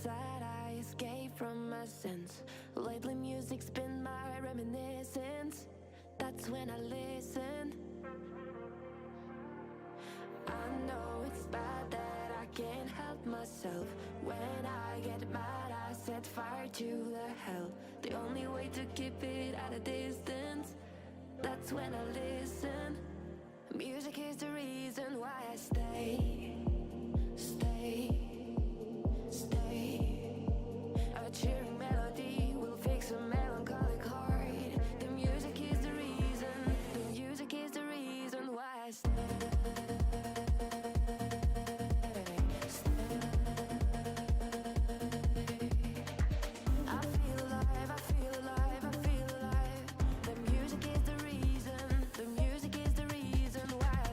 sad, I escape from my sins. Lately music's been my reminiscence. That's when I listen. I know it's bad that I can't help myself. When I get mad, I set fire to the hell. The only way to keep it at a distance, that's when I listen. Music is the reason why I stay. A cheering melody will fix a melancholic heart. The music is the reason. The music is the reason why I stay. I feel alive, I feel alive, I feel alive. The music is the reason. The music is the reason why I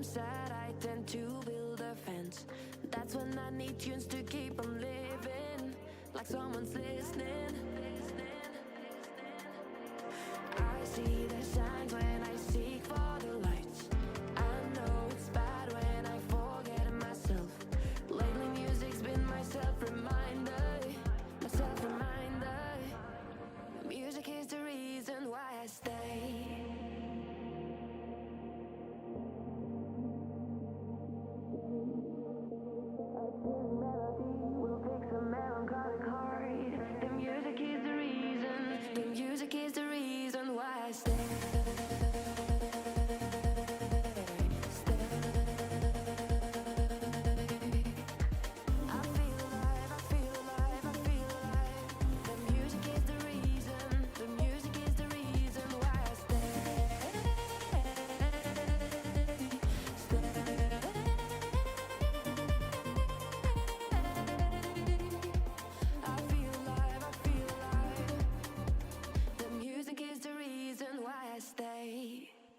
sad, I tend to build a fence. That's when I need tunes to keep on living, like someone's listening. I see the signs when I seek for the lights. I know it's bad when I forget myself. Lately music's been my self-reminder, my self-reminder. Music is the reason why I stay.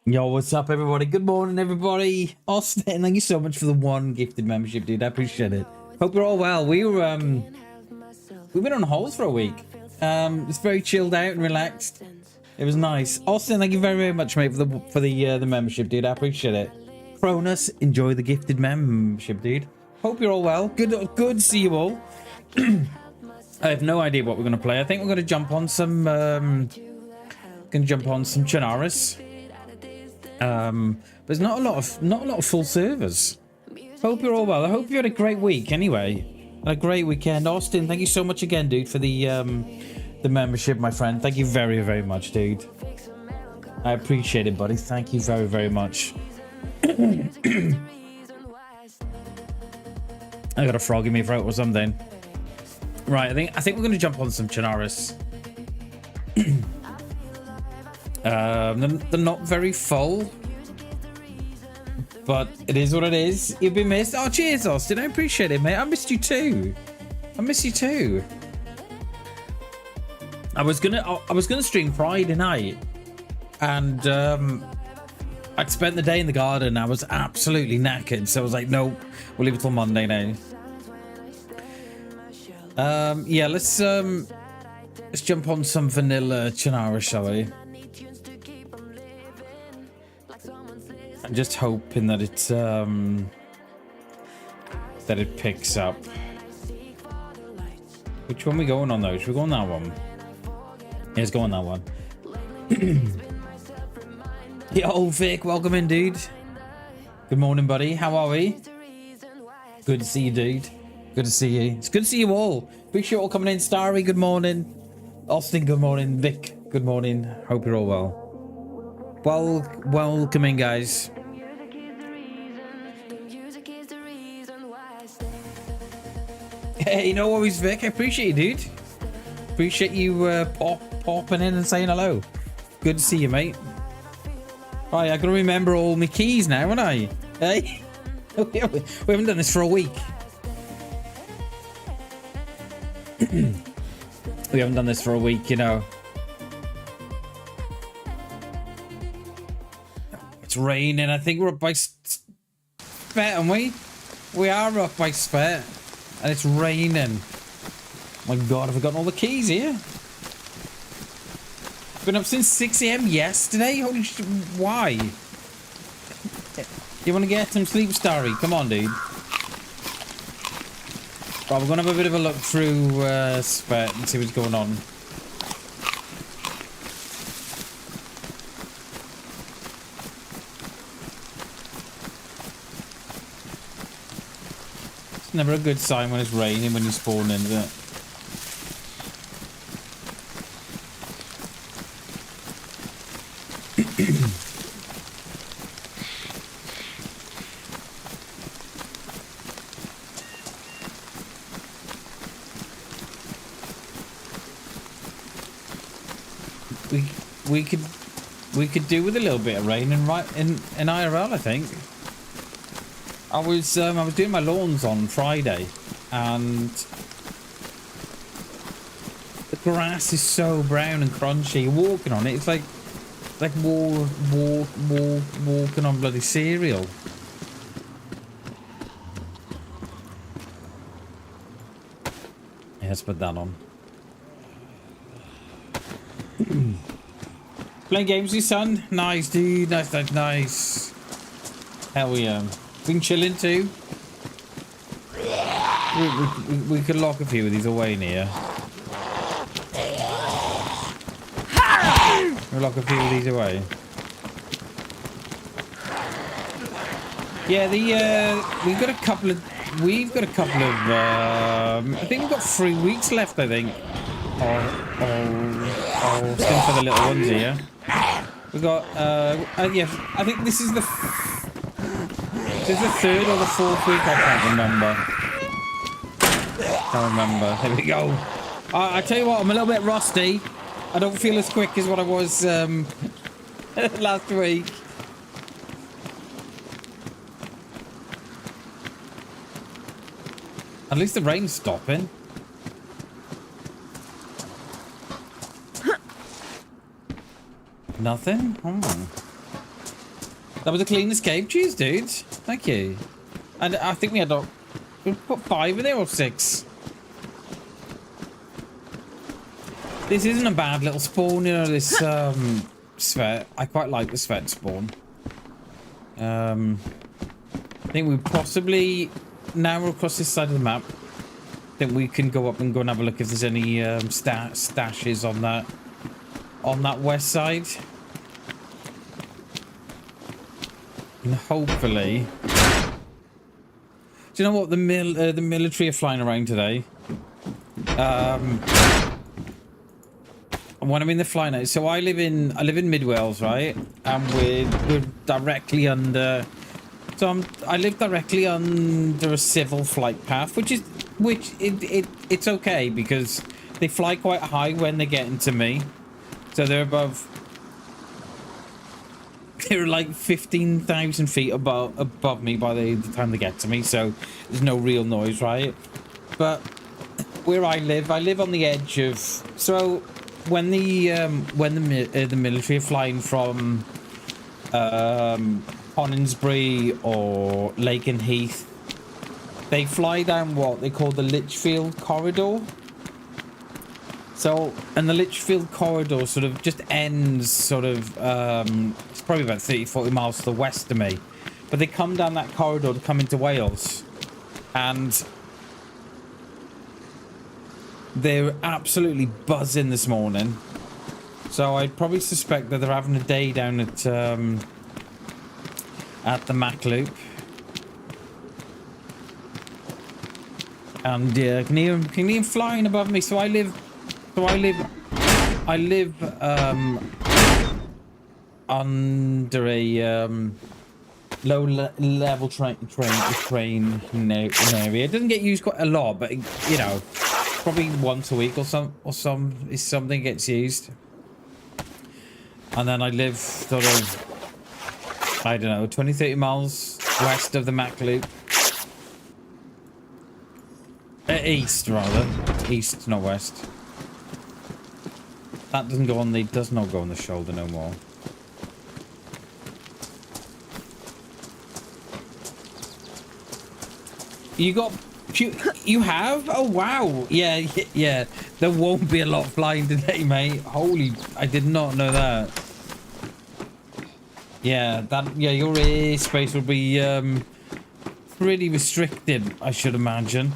Yo, what's up, everybody? Good morning, everybody. Austin, thank you so much for the one gifted membership, dude. I appreciate it. Hope you're all well. We've been on hold for a week. It's very chilled out and relaxed. It was nice. Austin, thank you very, very much, mate, for the membership, dude. I appreciate it. Cronus, enjoy the gifted membership, dude. Hope you're all well. Good to see you all. I have no idea what we're gonna play. I think we're gonna jump on some Chinaris. There's not a lot of full servers. Hope you're all well. I hope you had a great week anyway. And a great weekend. Austin, thank you so much again, dude, for the membership, my friend. Thank you very, very much, dude. I appreciate it, buddy. Thank you very, very much. I got a frog in my throat or something. Right, I think we're gonna jump on some Chinaris. They're not very full, but it is what it is. You've been missed. Oh, cheers, Austin. I appreciate it, mate. I missed you too. I miss you too. I was gonna stream Friday night, and I'd spent the day in the garden. I was absolutely knackered, so I was like, nope, we'll leave it till Monday now. Yeah, let's jump on some vanilla Chinaris, shall we? I'm just hoping that it picks up. Which one are we going on though? Should we go on that one? Yeah, let's go on that one. Yeah, old Vic, welcome in, dude. Good morning, buddy. How are we? Good to see you, dude. Good to see you. It's good to see you all. Appreciate you all coming in. Starry, good morning. Austin, good morning. Vic, good morning. Hope you're all well. Welcome in, guys. Hey, no worries, Vic. I appreciate you, dude. Appreciate you popping in and saying hello. Good to see you, mate. Right, I gotta remember all my keys now, haven't I? Hey, we haven't done this for a week. We haven't done this for a week, you know. It's raining. I think we're up by Svet, aren't we? We are up by Svet. And it's raining. My God, I've forgotten all the keys here. Been up since 6 AM yesterday? Holy shit, why? You want to get some sleep, Starry? Come on, dude. Right, we're going to have a bit of a look through Svet and see what's going on. It's never a good sign when it's raining when you spawn in, is it? we could do with a little bit of rain in IRL, I think. I was doing my lawns on Friday, and the grass is so brown and crunchy. You're walking on it, it's like walking on bloody cereal. Yeah, let's put that on. Playing games with your son? Nice, dude. Nice. Hell yeah. Been chilling too. We could lock a few of these away in here. We'll lock a few of these away. Yeah, we've got a couple of I think we've got 3 weeks left, I think. Or still for the little ones here. We've got yeah, I think this is the 3rd or the 4th week, I can't remember. There we go. I tell you what, I'm a little bit rusty. I don't feel as quick as what I was last week. At least the rain's stopping. Nothing? Oh. That was the cleanest cave. Cheers, dude. Thank you. And I think we put 5 in there or 6. This isn't a bad little spawn, you know, this Svet. I quite like the Svet spawn. I think we possibly, now we're across this side of the map, I think we can go up and go and have a look if there's any stashes on that west side. And hopefully, do you know what, the military are flying around today. When I'm in the fly now, so I live in Mid Wales, right? And we're directly under. So I live directly under a civil flight path, it's okay because they fly quite high when they get into me. So they're like 15,000 feet above me by the time they get to me. So there's no real noise, right? But where I live on the edge of. So when the military are flying from Coningsbury or Lake and Heath, they fly down what they call the Lichfield corridor. So, and the Lichfield corridor sort of just ends sort of, it's probably about 30-40 miles to the west of me. But they come down that corridor to come into Wales. And they're absolutely buzzing this morning. So I'd probably suspect that they're having a day down at the MAG loop. And yeah, can hear them flying above me. So I live under a low level train area. It doesn't get used quite a lot, but you know, probably once a week or something gets used. And then I live sort of, I don't know, 20-30 miles west of the MAG loop. East rather, east, not west. That does not go on the shoulder no more. You got... You have? Oh, wow. Yeah, yeah. There won't be a lot flying today, mate. Holy... I did not know that. Yeah, yeah, your airspace will be pretty restricted, I should imagine.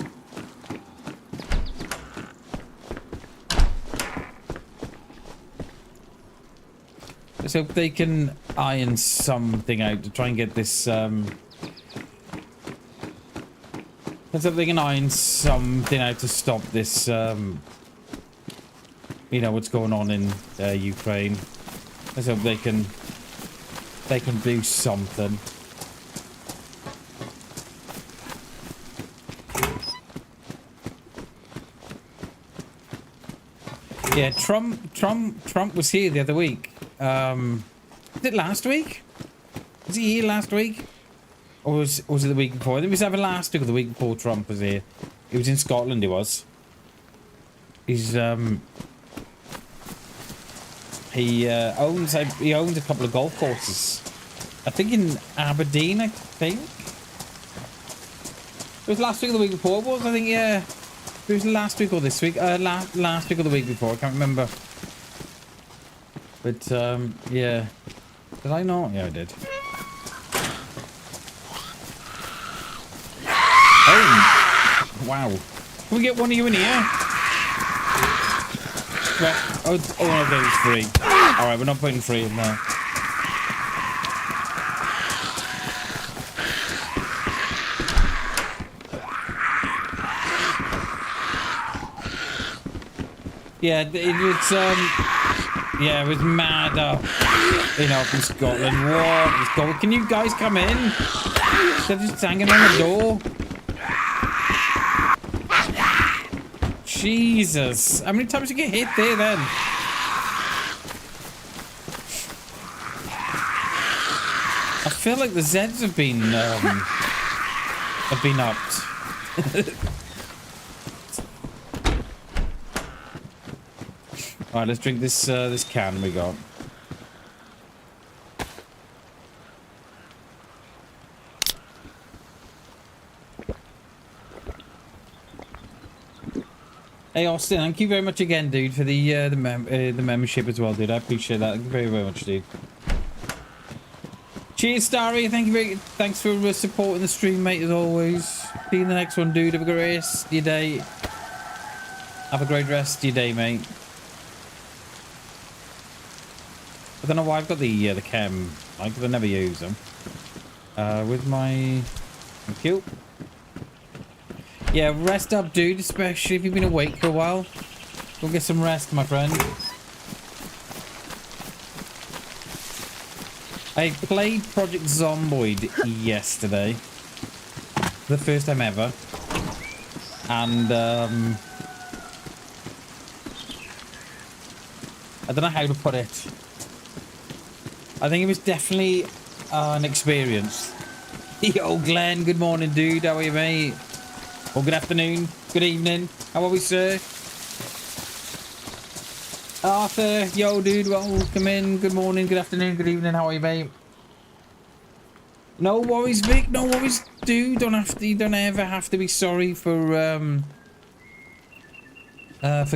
Let's hope they can iron something out to try and get this let's hope they can iron something out to stop this you know what's going on in Ukraine. Let's hope they can do something. Yeah, Trump was here the other week. Was it last week? Was he here last week? Or was it the week before? I think it was either last week or the week before Trump was here. He was in Scotland, he was. He's he owns a couple of golf courses. I think in Aberdeen, I think. It was last week or the week before it was, I think, yeah. It was last week or this week. Last week or the week before, I can't remember. But, yeah. Did I not? Yeah, I did. Oh! Wow. Can we get one of you in here? Well, oh, no, it's free. Alright, we're not putting free in there. Yeah, yeah, it was mad up, you know, from Scotland. What is going? Can you guys come in? Instead of just hanging on the door. Jesus, how many times did you get hit there then? I feel like the Zeds have been upped. All right, let's drink this this can we got. Hey Austin, thank you very much again, dude, for the membership as well, dude. I appreciate that. Thank you very, very much, dude. Cheers, Starry. Thank you thanks for supporting the stream, mate, as always. See you in the next one, dude. Have a great rest of your day. Have a great rest of your day, mate. I don't know why I've got the chem, because I never use them. With my... Thank you. Yeah, rest up, dude, especially if you've been awake for a while. Go get some rest, my friend. I played Project Zomboid yesterday. The first time ever. And, I don't know how to put it. I think it was definitely an experience. Yo, Glenn, good morning, dude. How are you, mate? Or good afternoon, good evening. How are we, sir? Arthur, yo, dude, welcome in. Good morning, good afternoon, good evening. How are you, mate? No worries, Vic. No worries, dude. You don't ever have to be sorry for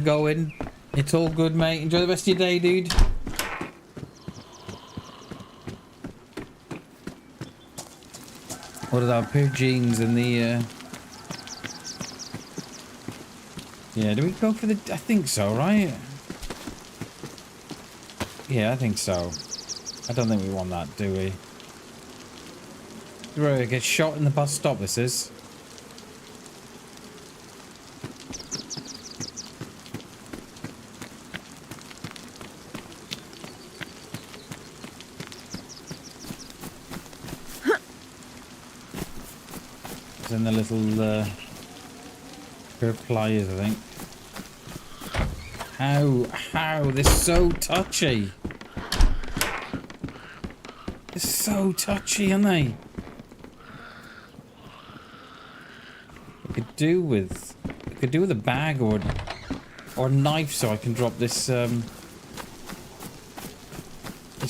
going. It's all good, mate. Enjoy the rest of your day, dude. What are that? A pair of jeans and the yeah, do we go for the... I think so, right? Yeah, I think so. I don't think we want that, do we? Right, get shot in the bus stop, this is. It's in the little pair of pliers, I think. How? They're so touchy. They're so touchy, aren't they? I could do with a bag or a knife so I can drop this this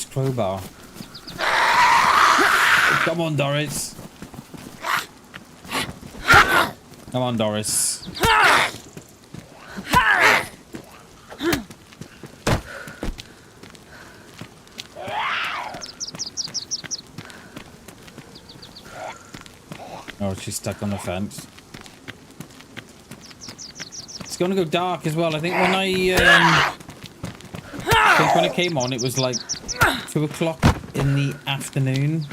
crowbar. Come on, Doris. Come on, Doris. Oh, she's stuck on the fence. It's gonna go dark as well. I think when I came on, it was like 2 o'clock in the afternoon.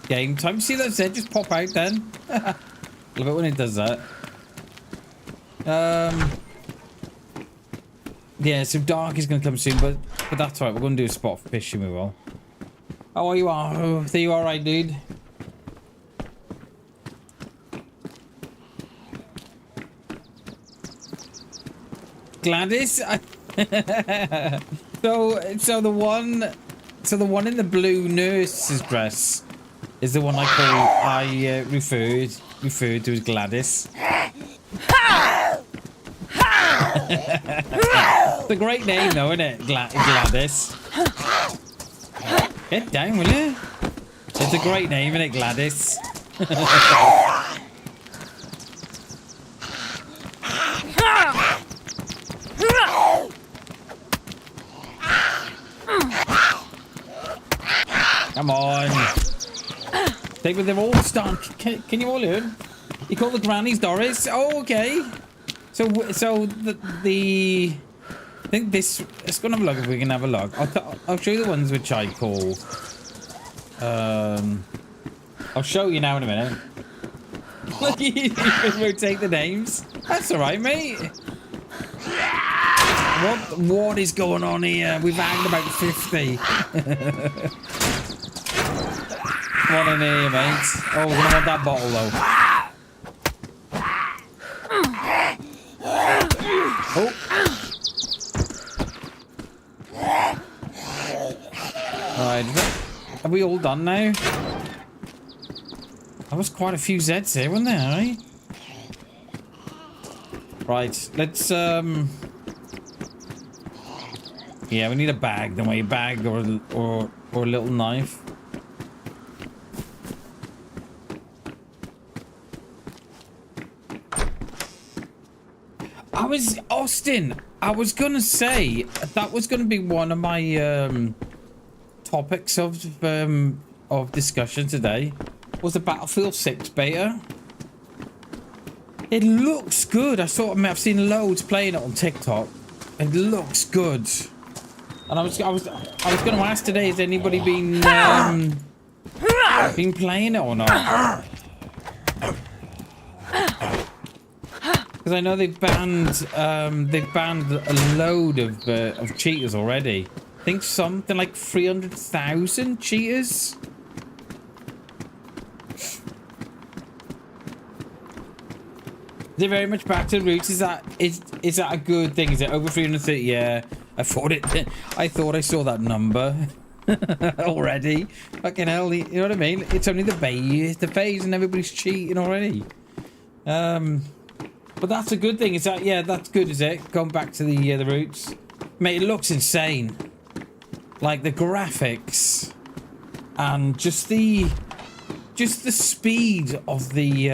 Game time. See that Z just pop out then? Love it when it does that. Yeah, so dark is gonna come soon, but that's alright. We're gonna do a spot for fishing. We will. Oh, you are. Oh, there you are, right, dude. Gladys. So the one in the blue nurse's dress is the one I referred to as Gladys. It's a great name though, isn't it? Gladys. Get down, will you? It's a great name, isn't it, Gladys? Come on. They're all starting. Can you all learn? You call the grannies Doris? Oh, okay. So the I think this. Let's go and have a look if we can have a look. I'll show you the ones which I call. I'll show you now in a minute. Look, you rotate the names. That's all right, mate. What is going on here? We've hanged about 50. What in here, mate? Oh, we're gonna want that bottle though. Oh. Alright, are we all done now? That was quite a few Zs here, wasn't there, eh? Right, let's yeah, we need a bag, don't we? A bag or a little knife. Austin, I was gonna say that was gonna be one of my topics of discussion today. Was the Battlefield 6 beta? It looks good. I've seen loads playing it on TikTok. It looks good. And I was gonna ask today, has anybody been playing it or not? Because I know they've banned a load of cheaters already. I think something like 300,000 cheaters. Is it very much back to the roots? Is that a good thing? Is it over 330? Yeah, I thought I saw that number already. Fucking hell, you know what I mean? It's only the phase, and everybody's cheating already. But that's a good thing. Is that, yeah, that's good, is it? Going back to the roots. Mate, it looks insane. Like the graphics and just the speed of the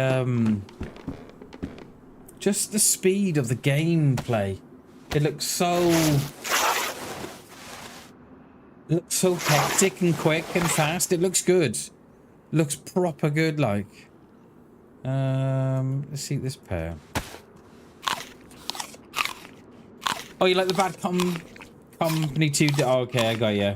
gameplay. It looks so hectic and quick and fast. It looks good. Looks proper good, like. Let's see this pair. Oh, you like the Bad Company 2? Oh, okay, I got you.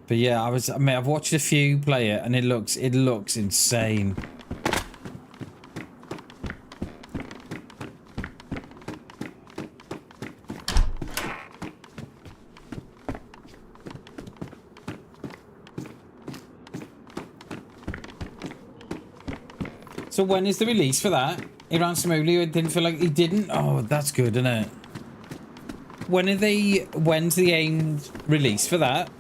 But yeah, I've watched a few play it, and it looks insane. So when is the release for that? It ran smoothly. It didn't feel like he didn't. Oh, that's good, isn't it? When's the aimed release for that?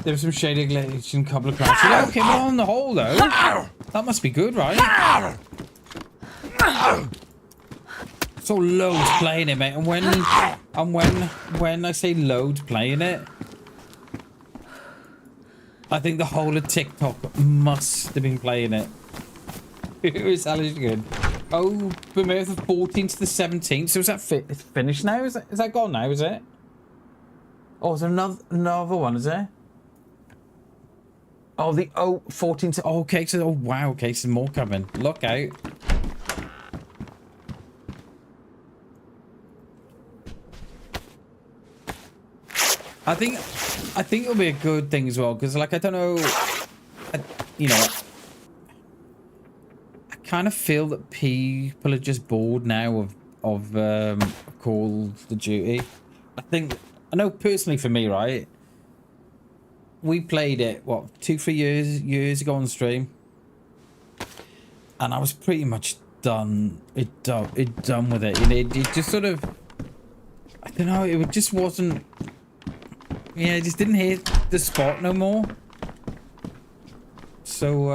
There was some shading glitch and a couple of crashes. Okay, but on the whole though, that must be good, right? So loads playing it, mate. And when I say loads playing it, I think the whole of TikTok must have been playing it. It was actually good. Oh, we moved the 14th to the 17th. So is that it's finished now? Is that gone now? Is it? Oh, there's another one, is there? Oh, the 14th. Oh, okay, so oh wow, okay, some more coming. Look out. I think it'll be a good thing as well, because like I don't know, you know, I kind of feel that people are just bored now of Call of Duty. I know personally for me, right? We played it what 2-3 years ago on stream, and I was pretty much done with it. You know, it just sort of, I don't know, it just wasn't. Yeah, it just didn't hit the spot no more. So,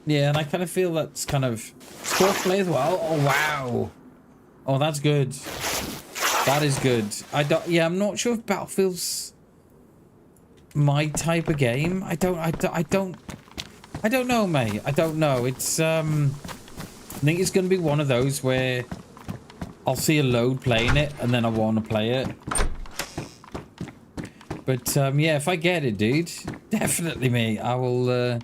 yeah, and I kind of feel that's kind of cross-play as well. Oh, wow. Oh, that's good. That is good. Yeah, I'm not sure if Battlefield's my type of game. I don't know, mate. I don't know. It's, I think it's going to be one of those where I'll see a load playing it and then I want to play it. But yeah, if I get it, dude, definitely, mate. I'll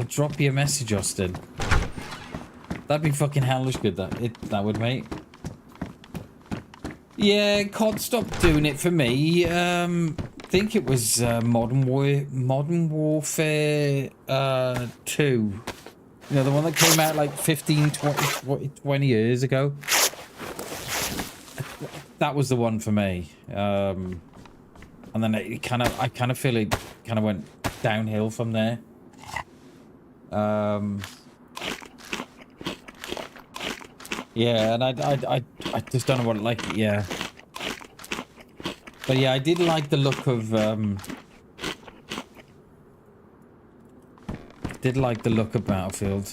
drop you a message, Austin. That'd be fucking hellish good. That would, mate. Yeah, COD stopped doing it for me. I think it was Modern Warfare 2. You know, the one that came out like 15, 20 years ago. That was the one for me. And then I kind of feel it kind of went downhill from there. Yeah, and I just don't know what like. Yeah, but yeah, I did like the look of. Did like the look of Battlefield.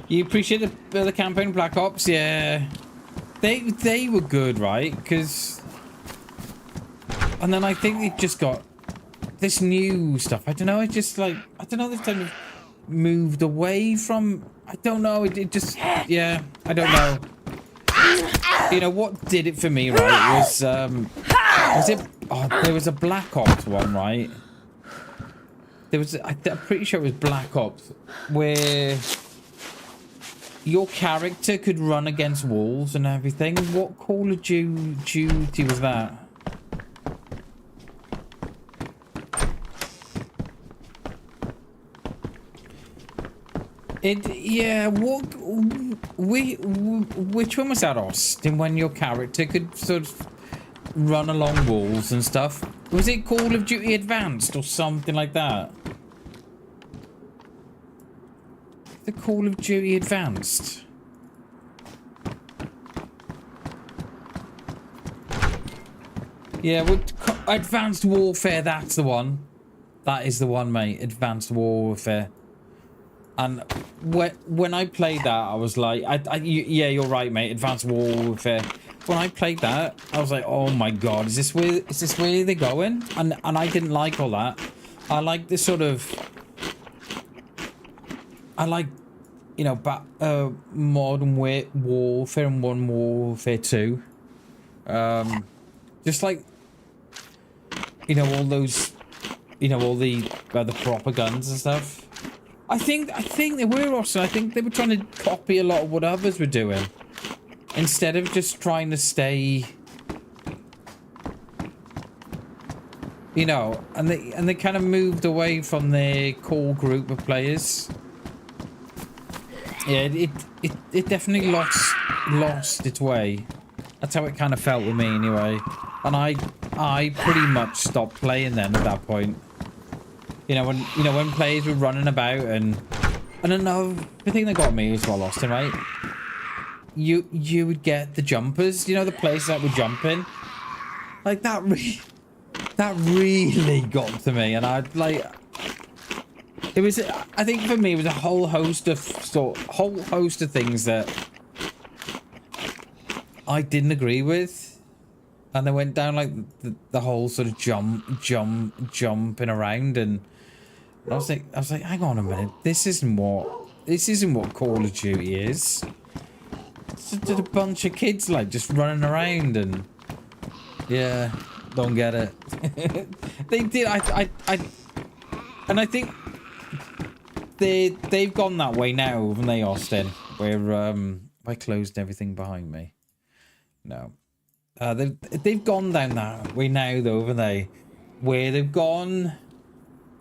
You appreciate the campaign Black Ops? Yeah. They were good, right? Because... And then I think they just got this new stuff. I don't know, it's just like... I don't know, they've kind of moved away from... I don't know, it just... Yeah, I don't know. You know, what did it for me, right, was it... Oh, there was a Black Ops one, right? There was... I'm pretty sure it was Black Ops, where... your character could run against walls and everything. What Call of Duty was that? Yeah, which one was that, Austin? When your character could sort of run along walls and stuff? Was it Call of Duty Advanced or something like that? The Call of Duty Advanced. Yeah, Advanced Warfare, that's the one. That is the one, mate. Advanced Warfare. And when I played that, I was like, yeah, you're right, mate. Advanced Warfare. When I played that, I was like, oh my god, is this where they're going? And I didn't like all that. I like this sort of... I like, you know, Modern Warfare and Modern Warfare 2. Just like, you know, all those, you know, all the proper guns and stuff. I think they were also, I think they were trying to copy a lot of what others were doing. Instead of just trying to stay, you know, and they kind of moved away from their core group of players. Yeah, it definitely lost its way. That's how it kind of felt with me anyway. And I pretty much stopped playing then at that point. You know, when players were running about and another thing that got me as well, Austin, right? You would get the jumpers, you know, the players that were jumping. Like that really got to me, and I like. It was, I think for me, it was a whole host of things that I didn't agree with, and they went down like the whole sort of jumping around, and I was like, hang on a minute, this isn't what Call of Duty is. It's just a bunch of kids like just running around, and yeah, don't get it. They did, and I think. They've gone that way now, haven't they, Austin? Where I closed everything behind me. No, they've gone down that way now, though, haven't they? Where they've gone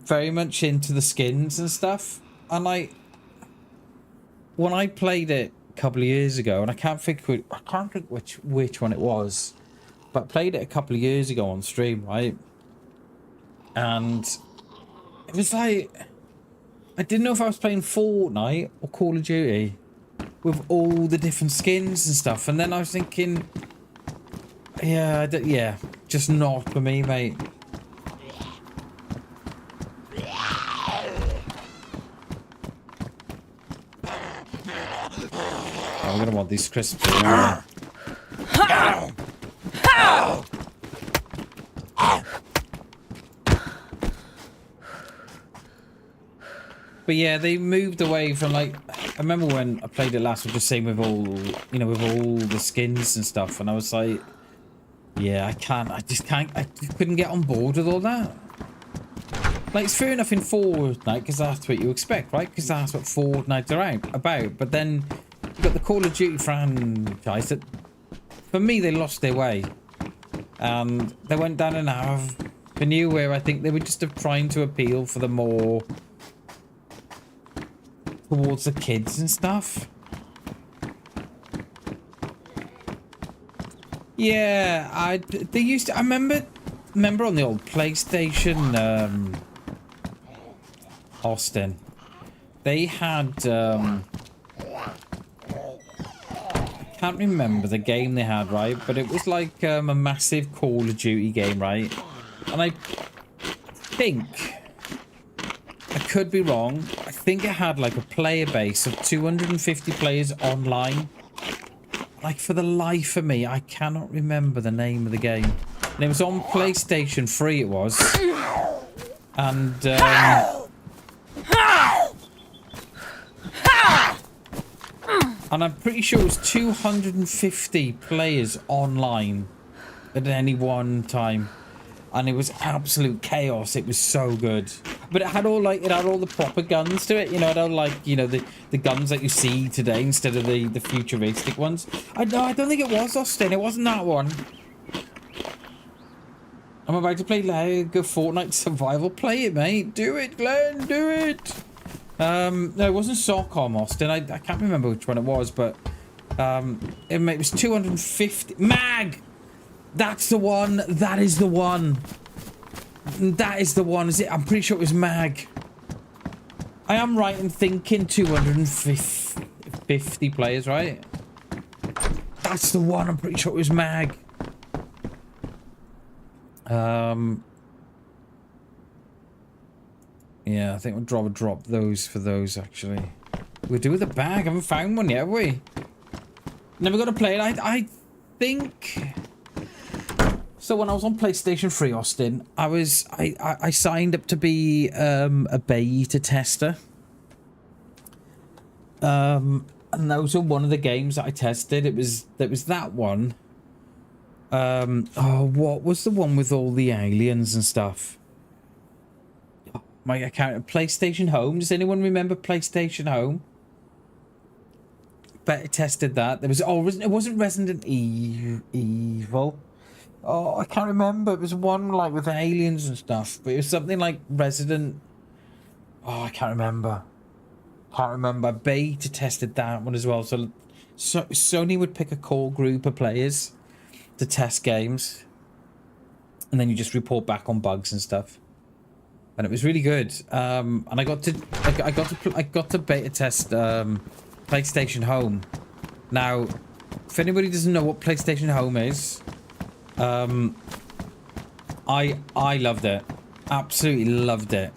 very much into the skins and stuff. And when I played it a couple of years ago, and I can't think which one it was, but I played it a couple of years ago on stream, right? And it was like. I didn't know if I was playing Fortnite or Call of Duty with all the different skins and stuff, and then I was thinking, yeah, just not for me, mate. Oh, I'm gonna want these crisps. But yeah, they moved away from like. I remember when I played it last, I was just saying with all, with all the skins and stuff, and I was like, yeah, I couldn't get on board with all that. Like, it's fair enough in Fortnite because that's what you expect, right? Because that's what Fortnite's about. But then you got the Call of Duty franchise that, for me, they lost their way, and they went down an avenue where I think they were just trying to appeal for the more. Towards the kids and stuff. Yeah, I remember on the old PlayStation, Austin, they had, I can't remember the game they had, right? But it was like a massive Call of Duty game, right? And I think, I could be wrong, I think it had like a player base of 250 players online. Like, for the life of me, I cannot remember the name of the game. And it was on PlayStation 3, it was. And, and I'm pretty sure it was 250 players online at any one time. And it was absolute chaos. It was so good. But it had all the proper guns to it. It had all the guns that you see today instead of the futuristic ones. I don't think it was, Austin. It wasn't that one. I'm about to play Lego Fortnite Survival. Play it, mate. Do it, Glenn. Do it. No, it wasn't SOCOM, Austin. I can't remember which one it was, but it was 250. MAG! That's the one. That is the one. That is the one. Is it? I'm pretty sure it was MAG. I am right in thinking 250 players, right? That's the one. I'm pretty sure it was MAG. Yeah, I think we'll drop those for those, actually. We'll do with a bag. I haven't found one yet, have we? Never got to play it. I think... So when I was on PlayStation 3, Austin, I signed up to be a beta tester. And those are one of the games that I tested. It was that one. Oh, what was the one with all the aliens and stuff? My account, PlayStation Home. Does anyone remember PlayStation Home? Beta tested that. There was it wasn't Resident Evil. Oh, I can't remember. It was one like with aliens and stuff, but it was something like Resident. Oh, I can't remember. Beta tested that one as well. So Sony would pick a core group of players to test games, and then you just report back on bugs and stuff. And it was really good. And I got to beta test PlayStation Home. Now, if anybody doesn't know what PlayStation Home is, I loved it. Absolutely loved it.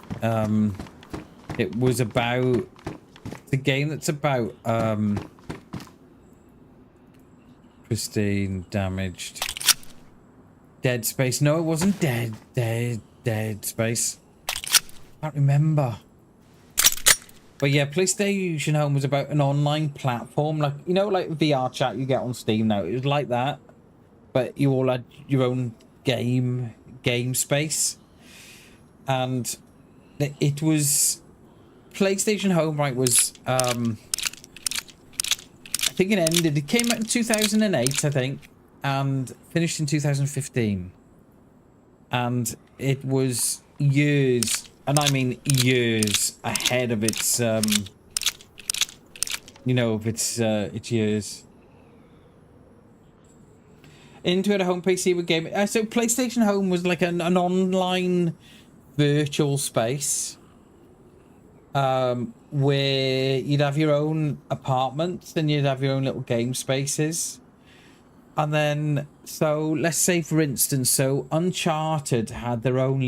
It was about the game that's about pristine, damaged, dead space. No, it wasn't dead space. I can't remember. But yeah, PlayStation Home was about an online platform, like, you know, like VR chat you get on Steam now. It was like that, but you all had your own game space, and it was PlayStation Home, right? Was I think it ended. It came out in 2008, I think, and finished in 2015, and it was years. And I mean years ahead of its, you know, of its years. Into a home PC with game. So PlayStation Home was like an online virtual space, where you'd have your own apartments and you'd have your own little game spaces. And then, so let's say for instance, so Uncharted had their own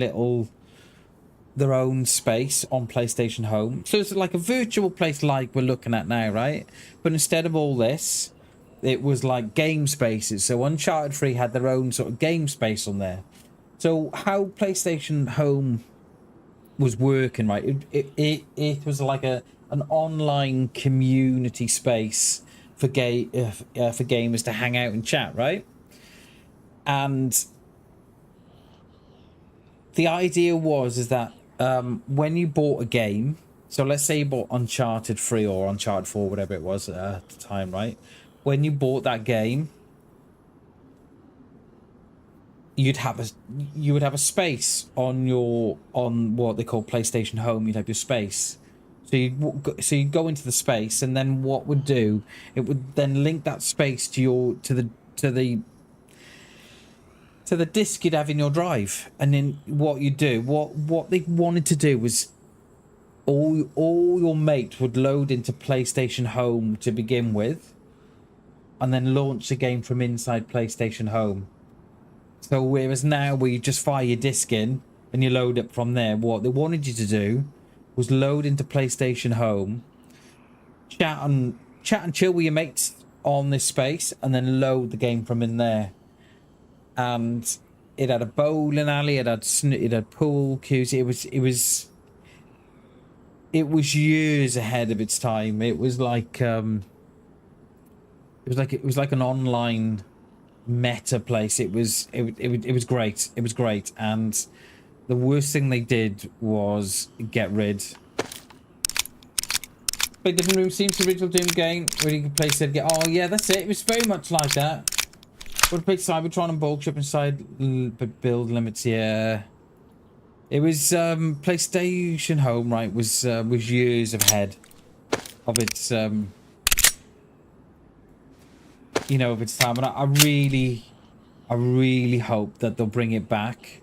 space on PlayStation Home. So it's like a virtual place like we're looking at now, right? But instead of all this, it was like game spaces. So Uncharted 3 had their own sort of game space on there. So how PlayStation Home was working, right? It was like an online community space for gamers to hang out and chat, right? And the idea is that when you bought a game, so let's say you bought Uncharted 3 or Uncharted 4, whatever it was at the time, right? When you bought that game, you would have a space on what they call PlayStation Home. You'd have your space. So you'd go into the space, and then what would do? It would then link that space to the disc you'd have in your drive. And then what you do, what they wanted to do was all your mates would load into PlayStation Home to begin with, and then launch the game from inside PlayStation Home. So whereas now where you just fire your disc in and you load it from there, what they wanted you to do was load into PlayStation Home, chat and chill with your mates on this space, and then load the game from in there. And it had a bowling alley, it had pool cues. It was years ahead of its time. It was like an online meta place. It was great. It was great. And the worst thing they did was get rid. Play different rooms, seems the original Doom game where you can play said get. Oh yeah, that's it. It was very much like that. Would play Cybertron and bulk ship inside, but build limits. Yeah, it was PlayStation Home, right? Was years ahead of its you know, of its time, and I really hope that they'll bring it back,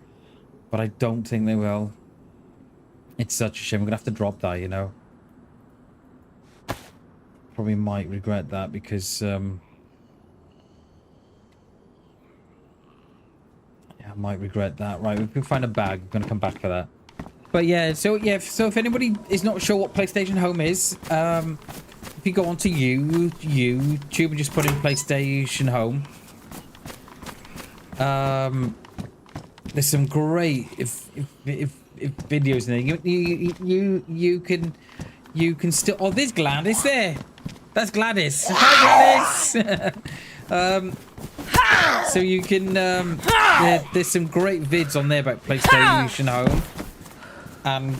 but I don't think they will. It's such a shame. We're gonna have to drop that, you know. Probably might regret that because yeah, I might regret that. Right, we can find a bag. We're gonna come back for that. But yeah, so if anybody is not sure what PlayStation Home is, if you go onto YouTube and just put in PlayStation Home, there's some great if videos in there. You can still. Oh, there's Gladys there. That's Gladys. Hi, Gladys. So you can. There's some great vids on there about PlayStation Home, and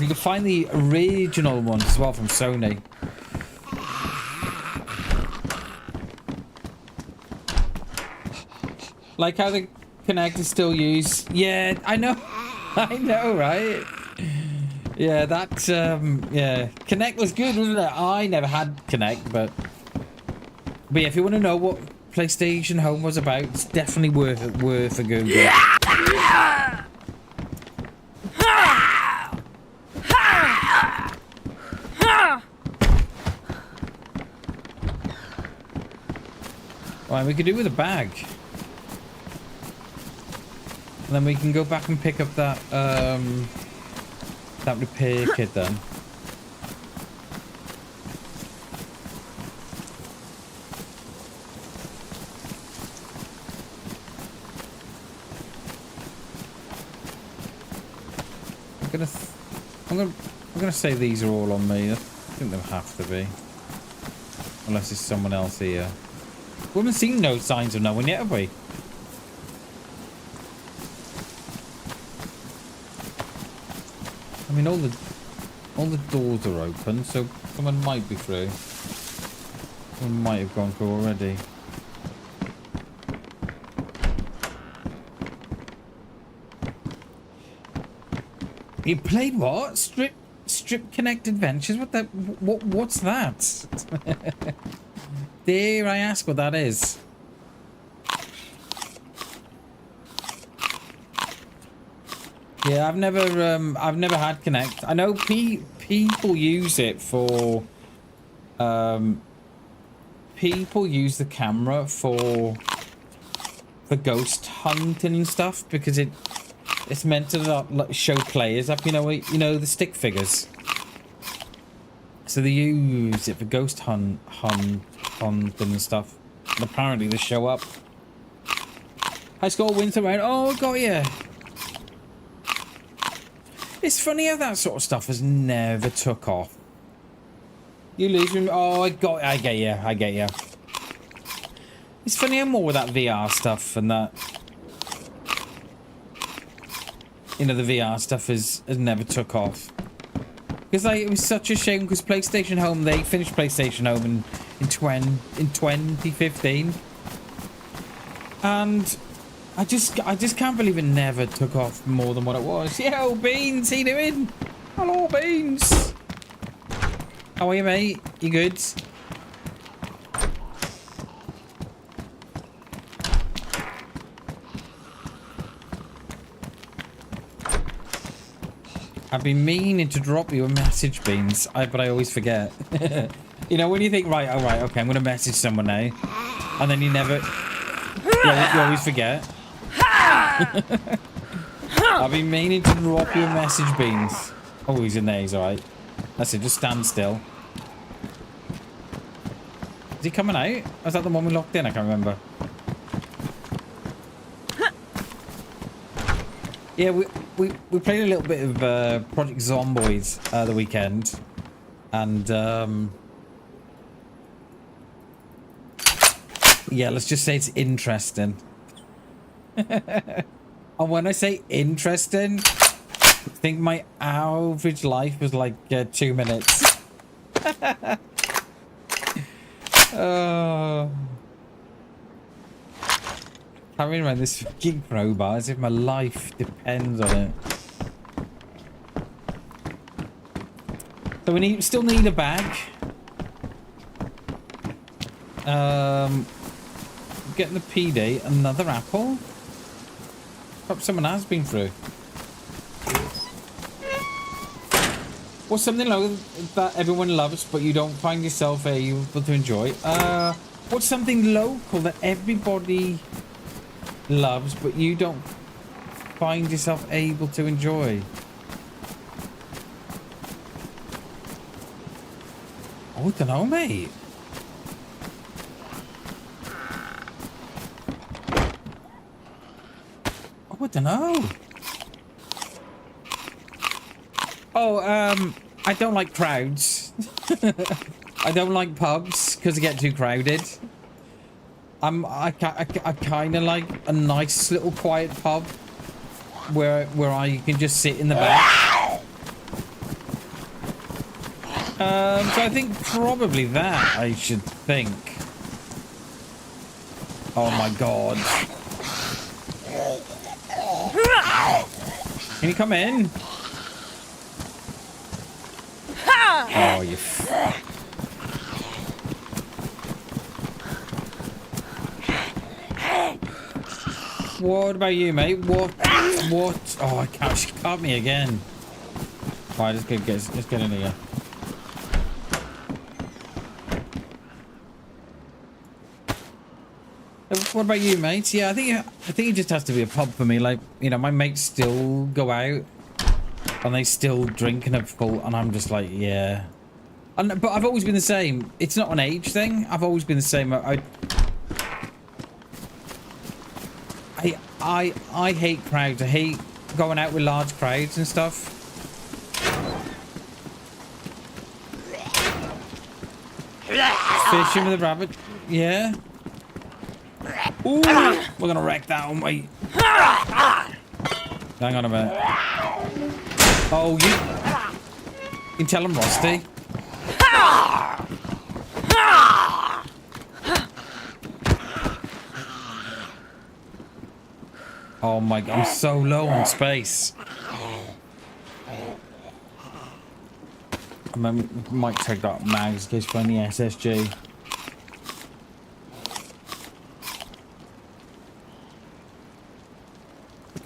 you can find the original ones as well from Sony. Like how the Kinect is still used. Yeah, I know. I know, right? Yeah, that, yeah. Kinect was good, wasn't it? I never had Kinect, but yeah, if you want to know what PlayStation Home was about, it's definitely worth a Google. Right, we could do with a bag. And then we can go back and pick up that repair kit then. I'm gonna say these are all on me. I think they'll have to be. Unless there's someone else here. We haven't seen no signs of no one yet, have we? I mean, all the doors are open, so someone might be through. Someone might have gone through already. You played what? Strip Connect Adventures? What's that? Dare I ask what that is? Yeah, I've never had Connect. I know people use it for people use the camera for ghost hunting and stuff because it's meant to like show players up, you know the stick figures. So they use it for ghost hunting and stuff. And apparently they show up. High score winter round. Oh, got you. It's funny how that sort of stuff has never took off. You lose me. Oh, I get you. It's funny how more with that VR stuff and that. You know, the VR stuff has never took off. Because it was such a shame because PlayStation Home, they finished PlayStation Home in 2015. And I just can't believe it never took off more than what it was. Yo, Beans, how you doing? Hello, Beans. How are you, mate? You good? I've been meaning to drop you a message, Beans, but I always forget. You know, when you think, right, all right, okay, I'm going to message someone now. And then you never... you always forget. I've been meaning to drop you a message, Beans. Oh, he's in there, he's all right. That's it, just stand still. Is he coming out? Or is that the one we locked in? I can't remember. Yeah, we played a little bit of Project Zomboids the weekend, and yeah, let's just say it's interesting. And when I say interesting, I think my average life was like 2 minutes. Carrying around this fucking crowbar as if my life depends on it. So we still need a bag. Getting the PD, another apple. Perhaps someone has been through. What's something that everyone loves but you don't find yourself able to enjoy? What's something local that everybody loves but you don't find yourself able to enjoy? Oh, I don't know, mate. Oh, I don't know. Oh, I don't like crowds. I don't like pubs because they get too crowded. I kind of like a nice little quiet pub where I can just sit in the back. So I think probably that I should think. Oh my god. Can you come in? Oh, you What about you, mate? What? Oh, I can't. She caught me again. Alright, let's get in here. What about you, mate? Yeah, I think it just has to be a pub for me. Like, you know, my mates still go out and they still drink and have full, and I'm just like, yeah. But I've always been the same. It's not an age thing. I've always been the same. I hate crowds. I hate going out with large crowds and stuff. Fishing with a rabbit. Yeah. Ooh, we're gonna wreck that one, mate. Hang on a minute. Oh, you can tell I'm rusty. Oh my god, I'm so low on space. I might take that mags in case you find the SSG.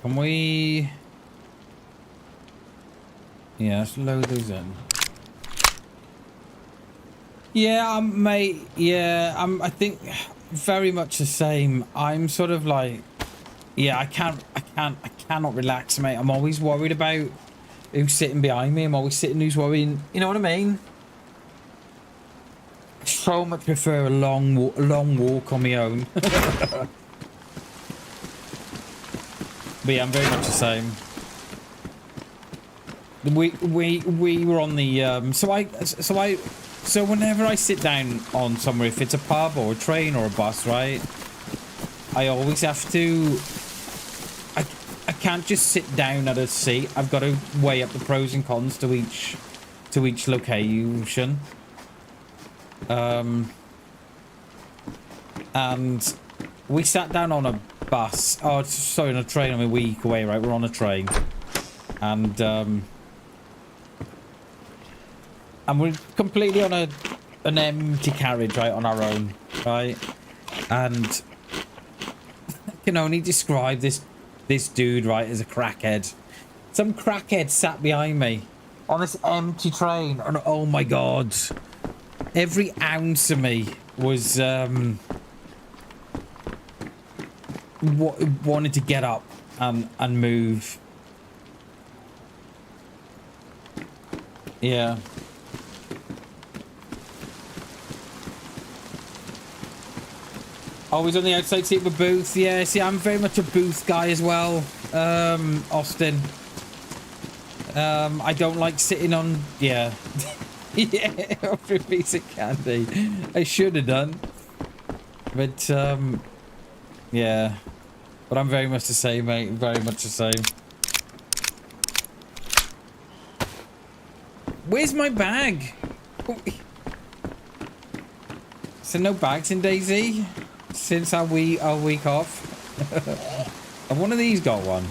Can we... Yeah, let's load those in. Yeah, mate. Yeah, I think very much the same. I'm sort of like, yeah, I cannot relax, mate. I'm always worried about who's sitting behind me. I'm always sitting who's worrying. You know what I mean? I so much prefer a long walk on my own. But yeah, I'm very much the same. We were on the so whenever I sit down on somewhere, if it's a pub or a train or a bus, right, I always have to, I can't just sit down at a seat. I've got to weigh up the pros and cons to each location. And we sat down on a bus. Oh, sorry, on a train. I'm a week away, right? We're on a train, and we're completely on an empty carriage, right, on our own, right? And I can only describe this dude, right, as a crackhead. Some crackhead sat behind me on this empty train, and oh my god, every ounce of me was wanted to get up and move. Yeah. Always on the outside seat of a booth. Yeah, see, I'm very much a booth guy as well, Austin. I don't like sitting on... Yeah. Yeah, after a piece of candy. I should have done. But, yeah. But I'm very much the same, mate. Very much the same. Where's my bag? So no bags in DayZ? Since our week off. Have one of these got one?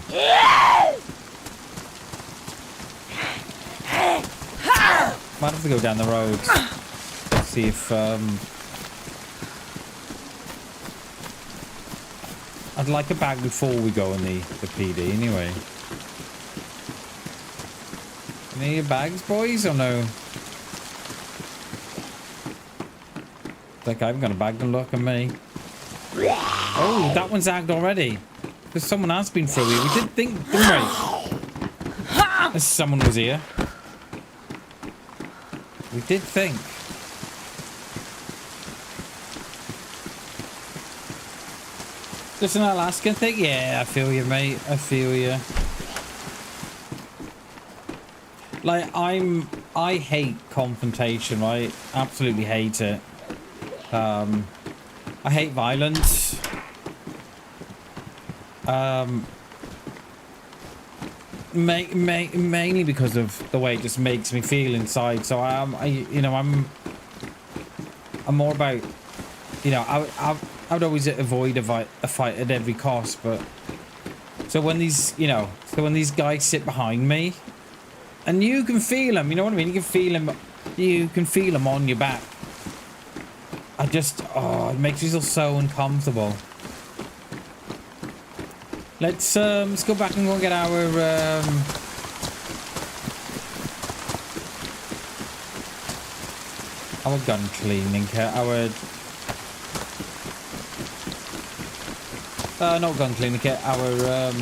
Might have to go down the road. See if I'd like a bag before we go on the PD anyway. Any bags, boys, or no? Like I haven't got a bag to look at me. Oh, that one's agged already. Because someone has been through here. We did think, didn't we? Someone was here. We did think. Just an Alaskan thing? Yeah, I feel you, mate. I feel you. Like, I hate confrontation, right? Absolutely hate it. I hate violence. Mainly because of the way it just makes me feel inside. So I'm more about, you know, I would always avoid a fight at every cost. But so when these guys sit behind me, and you can feel them, you know what I mean? You can feel them on your back. It makes me feel so uncomfortable. Let's go back and go and get our gun cleaning kit. Not gun cleaning kit, our,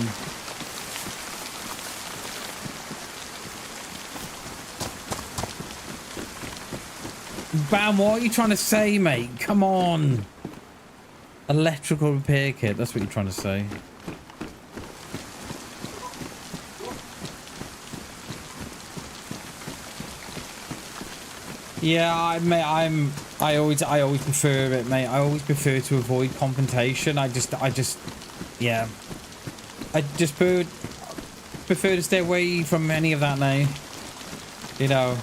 Bam, what are you trying to say, mate? Come on. Electrical repair kit, that's what you're trying to say. Yeah, I always prefer it, mate. I always prefer to avoid confrontation. I just, yeah. I just prefer to stay away from any of that now. You know,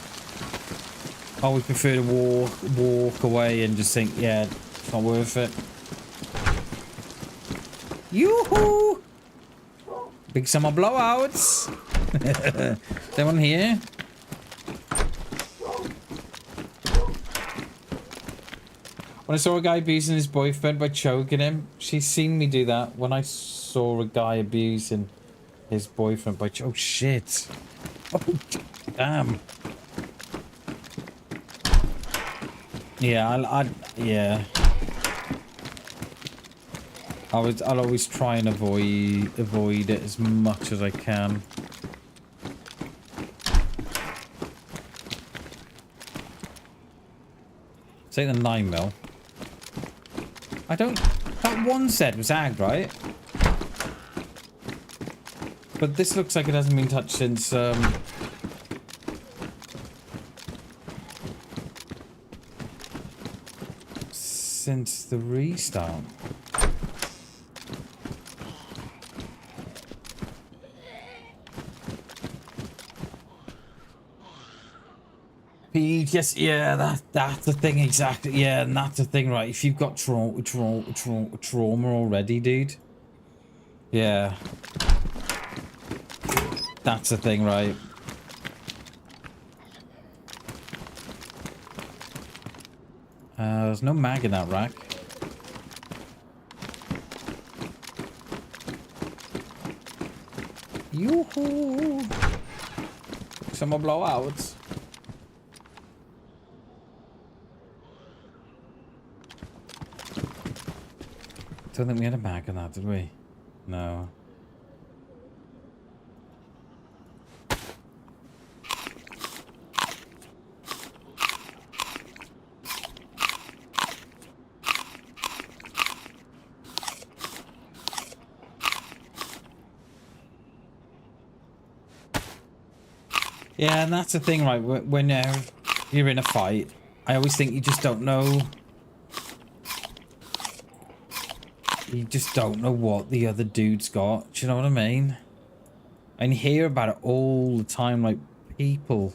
I always prefer to walk away and just think, yeah, it's not worth it. Yoo-hoo! Big summer blowouts. Is anyone here? When I saw a guy abusing his boyfriend by choking him, she's seen me do that. When I saw a guy abusing his boyfriend by oh shit. Oh damn. Yeah, yeah. I'll always try and avoid it as much as I can. Take the 9mm. I don't... That one set was agged, right? But this looks like it hasn't been touched since, since the restart. Yes, yeah, that's the thing exactly. Yeah, and that's the thing, right? If you've got trauma already, dude. Yeah. That's the thing, right? There's no mag in that rack. Yoo-hoo! Some more blowouts. Don't think we had a mag on that, did we? No. Yeah, and that's the thing, right? When you're in a fight, I always think you just don't know. You just don't know what the other dude's got. Do you know what I mean? And you hear about it all the time, like people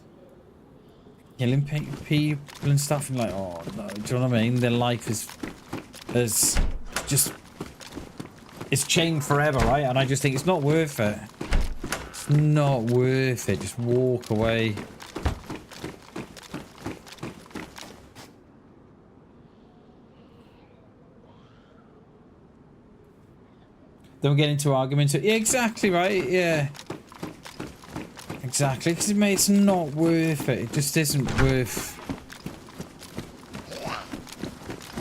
killing people and stuff, and like, oh no, do you know what I mean? Their life is just it's changed forever, right? And I just think it's not worth it. It's not worth it. Just walk away. Don't get into arguments. Yeah, exactly right. Yeah, exactly. Because mate, it's not worth it. It just isn't worth.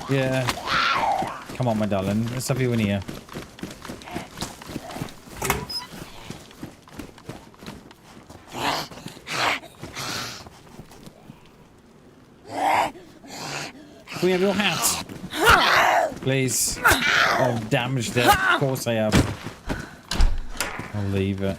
Yeah. Come on, my darling. Let's have you in here. Can we have your hat? Please. I've damaged it. Of course I have. I'll leave it.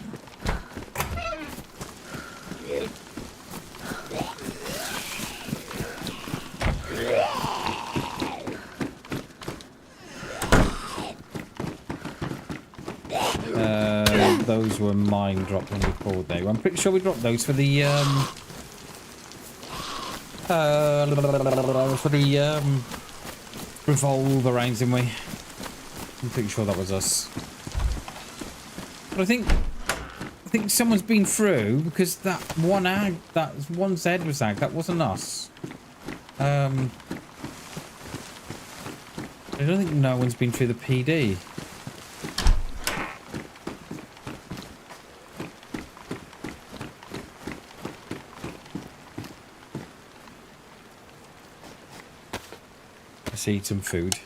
Those were mine dropped when we called there. I'm pretty sure we dropped those for the revolver rounds, didn't we? I'm pretty sure that was us. But I think someone's been through, because that one Z was agged. That wasn't us. I don't think no one's been through the PD. Let's eat some food.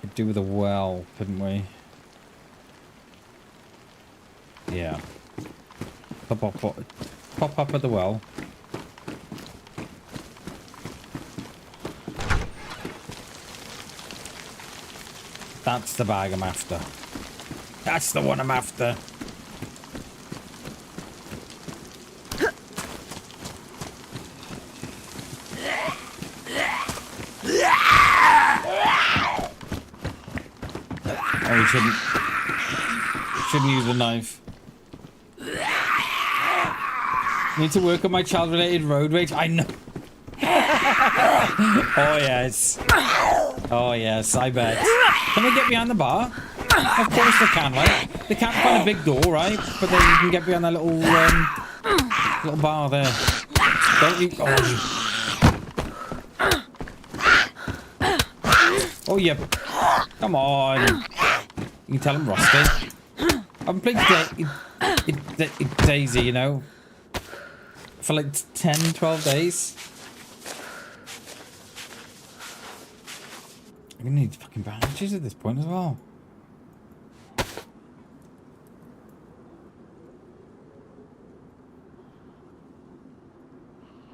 Could do with a well, couldn't we? Yeah. Pop up at the well. That's the bag I'm after. That's the one I'm after. Oh, you shouldn't use the knife. Need to work on my child-related road rage. I know. Oh yes. Oh yes, I bet. Can they get behind the bar? Of course they can, right? They can't find a big door, right? But then you can get behind that little little bar there. Don't you? Oh yeah. Come on. You can tell I'm rusty. I've played DayZ, you know, for like 10, 12 days. I'm gonna need fucking bandages at this point as well.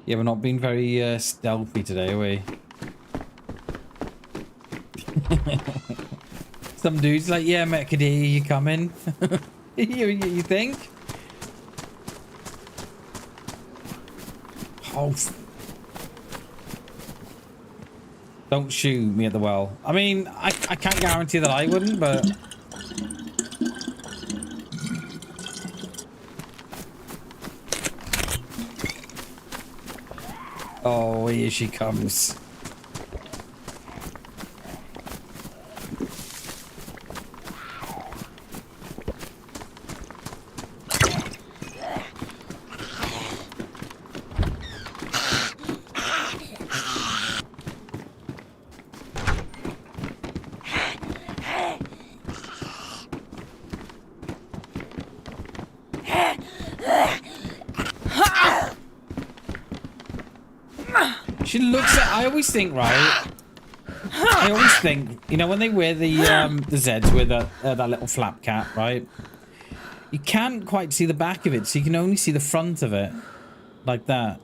Yeah, we're not being very stealthy today, are we? Some dude's like, yeah, Mechady, you coming? you think? Oh. Don't shoot me at the well. I mean, I can't guarantee that I wouldn't, but... Oh, here she comes. She looks at... I always think, right? I always think, you know, when they wear the Zeds with that little flap cap, right? You can't quite see the back of it, so you can only see the front of it. Like that.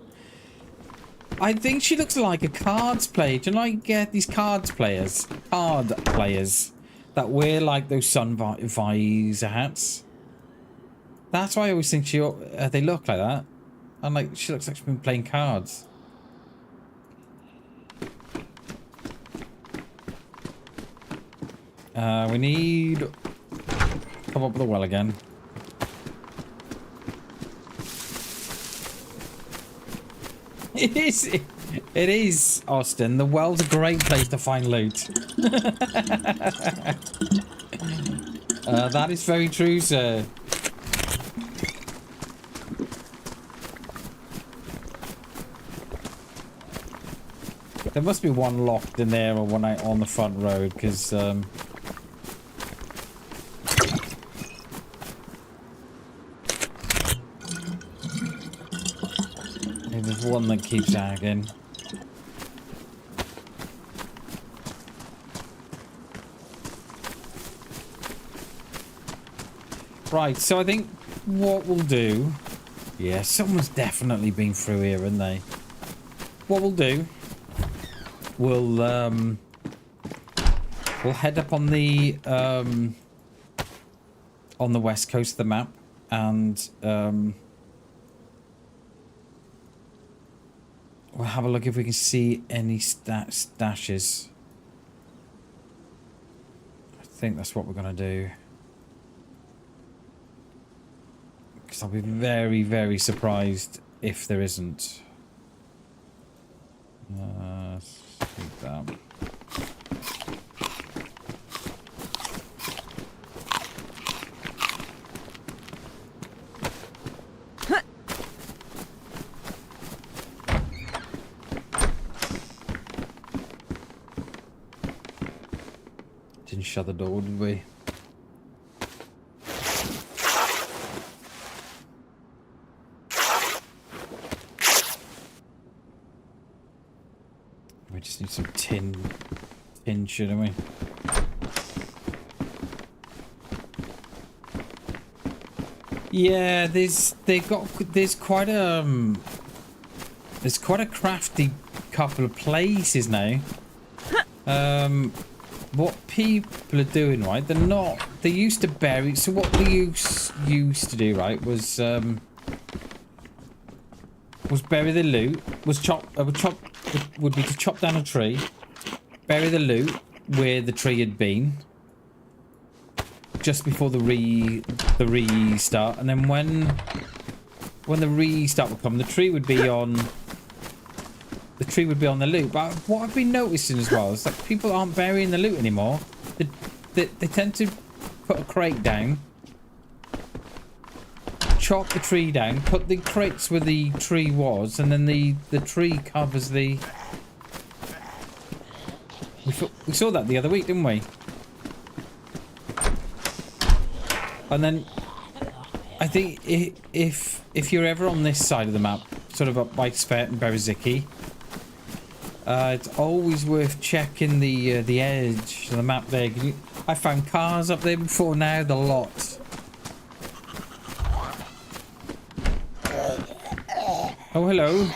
I think she looks like a cards player. Do you know, like, get these card players that wear, like, those sun visor hats? That's why I always think they look like that. I'm like, she looks like she's been playing cards. We need... Come up with the well again. It is, Austin. The well's a great place to find loot. That is very true, sir. There must be one locked in there or one out on the front road, because... there's one that keeps sagging. Right, so I think what we'll do... Yeah, someone's definitely been through here, haven't they? What we'll do... We'll head up on the west coast of the map, and we'll have a look if we can see any stashes. I think that's what we're gonna do, because I'll be very, very surprised if there isn't. Like that. Didn't shut the door, did we? We just need some tin, shouldn't we? Yeah, there's quite a crafty couple of places now. What people are doing, right? They used to bury. So what they used to do, right, was bury the loot. Would be to chop down a tree, bury the loot where the tree had been, just before the restart, and then when the restart would come, the tree would be on the loot. But what I've been noticing as well is that people aren't burying the loot anymore. They tend to put a crate down, chop the tree down, put the crates where the tree was, and then the tree covers the... We saw that the other week, didn't we? And then I think if you're ever on this side of the map, sort of up by Svet and Bereziki, it's always worth checking the edge of the map there. I found cars up there before now, the lot. Oh, hello.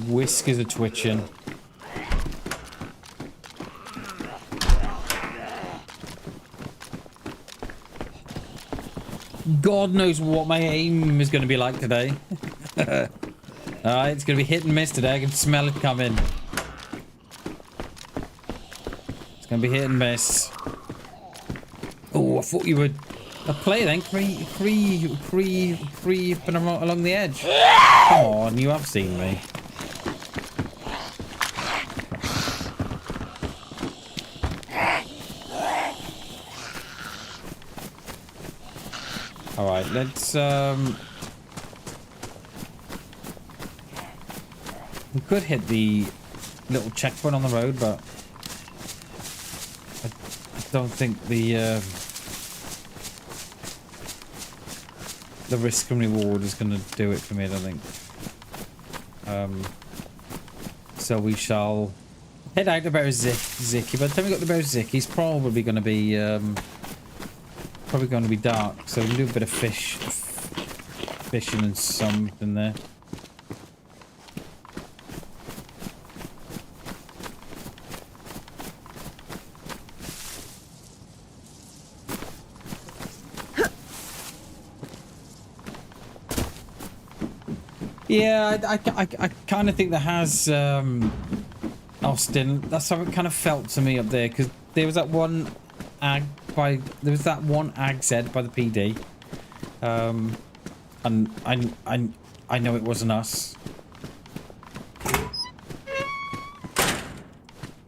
Whiskers are twitching. God knows what my aim is going to be like today. Alright, it's going to be hit and miss today. I can smell it coming. It's going to be hit and miss. Oh, I thought you would... A play then, creeping along the edge. Come on, you have seen me. Alright, let's we could hit the little checkpoint on the road, but I don't think the risk and reward is going to do it for me, I don't think. So we shall head out to Bereziki. By the time we got to Bereziki, it's probably going to be dark, so we can do a bit of fishing and something there. Yeah, I kind of think there has Austin. That's how it kind of felt to me up there, because there was that one ag Z by the PD, and I know it wasn't us.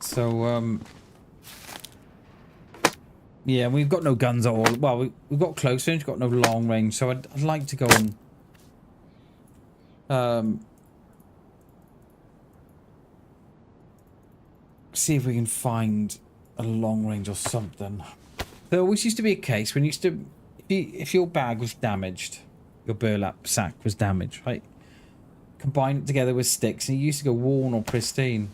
So yeah, we've got no guns at all. Well, we've got close range, got no long range. So I'd like to go and see if we can find a long range or something. There always used to be a case when if your bag was damaged, your burlap sack was damaged, right? Combine it together with sticks, and it used to go worn or pristine.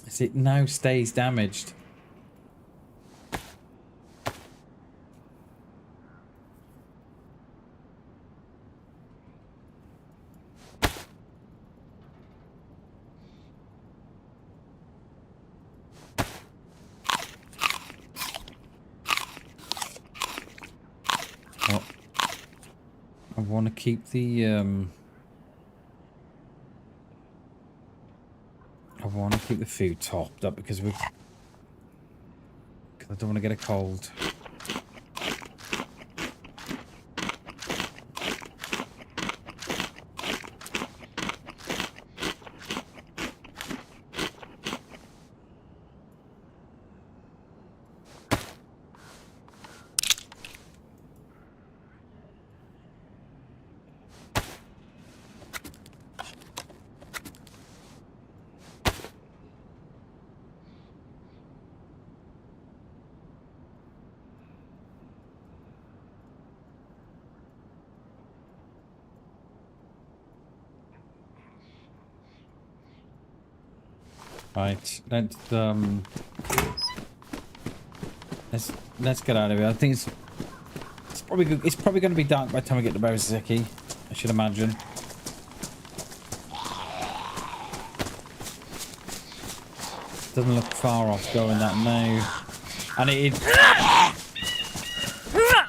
As it now stays damaged. I want to keep the food topped up because I don't want to get a cold. Right, let's get out of here. I think it's probably good. It's probably going to be dark by the time we get to Baraziki, I should imagine. Doesn't look far off going that now. And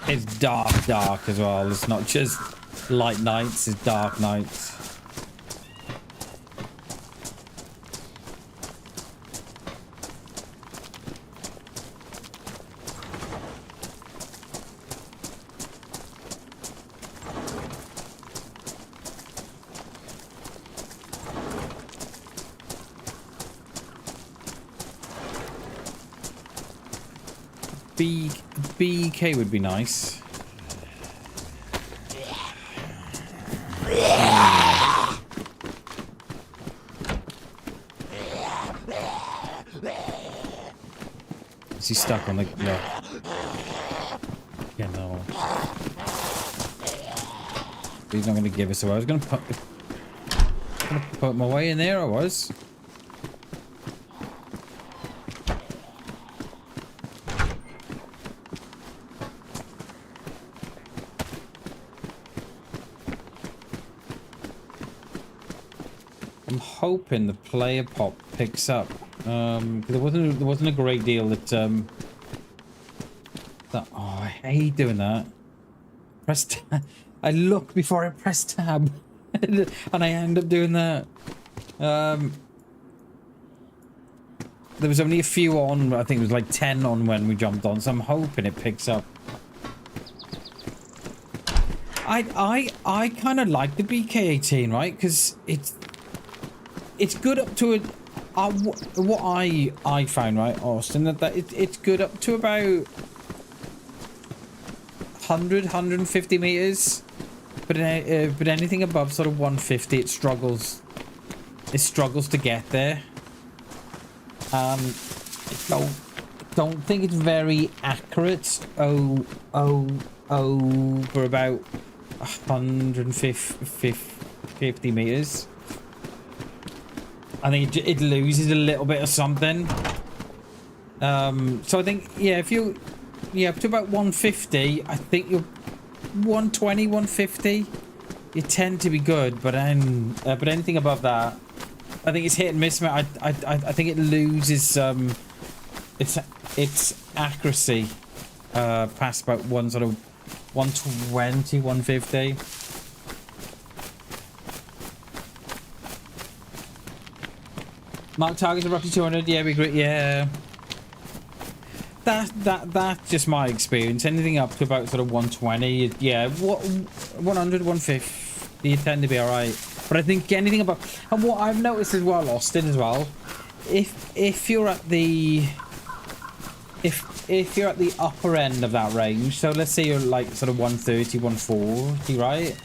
it's dark as well. It's not just light nights, it's dark nights. BK would be nice. Is he stuck on the... No. Yeah, no. He's not going to give us away. I was going to put my way in there, I was. Hoping the player pop picks up. There wasn't a great deal that oh, I hate doing that. Press tab. I look before I press tab, and I end up doing that. There was only a few on. I think it was like 10 on when we jumped on, so I'm hoping it picks up. I kind of like the BK-18, right? Because it's good up to what I found, right, Austin, that it's good up to about 150 meters, but anything above sort of 150, it struggles to get there. I don't think it's very accurate. For about 150 meters. I think it loses a little bit of something. So I think, yeah, if you... Yeah, up to about 150, I think you're... 120, 150, you tend to be good, but anything above that, I think it's hit and miss. I think it loses its accuracy past about 120, 150. Mark targets are roughly 200. Yeah, we agree. Yeah, that's just my experience. Anything up to about sort of 120. Yeah, 100, 150. You tend to be all right. But I think anything above, and what I've noticed as well, Austin, as well, if you're at the if you're at the upper end of that range, so let's say you're like sort of 130, 140, right?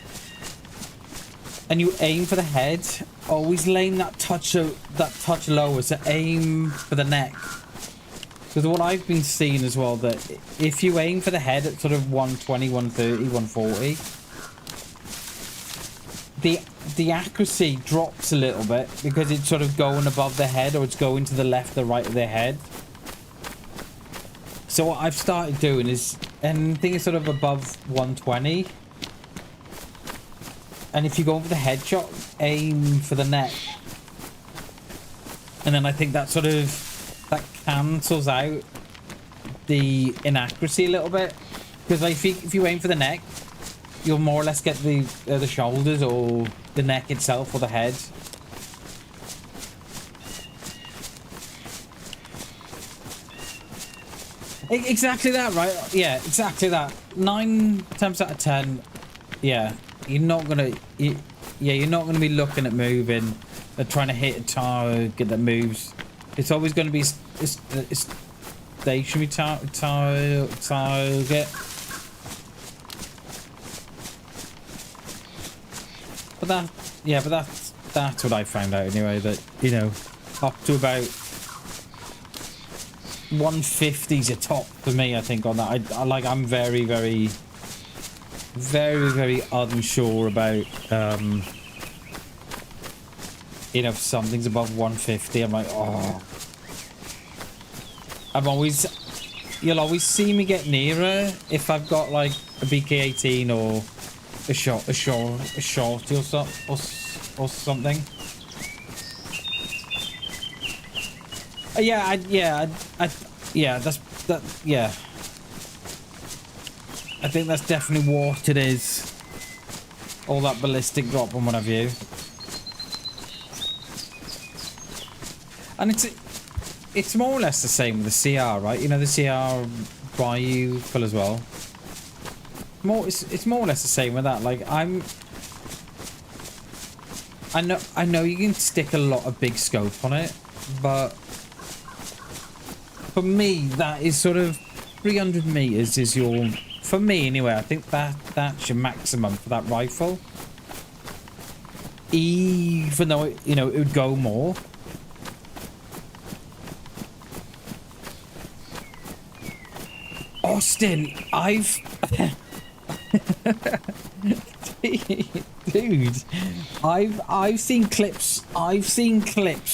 And you aim for the head, always aim that touch lower, so aim for the neck. Because what I've been seeing as well, that if you aim for the head at sort of 120, 130, 140, the accuracy drops a little bit because it's sort of going above the head, or it's going to the left or right of their head. So what I've started doing is anything is sort of above 120. And if you go over the headshot, aim for the neck. And then I think that sort of, that cancels out the inaccuracy a little bit. Because like if you aim for the neck, you'll more or less get the shoulders or the neck itself or the head. Exactly that, right? Yeah, exactly that. 9 times out of 10, yeah. You're not gonna be looking at moving, trying to hit a target that moves. It's always going to be a stationary target. But that's what I found out anyway. That, you know, up to about 150 is a top for me, I think, on that. I'm very, very, very, very unsure about you know, if something's above 150, I'm like, oh. You'll always see me get nearer if I've got like a BK-18 or a shorty or something. Yeah, yeah. I think that's definitely what it is. All that ballistic drop and what have you. And it's more or less the same with the CR, right? You know, the CR rifle as well. It's more or less the same with that. Like I know you can stick a lot of big scope on it, but for me that is sort of 300 meters is your, for me anyway, I think that's your maximum for that rifle. Even though it, you know, it would go more. Austin, dude, I've seen clips,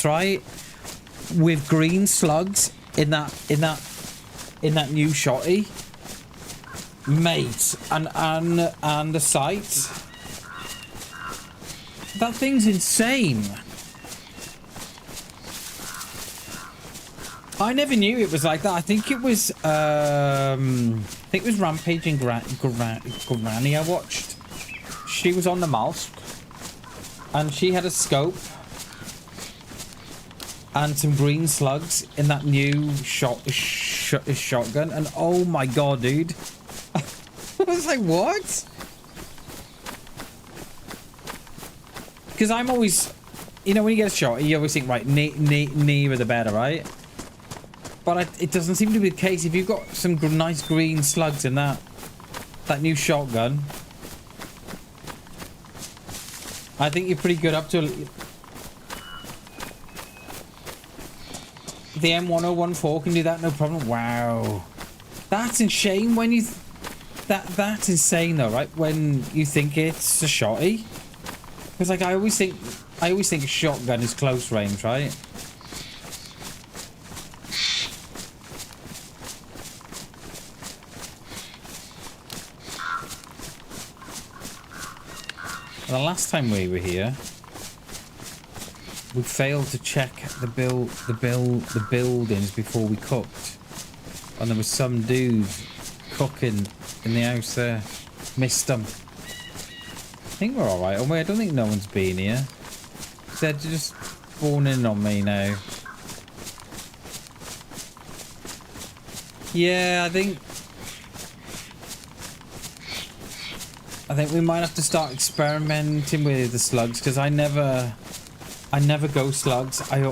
right, with green slugs in that new shotty, mate, and the sight. That thing's insane. I never knew it was like that. I think it was Rampaging Granny I watched. She was on the mouse and she had a scope and some green slugs in that new shotgun, and oh my god, dude. I was like, what? Because I'm always, you know, when you get a shot, you always think, right, nearer the better, right? But it doesn't seem to be the case. If you've got some nice green slugs in that new shotgun, I think you're pretty good up to the M1014 can do that, no problem. Wow, that's insane. When you that's insane though, right? When you think it's a shotty, because like I always think a shotgun is close range, right? The last time we were here, we failed to check the buildings before we cooked, and there was some dude cooking in the house there. Missed them. I think we're all right. Oh wait, I don't think no one's been here. They're just spawning on me now. Yeah, I think we might have to start experimenting with the slugs, because I never go slugs. I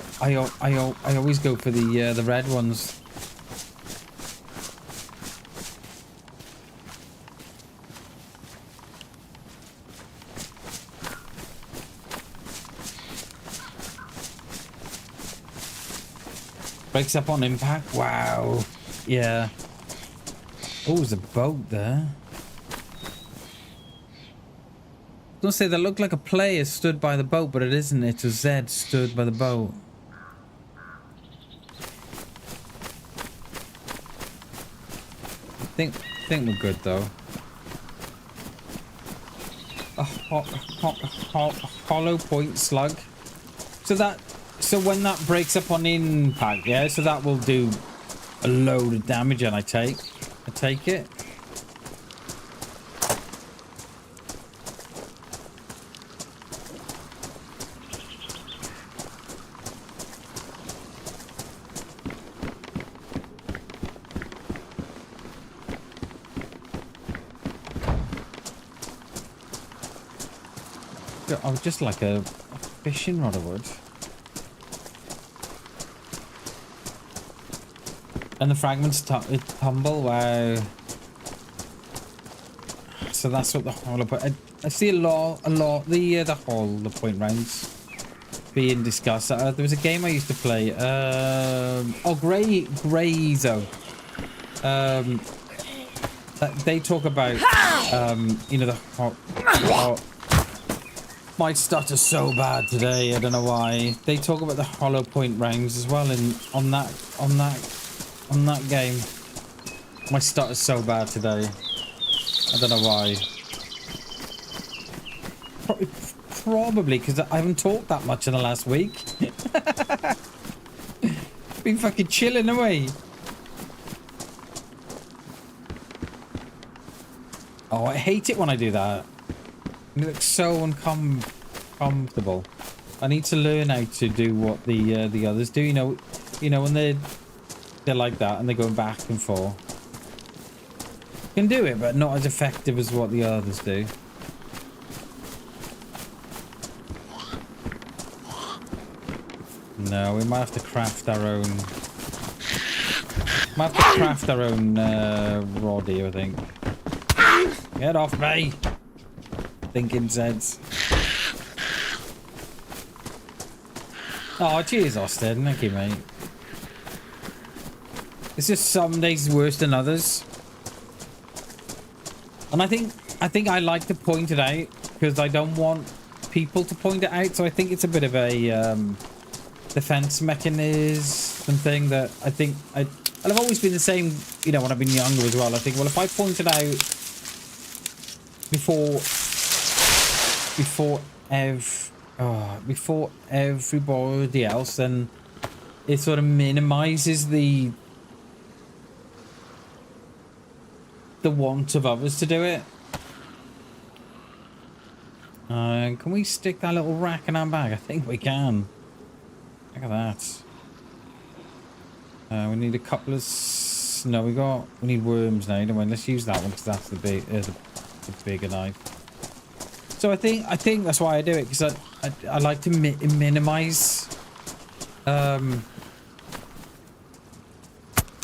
always go for the red ones. Breaks up on impact. Wow. Yeah. Oh, there's a boat there. Don't say that looked like a player stood by the boat, but it isn't. It's a Z stood by the boat. I think we're good though. A hollow point slug. So when that breaks up on impact, yeah. So that will do a load of damage, and I take it. I was just like a fishing rod I would. And the fragments tumble. Wow. So that's what the hollow point. I see a lot. The hollow point rounds being discussed. There was a game I used to play. Grey Zone. They talk about you know, My stutter so bad today. I don't know why. They talk about the hollow point rounds as well in on that game. My stutter's so bad today. I don't know why. Probably because I haven't talked that much in the last week. Been fucking chilling away. Oh, I hate it when I do that. It looks so uncomfortable. I need to learn how to do what the others do. You know when they're like that and they're going back and forth. Can do it, but not as effective as what the others do. No, we might have to craft our own. Might have to craft our own rod here, I think. Get off me! Thinking Zeds. Oh, cheers, Austin. Thank you, mate. It's just some days worse than others. And I think I like to point it out because I don't want people to point it out. So I think it's a bit of a defense mechanism thing that I think I've always been the same, you know, when I've been younger as well. I think, well, if I point it out before everybody else, then it sort of minimizes the want of others to do it. Can we stick that little rack in our bag? I think we can. Look at that. We need a couple of... No, we need worms now, don't we? Let's use that one because that's the bigger knife. So I think that's why I do it, because I like to minimize you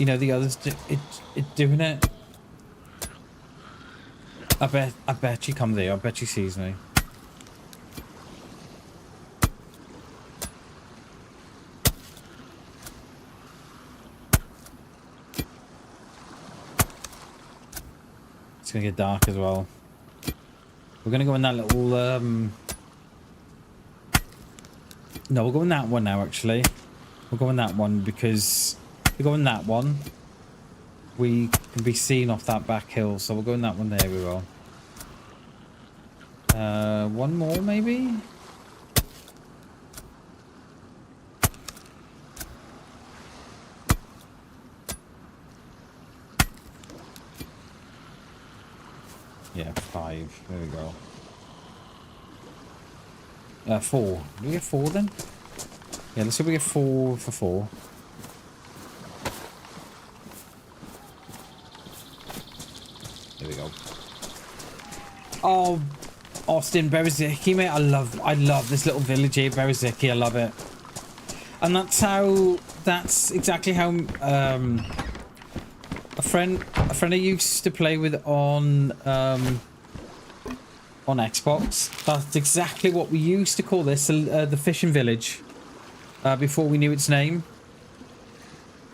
know, the others doing it. I bet she comes there. I bet she sees me. It's gonna get dark as well. We're gonna go in that little no, we'll go in that one now, actually. We'll go in that one because if we go in that one, we can be seen off that back hill, so we'll go in that one there. We will. One more maybe. Yeah, 5. There we go. 4. Do we get 4 then? Yeah, let's see if we get 4 for 4. There we go. Oh, Austin, Bereziki, mate. I love this little village here, Bereziki. I love it. And that's exactly how a friend I used to play with on Xbox. That's exactly what we used to call this, the fishing village, before we knew its name.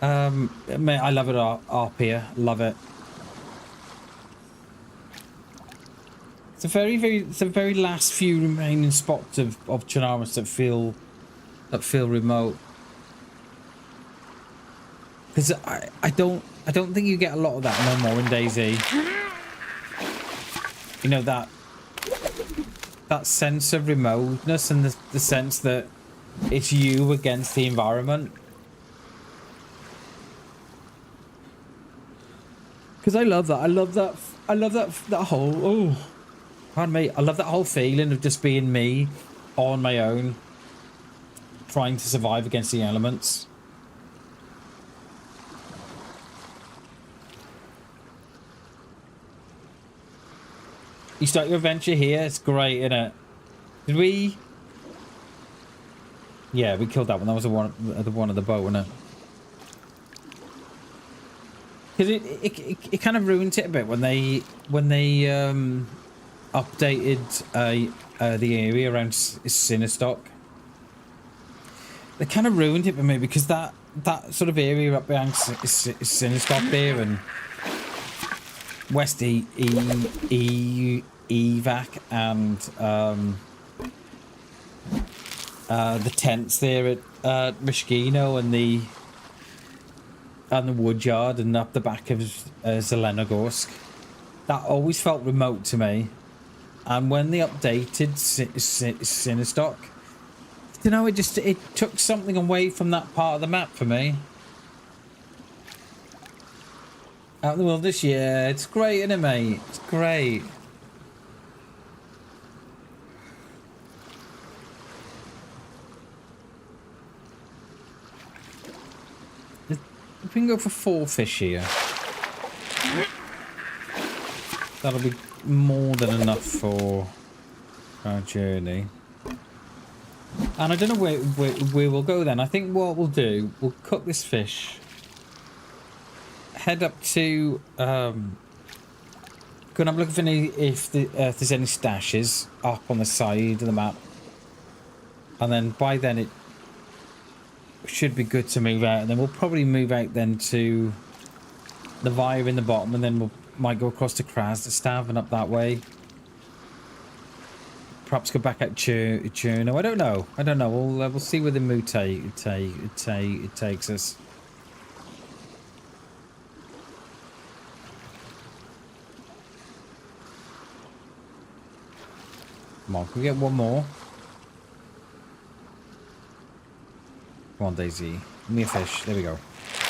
Mate, I love it up here. Love it. It's a very last few remaining spots of Chernarus that feel remote. Because I don't think you get a lot of that no more in DayZ. You know, that sense of remoteness and the sense that it's you against the environment. Because I love that. I love that whole... Oh, pardon me. I love that whole feeling of just being me on my own, trying to survive against the elements. You start your adventure here. It's great, isn't it? Did we? Yeah, we killed that one. That was the one at the boat, wasn't it? Because it kind of ruined it a bit when they updated the area around Sinistock. They kind of ruined it for me because that sort of area up behind Sinistock there and West Evac and the tents there at Mishkino and the woodyard and up the back of Zelenogorsk. That always felt remote to me. And when they updated Sinistock, you know, it took something away from that part of the map for me. Out in the wilderness, yeah, it's great, isn't it, mate? It's great. We can go for 4 fish here. That'll be more than enough for our journey. And I don't know where we'll go then. I think what we'll do, we'll cook this fish. Head up to... Go and have a look if there's any stashes up on the side of the map. And then by then it should be good to move out. And then we'll probably move out then to the Via in the bottom. And then might go across to Krasnostav and up that way. Perhaps go back at Cherno. I don't know. I don't know. We'll see where the mood takes us. Come on, can we get one more? Come on, DayZ. Give me a fish. There we go.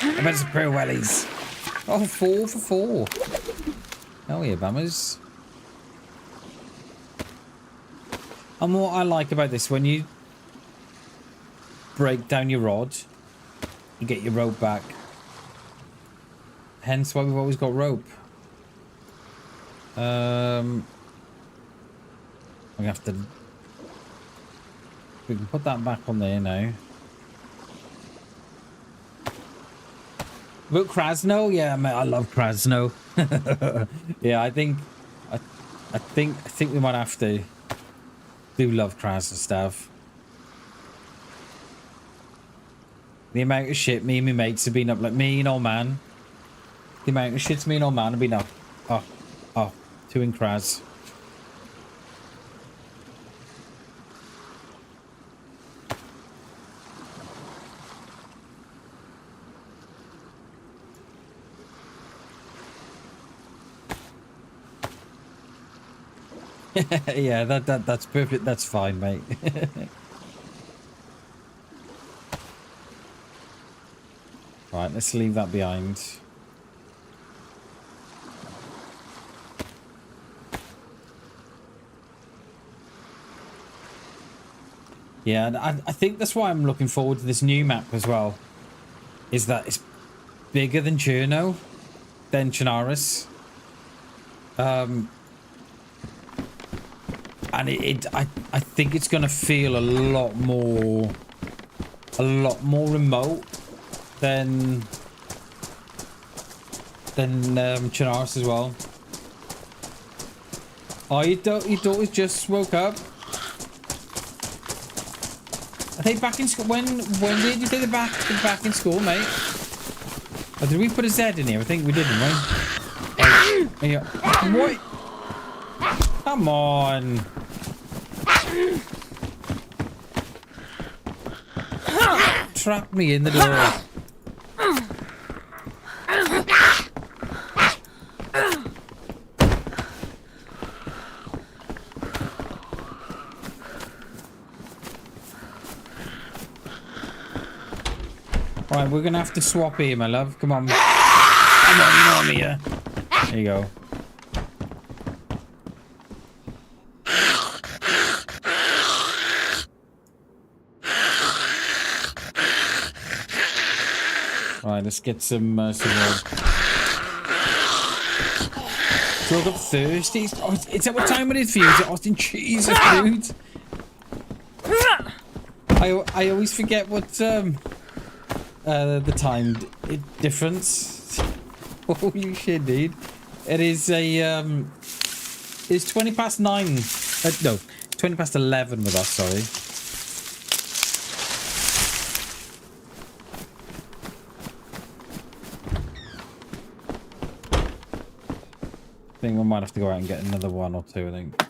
I bet it's a pair of wellies. Oh, 4 for 4. Oh yeah, bummers. And what I like about this, when you break down your rod, you get your rope back. Hence why we've always got rope. We have to... We can put that back on there now. But Krasno, yeah, mate, I love Krasno. Yeah, I think we might have to. Do love Krasnostav. The amount of shit me and my mates have been up, like me and old man. The amount of shits me and old man have been up. Oh, 2 in Kraz. Yeah, that's perfect. That's fine, mate. Right, let's leave that behind. Yeah, and I think that's why I'm looking forward to this new map as well. Is that it's bigger than Cherno, than Chernarus. And I think it's gonna feel a lot more remote than Chernarus as well. Oh, your daughter just woke up. Are they back in school? When did you say they're back in school, mate? Oh, did we put a Z in here? I think we didn't, right? Yeah. What? Come on. Trap me in the door. Right, we're gonna have to swap here, my love. Come on. Come on, mommy. There you go. Right, let's get some woke up thirsty. Oh, is that what time it is for you? Is it Austin? Jesus, dude. I always forget what the time difference. Holy shit, dude! It is it's 20 past 9. No, 20 past 11 with us. Sorry. I think we might have to go out and get another one or two. I think.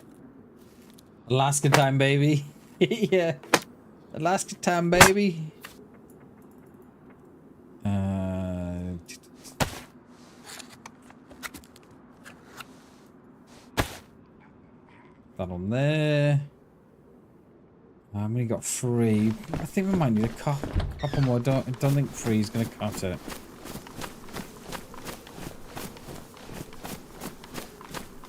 Alaska time, baby. Yeah. Alaska time, baby. That on there. I've only got 3. I think we might need a couple more. I don't think 3 is going to cut it.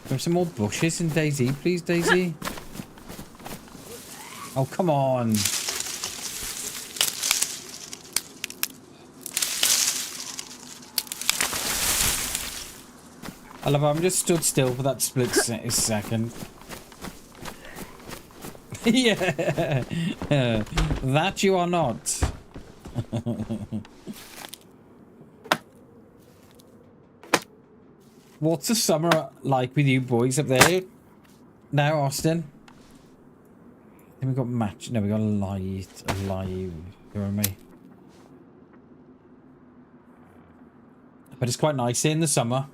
There's some more bushes in DayZ, please, DayZ. Oh, come on. I love how I'm just stood still for that split second. Yeah. That you are not. What's the summer like with you boys up there? Now, Austin? Then we got match. No, we got light. Alive. You and me. But it's quite nice in the summer.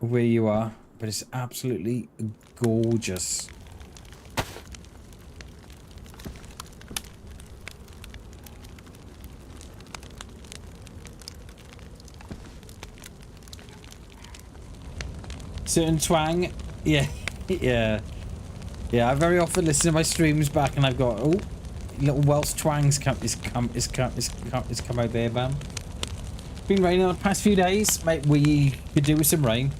Where you are. But it's absolutely gorgeous. Certain twang. Yeah. Yeah. Yeah, I very often listen to my streams back and I've got, oh, little Welsh twangs come out there, bam. It's been raining the past few days. Mate, we could do with some rain.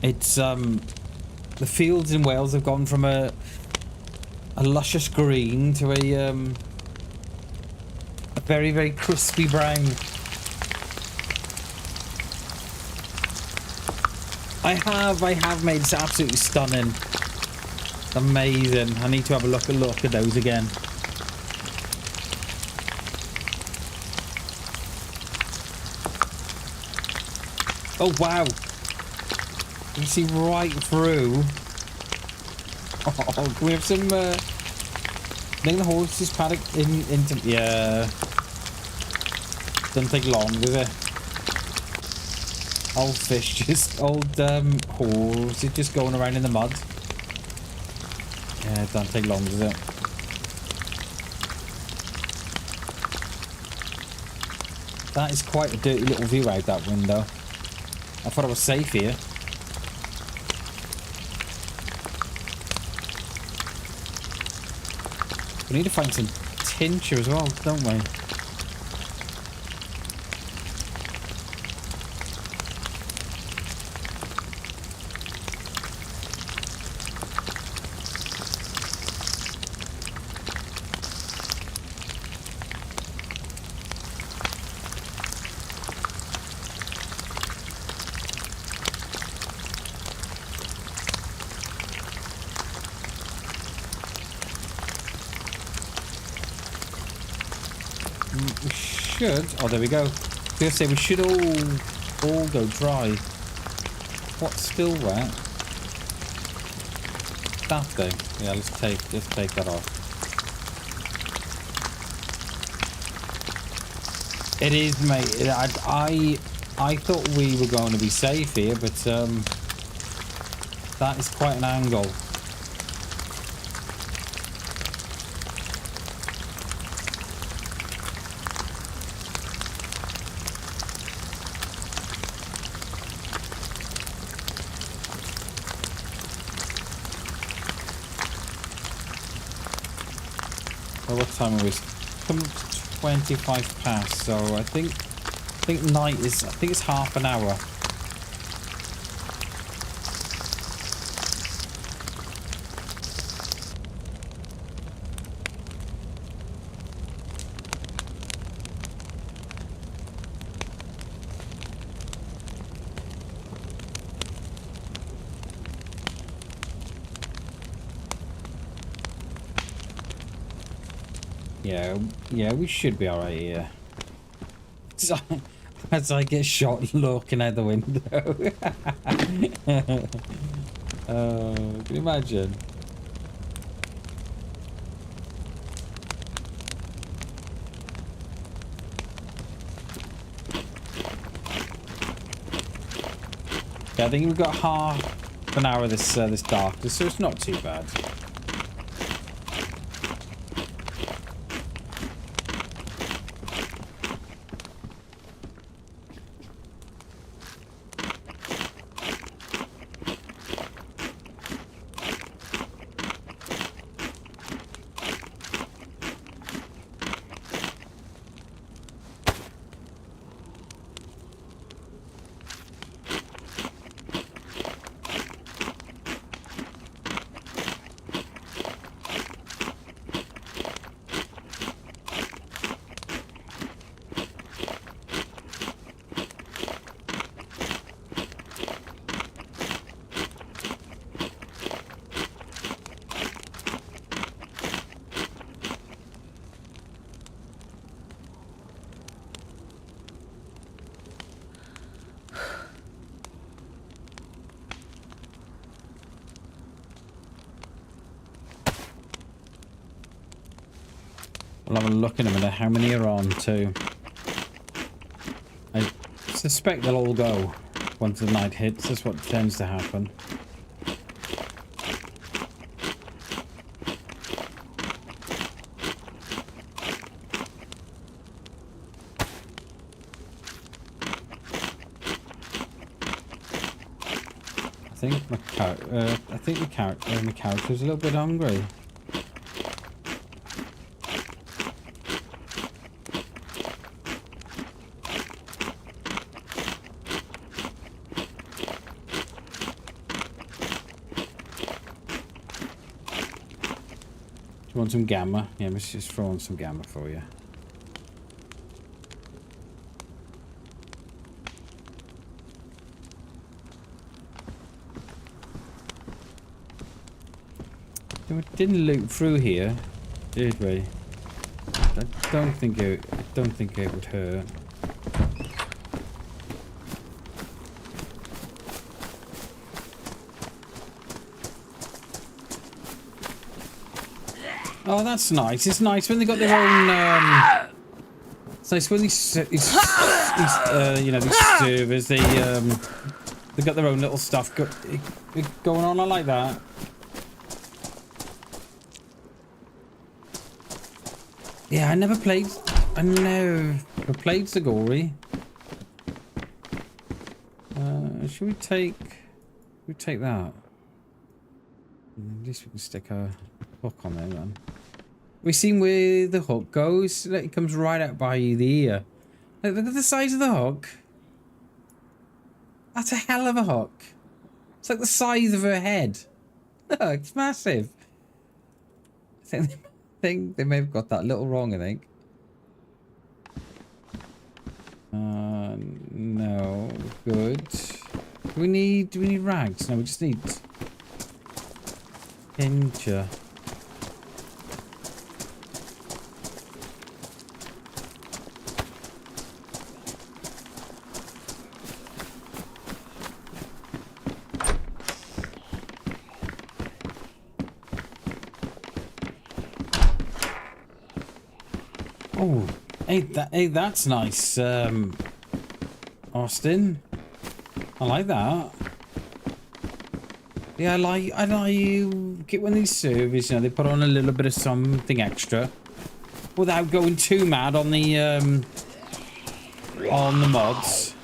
It's, the fields in Wales have gone from a luscious green to a very, very crispy brown. I have made it absolutely stunning. Amazing. I need to have a look at those again. Oh wow. You can see right through. Oh, can we have some I think the horses paddock into yeah. Doesn't take long, does it? Old fish, just old horses just going around in the mud. Yeah, it doesn't take long, does it? That is quite a dirty little view out that window. I thought I was safe here. We need to find some tincture as well, don't we? Oh, there we go. I was gonna say we should all go dry. What's still wet? That thing. Yeah, let's take that off. It is, mate. I thought we were going to be safe here, but that is quite an angle. What time are we? Come 25 past, so I think night is. I think it's half an hour. Yeah, we should be alright here. As I get shot looking out the window. Can you imagine? Yeah, I think we've got half an hour this darkness, so it's not too bad. I'll have a look in a minute how many are on too. I suspect they'll all go once the night hits. That's what tends to happen. I think the character's a little bit hungry. Do you want some gamma? Yeah, let's just throw on some gamma for you. We didn't loot through here, did we? I don't think it would hurt. Oh, that's nice. It's nice when they got their own. It's nice when these you know, these servers, they got their own little stuff going on. I like that. Yeah, I never played Zagori. Should we take that? At least we can stick a hook on there then. We seen where the hook goes? It comes right out by the ear. Look at the size of the hook. That's a hell of a hook. It's like the size of her head. Look, it's massive. I think they may have got that a little wrong, I think. No. Good. Do we need rags? No, we just need tincture. Oh, hey, that's nice, Austin. I like that. Yeah, I like you get one of these servers, you know, they put on a little bit of something extra without going too mad on the mods.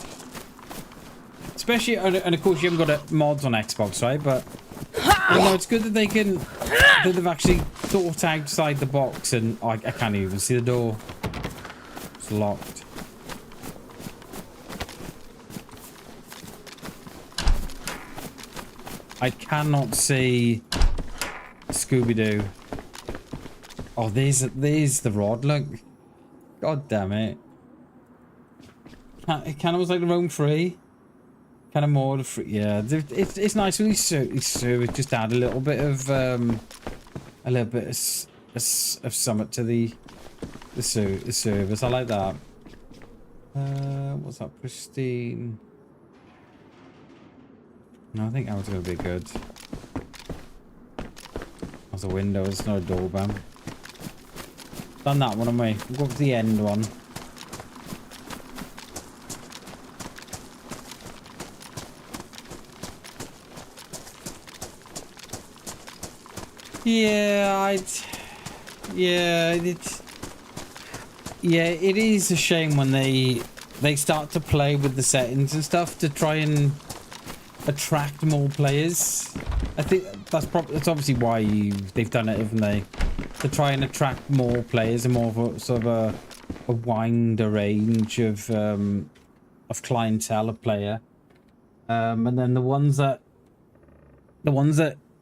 Especially, and of course you haven't got mods on Xbox, right? But you know, it's good that they've actually thought outside the box. And I can't even see the door. It's locked. I cannot see Scooby-Doo. Oh, there's the rod. Look, god damn it! It kind of was like the roam free. Kind of more free. Yeah, it's nice when these servers just add a little bit of summit to the service. I like that. What's that? Pristine. No, I think that was going to be good. That's a window, it's not a door bam. Done that one, haven't we? We'll go up to the end one. It is a shame when they start to play with the settings and stuff to try and attract more players. I think that's obviously why they've done it, haven't they? To try and attract more players and more of a sort of a wider range of clientele of player. And then the ones that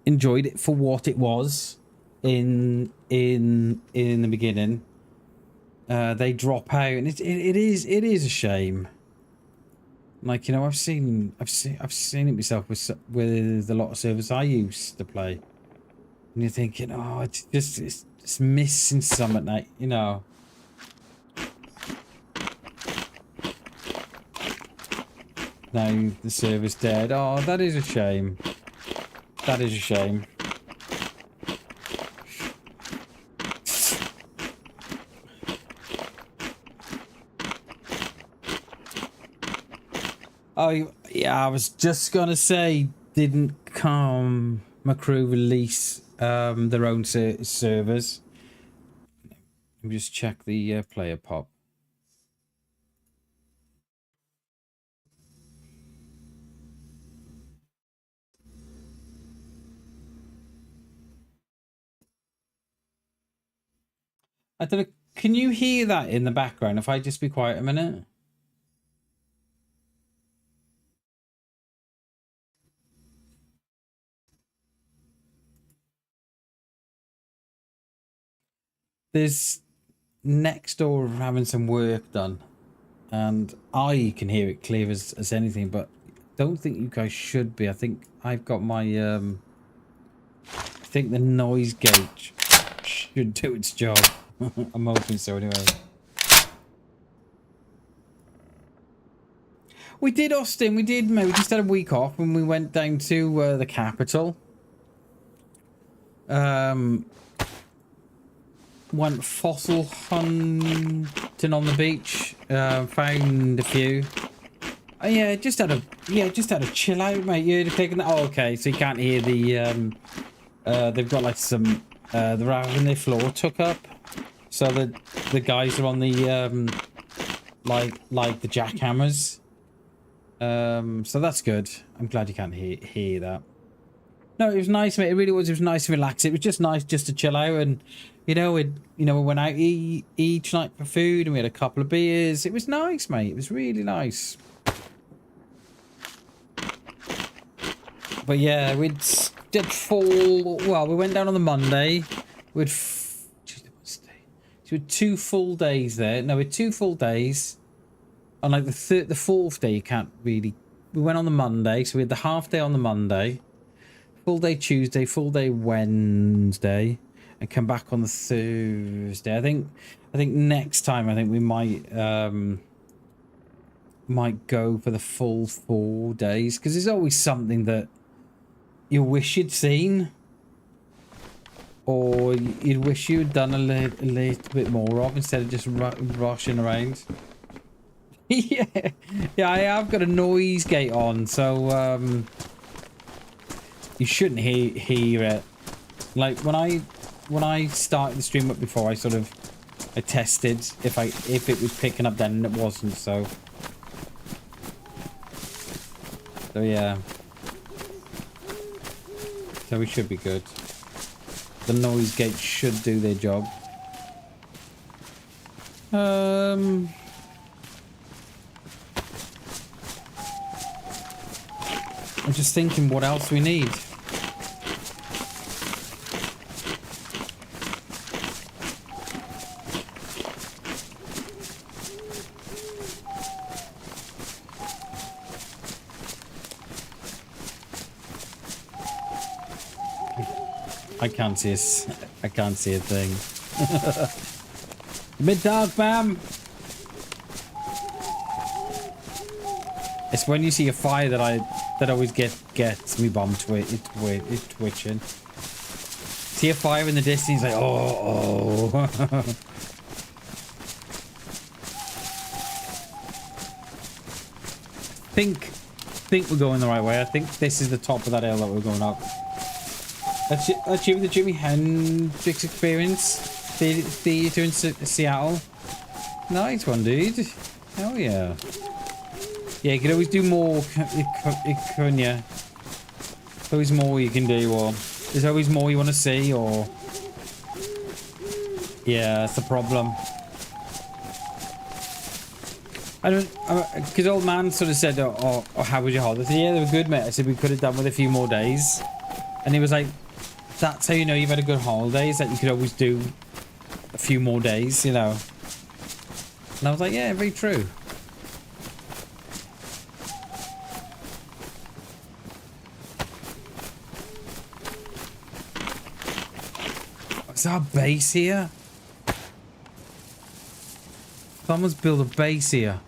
enjoyed it for what it was in the beginning, they drop out, and it is a shame. Like, you know, I've seen it myself with a lot of servers I used to play, and you're thinking, oh, it's missing some at night, you know. Now the server's dead. Oh, that is a shame. That is a shame. Oh, yeah, I was just gonna say, didn't my crew release their own servers? Let me just check the player pop. I don't know. Can you hear that in the background if I just be quiet a minute? There's next door having some work done, and I can hear it clear as anything, but don't think you guys should be. I think I've got my I think the noise gauge should do its job. I'm hoping so anyway. We did, Austin. We did, mate. We just had a week off and we went down to the capital. Went fossil hunting on the beach. Found a few. Yeah, just had a chill out, mate. You'd have taken that. Oh, okay. So you can't hear the they've got like some they're having their floor took up. So the guys are on the like the jackhammers. So that's good. I'm glad you can't hear that. No, it was nice, mate. It really was. It was nice and relaxed. It was just nice just to chill out, and we went out each night for food, and we had a couple of beers. It was nice, mate. It was really nice. But yeah, we did full. Well, we went down on the Monday. We'd Tuesday, Wednesday. So we had 2 full days there. No, we had 2 full days. On like the fourth day, you can't really. We went on the Monday, so we had the half day on the Monday. Full day Tuesday, full day Wednesday, and come back on the Thursday. I think next time we might go for the full 4 days, because there's always something that you wish you'd seen, or you'd wish you'd done a little bit more of instead of just rushing around. yeah, I have got a noise gate on, so you shouldn't hear it. Like when I started the stream up before, I tested if it was picking up then, and it wasn't. So yeah. So we should be good. The noise gate should do their job. I'm just thinking what else we need. I can't see a thing. Mid-dark, ma'am. It's when you see a fire that always gets me bum twitching. See a fire in the distance, like oh. think we're going the right way. I think this is the top of that hill that we're going up. That's you with the Jimi Hendrix Experience Theater in Seattle. Nice one, dude. Hell yeah. Yeah, you could always do more, couldn't you? There's always more you can do, or there's always more you want to see, or... Yeah, that's the problem. I don't... Because old man sort of said, oh, how was your holiday? I said, yeah, they were good, mate. I said, we could have done with a few more days. And he was like, that's how you know you've had a good holiday, is that you could always do a few more days, you know? And I was like, yeah, very true. Is our base here? Someone's built a base here.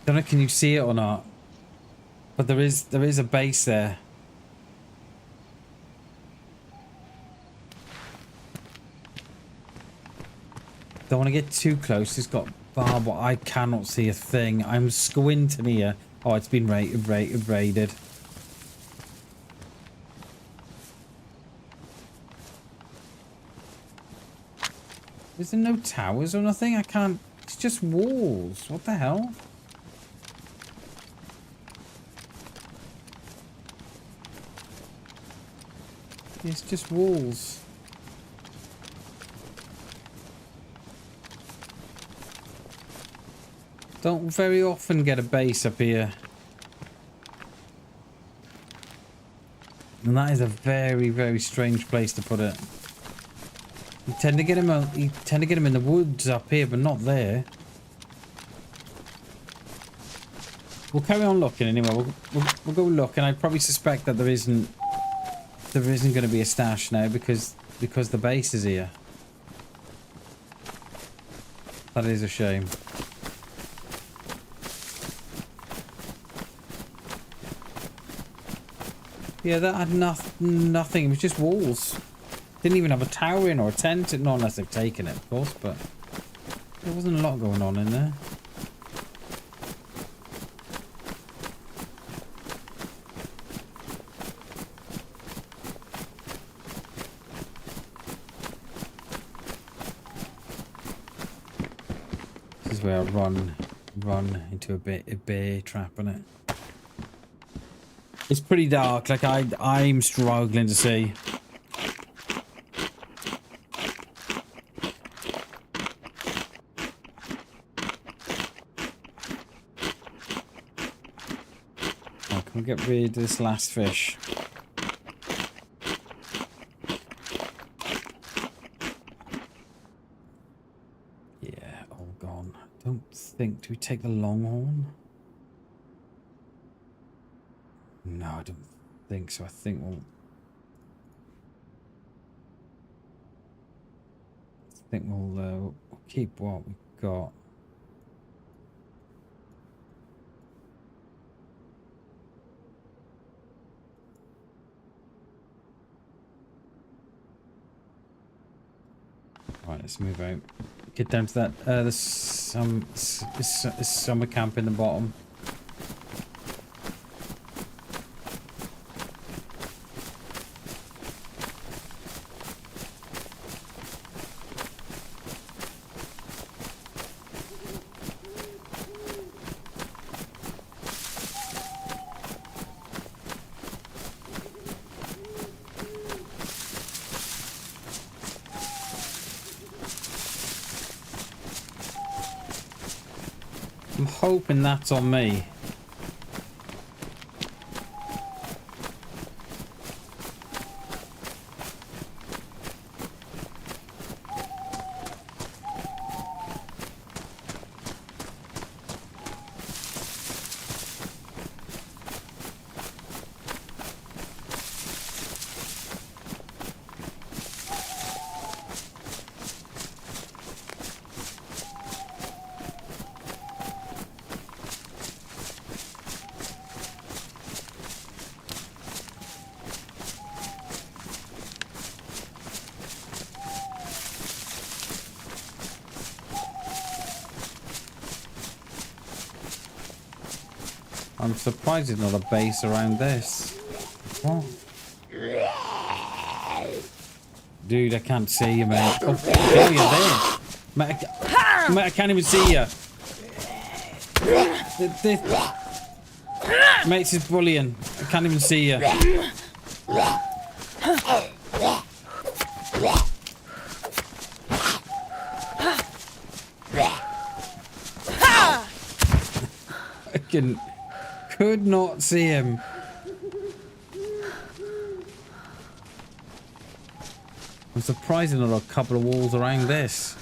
Don't know, can you see it or not? But there is a base there. Don't want to get too close. It's got barbed wire. I cannot see a thing. I'm squinting here. Oh, it's been raided. Is there no towers or nothing? I can't... It's just walls. What the hell? It's just walls. Don't very often get a base up here. And that is a very, very strange place to put it. You tend to get him in the woods up here, but not there. We'll carry on looking anyway. We'll go look, and I probably suspect that there isn't going to be a stash now because the base is here. That is a shame. Yeah, that had nothing. It was just walls. Didn't even have a tower in or a tent. Not unless they've taken it, of course, but there wasn't a lot going on in there. This is where I run into a bear trap, innit? It's pretty dark. Like I'm struggling to see. Oh, can we get rid of this last fish? Yeah, all gone. Don't think. Do we take the longhorn? No, I don't think so. I think we'll keep what we've got. Right, let's move out. Get down to that. There's some summer camp in the bottom. I'm hoping that's on me. I'm surprised there's not a base around this. What? Dude, I can't see you, mate. Oh, there you're there. Mate, I can't even see you. Mate, this is bullying. I can't even see you. I could not see him. I'm surprised there's not a couple of walls around this.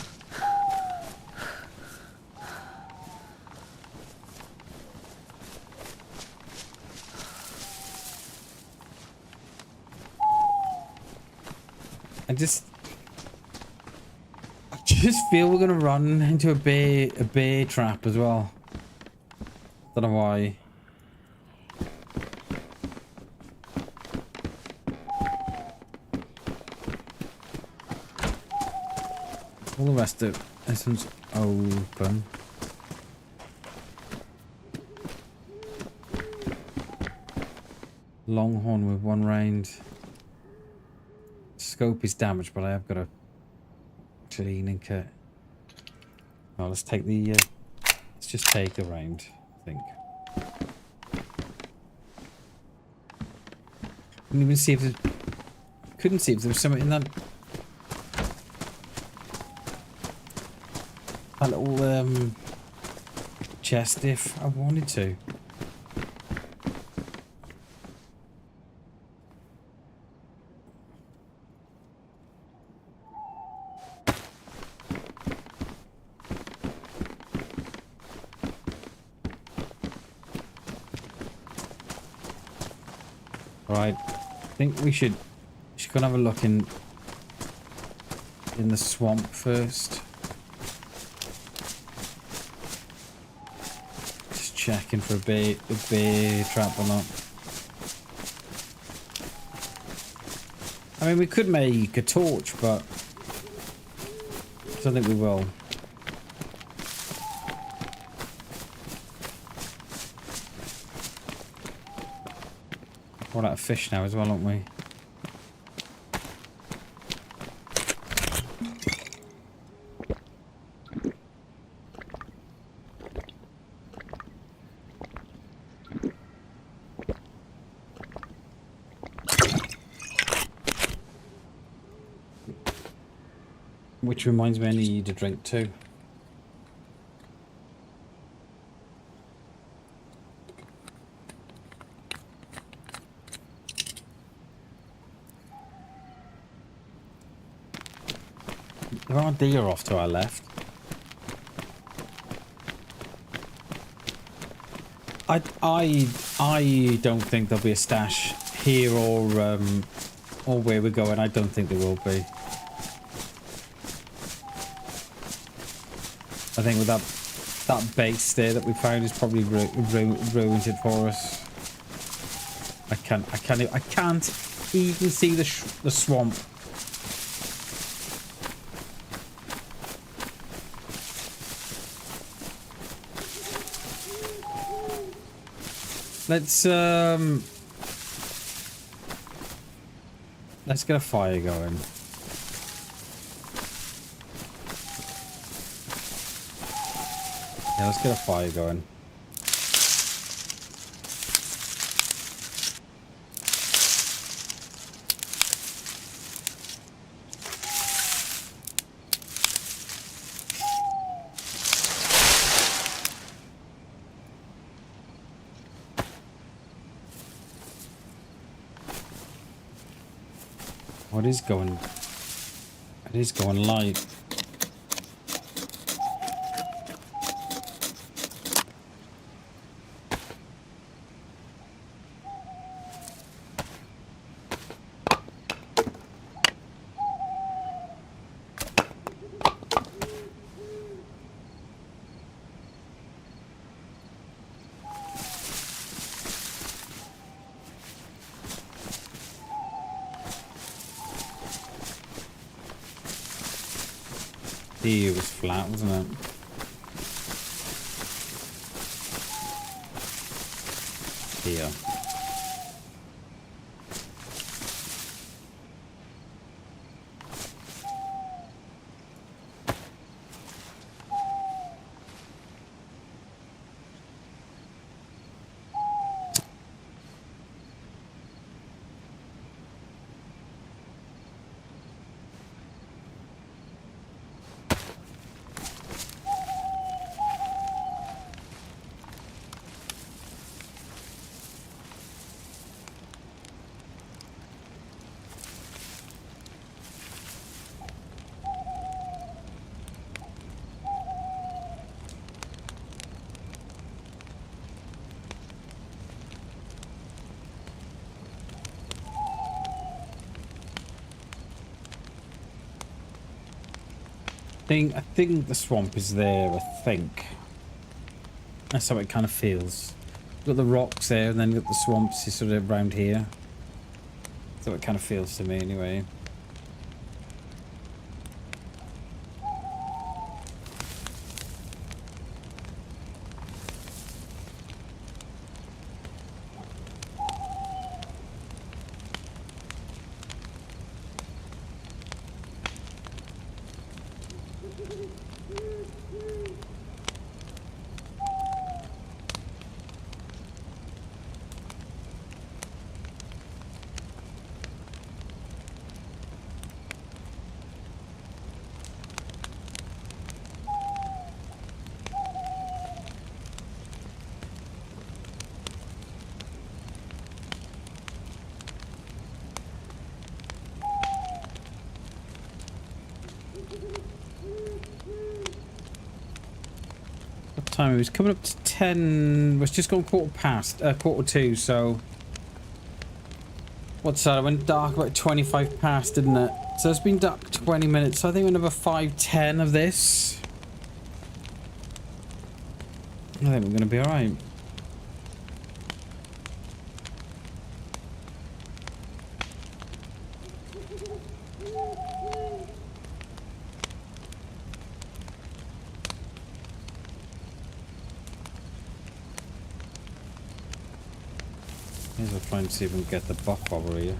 I just feel we're gonna run into a bear trap as well. Don't know why. All the rest of this one's open. Longhorn with 1 round. Scope is damaged, but I have got a cleaning kit. Oh, let's take the. Let's just take a round, I think. Couldn't even see if there. Couldn't see if there was something in that. That little chest if I wanted to. Right, I think we should go and have a look in the swamp first. Just checking for a bear trap or not. I mean, we could make a torch, but I don't think we will. We're out of fish now as well, aren't we? Which reminds me I need a drink too. There are deer off to our left. I don't think there'll be a stash here or where we're going. I don't think there will be. I think with that base there that we found is probably ruined it for us. I can't even see the swamp. Let's get a fire going. Yeah, let's get a fire going. Oh, it is going light. It was flat, wasn't it? Here. I think the swamp is there, I think. That's how it kind of feels. Got the rocks there, and then got the swamps sort of around here. That's how it kind of feels to me, anyway. Time it was coming up to 10. It's just gone quarter two. So what's that? I went dark about 25 past, didn't it? So it's been dark 20 minutes. So I think another 5-10 of this. I think we're gonna be all right. We'll try and see if we can get the buff bobber here.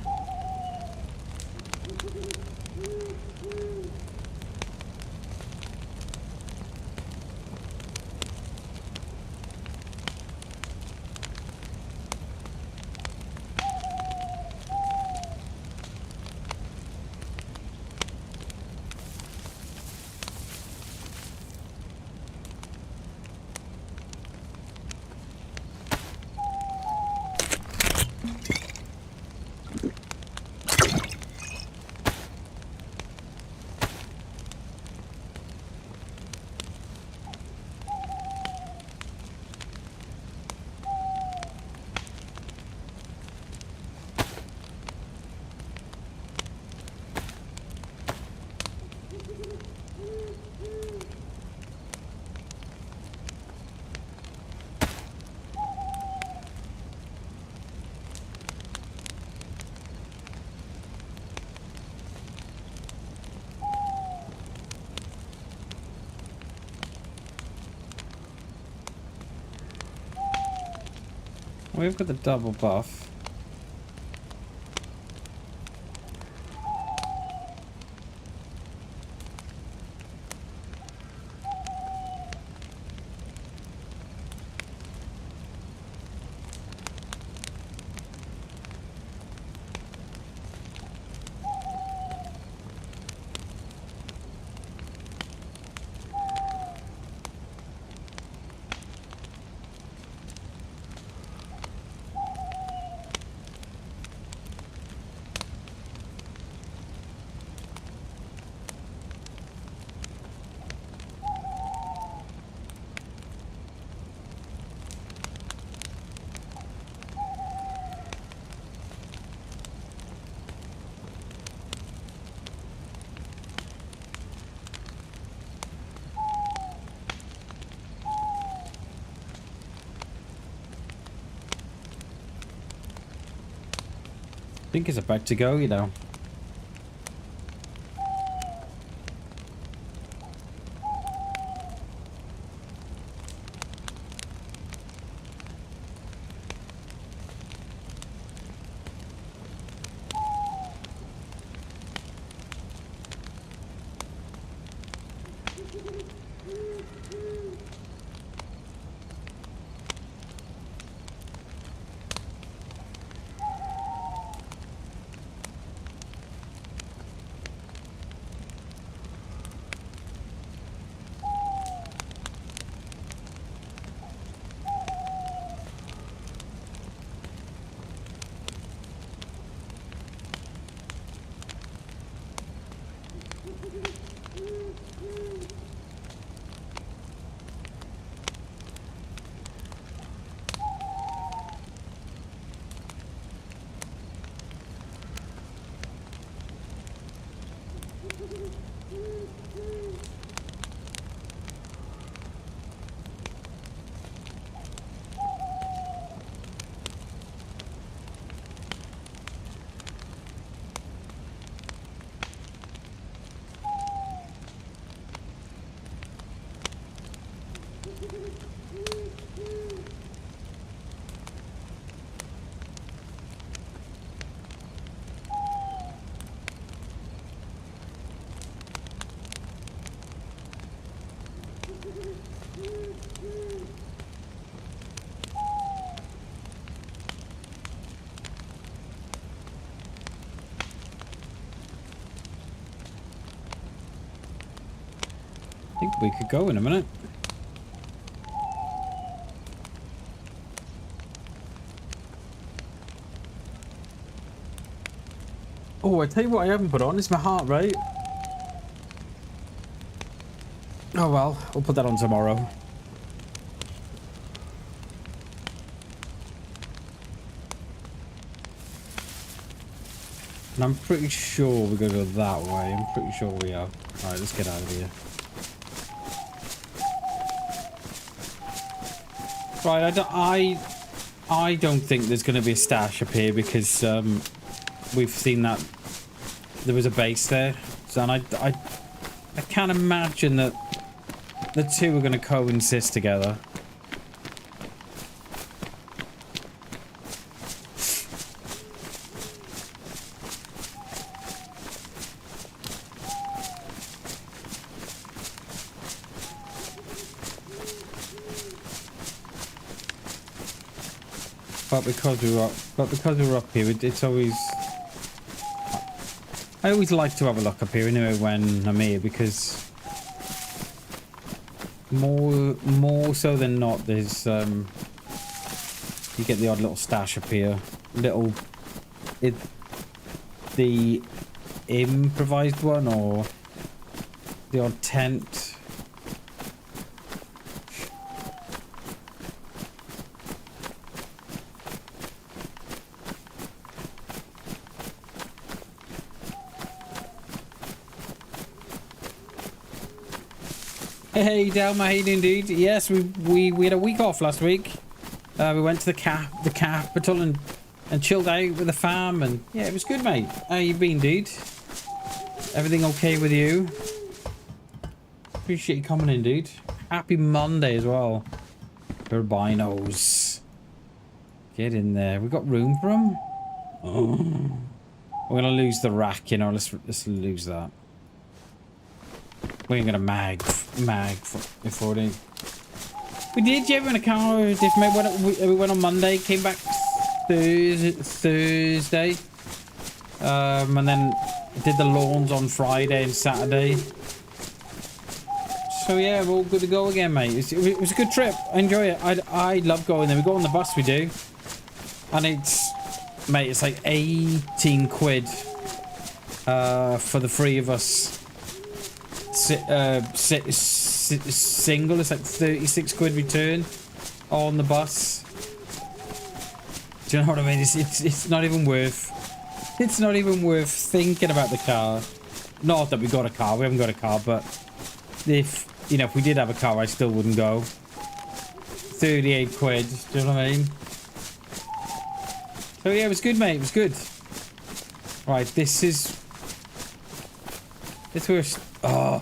We've got the double buff. I think it's about to go, you know. think we could go in a minute. Oh, I tell you what I haven't put on is my heart rate. Oh well, we'll put that on tomorrow. And I'm pretty sure we're gonna go that way. I'm pretty sure we are. Alright, let's get out of here. Right, I don't think there's gonna be a stash up here because we've seen that there was a base there. So and I can't imagine that the two are gonna coexist together. But because we were up here, it's always. I always like to have a look up here anyway when I'm here because more so than not, there's you get the odd little stash up here, the improvised one or the odd tent. Hey Delma, how you doing, dude? Yes, we had a week off last week. We went to the capital and chilled out with the fam, and yeah, it was good, mate. How you been, dude? Everything okay with you? Appreciate you coming in, dude. Happy Monday as well. Turbinos. Get in there. We got room for them. Oh. We're gonna lose the rack, you know. Let's lose that. We ain't gonna mag before it. We did, yeah, we went a car. We went on Monday, came back Thursday. And then did the lawns on Friday and Saturday. So yeah, we're all good to go again, mate. It was a good trip. I enjoy it. I love going there. We go on the bus, we do. And mate, it's like 18 quid for the three of us. Single, it's like 36 quid return on the bus. Do you know what I mean? It's not even worth thinking about the car. Not that we got a car, we haven't got a car, but if we did have a car, I still wouldn't go. 38 quid, do you know what I mean? So yeah, it was good, mate, it was good. Right, this was oh.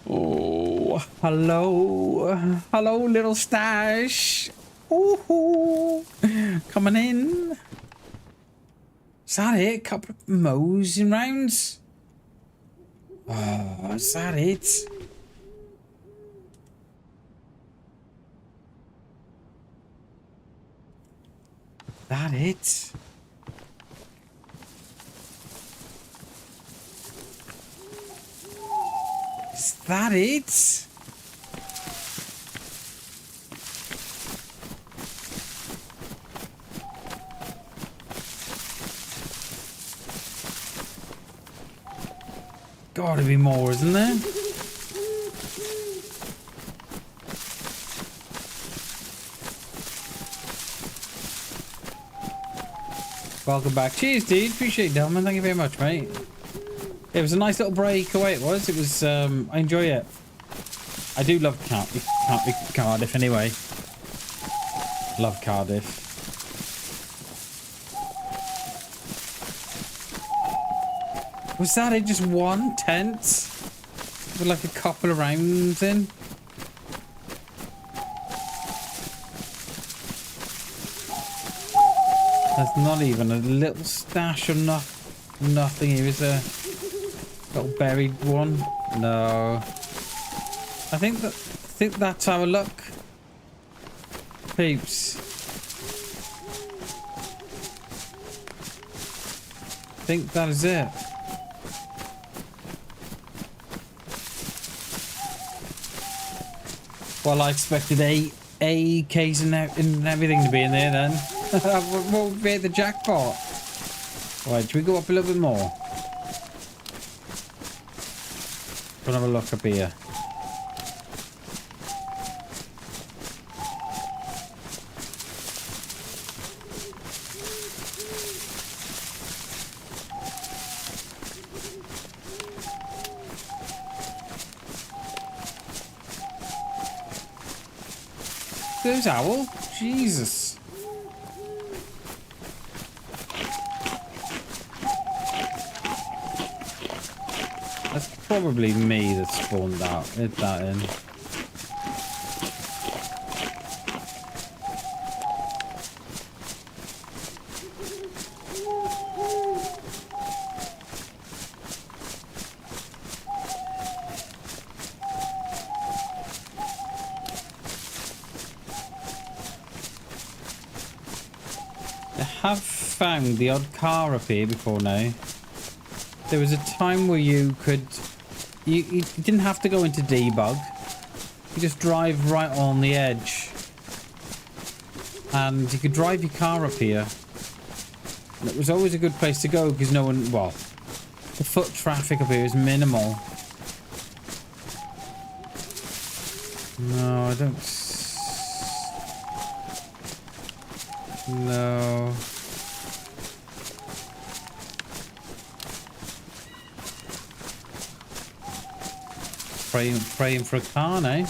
Oh, hello, little stash. Ooh, coming in. Is that it? Couple of mosing rounds. Oh, is that it? That it? Is that it? Gotta be more, isn't there? Welcome back. Cheers, dude. Appreciate it, Delman. Thank you very much, mate. It was a nice little break away. It was. I enjoy it. I do love Cardiff anyway. Love Cardiff. Was that it? Just one tent with like a couple of rounds in? There's not even a little stash or nothing here, is there? Little buried one? No. I think that's our luck. Peeps. I think that is it. Well, I expected AKs and everything to be in there then. What would be the jackpot? Right, should we go up a little bit more? Go and have a look up here. There's Owl. Jesus. That's probably me that spawned that. Hit that in. Have found the odd car up here before now. There was a time where you could... You didn't have to go into debug. You just drive right on the edge. And you could drive your car up here. And it was always a good place to go because no one... Well, the foot traffic up here is minimal. No, I don't... No. Praying for a car now.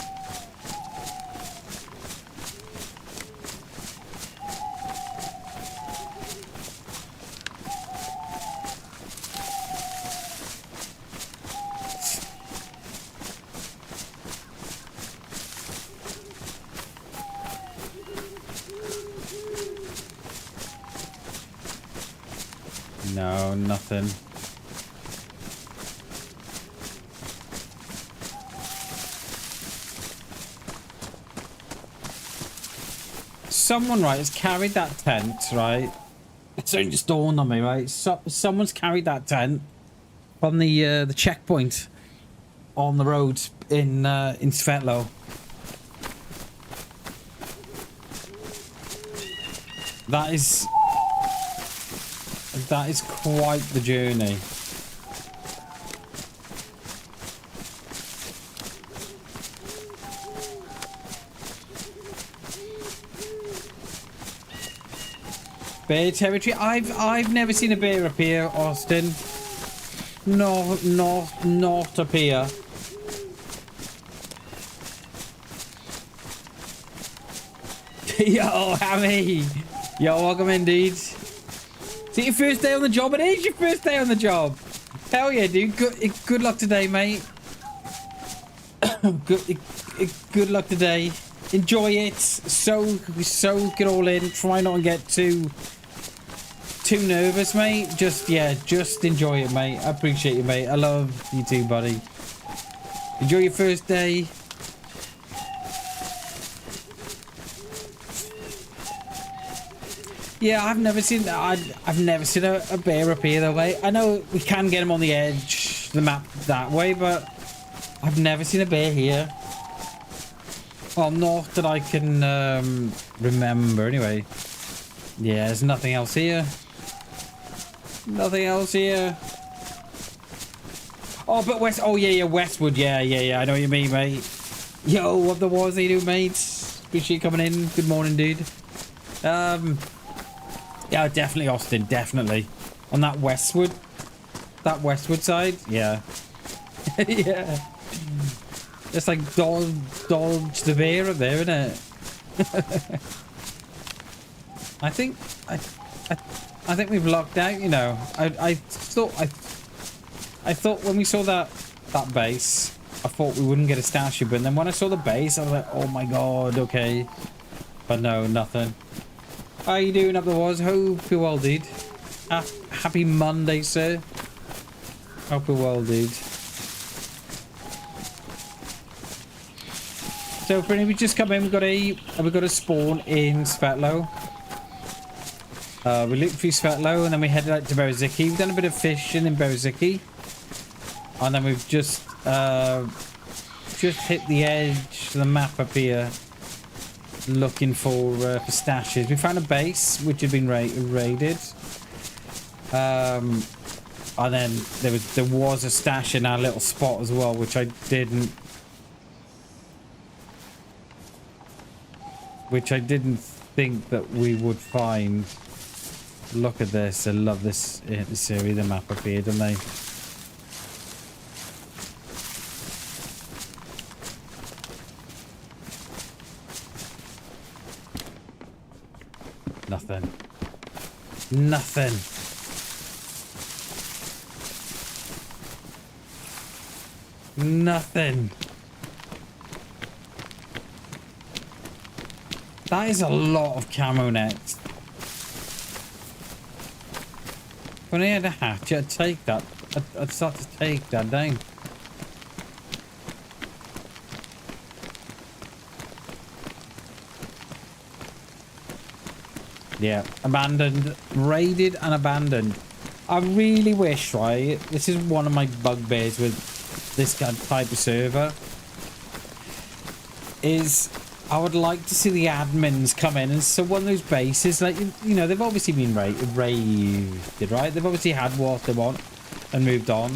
No, nothing. Someone, right, has carried that tent, right? It's only just dawned on me, right? So, someone's carried that tent from the checkpoint on the road in Svetlo. That is quite the journey. Bear territory. I've never seen a bear up here, Austin. No, not up here. Yo, Hammy. Yo, welcome in, dude. Is it your first day on the job? It is your first day on the job. Hell yeah, dude. Good luck today, mate. Good luck today. Enjoy it. Soak it all in. Try not to get too nervous, mate. Just enjoy it, mate. I appreciate you, mate. I love you too, buddy. Enjoy your first day. Yeah, I've never seen a bear up here that way. I know we can get him on the edge of the map that way, but I've never seen a bear here. Well, not that I can remember anyway. Yeah, there's nothing else here. Nothing else here. Oh, but West. Oh, yeah, Westwood. Yeah. I know what you mean, mate. Yo, what the was they do, mate? Appreciate you coming in. Good morning, dude. Yeah, definitely, Austin. Definitely. On that Westwood side. Yeah. Yeah. It's like dodge the bear up there, isn't it? I think we've locked out, you know. I thought when we saw that base, I thought we wouldn't get a statue, but then when I saw the base, I was like, oh my god, okay. But no, nothing. How you doing up the was? Hope you're well, dude. Happy Monday, sir. Hope you're well, dude. So for any we just come in, we got a spawn in Svetlo. We looked through Svetlo and then we headed out to Bereziki. We've done a bit of fishing in Bereziki. And then we've just just hit the edge of the map up here, looking for stashes. We found a base which had been raided. And then there was a stash in our little spot as well, which I didn't think that we would find. Look at this. I love this series, the map up here, don't they? Nothing. Nothing. Nothing. That is a lot of camo nets. When I had a hatchet, I'd take that. I'd start to take that down. Yeah, abandoned, raided and abandoned. I really wish, right? This is one of my bugbears with this type of server. Is I would like to see the admins come in, and so one of those bases, like you know, they've obviously been raided, right? They've obviously had what they want and moved on.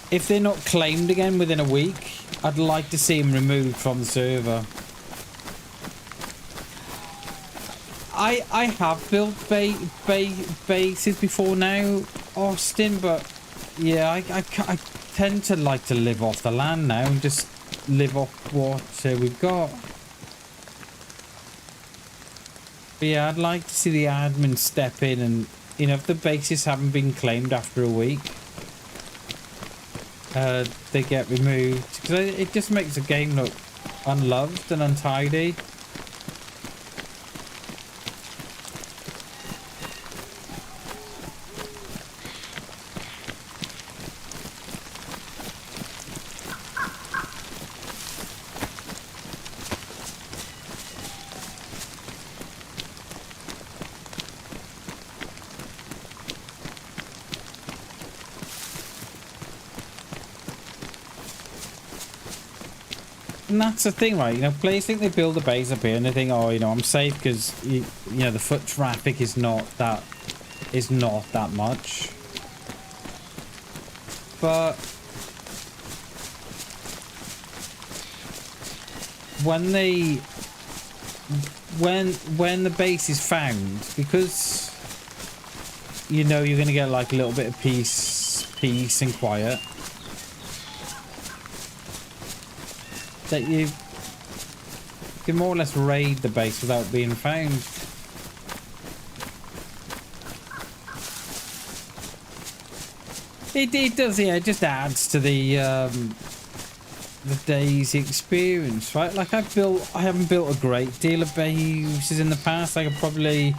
If they're not claimed again within a week, I'd like to see them removed from the server. I have built bases before now, Austin, but yeah, I tend to like to live off the land now and just live off what we've got. But yeah, I'd like to see the admin step in and, you know, if the bases haven't been claimed after a week, they get removed, because it just makes the game look unloved and untidy. And that's the thing, right? You know, players think they build a base up here and they think, oh, you know, I'm safe because you know the foot traffic is not that much. But when the base is found, because you know you're gonna get like a little bit of peace and quiet, that you can more or less raid the base without being found. It does, yeah. It just adds to the DayZ experience, right? Like I haven't built a great deal of bases in the past. I think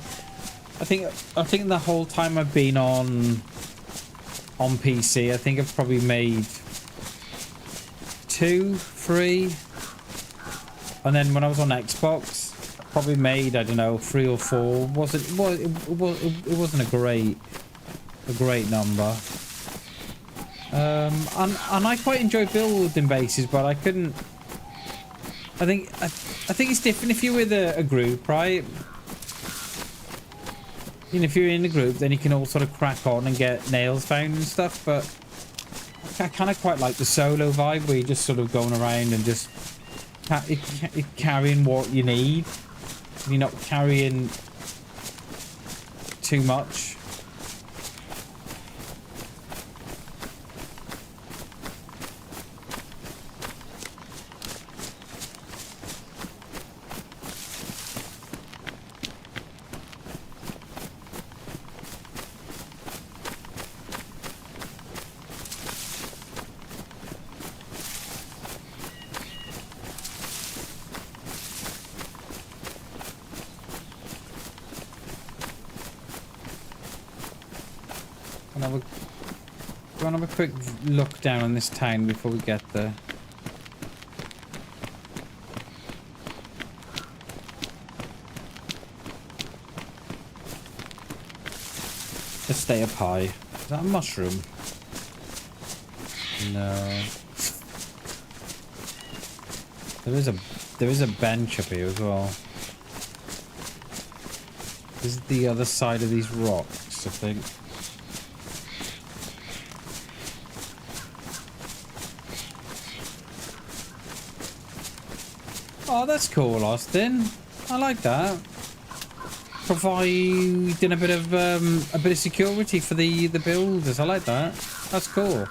the whole time I've been on PC, I think I've probably made 2, 3, and then when I was on Xbox, I probably made, I don't know, 3 or 4. It wasn't a great number. And I quite enjoy building bases, but I couldn't. I think it's different if you're with a group, right? You know, if you're in a group, then you can all sort of crack on and get nails found and stuff. But I kind of quite like the solo vibe, where you're just sort of going around and just carrying what you need. You're not carrying too much. Go and have a quick look down on this town before we get there. Let's stay up high. Is that a mushroom? No. There is a bench up here as well. This is the other side of these rocks, I think. Oh, that's cool, Austin. I like that. Providing a bit of security for the builders. I like that. That's cool.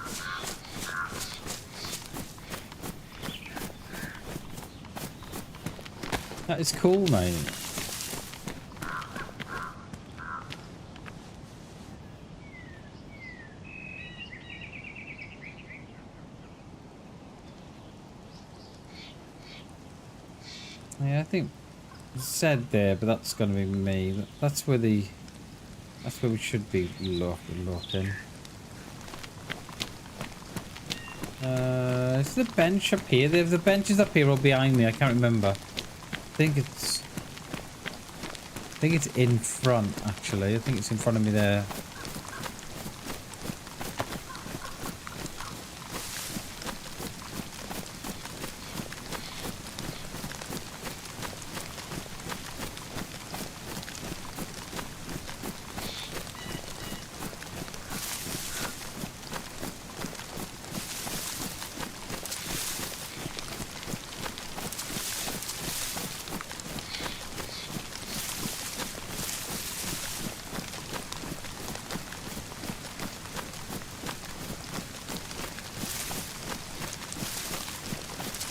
That is cool, mate. Yeah, I think it's said there, but that's gonna be me. That's where we should be looking. Is the bench up here? The bench is up here or behind me. I can't remember. I think it's in front, actually. I think it's in front of me there.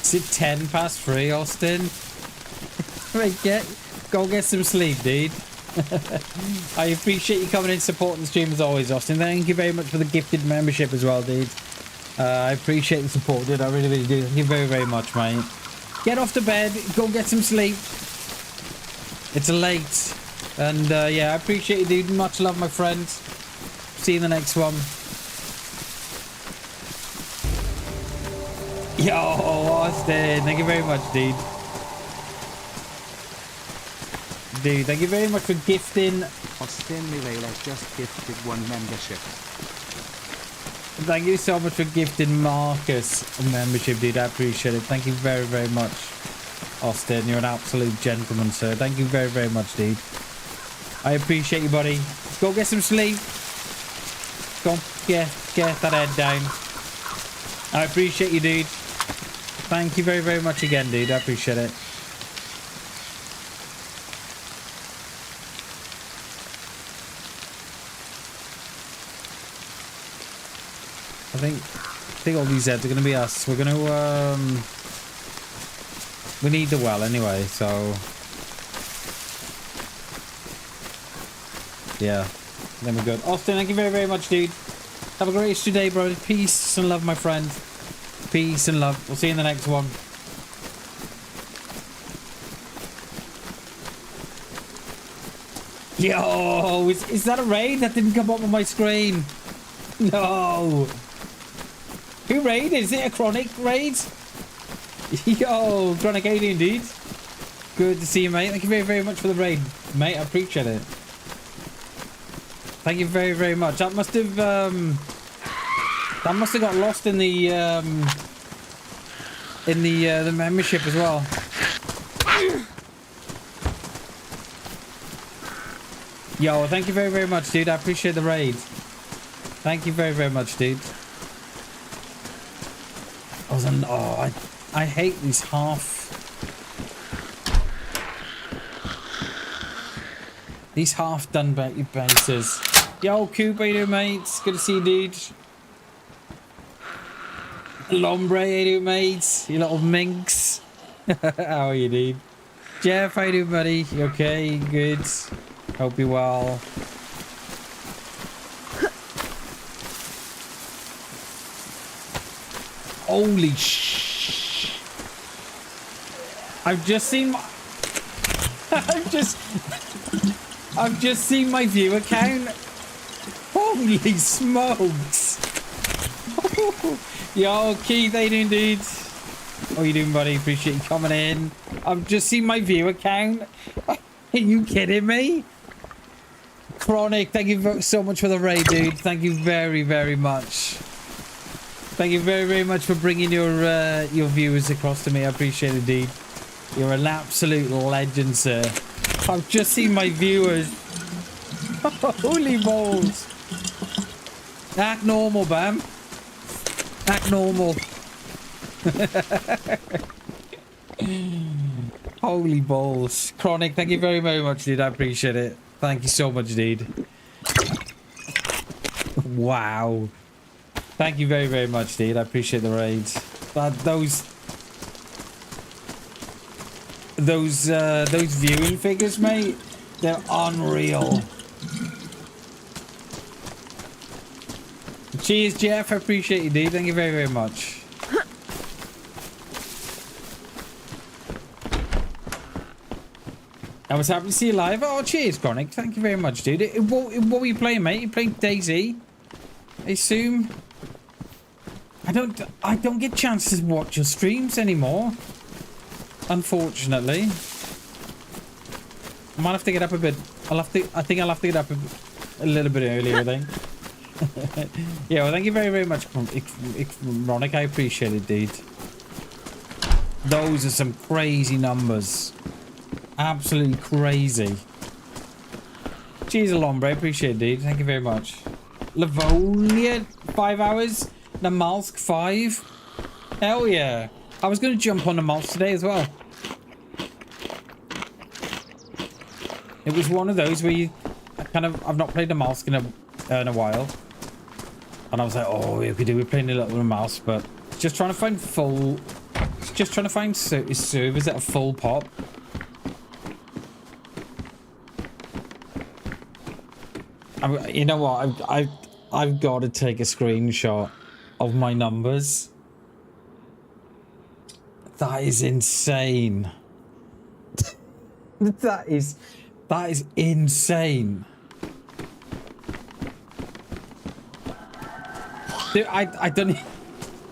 Is it 10 past 3, Austin? Right, go get some sleep, dude. I appreciate you coming in supporting the stream as always, Austin. Thank you very much for the gifted membership as well, dude. I appreciate the support, dude. I really, really do. Thank you very, very much, mate. Get off to bed. Go get some sleep. It's late. And yeah, I appreciate you, dude. Much love, my friend. See you in the next one. Yo, Austin, thank you very much, dude. Dude, thank you very much for gifting. Austin Mirela just gifted 1 membership. Thank you so much for gifting Marcus a membership, dude. I appreciate it. Thank you very, very much, Austin. You're an absolute gentleman, sir. Thank you very, very much, dude. I appreciate you, buddy. Go get some sleep. Go get that head down. I appreciate you, dude. Thank you very, very much again, dude. I appreciate it. I think all these heads are going to be us. We're going to, we need the well anyway, so. Yeah. Then we're good. Austin, thank you very, very much, dude. Have a great rest of your day, bro. Peace and love, my friend. Peace and love. We'll see you in the next one. Yo, is that a raid? That didn't come up on my screen. No. Who raided? Is it a chronic raid? Yo, chronic alien, dude. Good to see you, mate. Thank you very, very much for the raid, mate. I appreciate it. Thank you very, very much. That must have got lost in the membership as well. Yo, thank you very, very much, dude. I appreciate the raid. Thank you very, very much, dude. I hate these half done bases. Yo, Coop, how you doing, mates? Good to see you, dude. Lombre, how you doing, mates? You little minx. How are you, dude? Jeff, how you doing, buddy? You okay? Good. Hope you're well. Holy sh! I've just seen my... I've just seen my viewer count. Holy smokes! Yo, Keith, how you doing, dude? How you doing, buddy? Appreciate you coming in. I've just seen my viewer count. Are you kidding me? Chronic, thank you so much for the raid, dude. Thank you very, very much. Thank you very, very much for bringing your viewers across to me. I appreciate it, indeed. You're an absolute legend, sir. I've just seen my viewers. Holy balls. Act normal, Bam. Act normal. Holy balls. Chronic, thank you very, very much, dude. I appreciate it. Thank you so much, dude. Wow. Thank you very, very much, dude. I appreciate the raids. Those viewing figures, mate, they're unreal. Cheers, Jeff. I appreciate you, dude. Thank you very, very much. I was happy to see you live. Oh, cheers, Chronic. Thank you very much, dude. What were you playing, mate? You playing DayZ? I assume. I don't get chances to watch your streams anymore. Unfortunately. I might have to get up a bit. I think I'll have to get up a little bit earlier, I think. Yeah, well, thank you very, very much, Chronic. I appreciate it, dude. Those are some crazy numbers. Absolutely crazy. Cheers, Alombre. I appreciate it, dude. Thank you very much. Livonia, 5 hours. Namalsk, 5. Hell yeah. I was going to jump on Namalsk today as well. It was one of those where you I've not played Namalsk in a while. And I was like, oh, we we're playing a little Namalsk, but just trying to find servers at a full pop. You know what? I've got to take a screenshot of my numbers. That is insane. that is insane. Dude, I don't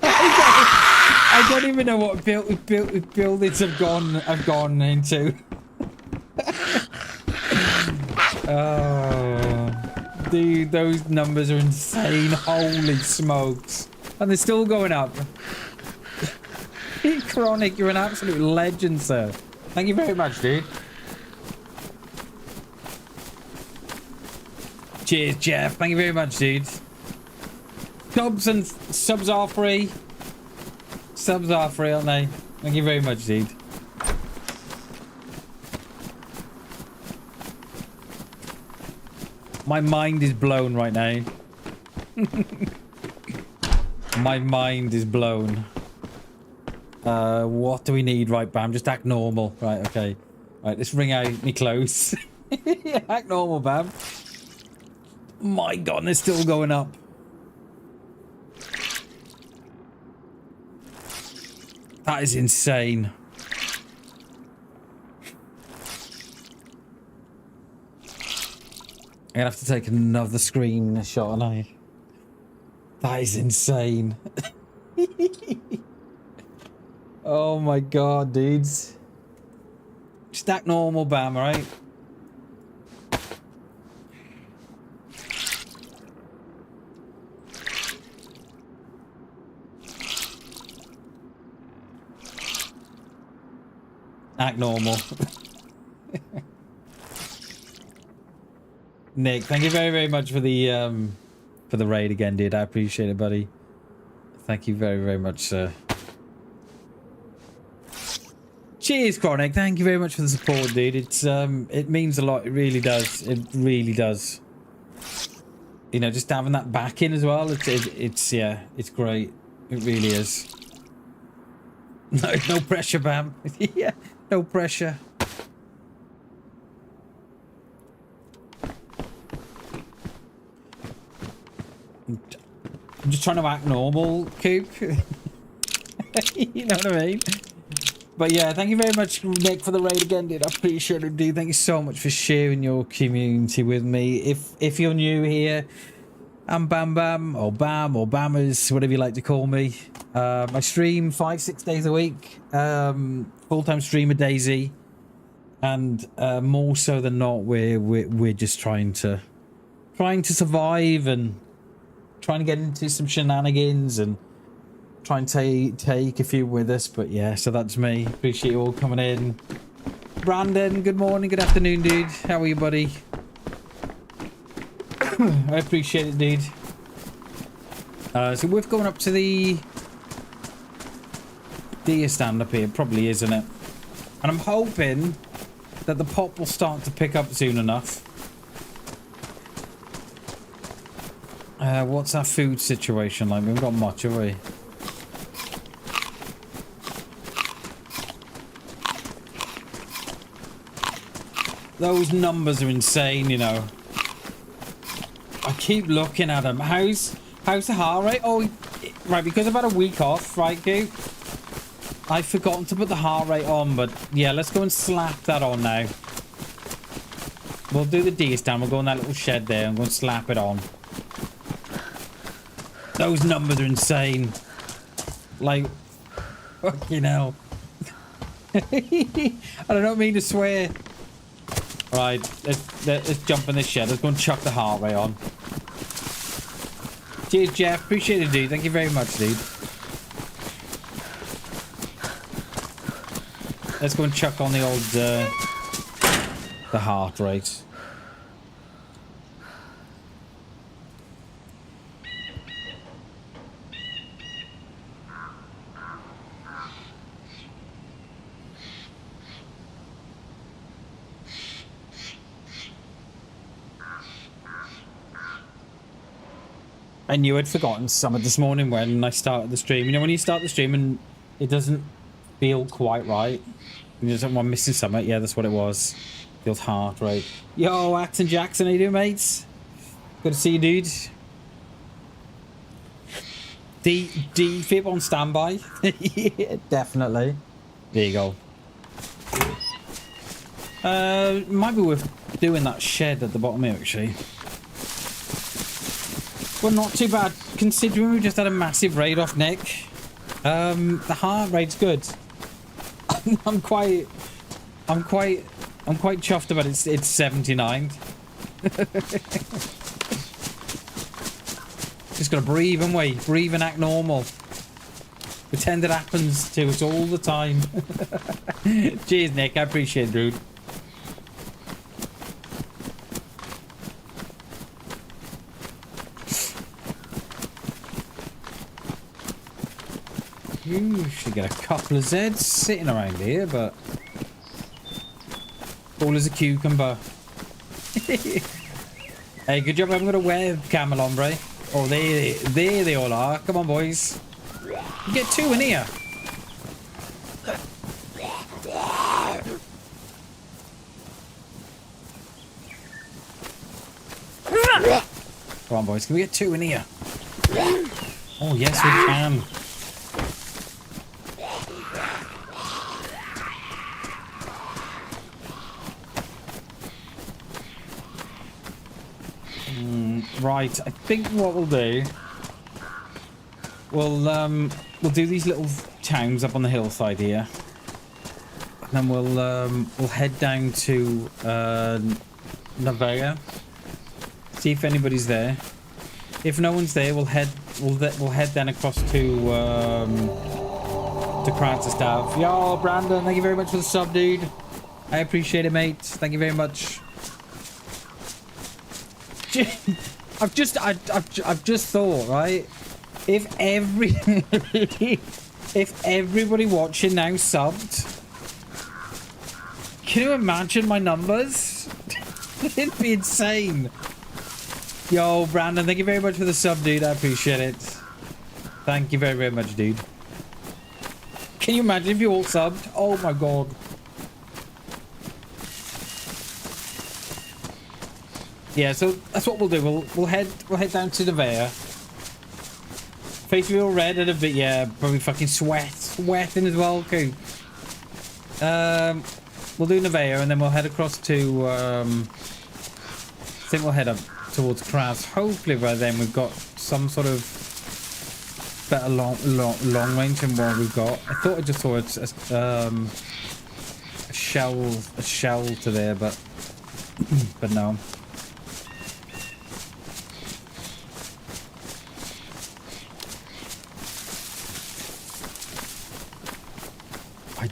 I don't even know what buildings I've gone into. Oh. Dude, those numbers are insane. Holy smokes. And they're still going up. Chronic, you're an absolute legend, sir. Thank you very much, dude. Cheers, Jeff. Thank you very much, dude. Subs and subs are free. Subs are free, aren't they? Thank you very much, dude. My mind is blown right now. My mind is blown. What do we need? Right, Bam. Just act normal. Right, okay. Right, let's ring out me close. Yeah, act normal, Bam. My God, they're still going up. That is insane. I'm gonna have to take another screenshot, aren't I? That is insane. Oh my God, dudes. Just act normal, Bam, alright? Act normal. Nick, thank you very, very much for the raid again, dude. I appreciate it, buddy. Thank you very, very much, sir. Cheers, Chronic. Thank you very much for the support, dude. It means a lot. It really does. It really does. You know, just having that back in as well. It's yeah, it's great. It really is. No pressure, Bam. Yeah, no pressure. I'm just trying to act normal, Coop. You know what I mean? But yeah, thank you very much, Nick, for the raid again, dude. I appreciate it, dude. Thank you so much for sharing your community with me. If you're new here, I'm Bam Bam, or Bammers, whatever you like to call me. I stream 5-6 days a week. Full-time streamer DayZ. And more so than not, we're just trying to survive and trying to get into some shenanigans and Try and take a few with us, but yeah, so that's me. Appreciate you all coming in. Brandon, good morning, good afternoon, dude. How are you, buddy? I appreciate it, dude. So we're going up to the deer stand up here. Probably, isn't it? And I'm hoping that the pop will start to pick up soon enough. What's our food situation like? We haven't got much, have we? Those numbers are insane, you know. I keep looking at them. How's the heart rate? Oh, right, because I've had a week off, right, Goop? I've forgotten to put the heart rate on, but yeah, let's go and slap that on now. We'll do the deer stand. We'll go in that little shed there and go and slap it on. Those numbers are insane. Like, fucking hell. I don't mean to swear. Right, let's jump in this shed. Let's go and chuck the heart rate on. Cheers, Jeff. Appreciate it, dude. Thank you very much, dude. Let's go and chuck on the old, the heart rate. I knew I'd forgotten some of this morning when I started the stream. You know, when you start the stream and it doesn't feel quite right. And you're just, I'm missing something. Yeah, that's what it was. The old heart rate. Yo, Axon Jackson, how you doing, mates? Good to see you, dude. D Fib on standby. Yeah, definitely. There you go. Might be worth doing that shed at the bottom here, actually. Well, not too bad, considering we just had a massive raid off Nick. The heart rate's good. I'm quite chuffed about it. It's 79. Just gotta breathe and wait. Breathe and act normal. Pretend it happens to us all the time. Cheers, Nick. I appreciate it, dude. Ooh, should get a couple of Zeds sitting around here, but all as a cucumber. Hey, good job. I'm gonna webcam on, hombre. Oh, there they all are. Come on, boys. You get two in here. Come on, boys. Can we get two in here? Oh, yes, we can. Right, I think what we'll do, we'll do these little towns up on the hillside here, and then we'll head down to Nevada, see if anybody's there. If no one's there, we'll head then across to Kranzerstav. Yo, Brandon, thank you very much for the sub, dude. I appreciate it, mate. Thank you very much. I've just thought, right? If everybody watching now subbed, can you imagine my numbers? It'd be insane. Yo, Brandon, thank you very much for the sub, dude. I appreciate it. Thank you very, very much, dude. Can you imagine if you all subbed? Oh my god. Yeah, so that's what we'll do. We'll head down to the Nevada. Face real red and a bit, yeah, probably fucking sweating as well, cool. We'll do Nevada and then we'll head across to I think we'll head up towards Kraz. Hopefully by then we've got some sort of better long range than what we've got. I thought I just saw a shell to there, but no.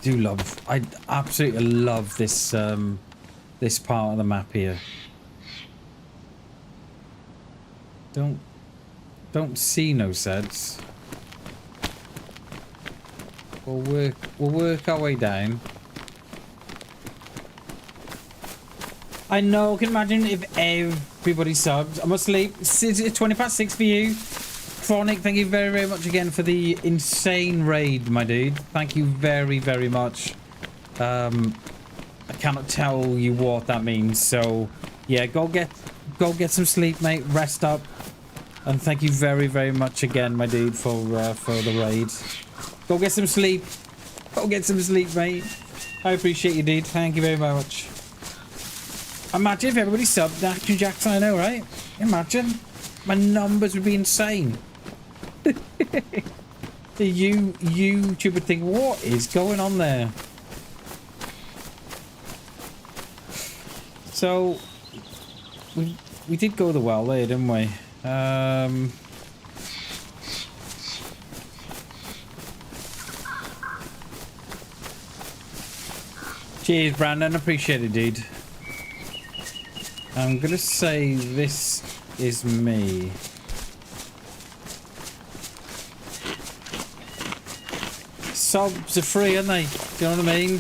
I absolutely love this this part of the map here. Don't see no sets. We'll work our way down. I know, can imagine if everybody subbed. I must leave. It's 20 past 6 for you. Chronic, thank you very, very much again for the insane raid, my dude. Thank you very, very much. I cannot tell you what that means. So, yeah, go get some sleep, mate. Rest up. And thank you very, very much again, my dude, for the raid. Go get some sleep. Go get some sleep, mate. I appreciate you, dude. Thank you very much. Imagine if everybody subbed Action Jackson, I know, right? Imagine. My numbers would be insane. YouTube would think, what is going on there? So, we did go the well there, didn't we? Cheers, Brandon. Appreciate it, dude. I'm gonna say this is me. Subs are free, aren't they? Do you know what I mean?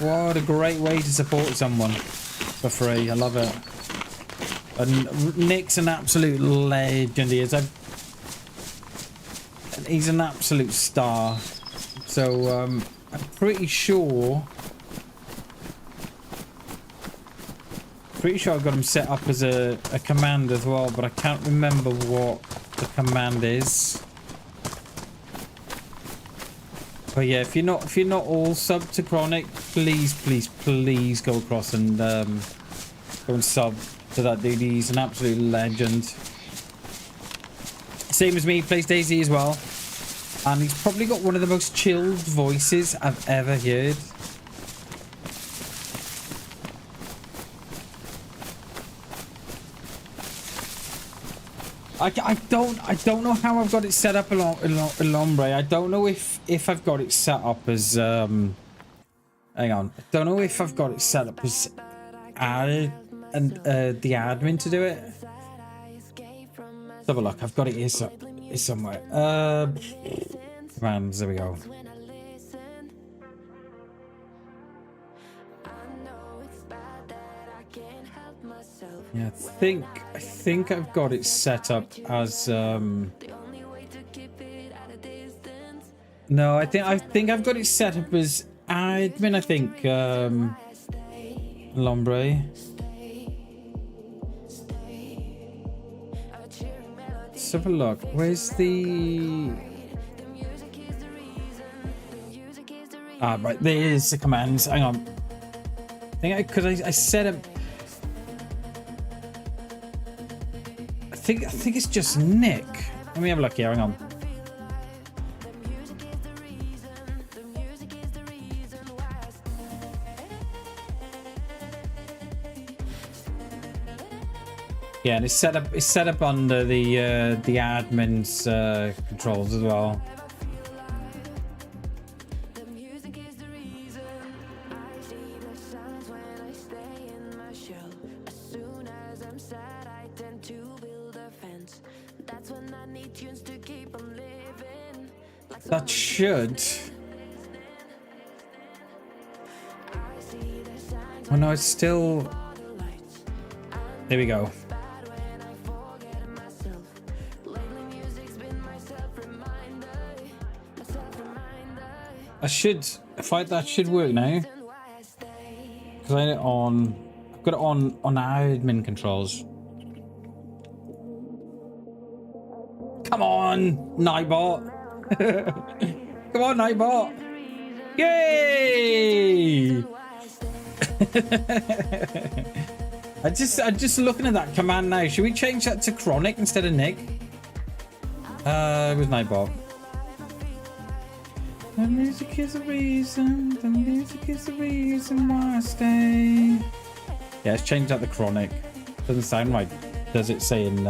What a great way to support someone for free. I love it. And Nick's an absolute legend. He is. He's an absolute star. So I'm pretty sure I've got him set up as a command as well, but I can't remember what the command is. But yeah, if you're not all sub to Chronic, please go across and go and sub to that dude. He's an absolute legend. Same as me, plays DayZ as well, and he's probably got one of the most chilled voices I've ever heard. I don't know how I've got it set up Lombre. I don't know if I've got it set up as hang on. I don't know if I've got it set up as the admin to do it. Let's have a look. I've got it here somewhere. Commands, there we go. Yeah, I think I've got it set up as no, I think I've got it set up as admin, I think. Lombre. Let's have a look. Where's the right, there's the commands. Hang on. I think because I set up I think it's just Nick. Let me have a look here. Hang on. Yeah, and it's set up under the admin's controls as well. That should. Oh no, it's still. There we go. I should. That should work now. Because I had it on. I've got it on admin controls. Come on, Nightbot. Come on, Nightbot. Yay! I'm just looking at that command now. Should we change that to Chronic instead of Nick? With Nightbot. The music is the reason. The music is the reason why I stay. Yeah, let's change that to Chronic. Doesn't sound right. Does it say in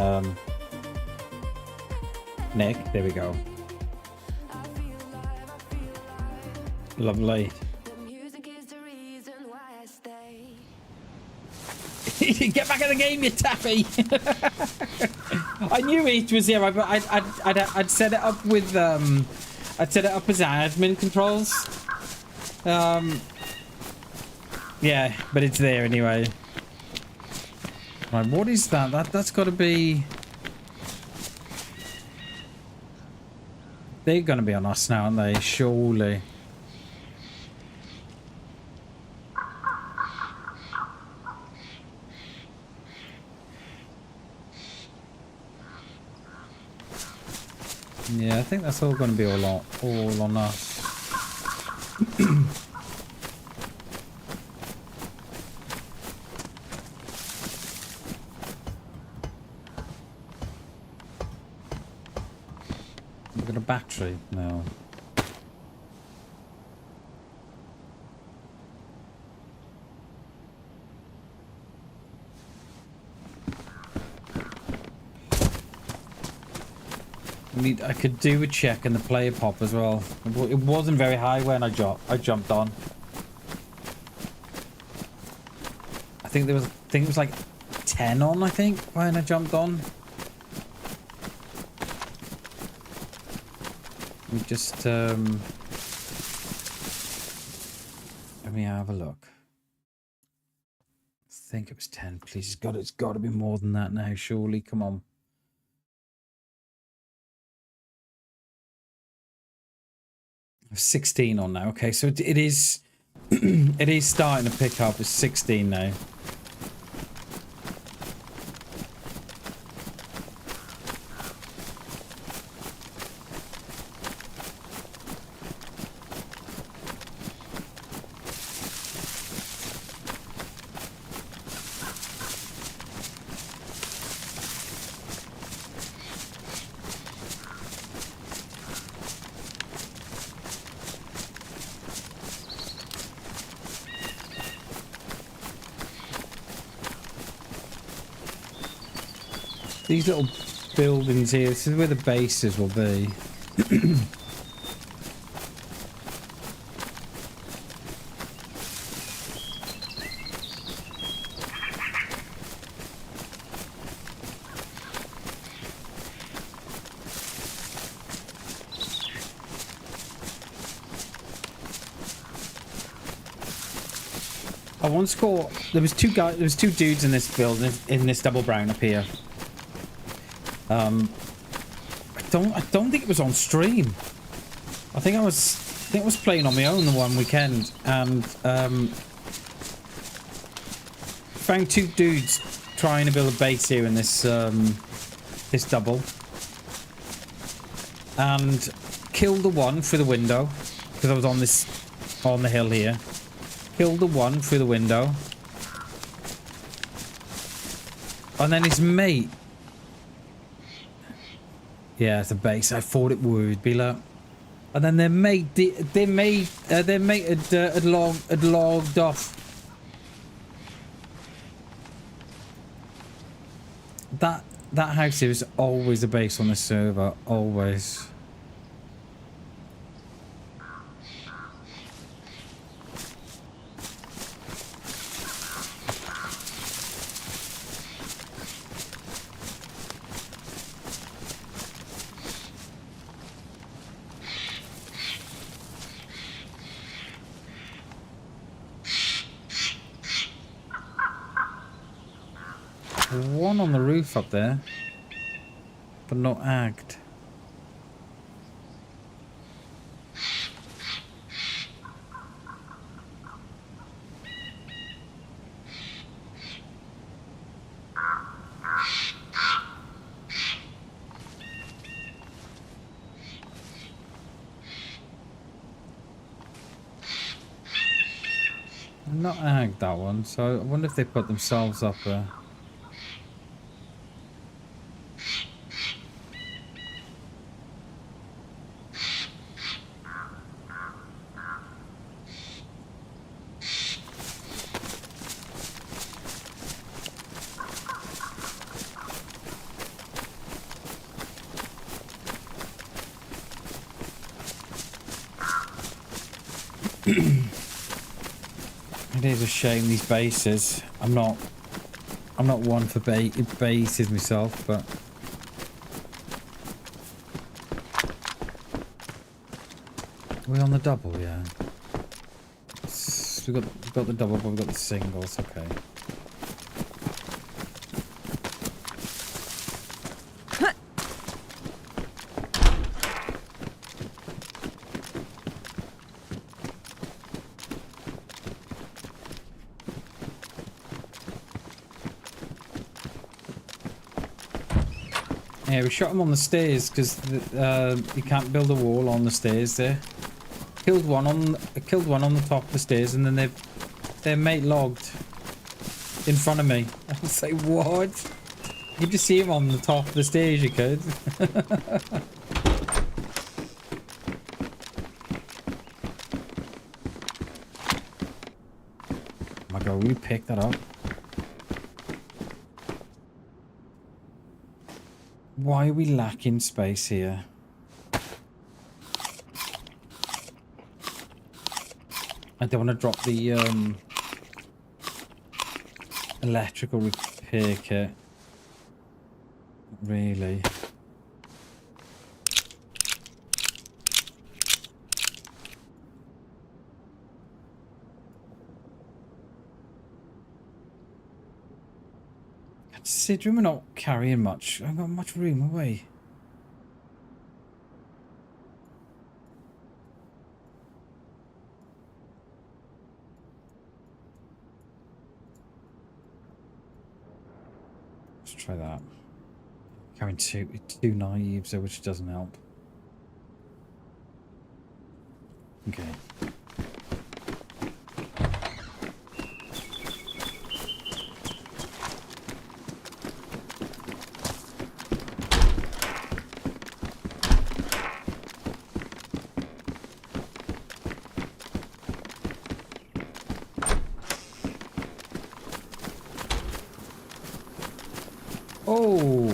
Nick? There we go. Lovely. Get back in the game, you taffy! I knew it was here, but I'd set it up with I'd set it up as admin controls. Yeah, but it's there anyway. Right, what is that? That's got to be. They're going to be on us now, aren't they? Surely. Yeah, I think that's all going to be all on us. We've got a battery now. I could do a check in the player pop as well. It wasn't very high when I jumped on. I think it was like 10 on, I think, when I jumped on. Let me just let me have a look. I think it was 10, please. It's got to be more than that now, surely. Come on. 16 on now. Okay, so it is it is starting to pick up. It's 16 now. These little buildings here, this is where the bases will be. I once caught, there was two dudes in this building, in this double brown up here. I don't think it was on stream. I think I was playing on my own the one weekend, and found two dudes trying to build a base here in this this double, and killed the one through the window because I was on the hill here. Killed the one through the window, and then his mate. Yeah, it's a base. I thought it would be like, and then their mate had logged off. That house here is always a base on the server, always. One on the roof up there, but not agged. Not agged, that one, so I wonder if they put themselves up there. It is a shame, these bases. I'm not I'm not one for bases myself, but we're on the double, yeah. We've got the double, but we've got the singles. Okay. Yeah, we shot him on the stairs because you can't build a wall on the stairs there. Killed one on the top of the stairs, and then their mate logged in front of me. I was like, what? You just see him on the top of the stairs, you could. Oh my god, we picked that up. Why are we lacking space here? I don't want to drop the electrical repair kit. Really. Considering we're not carrying much, I haven't got much room away. Let's try that. Carrying two knives, which doesn't help. Okay. Oh,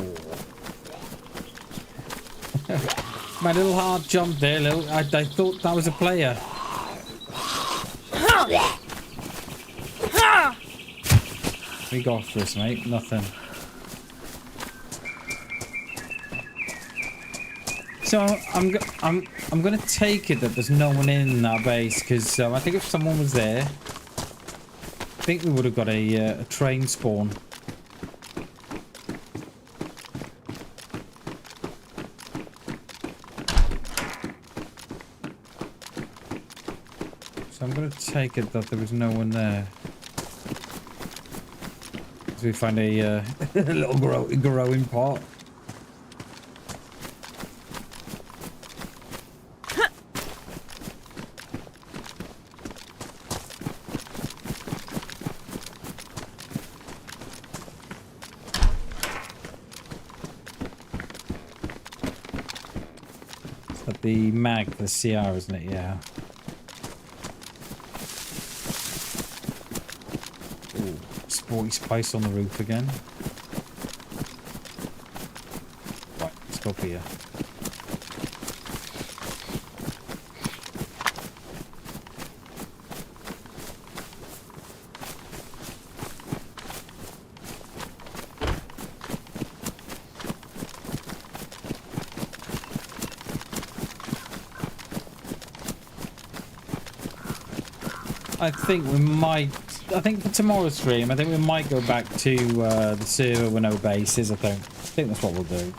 my little heart jumped there. I thought that was a player. We got for this, mate. Nothing. So I'm gonna take it that there's no one in our base because I think if someone was there, I think we would have got a train spawn. So I'm going to take it that there was no one there. So we find a little growing pot. Is that the MAG, the CR, isn't it? Yeah. Sporty spice on the roof again. Right, let's go up here. I think for tomorrow's stream, I think we might go back to the server with no bases. I think that's what we'll do.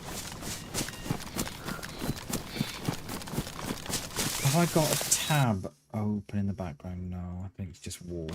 Have I got a tab open in the background? No, I think it's just warm.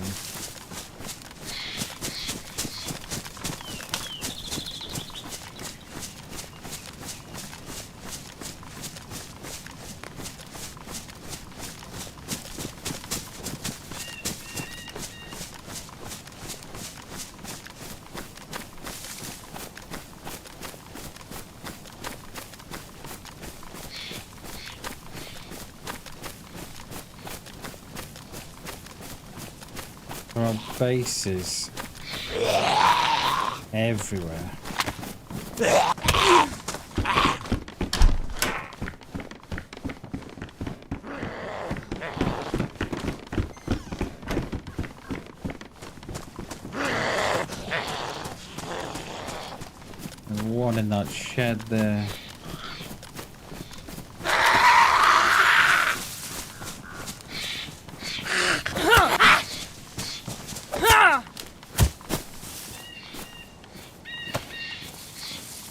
There are bases everywhere. down in that shed there.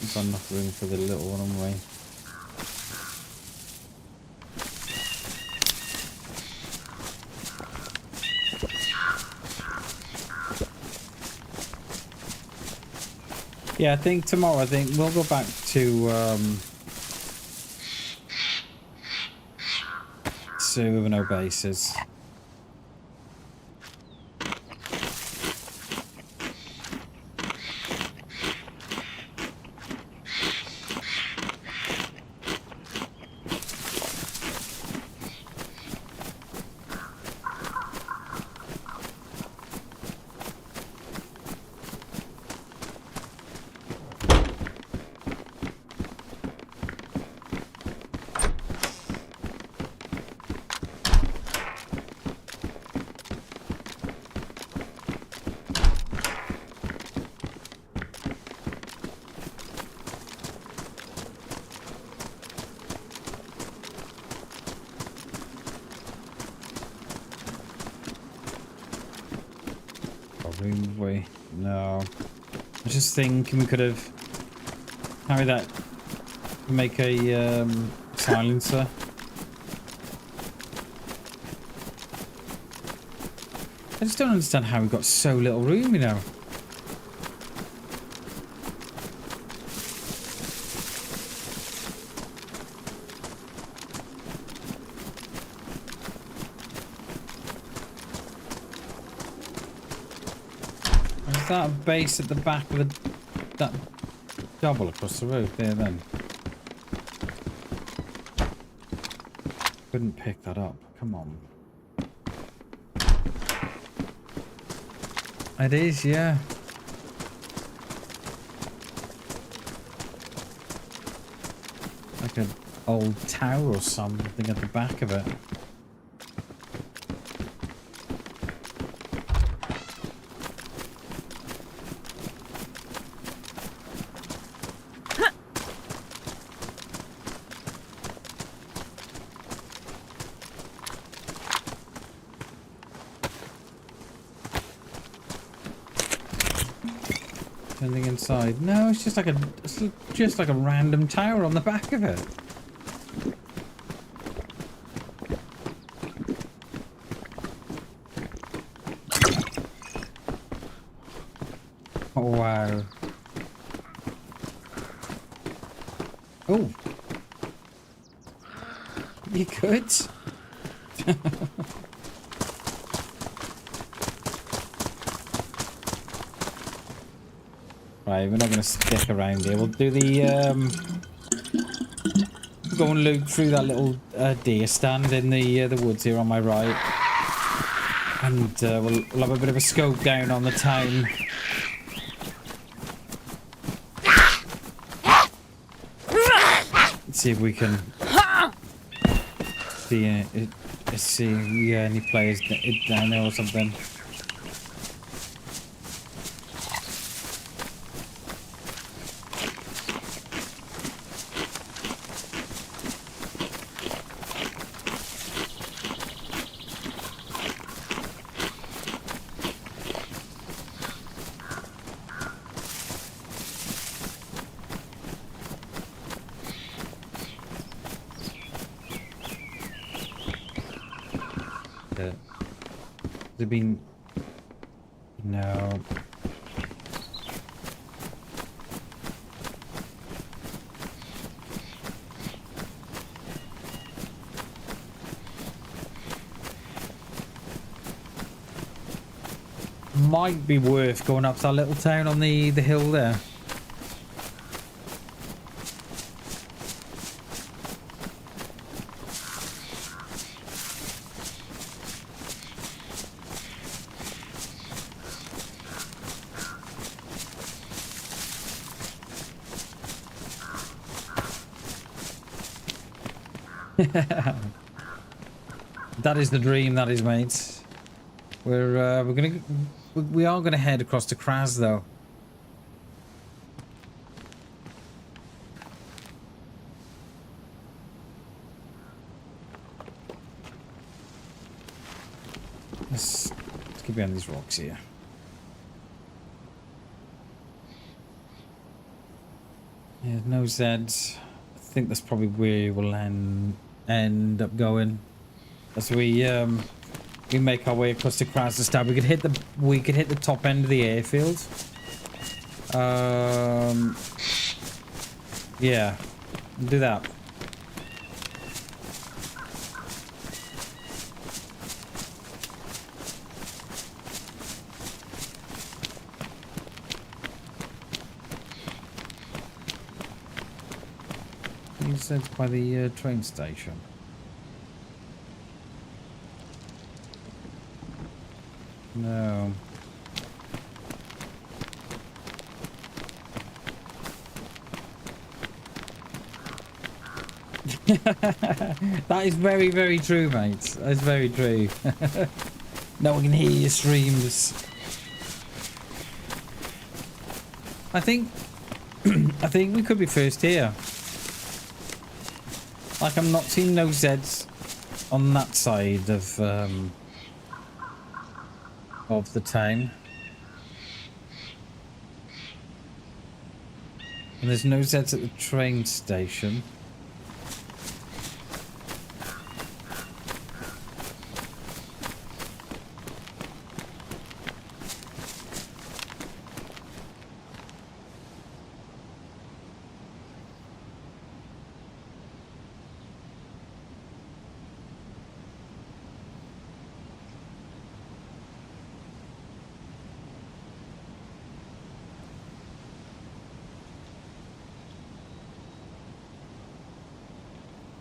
We've got enough room for the little one, haven't we? Yeah, I think tomorrow, we'll go back to with no bases. No. I was just thinking we could have carried that, make a silencer. I just don't understand how we got so little room, you know. Is that a base at the back of that double across the road there then? Couldn't pick that up. Come on. It is, yeah. Like an old tower or something at the back of it. Anything inside? No, it's just like a random tower on the back of it. Oh, wow. Oh. You could. Right, we're not going to stick around here. We'll do the, go and look through that little deer stand in the woods here on my right. And we'll have a bit of a scope down on the town. Let's see if we can see any players down there or something. Has it been? No. Might be worth going up to that little town on the hill there. That is the dream, that is, mates. We are gonna head across to Kraz though. get behind these rocks here. Yeah, no Zeds. I think that's probably where we'll end up going as we make our way across the Krasnodar. We could hit the top end of the airfield. Yeah, do that. You said by the train station. No. That is very, very true, mate. That's very true. No one can hear your streams. I think we could be first here. Like, I'm not seeing no Zeds on that side of the town. And there's no Zeds at the train station.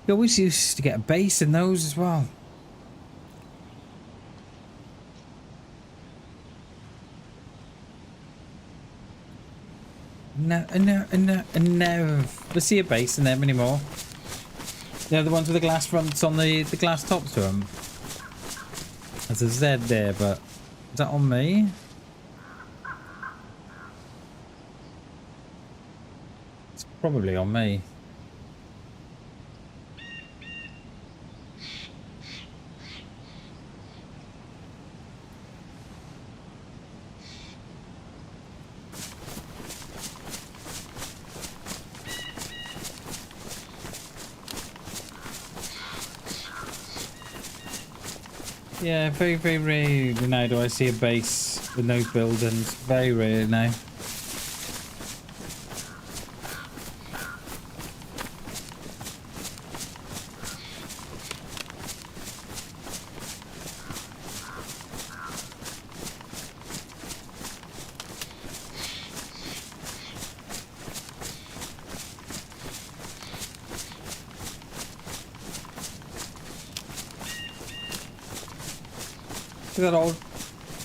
You always used to get a base in those as well. Never see a base in them anymore. You know, the ones with the glass fronts on the glass tops to them. There's a Z there, but is that on me? It's probably on me. Yeah, very, very rare now do I see a base with no buildings. Very rare now.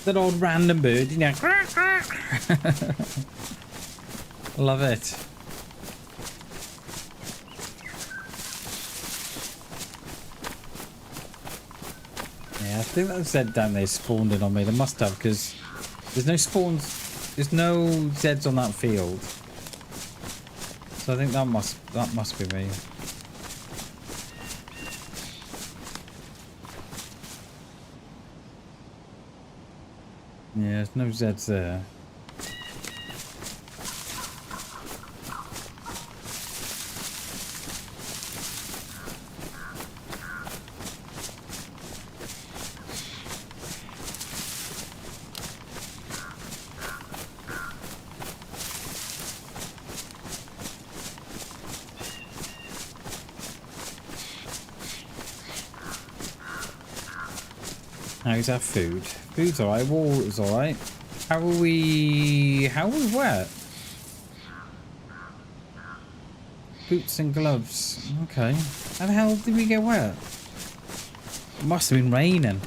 That old random bird, you know. Love it. Yeah, I think that Z down there spawned in on me. They must have, because there's no spawns, there's no Zeds on that field. So I think that must be me. Yeah, there's no Zeds there. How's our food? Food's alright, water's alright. How are we wet? Boots and gloves. Okay. How the hell did we get wet? It must have been raining.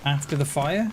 After the fire?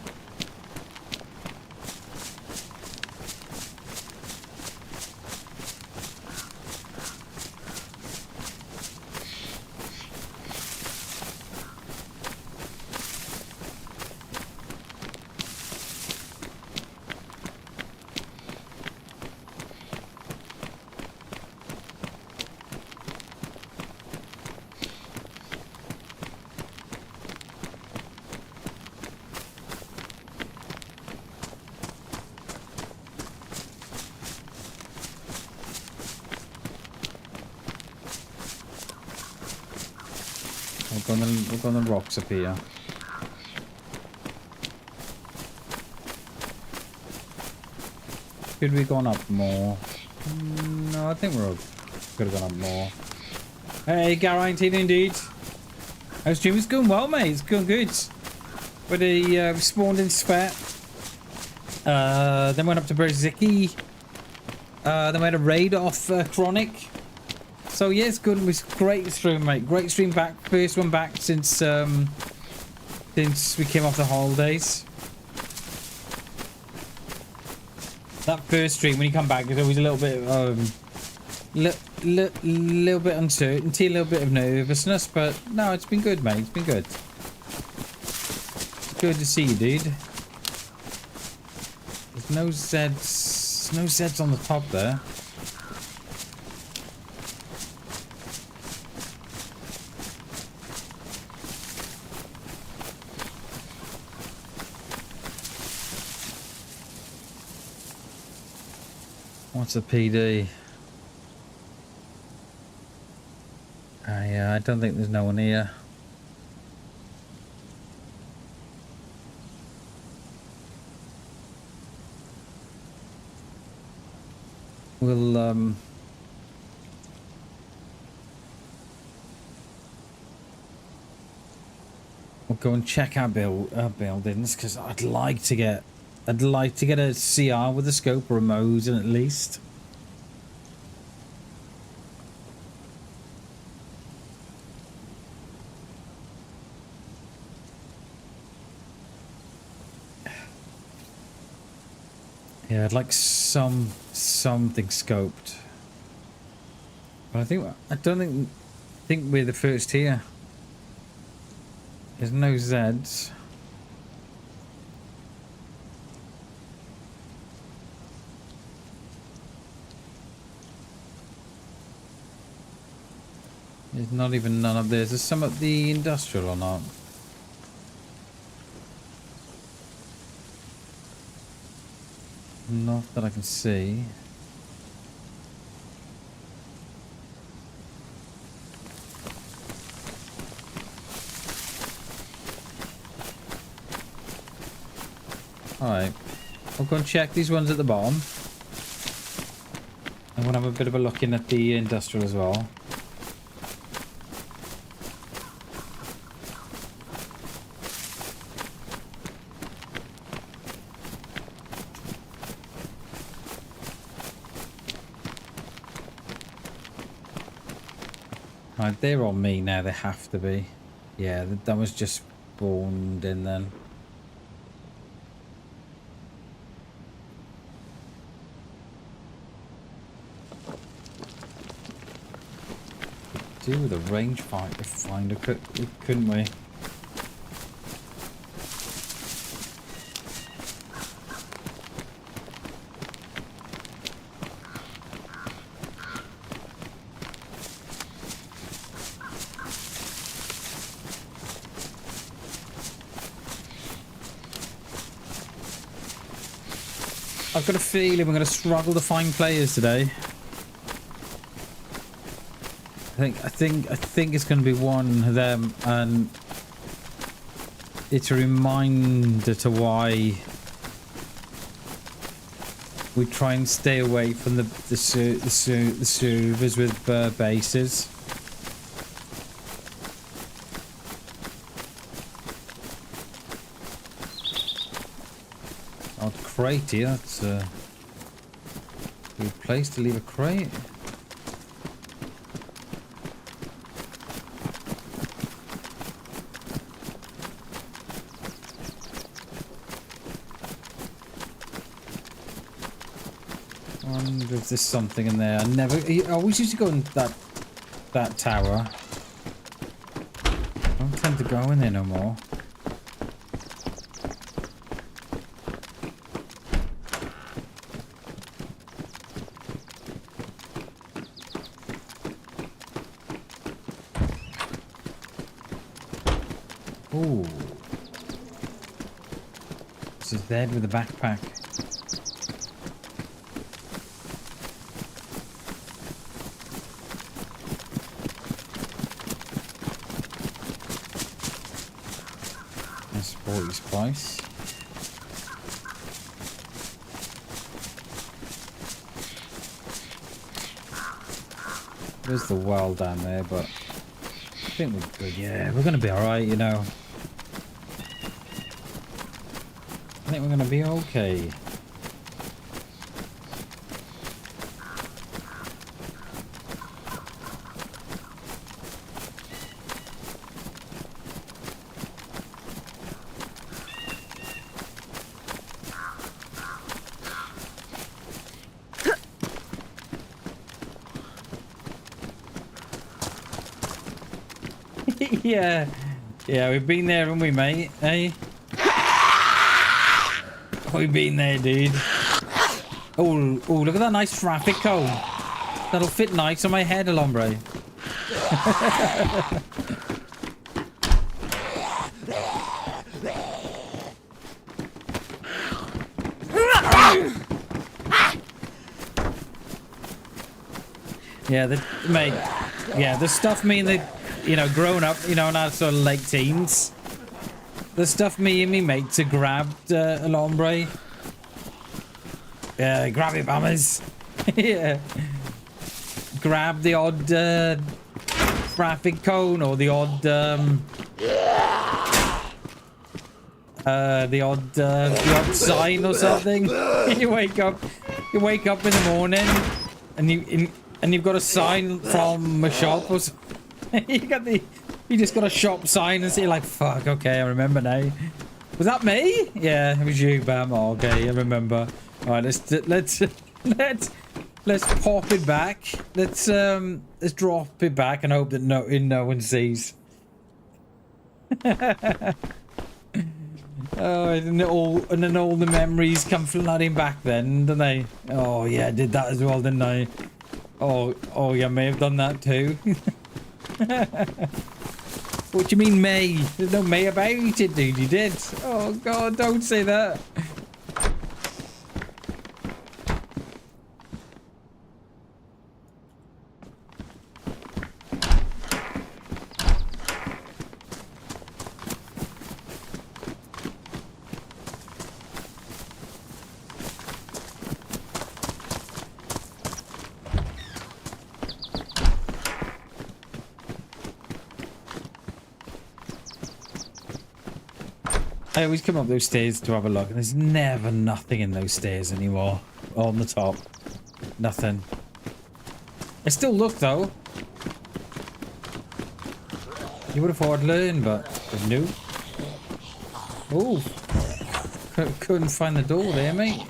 We'll go on the rocks up here. Could we gone up more? No, I think could have gone up more. Hey, guaranteed indeed. Our stream is going well, mate. It's going good. We spawned in Svet. Then went up to Berzicki. Then we had a raid off Chronic. So yeah, it's good. It was great stream, mate. Great stream back. First one back since we came off the holidays. That first stream when you come back, there's always a little bit of little bit uncertainty, a little bit of nervousness, but no, it's been good, mate. It's been good. It's good to see you, dude. There's no Zeds on the top there. What's a PD? Yeah, I don't think there's no one here. We'll go and check our buildings because I'd like to get a CR with a scope or a Mosin at least. Yeah, I'd like something scoped. But I don't think we're the first here. There's no Zeds. There's not even none up there. Is there some at the industrial or not? Not that I can see. Alright. I'll go and check these ones at the bottom. I'm going to have a bit of a look in at the industrial as well. Right, they're on me now. They have to be. Yeah, that was just spawned in then. Do with a range finder, couldn't we? I've got a feeling we're going to struggle to find players today. I think it's going to be one of them, and it's a reminder to why we try and stay away from the servers with bases. Oh, crate here. That's a good place to leave a crate. If there's something in there. I always used to go in that tower. I don't tend to go in there no more. Ooh. This is dead with a backpack. 40's price. There's the well down there, but I think we're good. Yeah, we're gonna be alright, you know. I think we're gonna be okay. Yeah. Yeah, we've been there, haven't we, mate? Hey? We've been there, dude. Oh, oh, look at that nice traffic cone. That'll fit nice on my head, Alombre. Yeah, mate. Yeah, the stuff me and the, you know, grown up, you know, in our sort of late teens. The stuff me and me mates have grabbed, Alombre. Yeah, grab it, bammers. Yeah. Grab the odd traffic cone or the odd the odd sign or something. You wake up in the morning and you've got a sign from a shop or something. You just got a shop sign and say like, fuck, okay, I remember now. Was that me? Yeah, it was you, Bam. Oh, okay, I remember. All right, let's pop it back. Let's drop it back and hope that no one sees. Oh, and then all the memories come flooding back then, don't they? Oh yeah, I did that as well, didn't I? Oh yeah, I may have done that too. What do you mean May? There's no May about it, dude. You did. Oh god, don't say that. I always come up those stairs to have a look, and there's never nothing in those stairs anymore. On the top. Nothing. I still look, though. You would have thought I'd learn, but no. Oh. Couldn't find the door there, mate.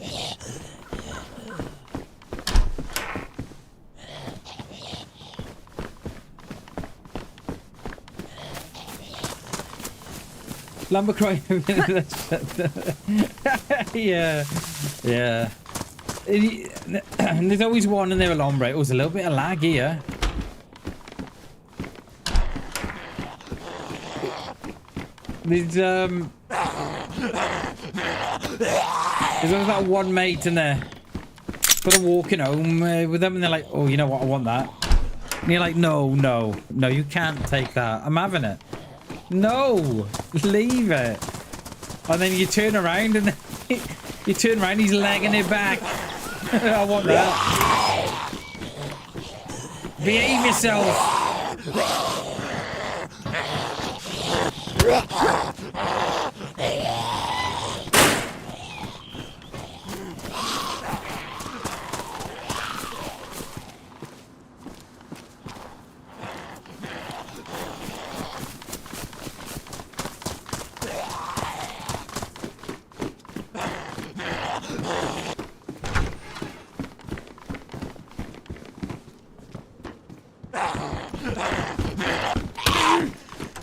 Lumber cry. Yeah. Yeah. And there's always one in there, Alombre. Oh, there's a little bit of lag here. There's always that one mate in there. Got a walking home with them, and they're like, oh, you know what? I want that. And you're like, no, you can't take that. I'm having it. No, leave it. And then you turn around and he's legging it back. I want that. Behave yourself.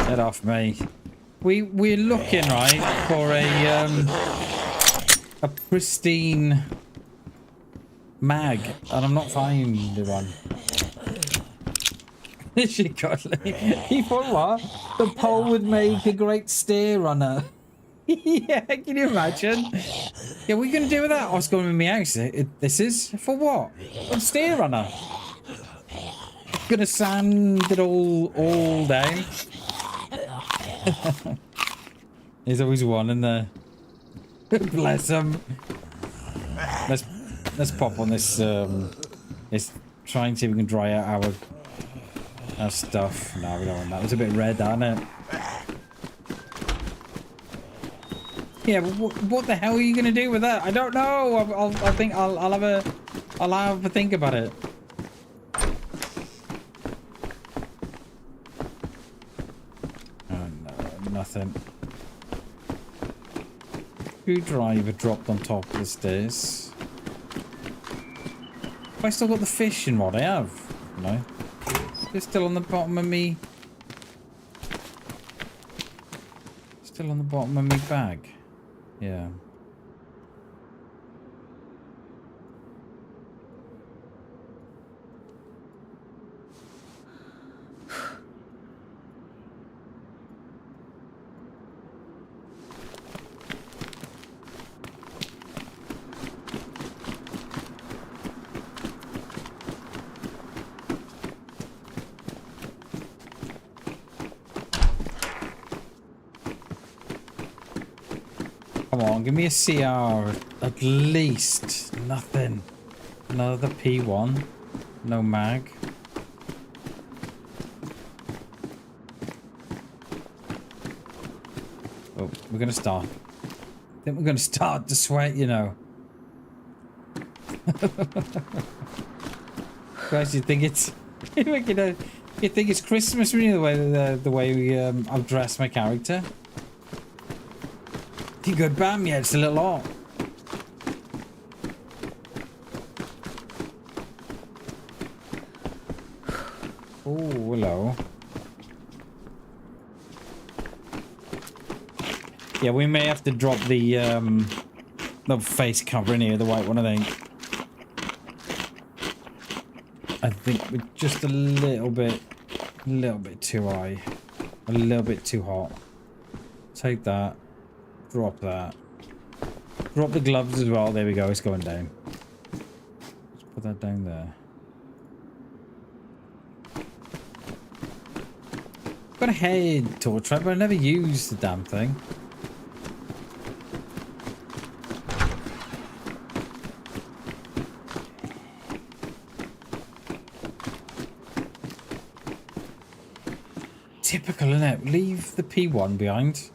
Get off me. We're looking right for a pristine mag, and I'm not finding one. She got he thought what? The pole would make a great stair runner. Yeah, can you imagine? Yeah, what are you gonna do with that? I was going in my house. This is for what? A stair runner. Gonna sand it all down. There's always one in there. Bless him. Let's pop on this. Let's try and see if we can dry out our stuff. No, we don't want that. It's a bit red, isn't it? Yeah, but what the hell are you gonna do with that? I don't know. I think I'll have a think about it. Oh no, nothing. Screwdriver dropped on top of the stairs. Have I still got the fishing rod? I have. No. It's still on the bottom of me. Still on the bottom of me bag. Yeah. Come on, give me a CR at least. Nothing. Another P1. No mag. Oh, we're gonna start. I think we're gonna start to sweat, you know. Guys, you think it's you think it's Christmas really the way we I've dressed my character? You good, Bam? Yeah, it's a little hot. Oh, hello. Yeah, we may have to drop the face cover in here, the white one, I think. I think we're just a little bit too high. A little bit too hot. Take that. Drop that. Drop the gloves as well. There we go. It's going down. Let's put that down there. I've got a head torch, but I never used the damn thing. Typical, isn't it? Leave the P1 behind.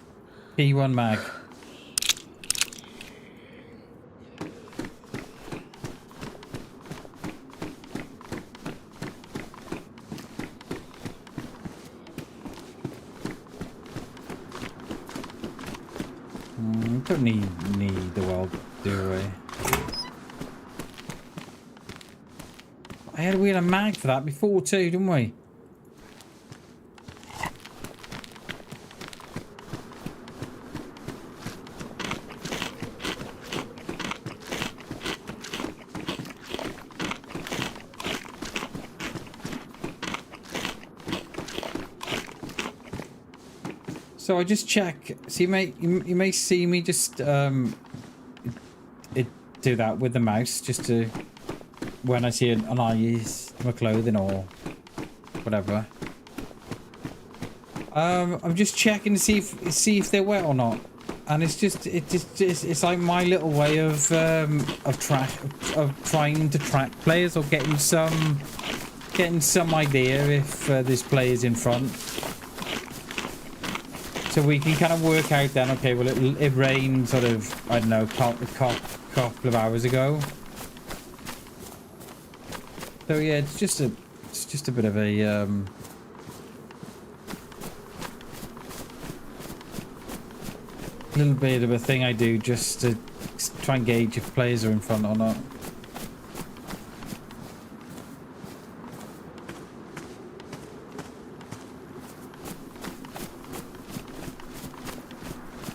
P1 mag. Don't need the world, do we? We had a mag for that before too, didn't we? So I just check. So you may see me just do that with the mouse just to when I see an eye use my clothing or whatever. I'm just checking to see if they're wet or not, and it's like my little way of trying to track players or getting some idea if there's players in front. So we can kind of work out then, okay, well it rained sort of, I don't know, couple of hours ago. So yeah, it's just a bit of a little bit of a thing I do just to try and gauge if players are in front or not.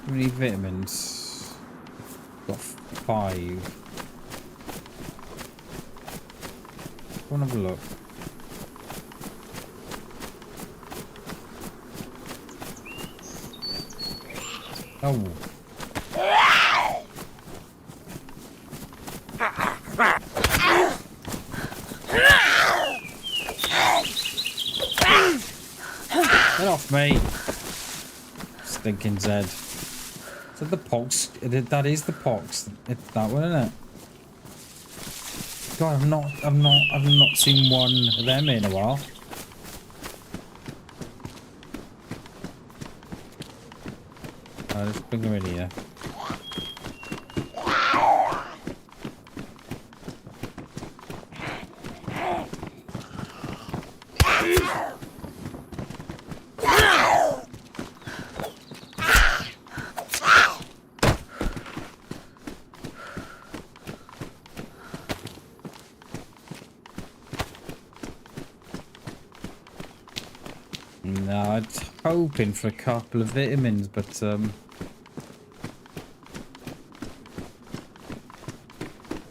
How many vitamins? Got 5. Go and have a look. Oh. Get off me. Stinking Zed. that the pox? That is the pox. It's that one, isn't it? God, I've not seen one of them in a while. Let's bring them in here. No, I was hoping for a couple of vitamins, but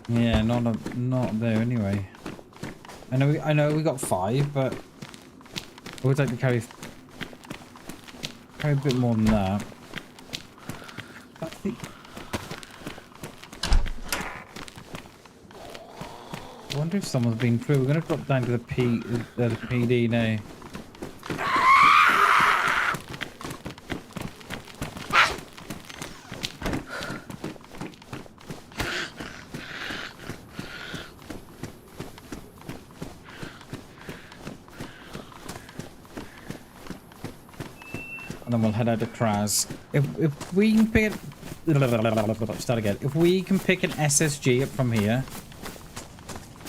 yeah, not there anyway. I know we got 5, but I would like to carry a bit more than that. I wonder if someone's been through. We're gonna drop down to the PD now. And then we'll head out to Kraz. If we can pick it... Start again. If we can pick an SSG up from here, I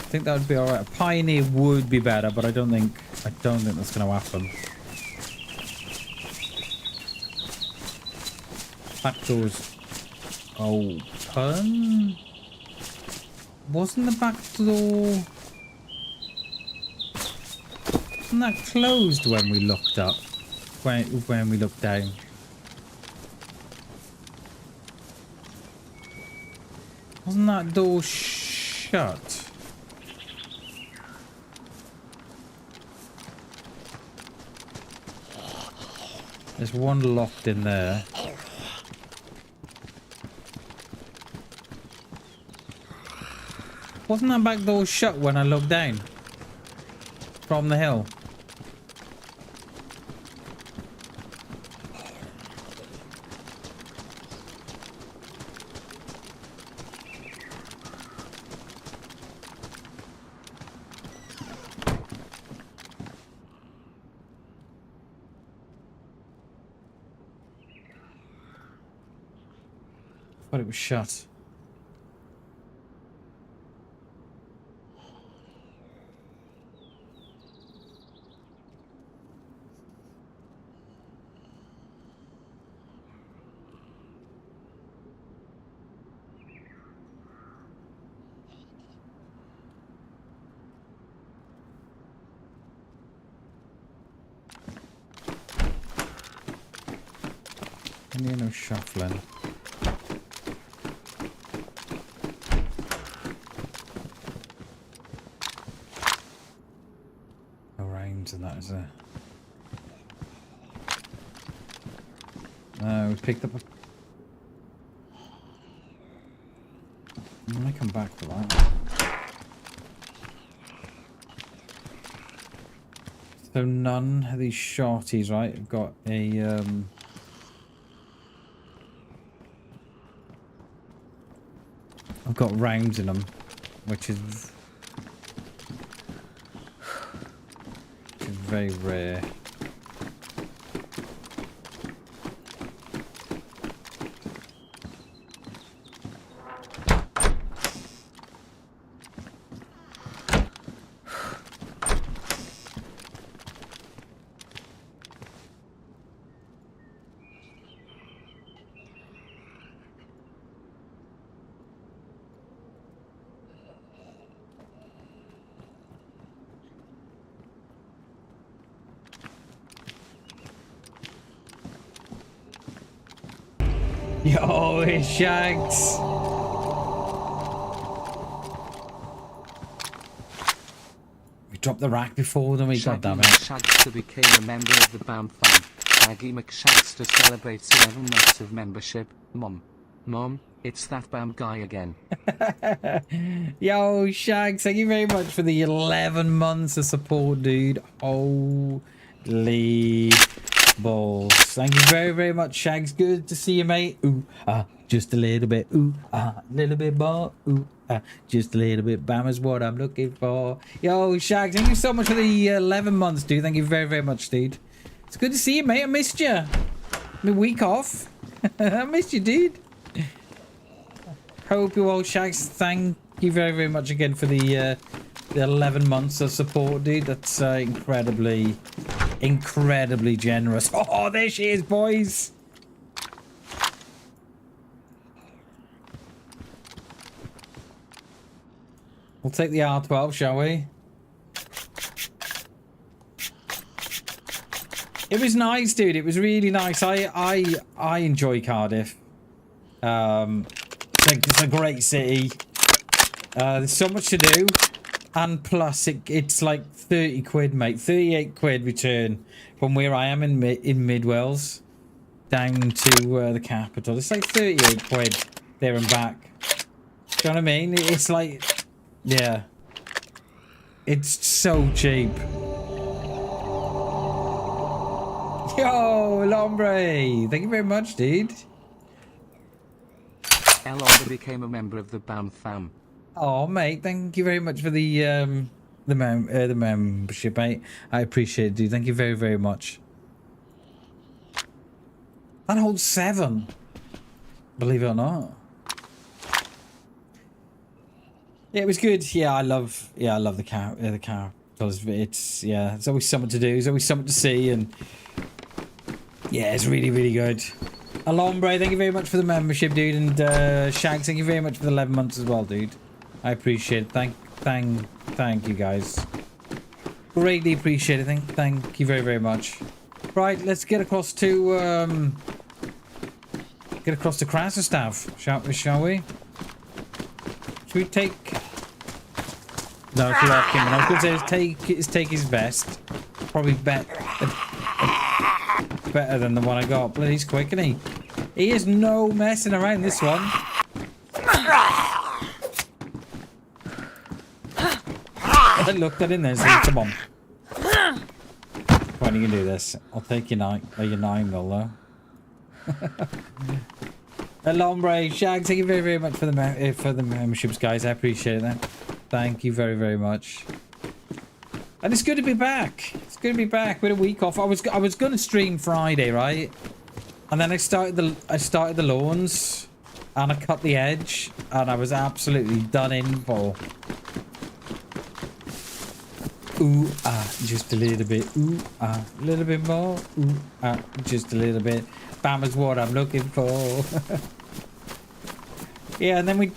think that would be alright. A Pioneer would be better, but I don't think that's going to happen. Back door's open. Wasn't the back door... Wasn't that closed when we looked up? When we look down. Wasn't that door shut? There's one locked in there. Wasn't that back door shut when I looked down? From the hill? But it was shut. And no shuffling. And that is there. We picked up a... I'm gonna come back for that. So none of these shorties, right? Have got a I've got rounds in them, which is very rare. Yo, it's Shags. We dropped the rack before then we got damn it. Shagster became a member of the BAM fam. Maggie McShagster celebrates 11 months of membership. Mom, it's that BAM guy again. Yo, Shags, thank you very much for the 11 months of support, dude. Holy balls. Thank you very, very much, Shags. Good to see you, mate. Ooh, just a little bit. Ooh, a little bit more. Ooh, just a little bit. Bam is what I'm looking for. Yo, Shags, thank you so much for the 11 months, dude. Thank you very, very much, dude. It's good to see you, mate. I missed you. My week off. I missed you, dude. Hope you all, Shags. Thank you very, very much again for the 11 months of support, dude. That's incredibly generous. Oh, there she is, boys. We'll take the R12, shall we? It was nice, dude. It was really nice. I enjoy Cardiff. It's a great city. There's so much to do. And plus, it's like 30 quid, mate. 38 quid return from where I am in Mid Wales down to the capital. It's like 38 quid there and back. Do you know what I mean? It's like, yeah. It's so cheap. Yo, Lombre. Thank you very much, dude. El Ombre became a member of the BAM fam. Oh, mate, thank you very much for the membership, mate. I appreciate it, dude. Thank you very, very much. That holds 7. Believe it or not. Yeah, it was good. Yeah, I love the car. It's always something to do. There's always something to see, and yeah, it's really, really good. Alombre, thank you very much for the membership, dude, and Shags, thank you very much for the 11 months as well, dude. I appreciate it. Thank you guys. Greatly appreciate it. Thank you very, very much. Right, let's get across to Krasnerstav, shall we? Should we take? No, it's lock him. I was gonna say take his vest. Probably better than the one I got. But he's quick, isn't he? He is no messing around this one. I looked at him there and said, come on. When you can do this, I'll take your 9 mil though. Lombre, Shag, thank you very, very much for the memberships, guys. I appreciate that. Thank you very, very much. And it's good to be back. It's good to be back with a week off. I was going to stream Friday, right? And then I started the lawns, and I cut the edge, and I was absolutely done in for. Ooh, just a little bit. Ooh, a little bit more. Ooh, just a little bit. Bam is what I'm looking for. Yeah, and then we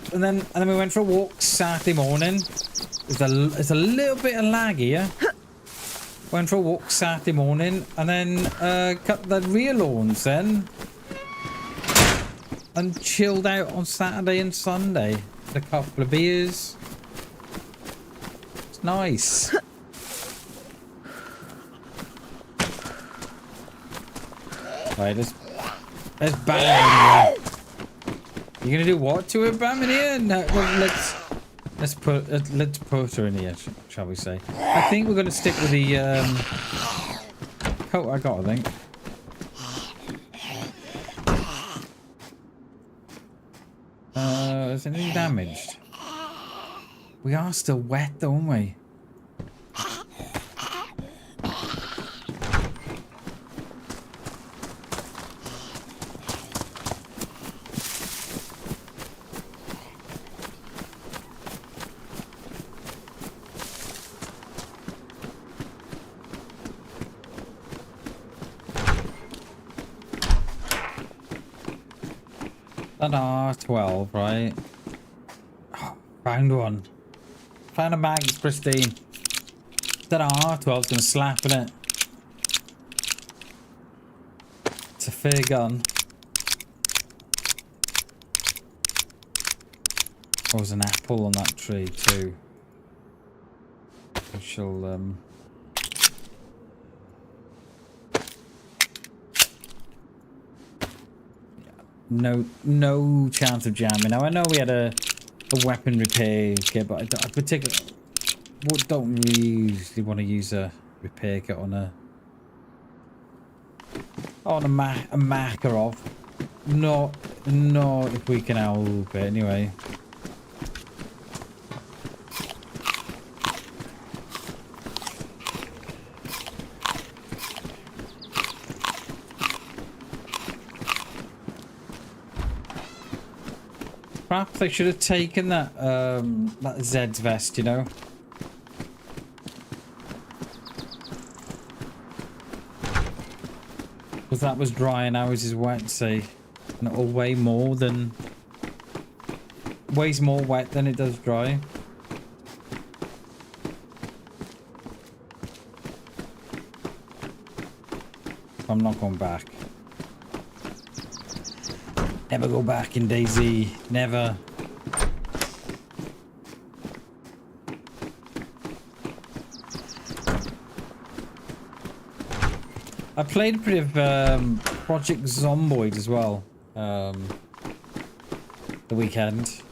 went for a walk Saturday morning. It's a little bit of lag here. Went for a walk Saturday morning, and then cut the rear lawns then, and chilled out on Saturday and Sunday. Had a couple of beers. It's nice. Right, let's bang. You gonna do what to it, Bam, in here? No, well, let's put her in here, shall we say? I think we're gonna stick with the coat I got. I think. Is anything damaged? We are still wet, though, aren't we? An R12, right? Oh, found one. Found a mag, it's pristine. That R12's gonna slap in it. It's a fair gun. There was an apple on that tree too. I shall No chance of jamming. Now I know we had a weapon repair kit, but I don't really usually want to use a repair kit on a on a Makarov. Not if we can help it anyway. Perhaps I should have taken that that Zed's vest, you know. Because that was dry and ours is wet, see. And it'll weigh more than... weighs more wet than it does dry. I'm not going back. Never go back in DayZ. Never. I played a bit of Project Zomboid as well. The weekend.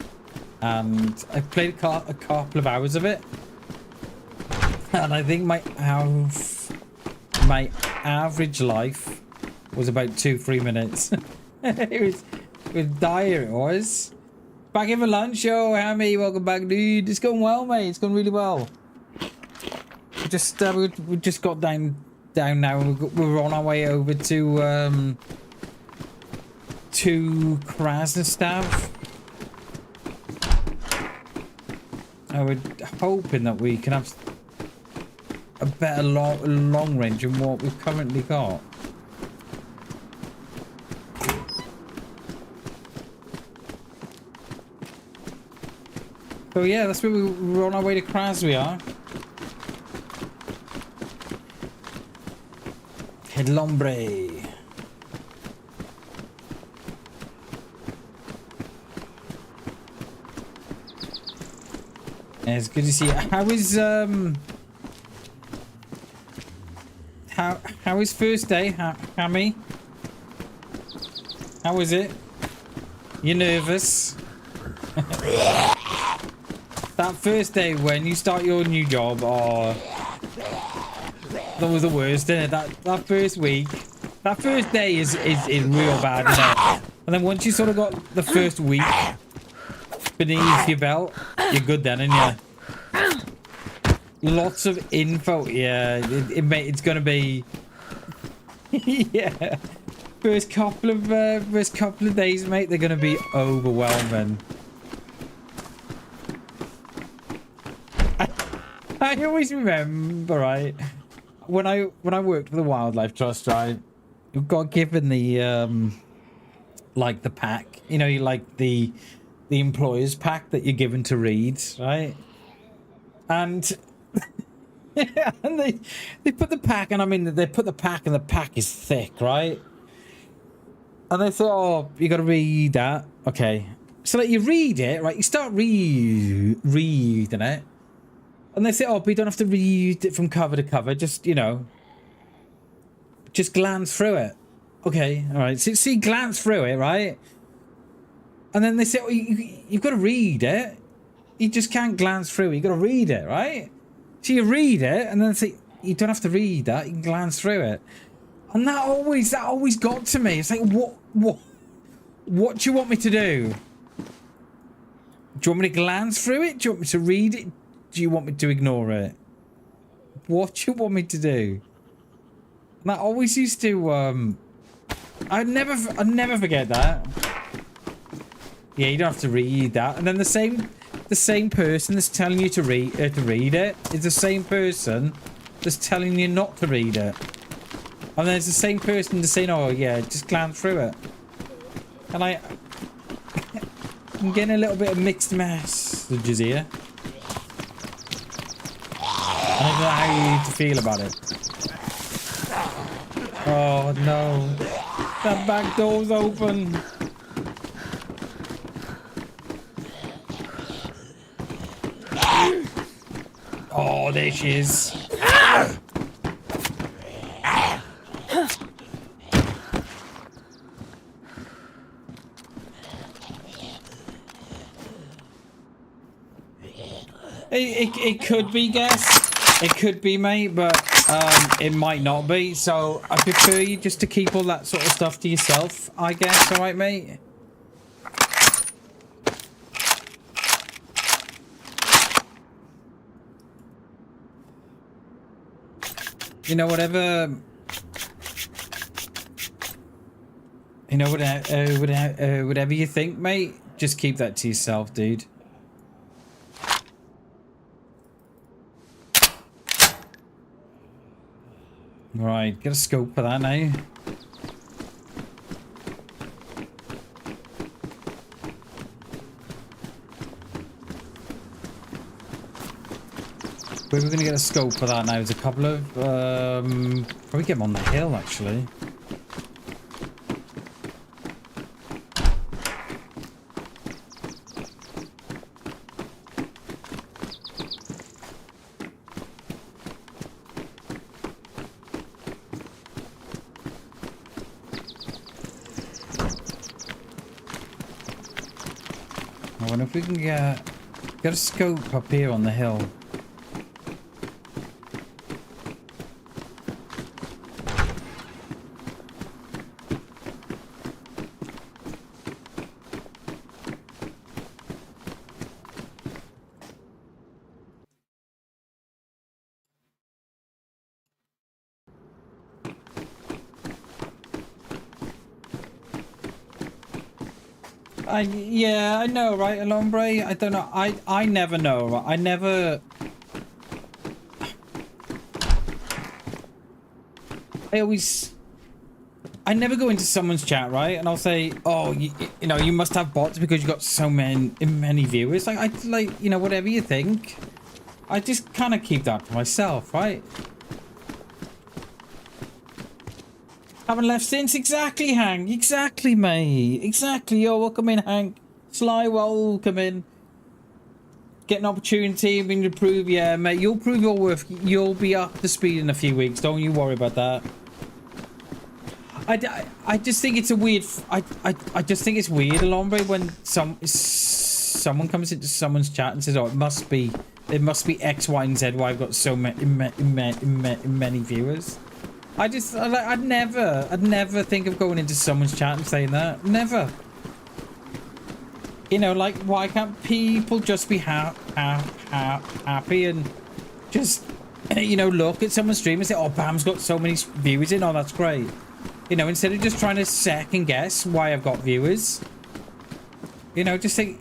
And I played a couple of hours of it. And I think my average life was about 2-3 minutes. It was dire, it was. Back in for lunch, yo, Hammy, welcome back, dude. It's going well, mate. It's going really well. We just got down now. We're on our way over to Krasnostav. I was hoping that we can have a better long range than what we've currently got. So yeah, that's where we're on our way to Kras, we are. El hombre. Yeah, it's good to see you. How is first day, Hammy? How is it? You nervous? That first day when you start your new job, oh, that was the worst, isn't it? That first week, that first day is real bad, isn't it? And then once you sort of got the first week beneath your belt, you're good then, aren't you? Lots of info, yeah. It's gonna be, yeah. First couple of days, mate, they're gonna be overwhelming. I always remember, right, when I worked for the Wildlife Trust, right, you got given the like the pack, you know, like the employer's pack that you're given to read, right? And and they put the pack, and I mean they put the pack, and the pack is thick, right? And they thought, oh, you got to read that, okay? So like you read it, right? You start reading it. And they say, oh, but you don't have to read it from cover to cover. Just, you know, just glance through it. Okay, all right. So you glance through it, right? And then they say, oh, you've got to read it. You just can't glance through it. You've got to read it, right? So you read it, and then they say, you don't have to read that. You can glance through it. And that always got to me. It's like, what do you want me to do? Do you want me to glance through it? Do you want me to read it? Do you want me to ignore it? What do you want me to do? And I always used to I'd never forget that. Yeah, you don't have to read that. And then the same person that's telling you to read it is the same person that's telling you not to read it. And then it's the same person that's saying, oh yeah, just glance through it. And I'm getting a little bit of mixed messages here. I don't know how you need to feel about it. Oh no. That back door's open. Oh, there she is. It could be, guess. It could be, mate, but it might not be. So I prefer you just to keep all that sort of stuff to yourself, I guess. All right, mate? You know, whatever... You know, whatever you think, mate, just keep that to yourself, dude. Right, get a scope for that now. Where we're gonna get a scope for that now? There's a couple of probably get them on the hill actually. I wonder if we can get a scope up here on the hill. Yeah, I know, right, Alombre? I don't know. I never know, right? I never go into someone's chat, right? And I'll say, oh, you know, you must have bots because you got so many viewers. Like, you know, whatever you think. I just kind of keep that to myself, right? Haven't left since. Exactly, Hank. Exactly, mate. Exactly. Yo, welcome in, Hank. Sly, welcome in. Get an opportunity, being to prove, yeah, mate. You'll prove your worth. You'll be up to speed in a few weeks. Don't you worry about that. I just think it's a weird. I just think it's weird, Alombre, when someone comes into someone's chat and says, "Oh, it must be X, Y, and Z. Why I've got so many viewers." I'd never think of going into someone's chat and saying that. Never. You know, like, why can't people just be happy and just, you know, look at someone's stream and say, oh, Bam's got so many viewers in. Oh, that's great. You know, instead of just trying to second guess why I've got viewers. You know, just think,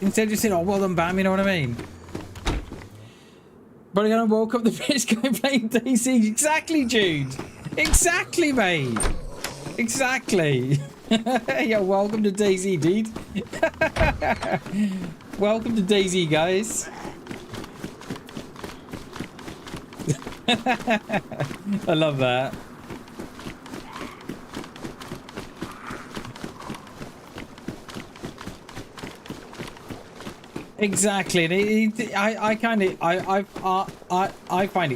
instead of just saying, oh, well done, Bam, you know what I mean? But I woke up the bitch guy playing DayZ. Exactly, Jude. Exactly, mate. Exactly. Yeah, welcome to DayZ, dude. Welcome to DayZ, guys. I love that. Exactly. I find it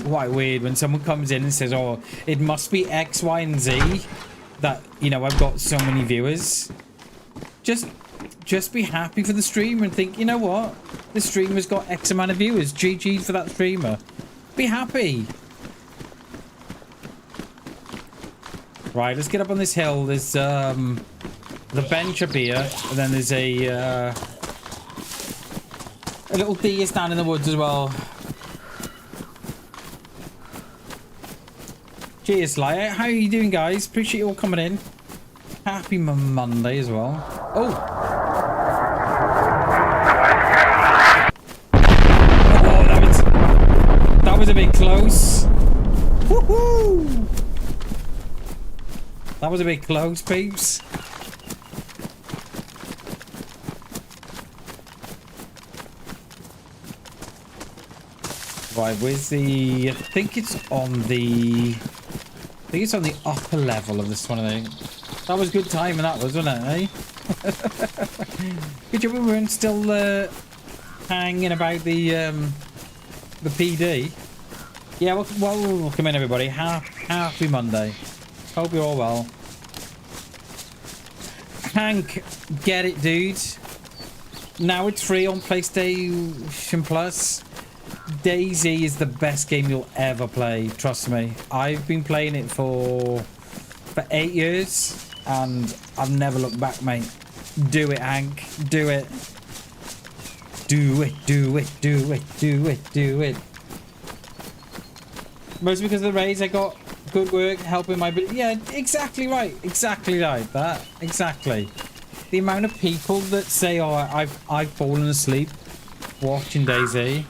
quite weird when someone comes in and says, oh, it must be X, Y, and Z that, you know, I've got so many viewers. Just be happy for the streamer and think, you know what, the streamer's got X amount of viewers. GG for that streamer. Be happy. Right, let's get up on this hill. There's the bench up here, and then there's a little deer stand in the woods as well. Cheers, Sly. How are you doing, guys? Appreciate you all coming in. Happy Monday as well. Oh! Oh, that was a bit close. Woohoo! That was a bit close, peeps. Right, where's the... I think it's on the upper level of this one, I think. That was good timing, that was, wasn't it, eh? Good job we weren't still hanging about the PD. Yeah, well, welcome in, everybody. Happy Monday. Hope you're all well. Hank, get it, dude. Now it's free on PlayStation Plus. DayZ is the best game you'll ever play. Trust me. I've been playing it for 8 years, and I've never looked back, mate. Do it, Hank. Do it. Do it, do it, do it, do it, do it. Mostly because of the raids, I got good work helping my... Yeah, exactly right. Exactly right. That. Exactly. The amount of people that say, oh, I've fallen asleep watching DayZ.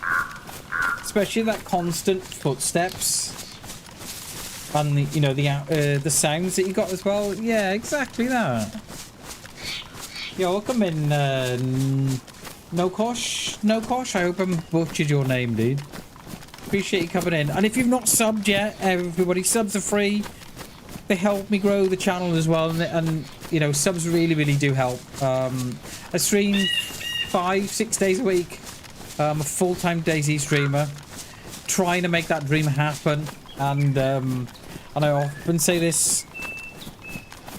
Especially that constant footsteps. And, the, you know, the sounds that you got as well. Yeah, exactly that. Yo, welcome in, Nokosh. Nokosh, I hope I butchered your name, dude. Appreciate you coming in. And if you've not subbed yet, everybody, subs are free. They help me grow the channel as well. And you know, subs really, really do help. I stream 5-6 days a week. I'm a full-time DayZ streamer. Trying to make that dream happen. And I often say this.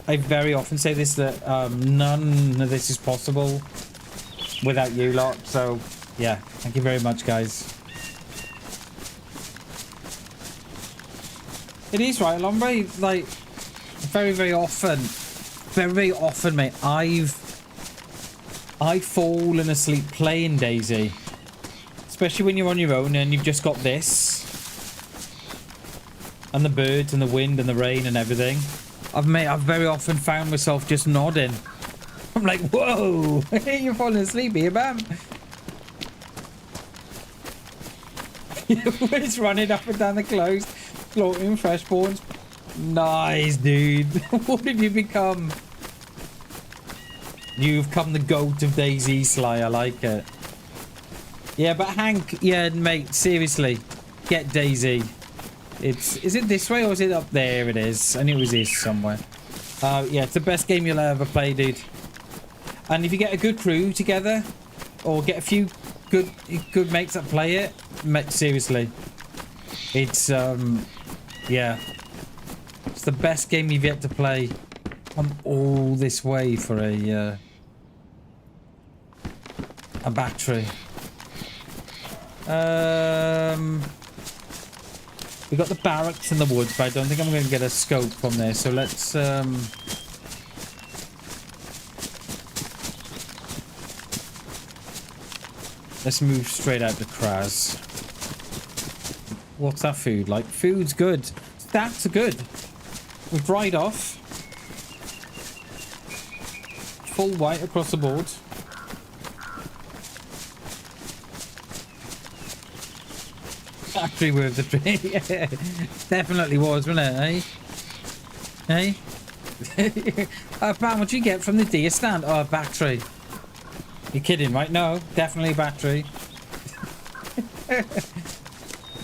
I very often say this, that none of this is possible without you lot. So, yeah. Thank you very much, guys. It is right, Lombre. Like, very, very often, mate, I've fallen asleep playing DayZ. Especially when you're on your own and you've just got this. And the birds and the wind and the rain and everything. I've very often found myself just nodding. I'm like, whoa, you're falling asleep here, man. It's running up and down the close, floating fresh spawns. Nice, dude. What have you become? You've come the goat of DayZ, Sly. I like it. Yeah, but Hank, yeah, mate, seriously, get DayZ. Is it this way or is it up there? It is. I knew it was this somewhere. Yeah, it's the best game you'll ever play, dude. And if you get a good crew together, or get a few good mates that play it, seriously, it's yeah, it's the best game you've yet to play. I'm all this way for a battery. We got the barracks in the woods, but I don't think I'm going to get a scope from there. So let's move straight out to Kraz. What's that food like? Food's good. Stats are good. We've dried off. Full white across the board. Factory worth the tree. Yeah, definitely was, wasn't it, eh? Hey? Pam, what do you get from the deer stand? Oh, a battery. You're kidding, right? No, definitely a battery.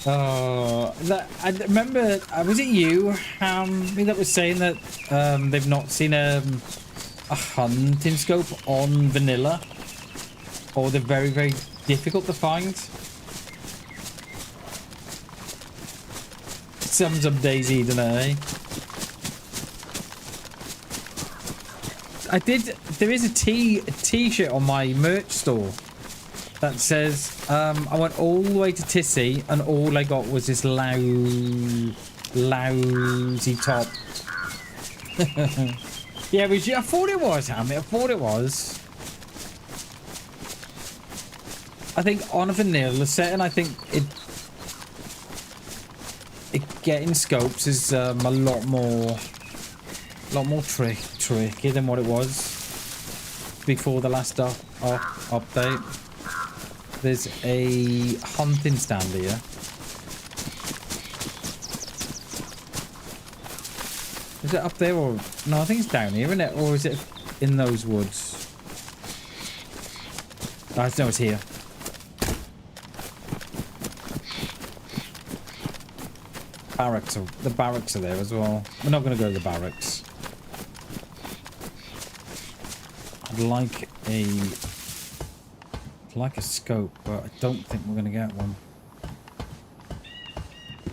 Oh, I remember, was it you, that was saying that they've not seen a hunting scope on vanilla? Or they're very, very difficult to find? Sums up DayZ, don't I? There is a t-shirt on my merch store that says I went all the way to Tissy and all I got was this lousy top. Yeah, I thought it was, Hammy. I thought it was. I think on a vanilla setting, I think getting scopes is a lot more tricky than what it was before the last update. There's a hunting stand here. Is it up there or no? I think it's down here, isn't it? Or is it in those woods? No, it's here. The barracks are there as well. We're not going to go to the barracks. I'd like a scope, but I don't think we're going to get one.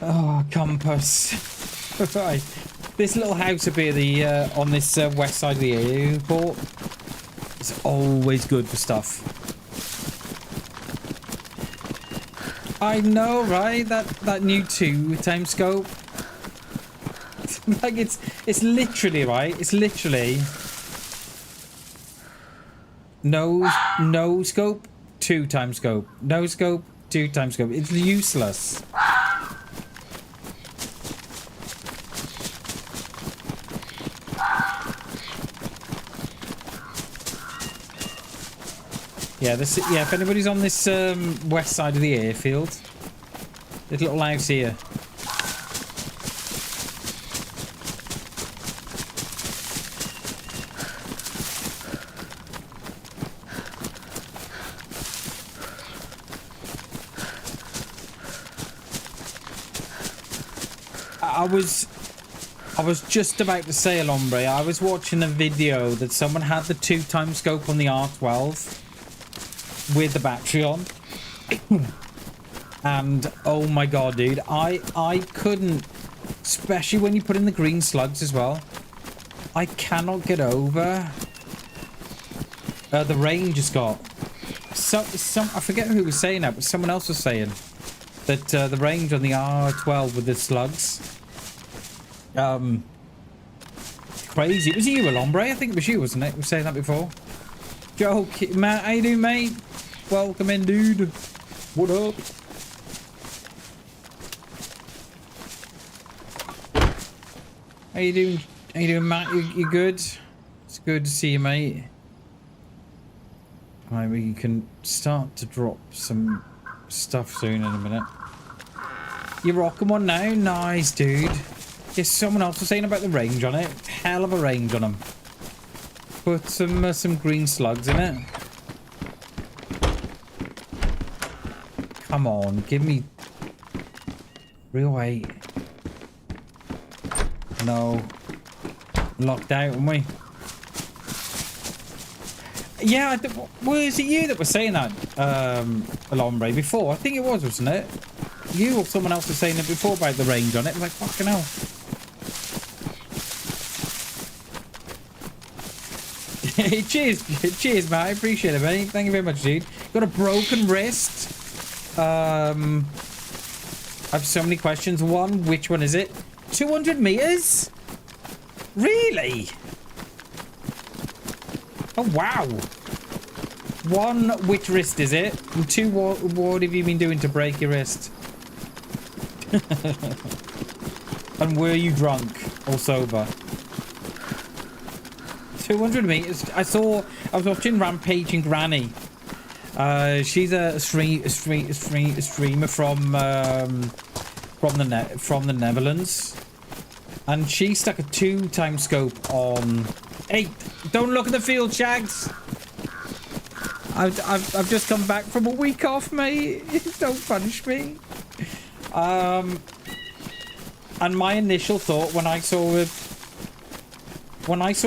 Oh, compass. Right. This little house up here, on this west side of the airport, is always good for stuff. I know, right? That new 2x scope. Like it's literally, right? It's literally no scope, 2x scope. No scope, 2x scope. It's useless. Yeah, if anybody's on this west side of the airfield, there's a little house here. I was just about to say, Alombre, I was watching a video that someone had the 2x scope on the R12 with the battery on. And oh my god, dude, I couldn't, especially when you put in the green slugs as well. I cannot get over the range it's got. Some I forget who was saying that, but someone else was saying that the range on the R12 with the slugs, crazy. It was you, Alombre. I think it was you, wasn't it? We were saying that before. Joke, Matt, how you doing, mate? Welcome in, dude. What up? How you doing? How you doing, Matt? You good? It's good to see you, mate. Right, we can start to drop some stuff soon in a minute. You're rocking one now? Nice, dude. Yes, someone else was saying about the range on it. Hell of a range on them. Put some green slugs in it. Come on, give me real weight. No. Locked out, aren't we? Yeah, was it you that was saying that, Alombre, before? I think it was, wasn't it? You or someone else was saying it before about the range on it. I was like, fucking hell. Cheers, mate. I appreciate it, mate. Thank you very much, dude. Got a broken wrist. I have so many questions. One, which one is it? 200 meters? Really? Oh, wow. One, which wrist is it? And two, what have you been doing to break your wrist? And were you drunk or sober? 200 meters. I was watching Rampaging Granny. She's a streamer from the Netherlands, and she stuck a 2x scope on. Hey, don't look at the field, Shags. I've just come back from a week off, mate. Don't punish me. And my initial thought when I saw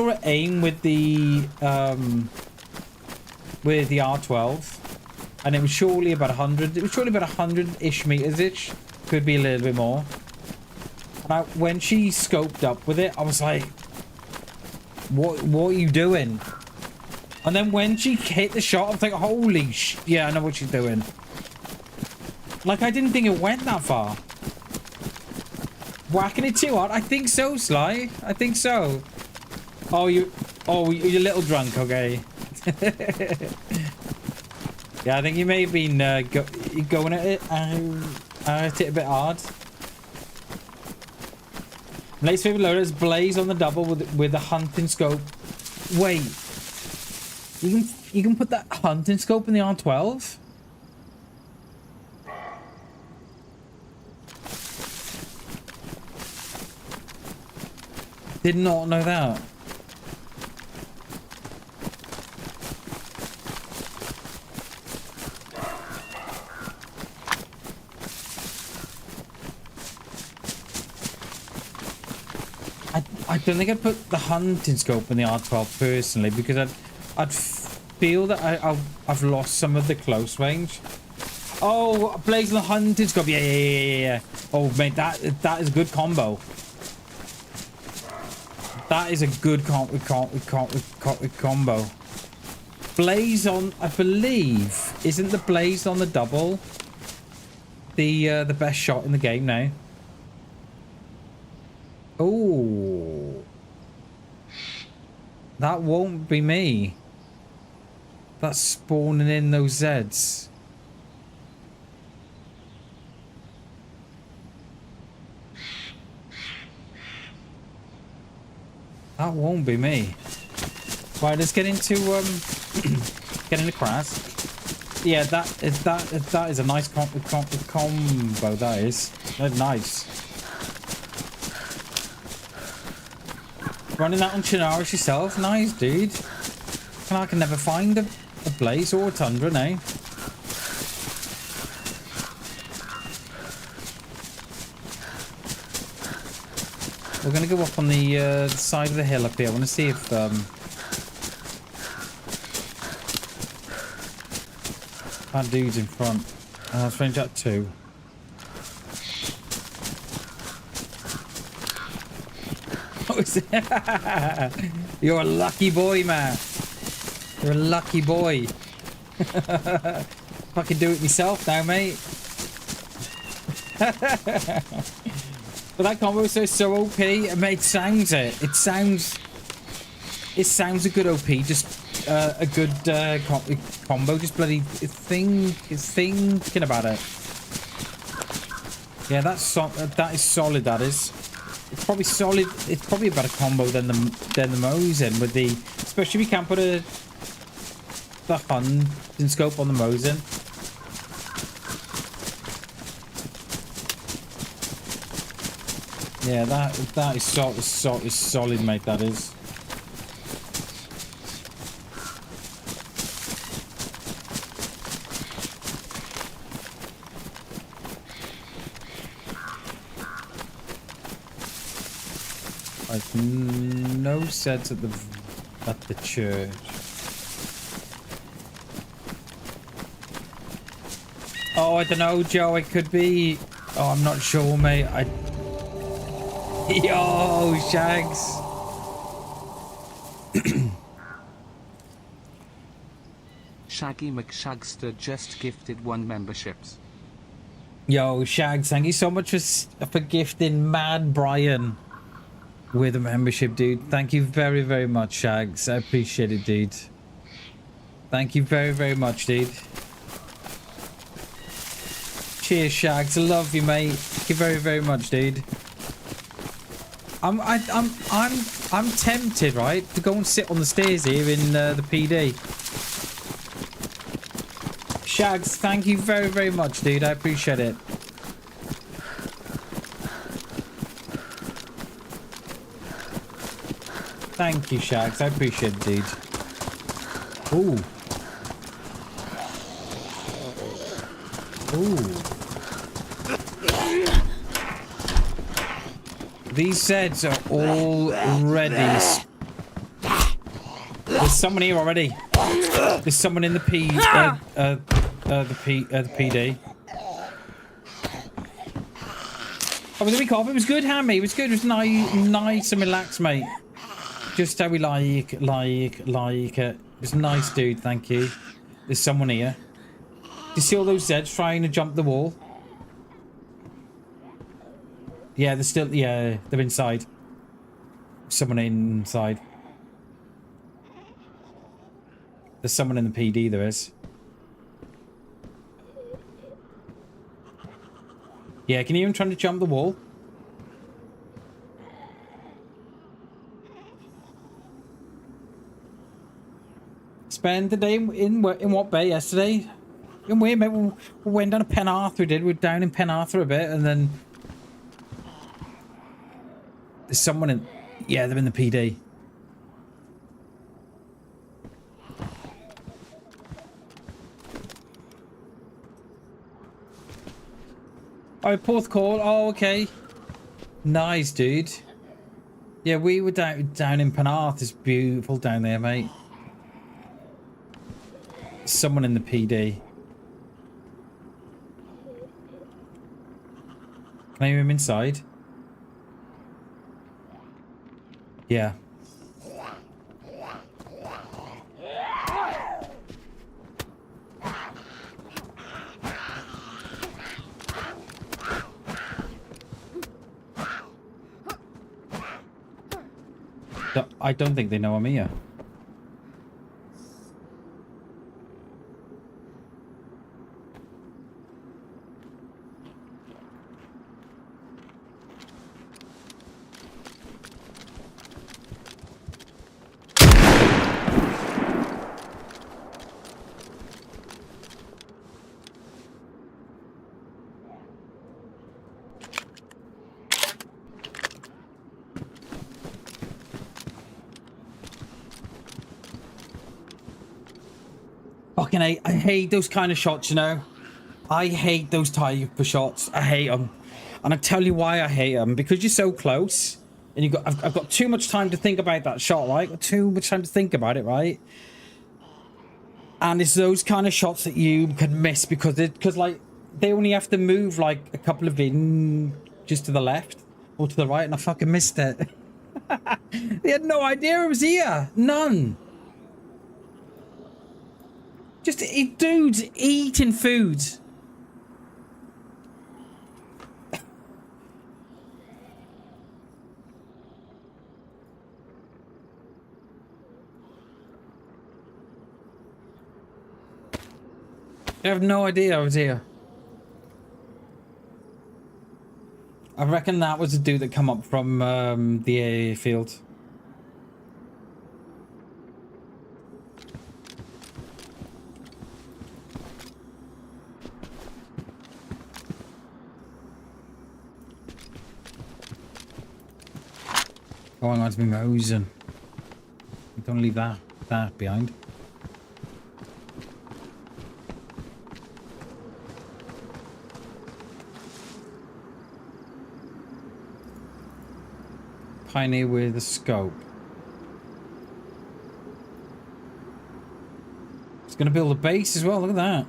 her aim with the R12, and it was surely about 100. It was surely about 100-ish meters each. Could be a little bit more. And when she scoped up with it, I was like, "What are you doing?" And then when she hit the shot, I was like, "Holy sh!" Yeah, I know what she's doing. Like, I didn't think it went that far. Whacking it too hard? I think so, Sly. I think so. Oh, you're a little drunk, okay. Yeah, I think you may have been going at it a bit hard. Blaze favorite loader is Blaze on the double with the hunting scope. Wait, you can put that hunting scope in the R12? Did not know that. I don't think I'd put the hunting scope in the R12 personally, because I'd feel that I've lost some of the close range. Oh, Blaze the hunting scope. Yeah. Oh, mate, that is a good combo. That is a good combo. Blaze on, I believe, isn't the Blaze on the double? the best shot in the game now. Oh, that won't be me. That's spawning in those Zeds. That won't be me. Right, let's get into crash. Yeah, that is a nice combo. That is. That's nice. Running that on Chinaris yourself, nice, dude. And I can never find a blaze or a tundra now. We're gonna go up on the side of the hill up here. I want to see if that dude's in front. Let's range that 2. You're a lucky boy, man. You're a lucky boy. I can do it myself now, mate. But that combo is so OP. Mate, it sounds it. It sounds a good OP. Just a good combo. Just bloody thinking about it. Yeah, that is solid. That is. It's probably solid. It's probably a better combo than the Mosin with the, especially if you can't put the hunting scope on the Mosin. Yeah, that is solid, mate. That is. Like no sets at the church. Oh, I don't know, Joe. It could be. Oh, I'm not sure, mate. Yo, Shags. Shaggy McShagster just gifted 1 memberships. Yo, Shags, thank you so much for gifting Mad Brian with a membership, dude. Thank you very, very much, Shags. I appreciate it, dude. Thank you very, very much, dude. Cheers, Shags. I love you, mate. Thank you very, very much, dude. I'm tempted, right, to go and sit on the stairs here in the PD. Shags, thank you very, very much, dude. I appreciate it. Thank you, Shags. I appreciate it, dude. Ooh. Ooh. These Zeds are already... There's someone here already. There's someone in the PD. Oh, was it a week off? It was good, Hammy. It was good. It was nice and relaxed, mate. Just how we like it. It was nice, dude. Thank you. There's someone here. Do you see all those Zeds trying to jump the wall? Yeah, they're still... Yeah, they're inside. Someone inside. There's someone in the PD, there is. Yeah, can you hear him trying to jump the wall? Spend the day in what bay yesterday? In where, mate? We went down to Pen Arthur, we did. We were down in Pen Arthur a bit, and then... There's someone in... Yeah, they're in the PD. Oh, Porth Call. Oh, okay. Nice, dude. Yeah, we were down in Penarth. It's beautiful down there, mate. Someone in the PD. Can I hear him inside? Yeah. I don't think they know I'm here. Fucking I hate those kind of shots, you know. I hate those type of shots. I hate them, and I tell you why I hate them. Because you're so close, and I've got too much time to think about that shot, right? Got too much time to think about it, right? And it's those kind of shots that you can miss because like they only have to move like a couple of inches to the left or to the right, and I fucking missed it. They had no idea it was here. None. Just dudes eating food. I have no idea I was here. I reckon that was the dude that come up from the airfield. Going on to be Mosen. Don't leave that behind. Pioneer with a scope. It's gonna build a base as well, look at that.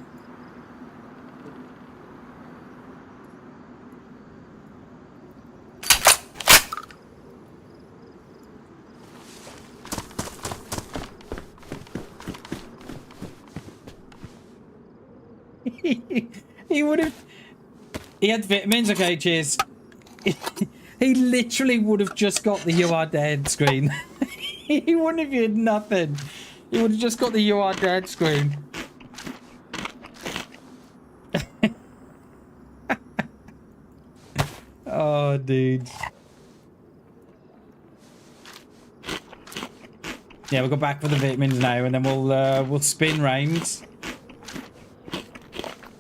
He would have... He had vitamins, okay, cheers. He literally would have just got the "You are dead" screen. He wouldn't have had nothing. He would have just got the "You are dead" screen. Oh, dude. Yeah, we'll go back for the vitamins now, and then we'll spin round.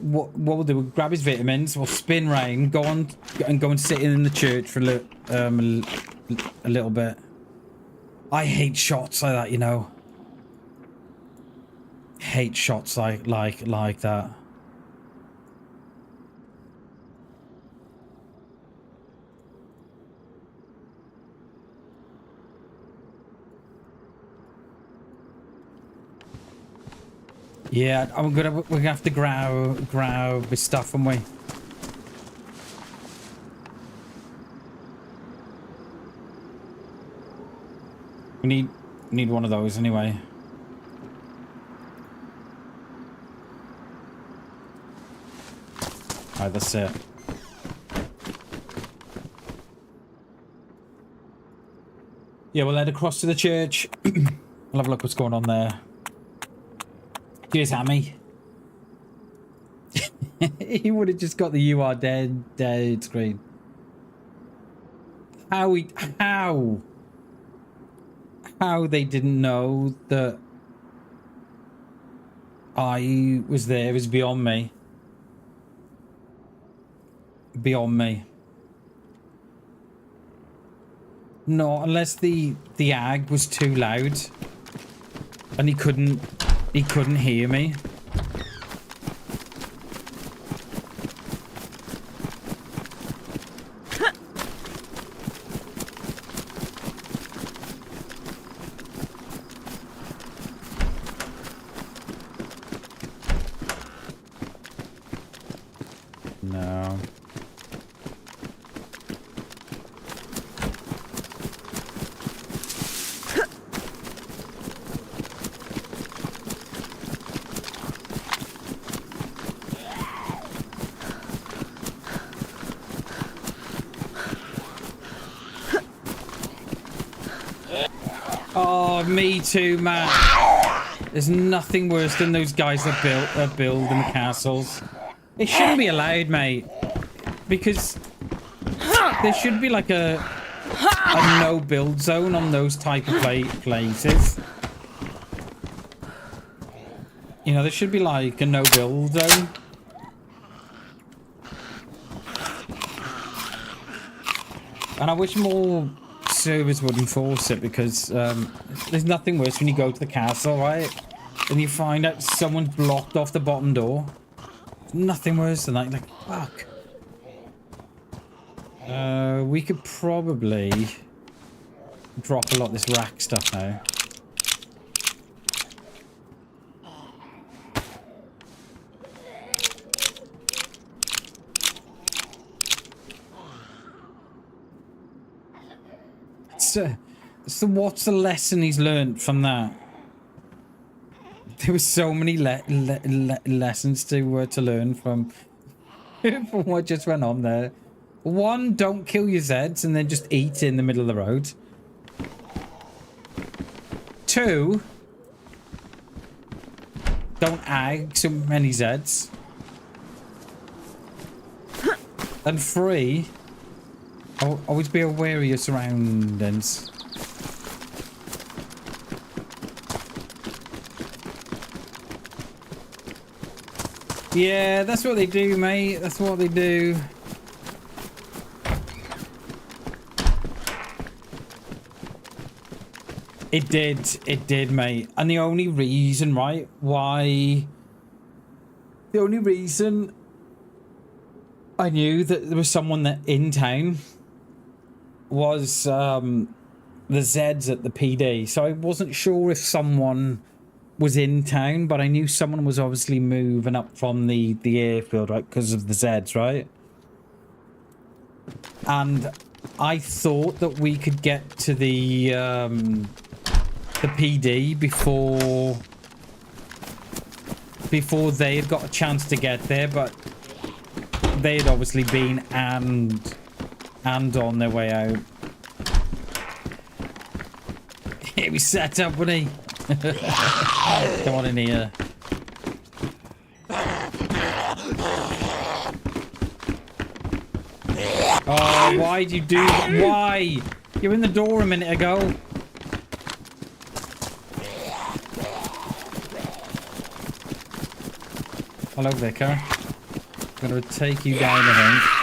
What we'll do, we'll grab his vitamins, we'll spin round, go and sit in the church for a little bit. I hate shots like that, you know. Hate shots like that. Yeah, we're gonna have to grab his stuff, aren't we? We need one of those anyway. Alright, that's it. Yeah, we'll head across to the church. I'll have a look what's going on there. Cheers, Hammy. He would have just got the "You are dead" screen. How they didn't know that I was there is beyond me. Beyond me. No, unless the ag was too loud and he couldn't hear me. No. Oh, me too, man. There's nothing worse than those guys that build in the castles. It shouldn't be allowed, mate. Because there should be like a no build zone on those type of places. You know, there should be like a no build zone. And I wish more servers would enforce it, because there's nothing worse when you go to the castle, right? And you find out someone's blocked off the bottom door. Nothing worse than that. Like, fuck. We could probably drop a lot of this rack stuff now. So what's the lesson he's learned from that? There were so many lessons to learn from from what just went on there. One, don't kill your Zeds and then just eat in the middle of the road. Two, don't ag so many Zeds. And three, always be aware of your surroundings. Yeah, that's what they do, mate. That's what they do. It did, mate. And the only reason, right, why... The only reason I knew that there was someone that in town was the Zeds at the PD. So I wasn't sure if someone was in town, but I knew someone was obviously moving up from the airfield, right, because of the Zeds, right? And I thought that we could get to the PD before they had got a chance to get there, but they had obviously been and on their way out. Here we set up, buddy. Come on in here. Oh, why'd you do that? Why? You were in the door a minute ago. Hello, Vicar. I'm gonna take you down, I think.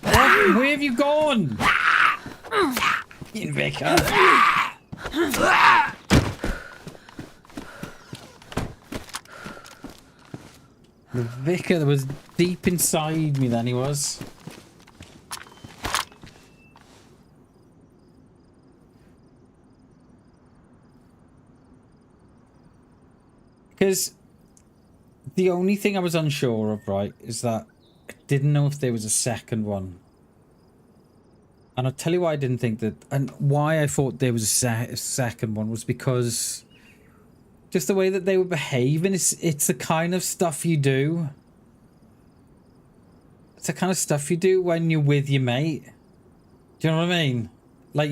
What? Where have you gone? In Vicar. The Vicar was deep inside me then, he was. Because the only thing I was unsure of, right, is that I didn't know if there was a second one. And I'll tell you why I didn't think that, and why I thought there was a second one was because just the way that they were behaving. It's the kind of stuff you do. It's the kind of stuff you do when you're with your mate. Do you know what I mean? Like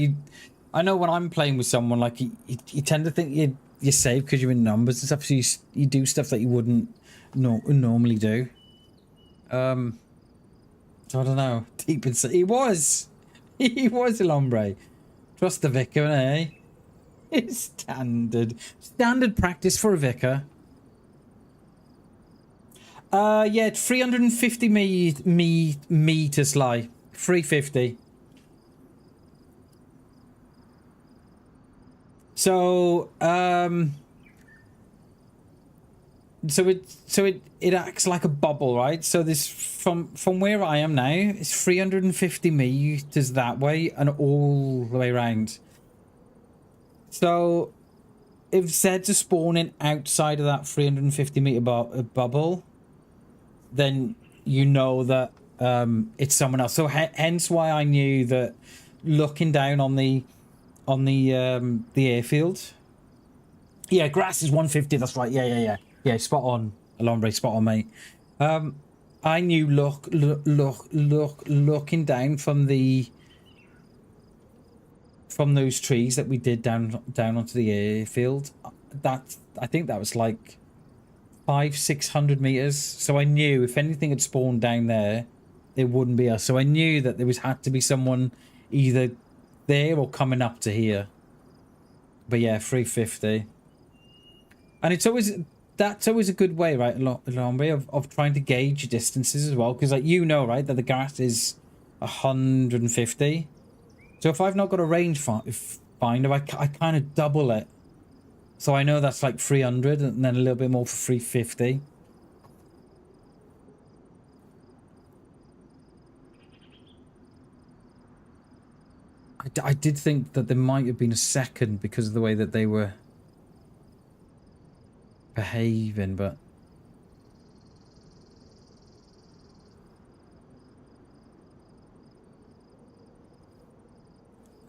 I know when I'm playing with someone, like you tend to think you're safe because you're in numbers and stuff, so you do stuff that you wouldn't normally do. So I don't know. Deep inside, he was El Hombre. Trust the Vicar, eh? It's standard practice for a Vicar. Yeah, 350 meters, Sly. 350. So, it acts like a bubble, right? So this from where I am now, it's 350 meters that way and all the way around. So if Zeds are spawning outside of that 350 meter bubble, then you know that it's someone else. So hence why I knew that looking down on the airfield. Yeah, grass is 150. That's right. Yeah, spot on. Alombre, spot on, mate. I knew looking down from those trees that we did down onto the airfield. That I think that was like 500-600 meters. So I knew if anything had spawned down there, it wouldn't be us. So I knew that there had to be someone either there or coming up to here. But yeah, 350. And it's always, that's always a good way, right, Alombre, of trying to gauge your distances as well. Because, like, you know, right, that the gas is 150. So if I've not got a range finder, I kind of double it. So I know that's like 300 and then a little bit more for 350. I did think that there might have been a second because of the way that they were behaving, but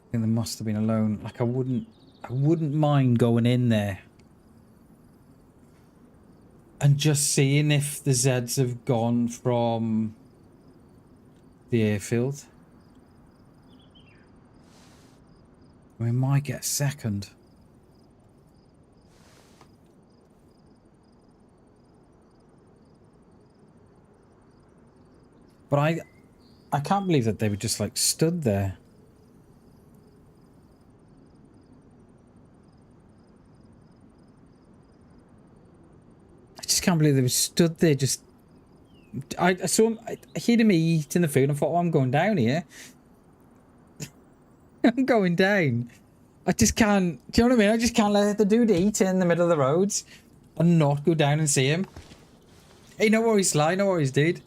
I think there must have been alone. Like I wouldn't mind going in there and just seeing if the Zeds have gone from the airfield. We might get a second. But I can't believe that they were just like stood there. I just can't believe they were stood there just... I saw him, I heard him eating the food and I thought, oh, I'm going down here. I'm going down. I just can't... Do you know what I mean? I just can't let the dude eat in the middle of the roads and not go down and see him. Hey, no worries, Sly. No worries, dude.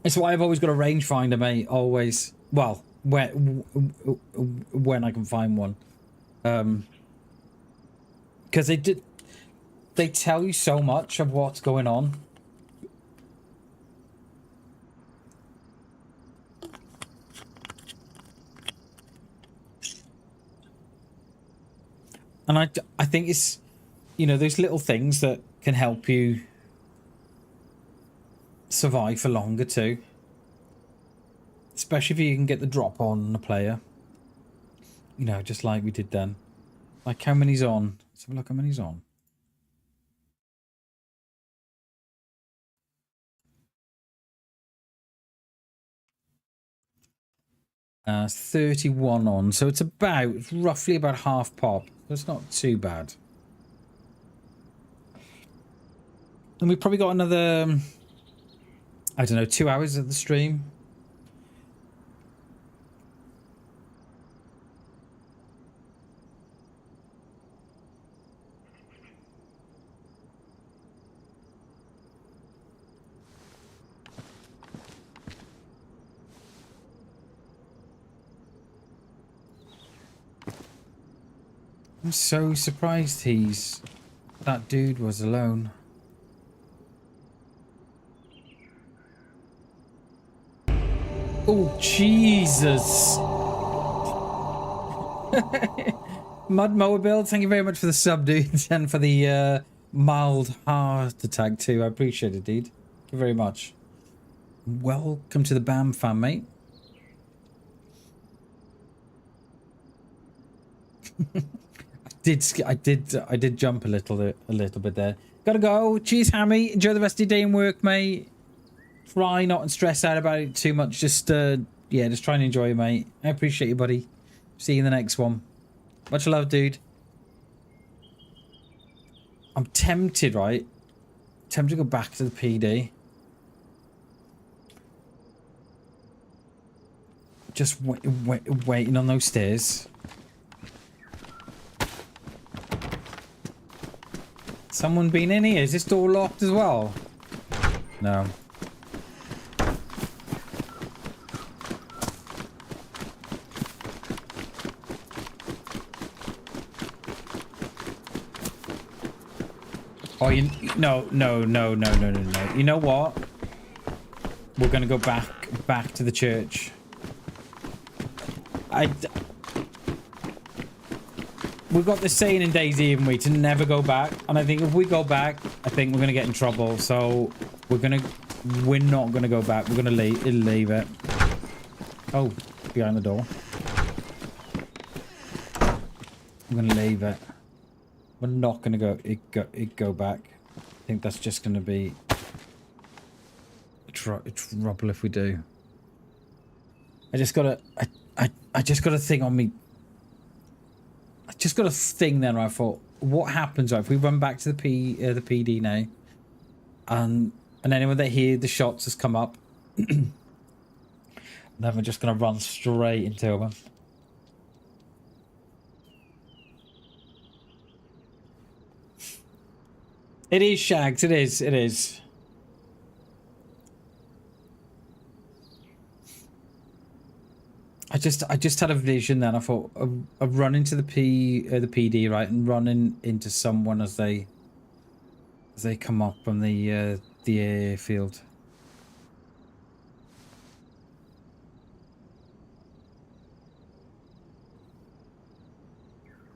It's why I've always got a rangefinder, mate. Always. Well, when I can find one. Because they tell you so much of what's going on. And I think it's, you know, those little things that can help you survive for longer too. Especially if you can get the drop on the player. You know, just like we did then. Like how many's on? Let's have a look how many's on. It's 31 on, so it's roughly about half pop. That's not too bad. And we've probably got another, I don't know, 2 hours of the stream. I'm so surprised that dude was alone. Oh, Jesus. Mud Mower Build, thank you very much for the sub, dude, and for the mild heart attack too. I appreciate it, dude. Thank you very much. Welcome to the BAM fam, mate. I did jump a little bit there. Gotta go. Cheers, Hammy. Enjoy the rest of your day and work, mate. Try not to stress out about it too much. Just yeah, just try and enjoy it, mate. I appreciate you, buddy. See you in the next one. Much love, dude. I'm tempted, right? Tempted to go back to the PD. Just waiting on those stairs. Someone been in here? Is this door locked as well? No. Oh, no. You know what? We're gonna go back to the church. We've got the saying in DayZ, haven't we, to never go back. And I think if we go back, I think we're gonna get in trouble. So we're not gonna go back. We're gonna leave it. Oh, behind the door. I'm gonna leave it. We're not gonna go back. I think that's just gonna be trouble if we do. I just got a thing on me. I just got a thing then. I thought, what happens if we run back to the PD now, and anyone that hear the shots has come up, then we're just gonna run straight into them. It is, Shags. It is. It is. I just had a vision then. I thought of running to the PD, right, and running into someone as they come up on the airfield.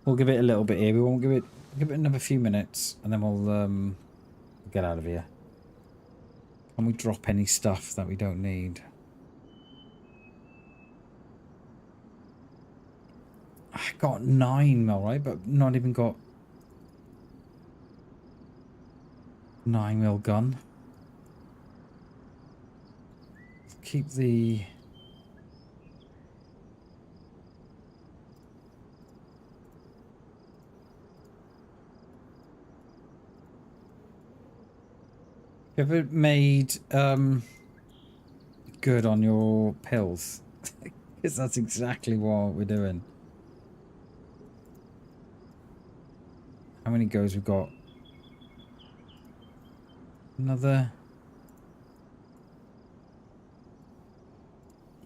We'll give it a little bit here. We won't give it another few minutes, and then we'll get out of here. Can we drop any stuff that we don't need? I got 9 mil, right? But not even got 9 mil gun. Keep the... Have you ever made good on your pills? Because that's exactly what we're doing. How many goes we've got? Another.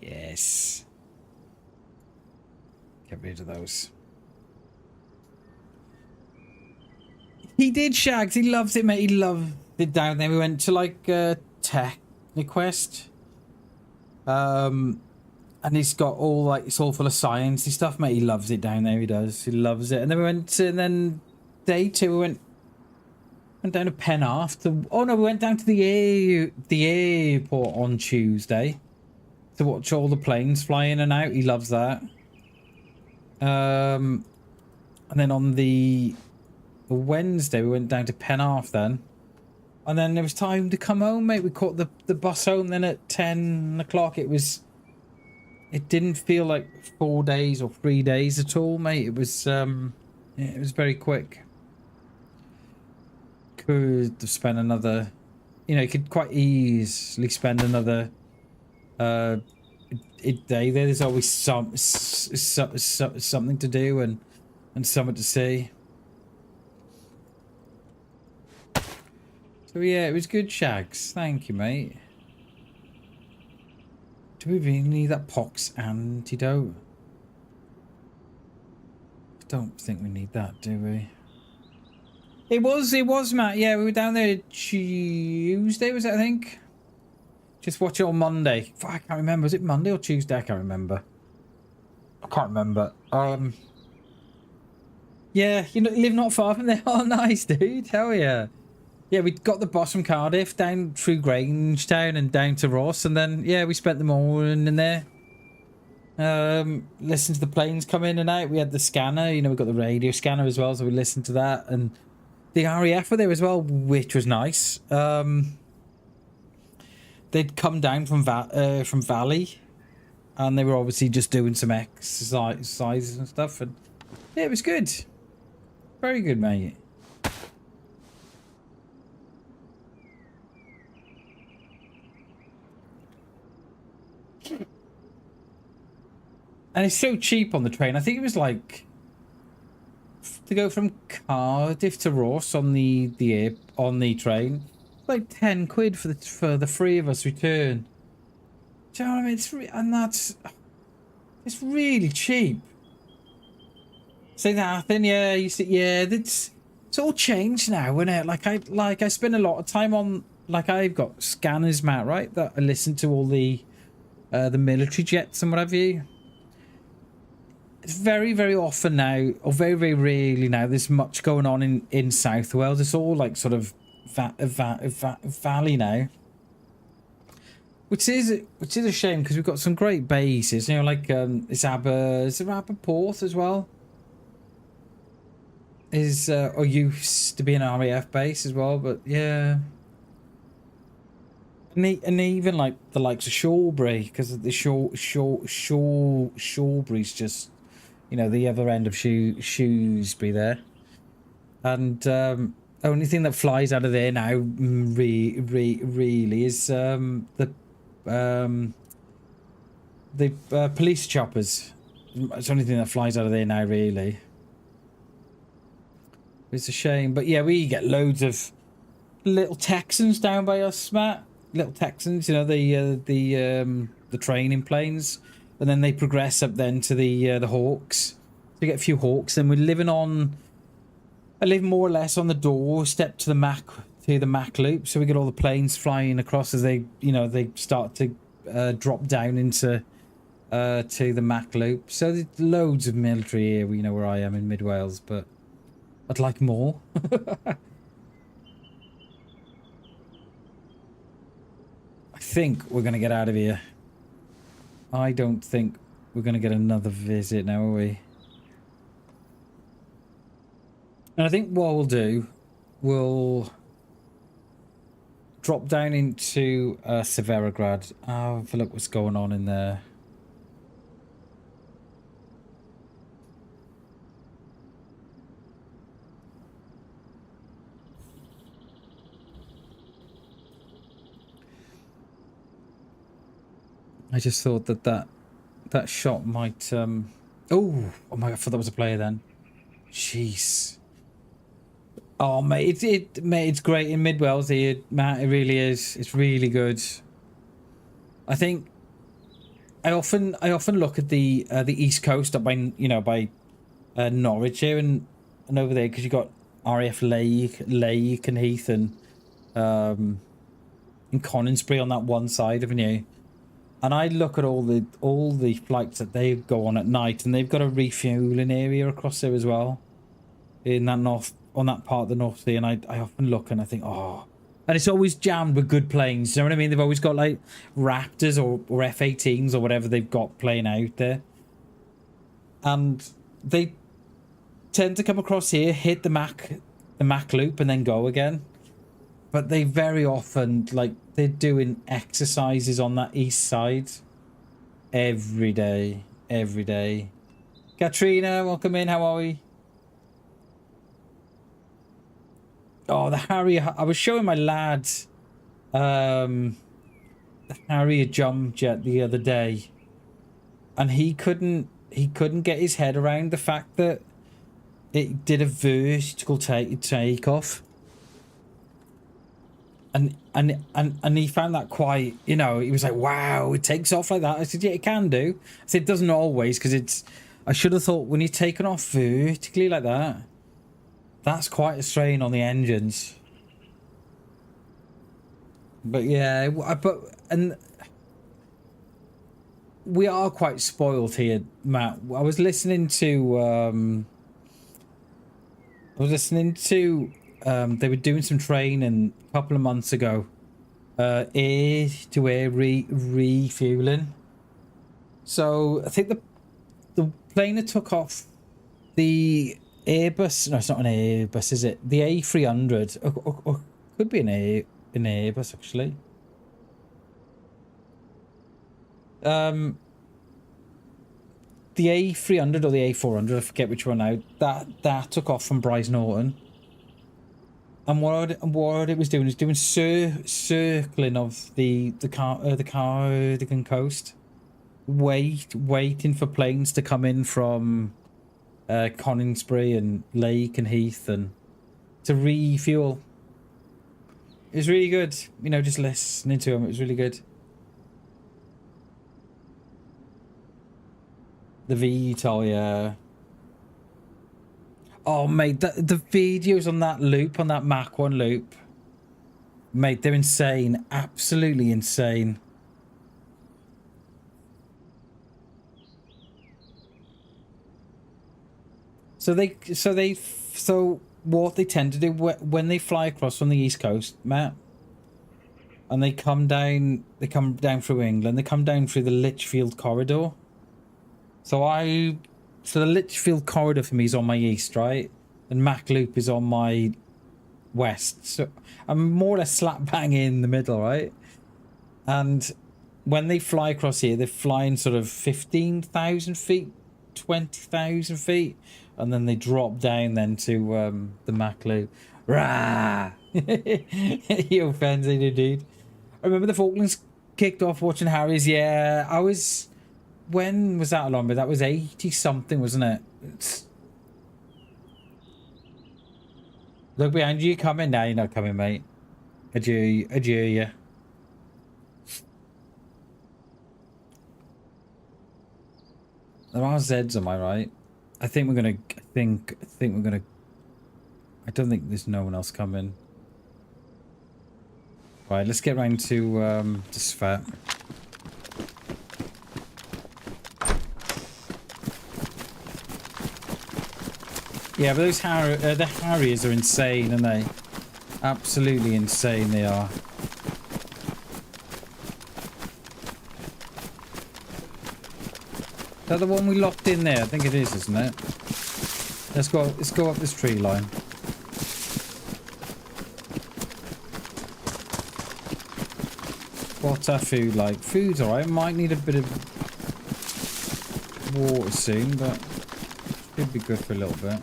Yes. Get rid of those. He did, Shags. He loves it, mate. He loved it down there. We went to like Techniquest. And he's got all like, it's all full of sciencey stuff, mate. He loves it down there. He does. He loves it. And then we went to, and then day 2 we went down to Penarth to, oh no, we went down to the airport on Tuesday to watch all the planes fly in and out. He loves that. And then on the Wednesday we went down to Penarth then, and then it was time to come home, mate. We caught the bus home then at 10 o'clock. It didn't feel like 4 days or 3 days at all, mate. It was very quick. Could have spent another, you could quite easily spend another day there. There's always something to do and something to see. So yeah, it was good, Shags. Thank you, mate. Do we really need that pox antidote? I don't think we need that, do we? It was, Matt. Yeah, we were down there Tuesday, was it, I think? Just watch it on Monday. I can't remember. Was it Monday or Tuesday? I can't remember. I can't remember. Yeah, you live not far from there. Oh, nice, dude. Hell yeah. Yeah, we got the bus from Cardiff down through Grangetown and down to Ross, and then yeah, we spent the morning in there. Listened to the planes come in and out. We had the scanner, we got the radio scanner as well, so we listened to that, and the RAF were there as well, which was nice. They'd come down from Valley, and they were obviously just doing some exercises and stuff, and yeah, it was good. Very good, mate. And it's so cheap on the train. I think it was like to go from Cardiff to Ross on the train, like 10 quid for the 3 of us return. Do you know what I mean? It's really cheap. Say nothing, yeah. You see, yeah. It's all changed now, isn't it? Like I spend a lot of time on, like, I've got scanners, Matt, right? That I listen to all the military jets and what have you. It's very, very often now, or very, very rarely now, there's much going on in South Wales. It's all like sort of valley now, which is a shame because we've got some great bases. You know, like is there Aber Port as well? Is or used to be an RAF base as well, but yeah. And even like the likes of Shawbury, because the Shawbury's just, you know, the other end of Shrewsbury there. And only thing that flies out of there now really is the police choppers. It's the only thing that flies out of there now, really. It's a shame, but yeah, we get loads of little Texans down by us, Matt. Little Texans, you know, the training planes, and then they progress up then to the Hawks. So we get a few Hawks, and we're living on. I live more or less on the doorstep to the Mac loop, so we get all the planes flying across as they, you know, they start to drop down into to the Mac loop. So there's loads of military here, you know, where I am in Mid Wales, but I'd like more. I think we're going to get out of here. I don't think we're going to get another visit now, are we? And I think what we'll do, we'll drop down into Severograd. Have a look what's going on in there. I just thought that shot might oh my god, I thought that was a player then. Jeez. Oh mate, it's great in Mid Wales here, Matt. It really is. It's really good. I think I often look at the East Coast up by, you know, by Norwich here and over there, because you got RAF Lake and Heath and Coningsbury on that one side, haven't you? And I look at all the flights that they go on at night, and they've got a refueling area across there as well, in that on that part of the North Sea. And I often look and I think, oh, and it's always jammed with good planes. You know what I mean? They've always got like Raptors or F-18s or whatever they've got playing out there, and they tend to come across here, hit the Mac loop, and then go again. But they very often, like, they're doing exercises on that east side every day. Katrina, welcome in. How are we? Oh, the Harrier. I was showing my lads the Harrier jump jet the other day, and he couldn't get his head around the fact that it did a vertical takeoff. And he found that quite, you know, he was like, wow, it takes off like that. I said, yeah, it can do. I said, it doesn't always, because I should have thought when you're taking off vertically like that, that's quite a strain on the engines. But yeah, and we are quite spoiled here, Matt. I was listening to they were doing some training a couple of months ago, air-to-air refueling. So I think the plane that took off, the Airbus, no, it's not an Airbus, is it? The A300, or could be an Airbus actually. The A300 or the A400, I forget which one now. That took off from Bryce Norton. And what it was doing is doing circling of the Cardigan coast, waiting for planes to come in from Coningsbury and Lake and Heath and to refuel. It was really good, you know, just listening to him. It was really good. The VTOL, yeah. Oh, mate, the videos on that loop, on that Mach 1 loop, mate, they're insane. Absolutely insane. So what they tend to do when they fly across from the East Coast, Matt, and they come down through England, they come down through the Lichfield corridor. So the Lichfield corridor for me is on my east, right? And Mac Loop is on my west. So I'm more or less slap bang in the middle, right? And when they fly across here, they're flying sort of 15,000 feet, 20,000 feet. And then they drop down then to the Mac Loop. Rah! Yo, fans, they do, dude. I remember the Falklands kicked off watching Harry's. Yeah, I was... When was that along? But that was 80 something, wasn't it? Look behind you, coming. Now you're not coming, mate. Adieu, yeah. There are Zeds, am I right? I think we're gonna. I think we're gonna. I don't think there's no one else coming. Right, let's get round to Svet. Yeah, but those the Harriers are insane, aren't they? Absolutely insane they are. Is that the one we locked in there? I think it is, isn't it? Let's go up this tree line. What's our food like? Food's alright. Might need a bit of water soon, but it'd be good for a little bit.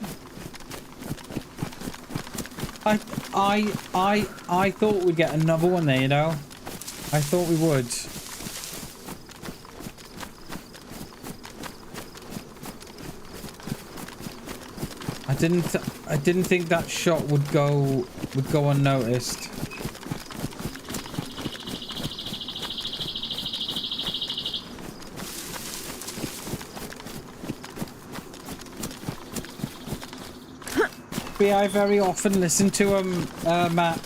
I thought we'd get another one there, you know? I thought we would. I didn't think that shot would go unnoticed. I very often listen to him, Matt.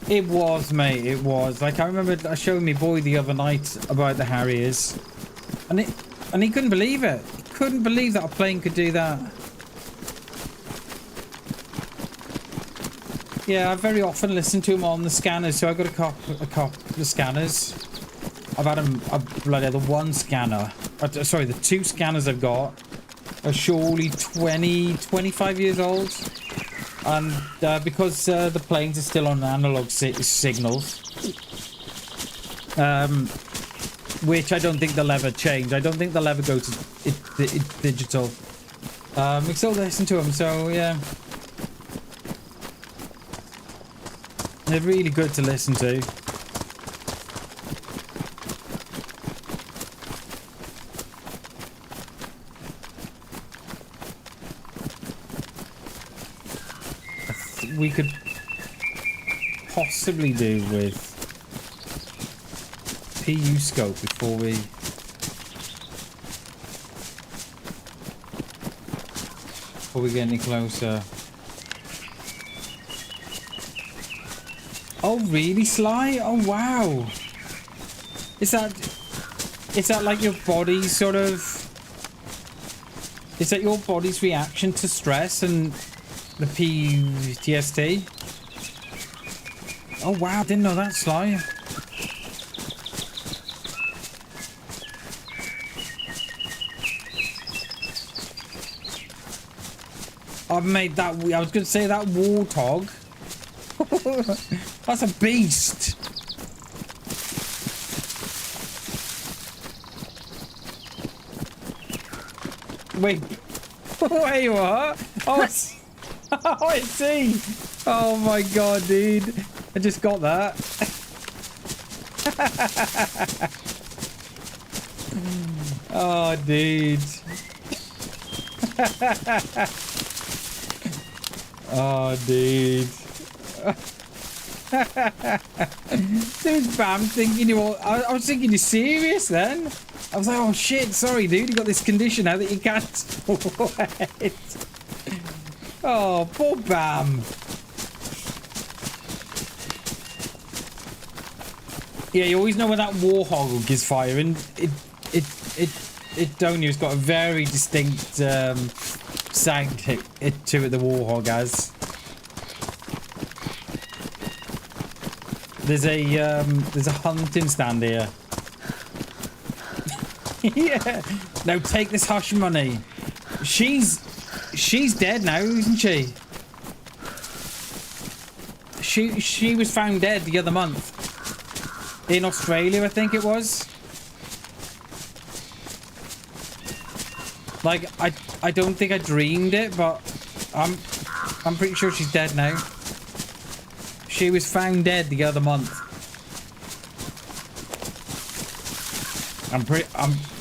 It was, mate. It was. Like, I remember I showed me boy the other night about the Harriers, and he couldn't believe it. He couldn't believe that a plane could do that. Yeah, I very often listen to him on the scanners. So I got a cop the scanners. I've had the one scanner. Sorry, the two scanners I've got are surely 25 years old, and because the planes are still on analog signals, which I don't think they'll ever change. I don't think they'll ever go to digital. We still listen to them, so yeah, they're really good to listen to. We could possibly do with PU scope before we get any closer. Oh really, Sly? Oh wow. Is that like your body sort of, is that your body's reaction to stress and the PTSD? Oh wow, didn't know that, Sly. I've made that. I was going to say that warthog. That's a beast. Wait. Wait, what? Oh, it's... Oh, I see. Oh my god, dude. I just got that. Oh, dude. Oh, dude. Dude, Bam, thinking I was thinking you're serious then. I was like, oh shit, sorry, dude. You got this condition now that you can't sweat. Oh, poor Bam. Yeah, you always know when that warhog is firing. It don't you? It's got a very distinct sound it to the Warhog has. There's a hunting stand here. Yeah. Now take this hush money. She's dead now, isn't she? She was found dead the other month. In Australia, I think it was. Like, I don't think I dreamed it, but I'm pretty sure she's dead now. She was found dead the other month.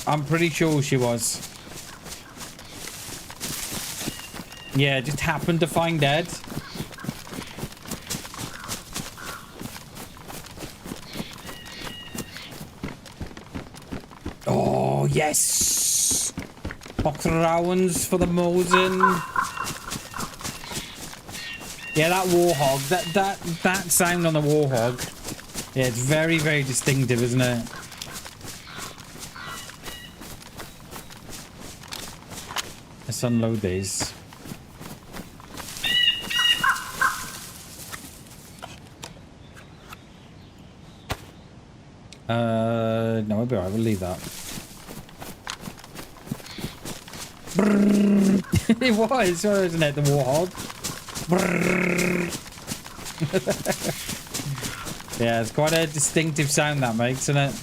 I'm pretty sure she was. Yeah, just happened to find dead. Oh, yes! Box of rounds for the Mosin. Yeah, that Warhog, that sound on the Warhog. Yeah, it's very, very distinctive, isn't it? Let's unload these. No, I'll be alright, we'll leave that. It was, wasn't it, the Warhog? Yeah, it's quite a distinctive sound that makes, isn't it?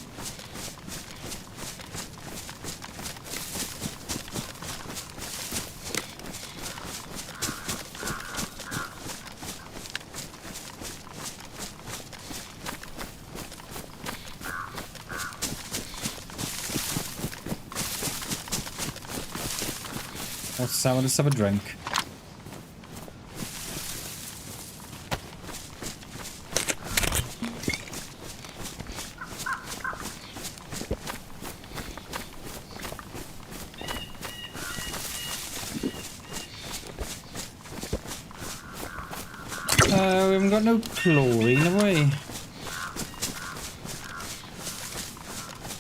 Let's have a drink. We haven't got no chlorine, have we?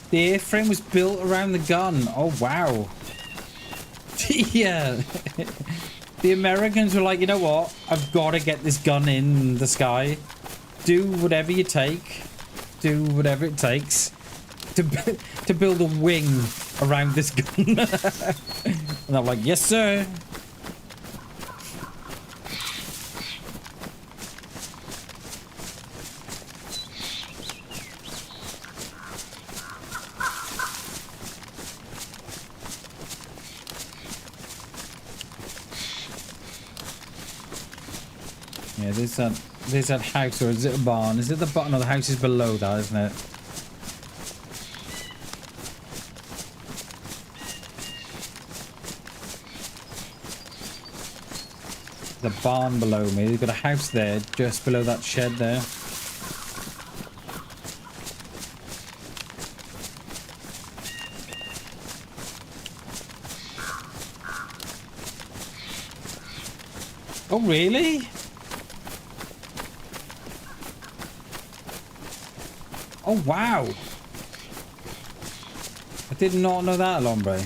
The airframe was built around the gun. Oh, wow. Yeah. The Americans were like, you know what? I've got to get this gun in the sky. Do whatever you take. Do whatever it takes to build a wing around this gun. And I'm like, yes, sir. Yeah, there's that house, or is it a barn? Is it the barn? No, the house is below that, isn't it? The barn below me. They've got a house there, just below that shed there. Oh, really? Oh, wow. I did not know that, Lombre.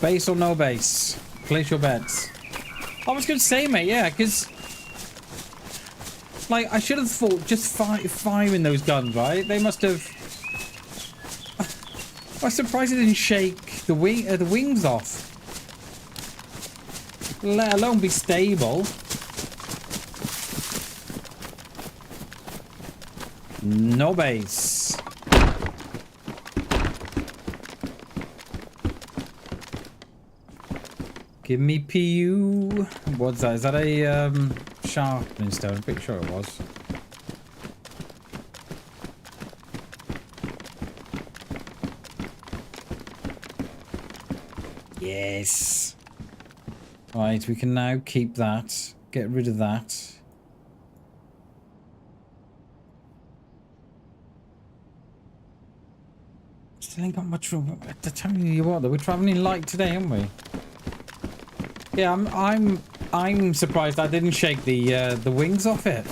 Base or no base? Place your bets. I was going to say, mate, yeah, because... Like, I should have thought just firing those guns, right? They must have... I'm surprised it didn't shake the wings off. Let alone be stable. No base. Give me PU. What's that? Is that a sharpening stone? I'm pretty sure it was. Yes. Right, we can now keep that. Get rid of that. Still ain't got much room. To tell you what, though, we're traveling light today, aren't we? Yeah, I'm surprised I didn't shake the wings off it.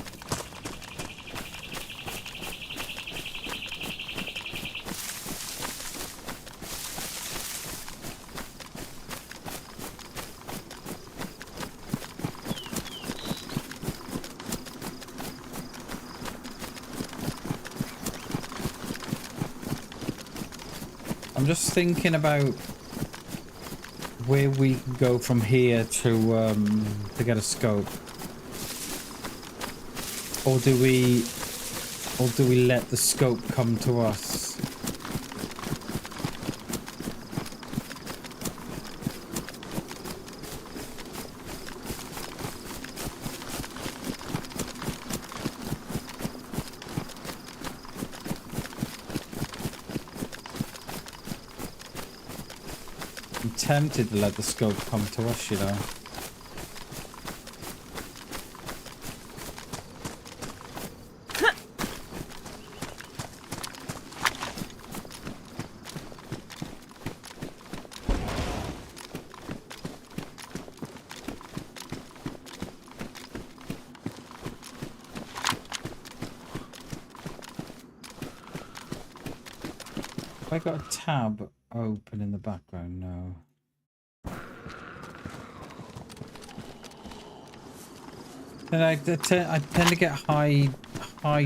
I'm just thinking about where we can go from here to get a scope, or do we let the scope come to us? Tempted to let the scope come to us, you know. Have I got a tab open in the background? No. And I tend to get high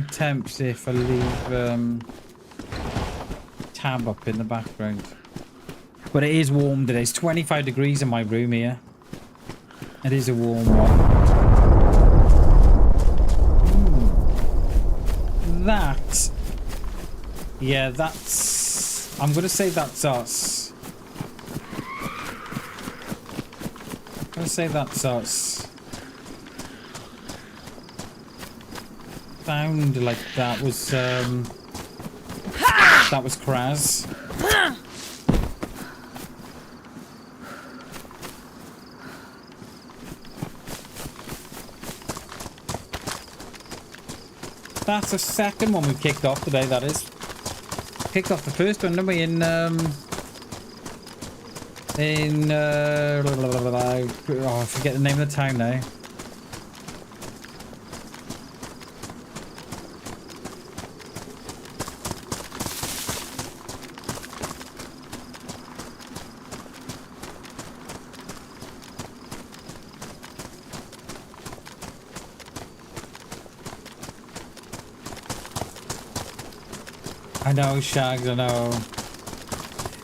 temps if I leave tab up in the background. But it is warm today. It's 25 degrees in my room here. It is a warm one. That, yeah, that's. I'm gonna say that's us. I'm gonna say that's us. Sound like that was Kraz. That's the second one we've kicked off today, that is. Kicked off the first one, didn't we? I forget the name of the town now. I know, Shags, I know.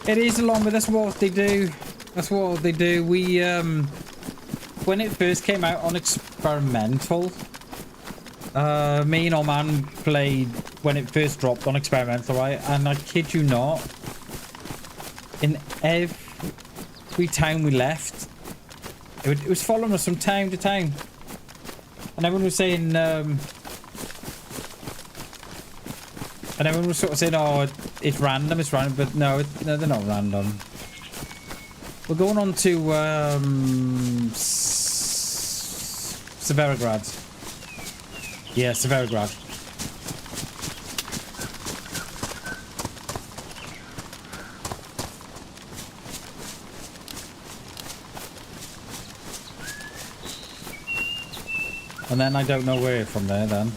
It is along, but that's what they do. That's what they do. We, when it first came out on experimental, me and Oman played when it first dropped on experimental, right? And I kid you not, in every town we left, it was following us from town to town. And everyone was saying, and everyone was sort of saying, oh, it's random, but no, no, they're not random. We're going on to Severograd. Yeah, Severograd. And then I don't know where from there then.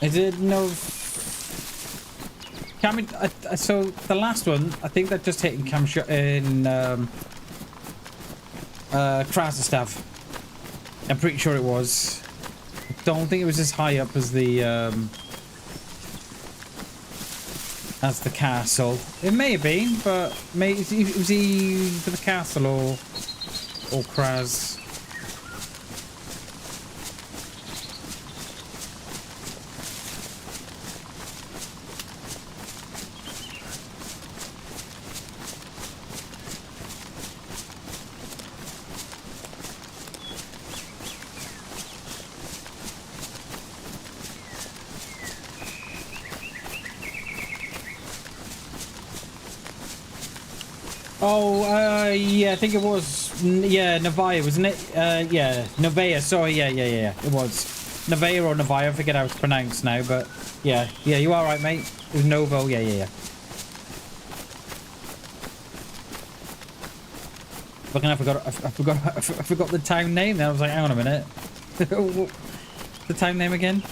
Is it no? So the last one, I think that just hit in Krasnostav. I'm pretty sure it was. I don't think it was as high up as the castle. It may have been, but it was either the castle or Kraz. Oh, yeah, I think it was Yeah, Novaya, wasn't it? Yeah, Novaya. Sorry, yeah. It was Novaya or Novaya. I forget how it's pronounced now, but yeah, you are right, mate. It was Novo. Yeah. Fucking, I forgot the town name. Then I was like, hang on a minute. The town name again?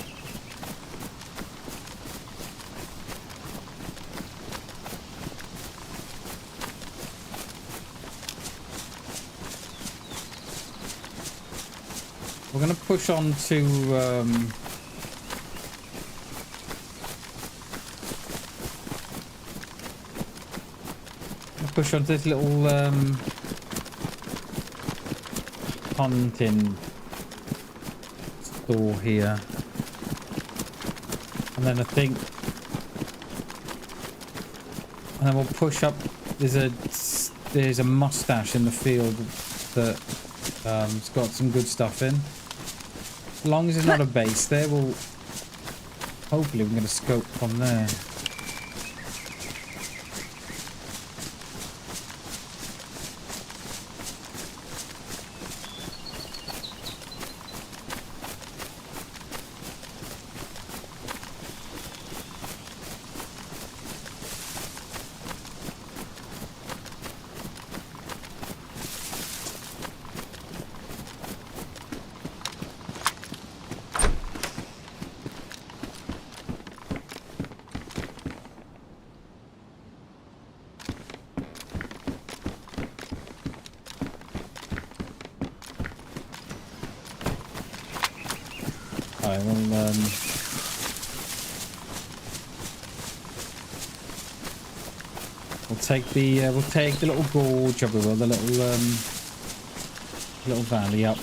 We're gonna push on to this little hunting store here, and then I think, and then we'll push up. There's a mustache in the field that it's got some good stuff in. As long as it's not a base there, we'll hopefully we're going to scope from there. Alright, we'll take the little gorge up, the little valley up.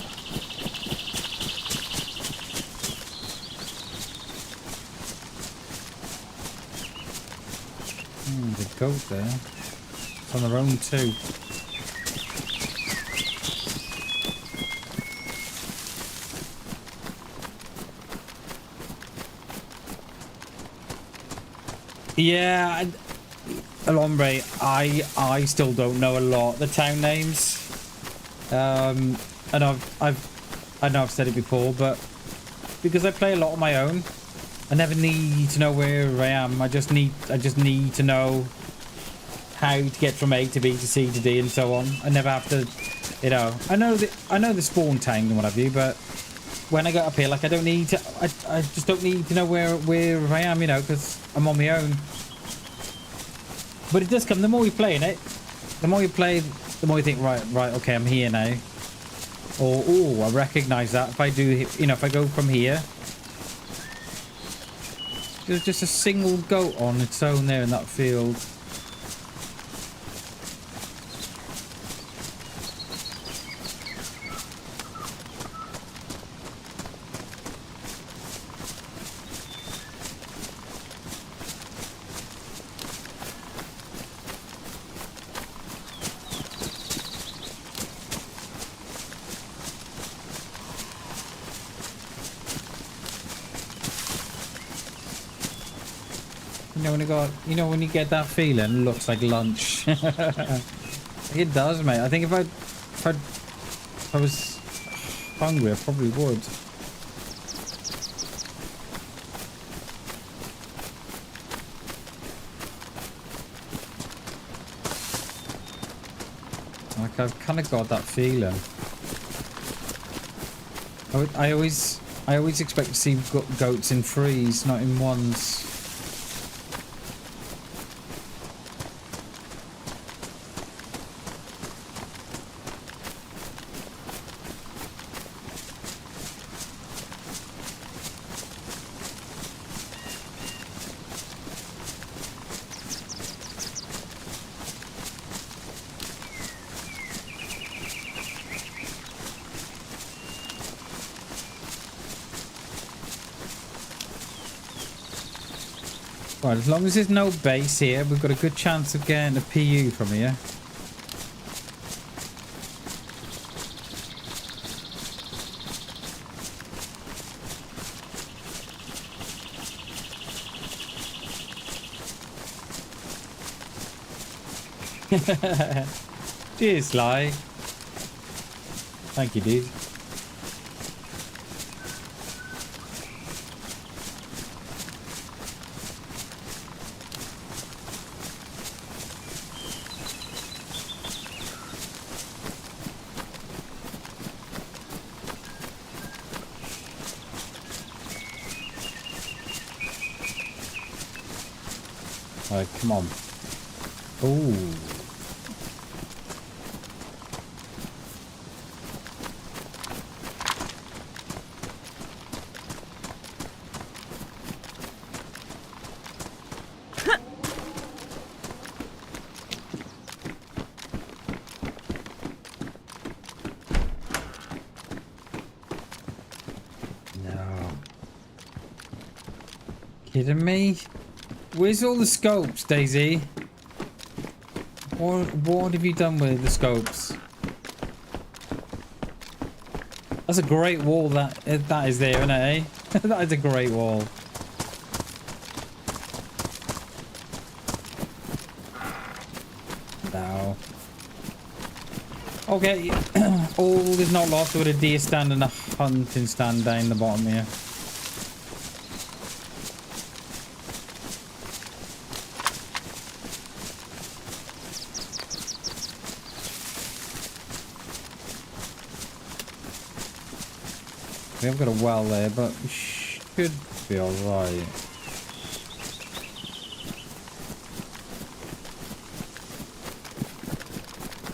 The goat there. It's on their own too. Yeah, Alombre, I still don't know a lot of the town names. And I know I've said it before, but because I play a lot on my own, I never need to know where I am. I just need to know how to get from A to B to C to D and so on. I never have to, you know. I know the spawn town and what have you, but when I get up here, like, I don't need to. I just don't need to know where I am, you know, because I'm on my own. But it does come. The more you play in it, the more you play, the more you think, right, okay, I'm here now. Or, oh, I recognise that. If I do, you know, if I go from here, there's just a single goat on its own there in that field. You know when you get that feeling, it looks like lunch. It does, mate. I think if I was hungry, I probably would. Like, I've kind of got that feeling. I always expect to see goats in threes, not in ones. Right, as long as there's no base here, we've got a good chance of getting a PU from here. Cheers, Sly. Thank you, dude. Alright, come on. Ooh. No. Kidding me? Where's all the scopes, DayZ? What have you done with the scopes? That's a great wall that is there, isn't it, eh? That is a great wall. No. Okay, all is not lost with a deer stand and a hunting stand down the bottom here. We have got a well there, but we should be alright.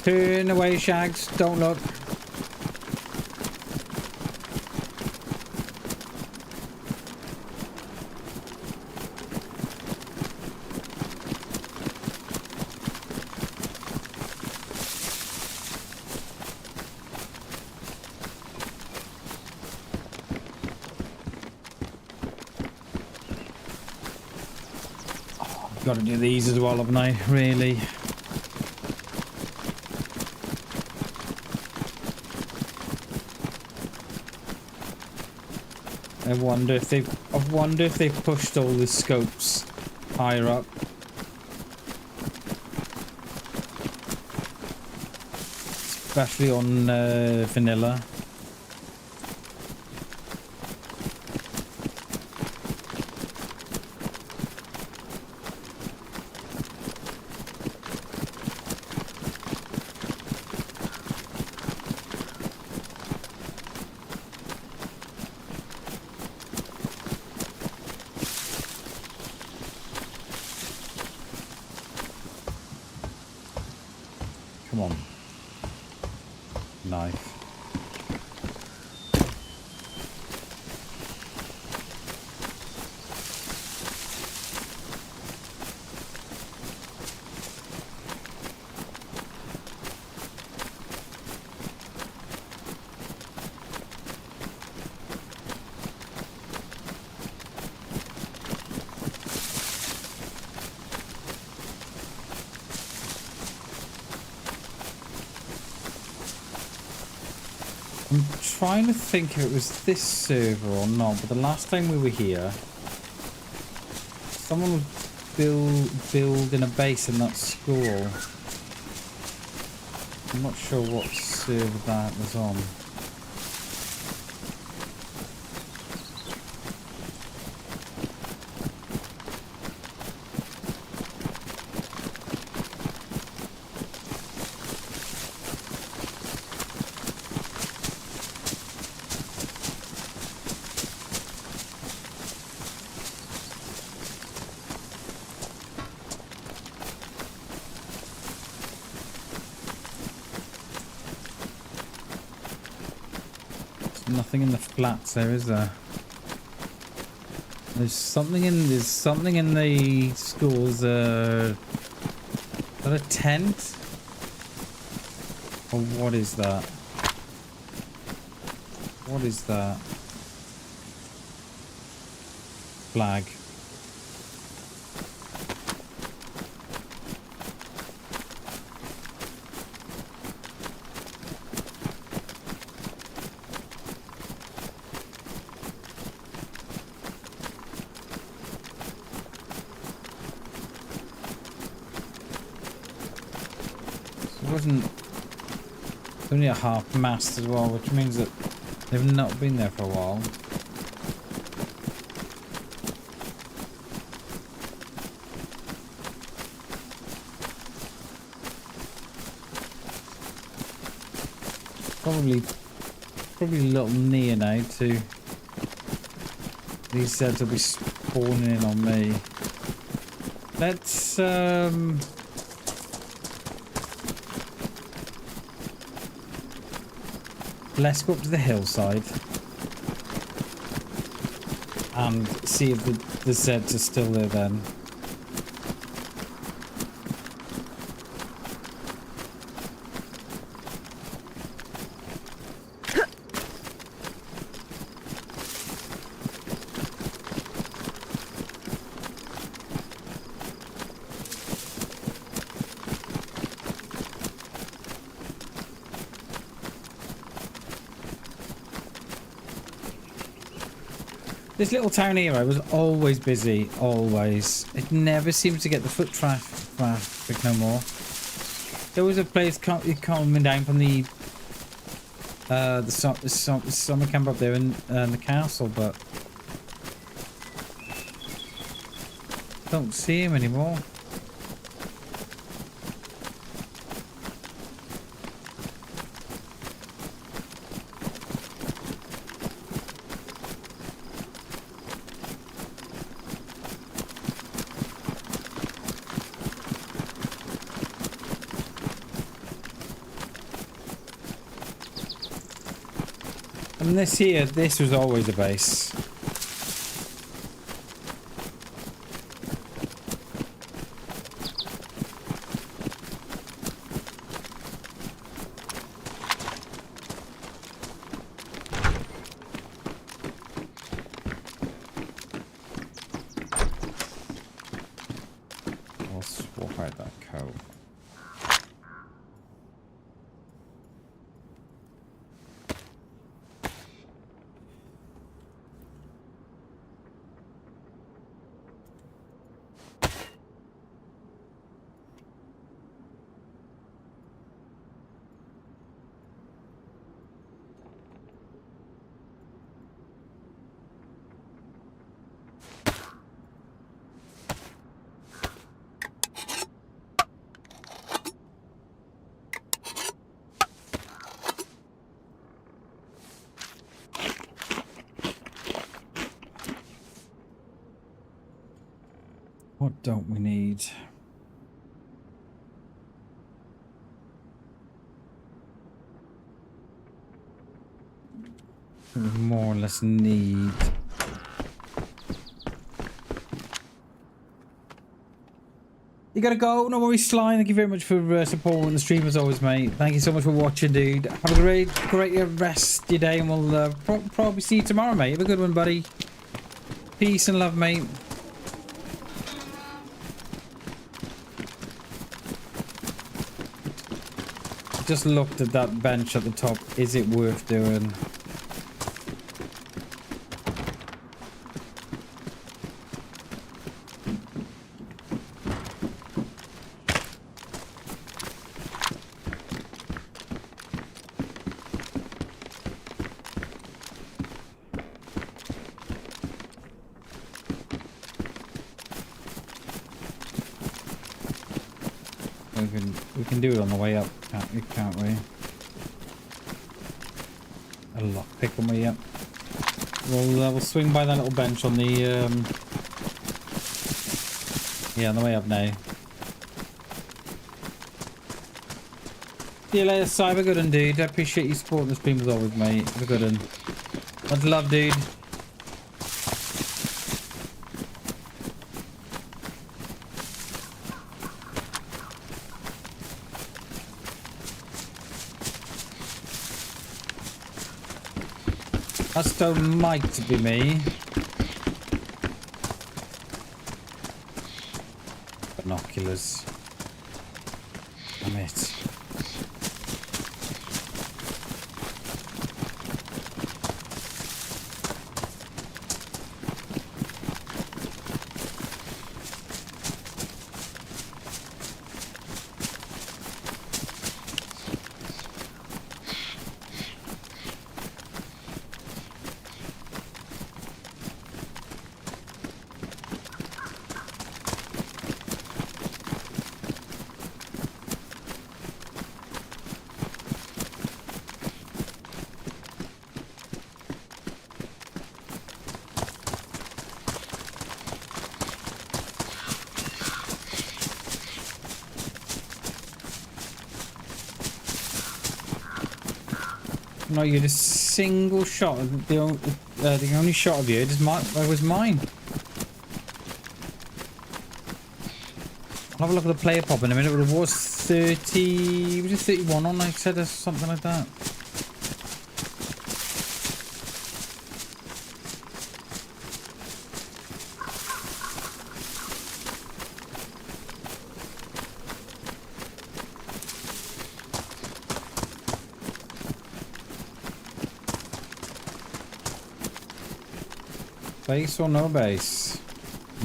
Turn away, Shags. Don't look. Got to do these as well, haven't I? Really? I wonder if they've pushed all the scopes higher up. Especially on vanilla. Come on. Knife. I'm trying to think if it was this server or not, but the last time we were here, someone was building a base in that school. I'm not sure what server that was on. Nothing in the flats there, is there? There's something in the schools. Is that a tent? Or what is that? What is that? Flag. only a half mast as well, which means that they've not been there for a while. Probably a little near now to these Zeds will be spawning in on me. Let's go up to the hillside and see if the Zeds are still there then. This little town here was always busy, always. It never seems to get the foot traffic no more. There was a place coming down from the summer camp up there in the castle, but don't see him anymore. And this was always a base. I'll swap out that coat. What don't we need? We more or less need. You gotta go. No worries, Sly. Thank you very much for supporting the stream as always, mate. Thank you so much for watching, dude. Have a great rest of your day, and we'll probably see you tomorrow, mate. Have a good one, buddy. Peace and love, mate. Just looked at that bench at the top. Is it worth doing? We can do it on the way up, can't we? A lockpick on the way up. We'll swing by that little bench on the yeah, on the way up now. See you later, Cyber. Good one, dude. I appreciate you supporting the stream as always, mate. Have a good one. Much love, dude. That stone might be me. Binoculars. Damn it. No, you had a single shot. The only shot of you was mine. I'll have a look at the player pop in a minute, but it was 30... Was it 31 on, like I said, or something like that? Base or no base?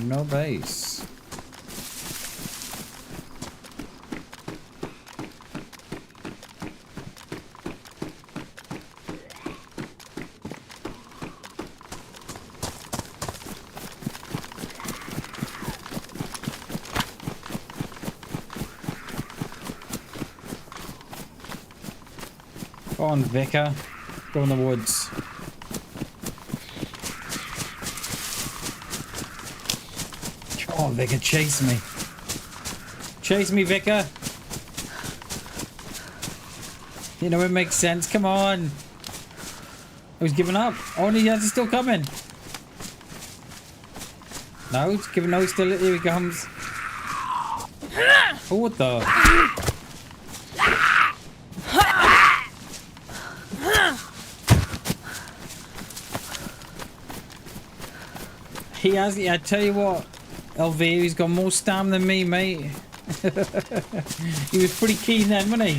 No base. Go on, Vicar. Go in the woods. Oh, Vicar, chase me. Chase me, Vicar. You know, it makes sense. Come on. I was giving up. Oh, the others are still coming. No, it's giving no, still. Here he comes. Oh, what the? He has, I tell you what, Elvira, he's got more stamina than me, mate. He was pretty keen then, wasn't he?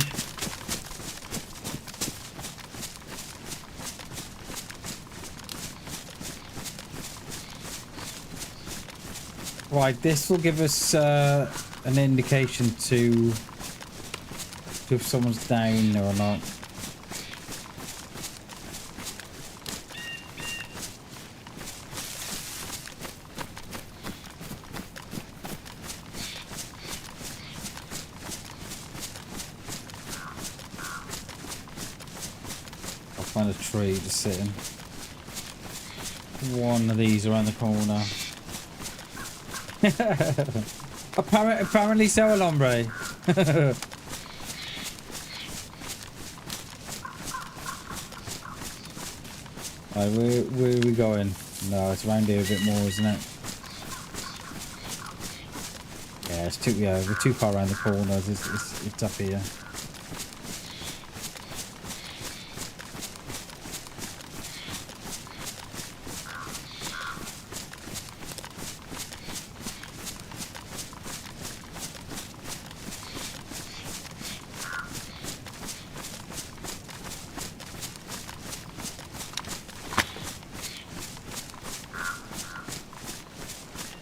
Right, this will give us an indication to if someone's down or not. Find a tree to sit in. One of these around the corner. Apparently so, Alombre. Right, where are we going? No, it's around here a bit more, isn't it? Yeah, we're too far around the corner. It's up here.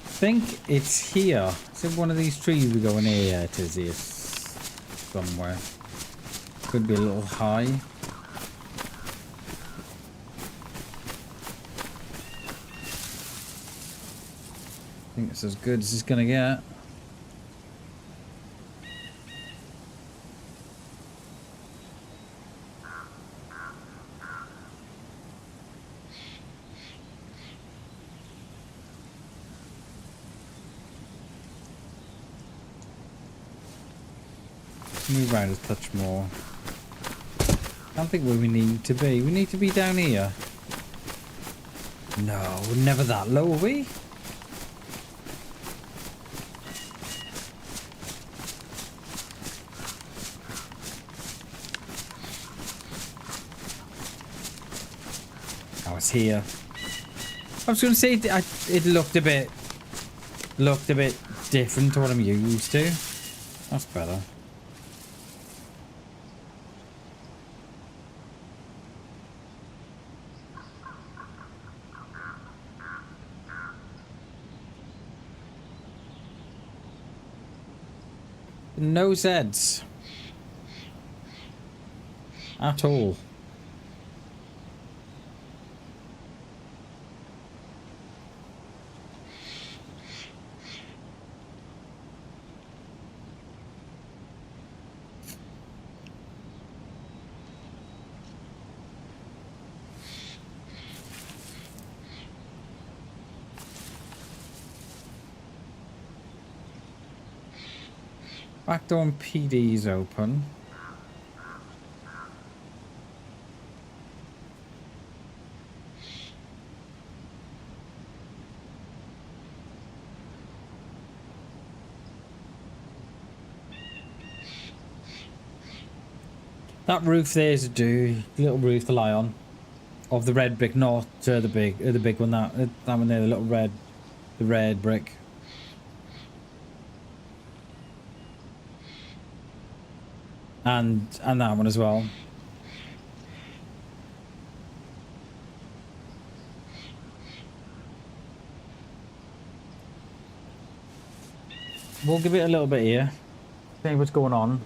I think it's here. Is it one of these trees we go in here? Yeah, it is here somewhere. Could be a little high. I think it's as good as it's gonna get. Move around a touch more. I don't think where we need to be. We need to be down here. No, we're never that low, are we? Oh, it's here. I was going to say it looked a bit different to what I'm used to. That's better. No Zeds. At all. Back door on PD's open. That roof there is a little roof to lie on. Of the red brick, not the big one. That one there, the red brick. And that one as well. We'll give it a little bit here. See what's going on.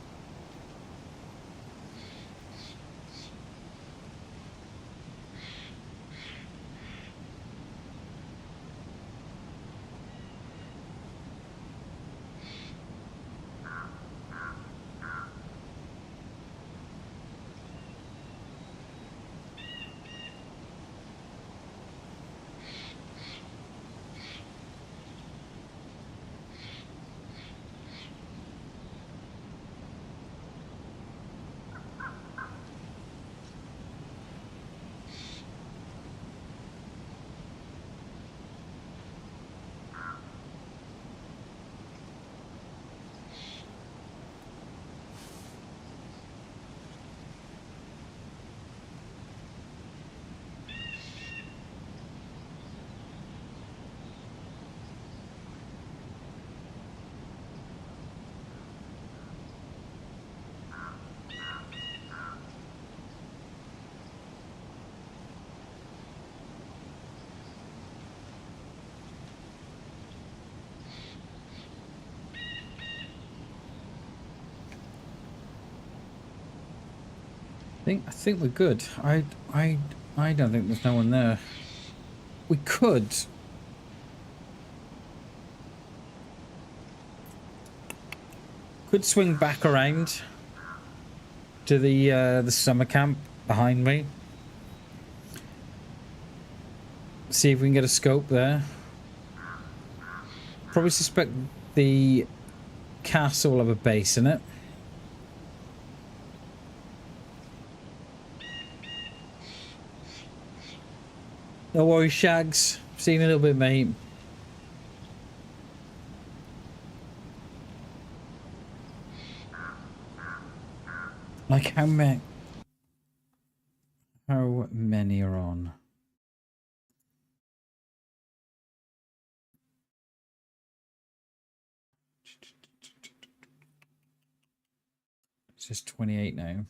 I think we're good. I don't think there's no one there. We could swing back around to the summer camp behind me. See if we can get a scope there. Probably suspect the castle will have a base in it. No worries, Shags. Seen a little bit, mate. Like how many are on? It's just 28 now.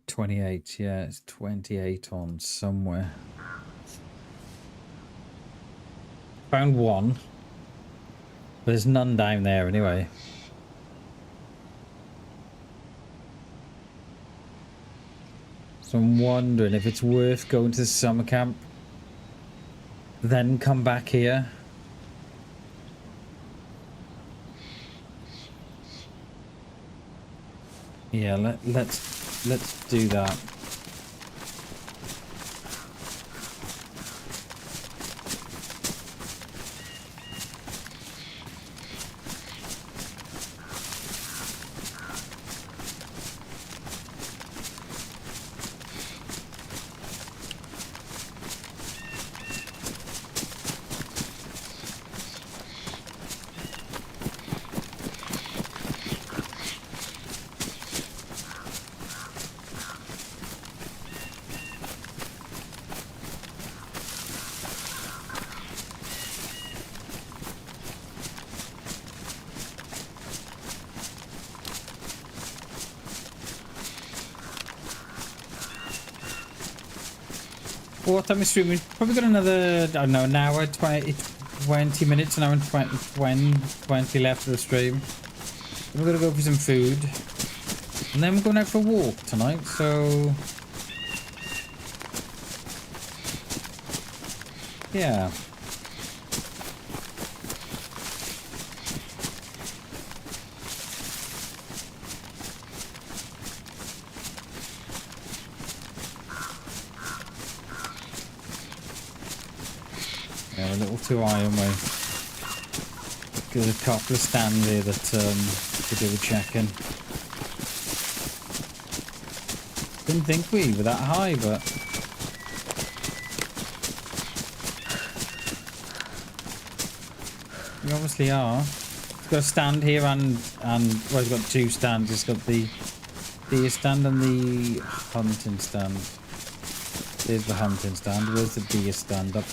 28, yeah, it's 28 on somewhere. Found one. But there's none down there anyway. So I'm wondering if it's worth going to the summer camp, then come back here. Yeah, let's do that. What time is streaming? Probably got another, I don't know, an hour, 20 minutes, an hour and 20 left for the stream. We're gonna go for some food. And then we're going out for a walk tonight, so... yeah. Yeah, a little too high, aren't we? There's a couple of stands here that could do a check-in. Didn't think we were that high, but... we obviously are. It's got a stand here and well, it's got two stands. It's got the deer stand and the hunting stand. There's the hunting stand. Where's the deer stand? Up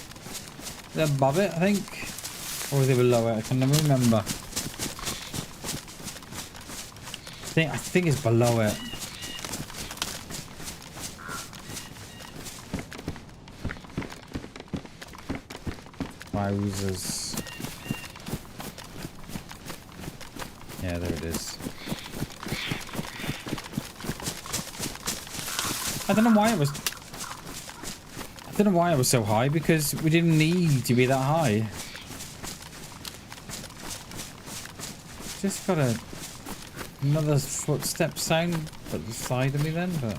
they're above it, I think, or is it below it? I can never remember. I think it's below it. Wowzers. Yeah, there it is. I don't know why it was so high, because we didn't need to be that high. Just got another footstep sound at the side of me then, but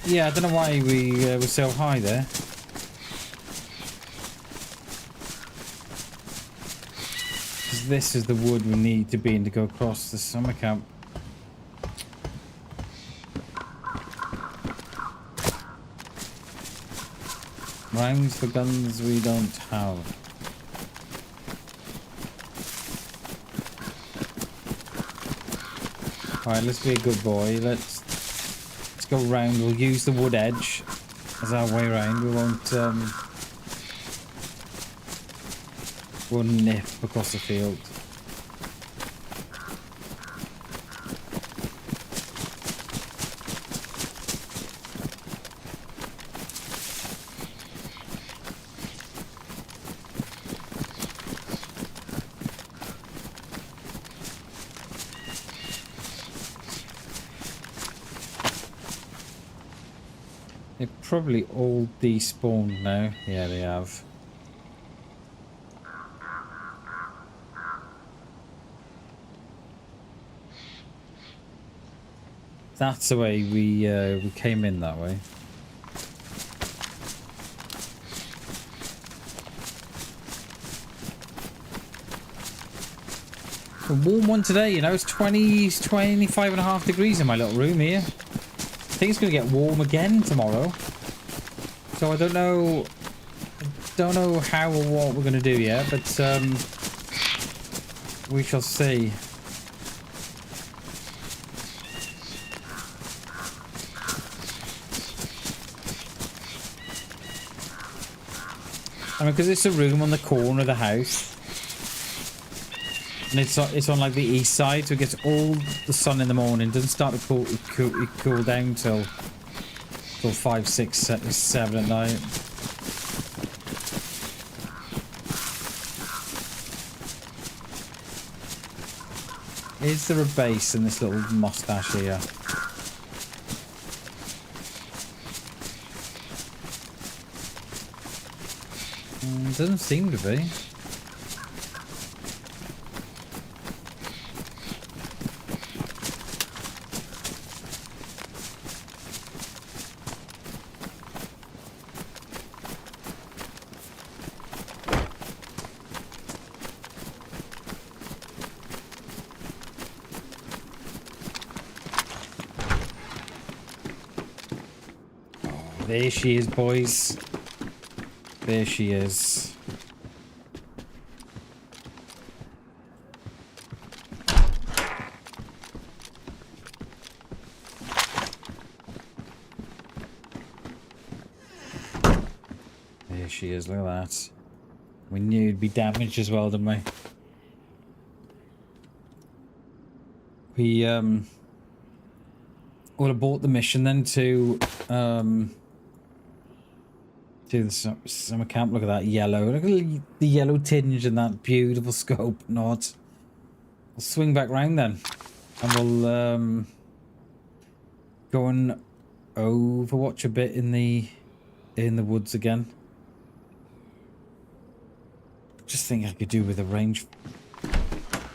yeah, I don't know why we were so high there. Because this is the wood we need to be in to go across the summer camp. Rounds for guns we don't have. Alright, let's be a good boy. Let's go round. We'll use the wood edge as our way round. We won't we'll nip across the field. They're probably all despawned now. Yeah, they have. That's the way we came in that way. A warm one today, you know. It's 25.5 degrees in my little room here. I think it's going to get warm again tomorrow. So I don't know how or what we're going to do yet, but we shall see. I mean, because it's a room on the corner of the house. And it's on like the east side, so it gets all the sun in the morning. It doesn't start to cool down till 5, 6, 7 at night. Is there a base in this little mustache here? Doesn't seem to be. There she is, boys. There she is. There she is, look at that. We knew it'd be damaged as well, didn't we? We would have bought the mission then to the summer camp. Look at that yellow. Look at the yellow tinge and that beautiful scope. Not. We'll swing back round then, and we'll go and overwatch a bit in the woods again. Just think I could do with a range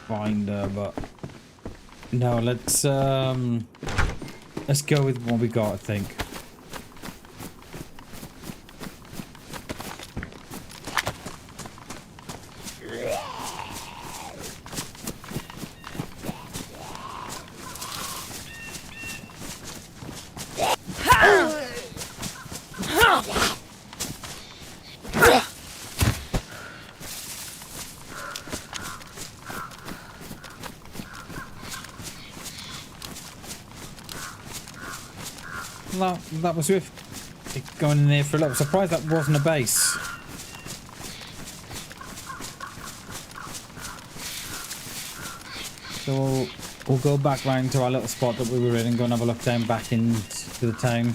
finder, but no. Let's go with what we got. I think. that was with it going in there for a little. Surprised that wasn't a base. So we'll go back round to our little spot that we were in and go and have a look down back into the town.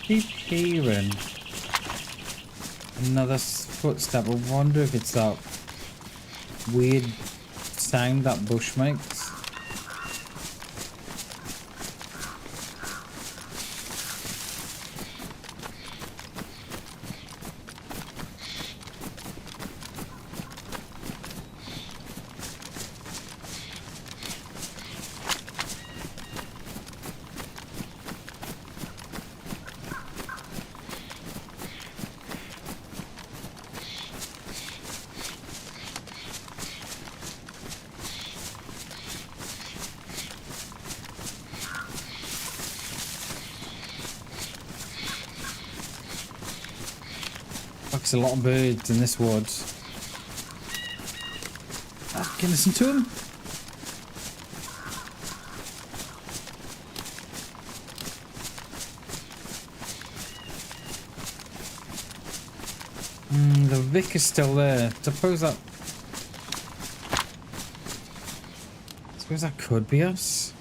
Keep hearing another footstep. I wonder if it's that weird sound that bush makes. A lot of birds in this woods. Can listen to them. The Vic is still there. Suppose that could be us.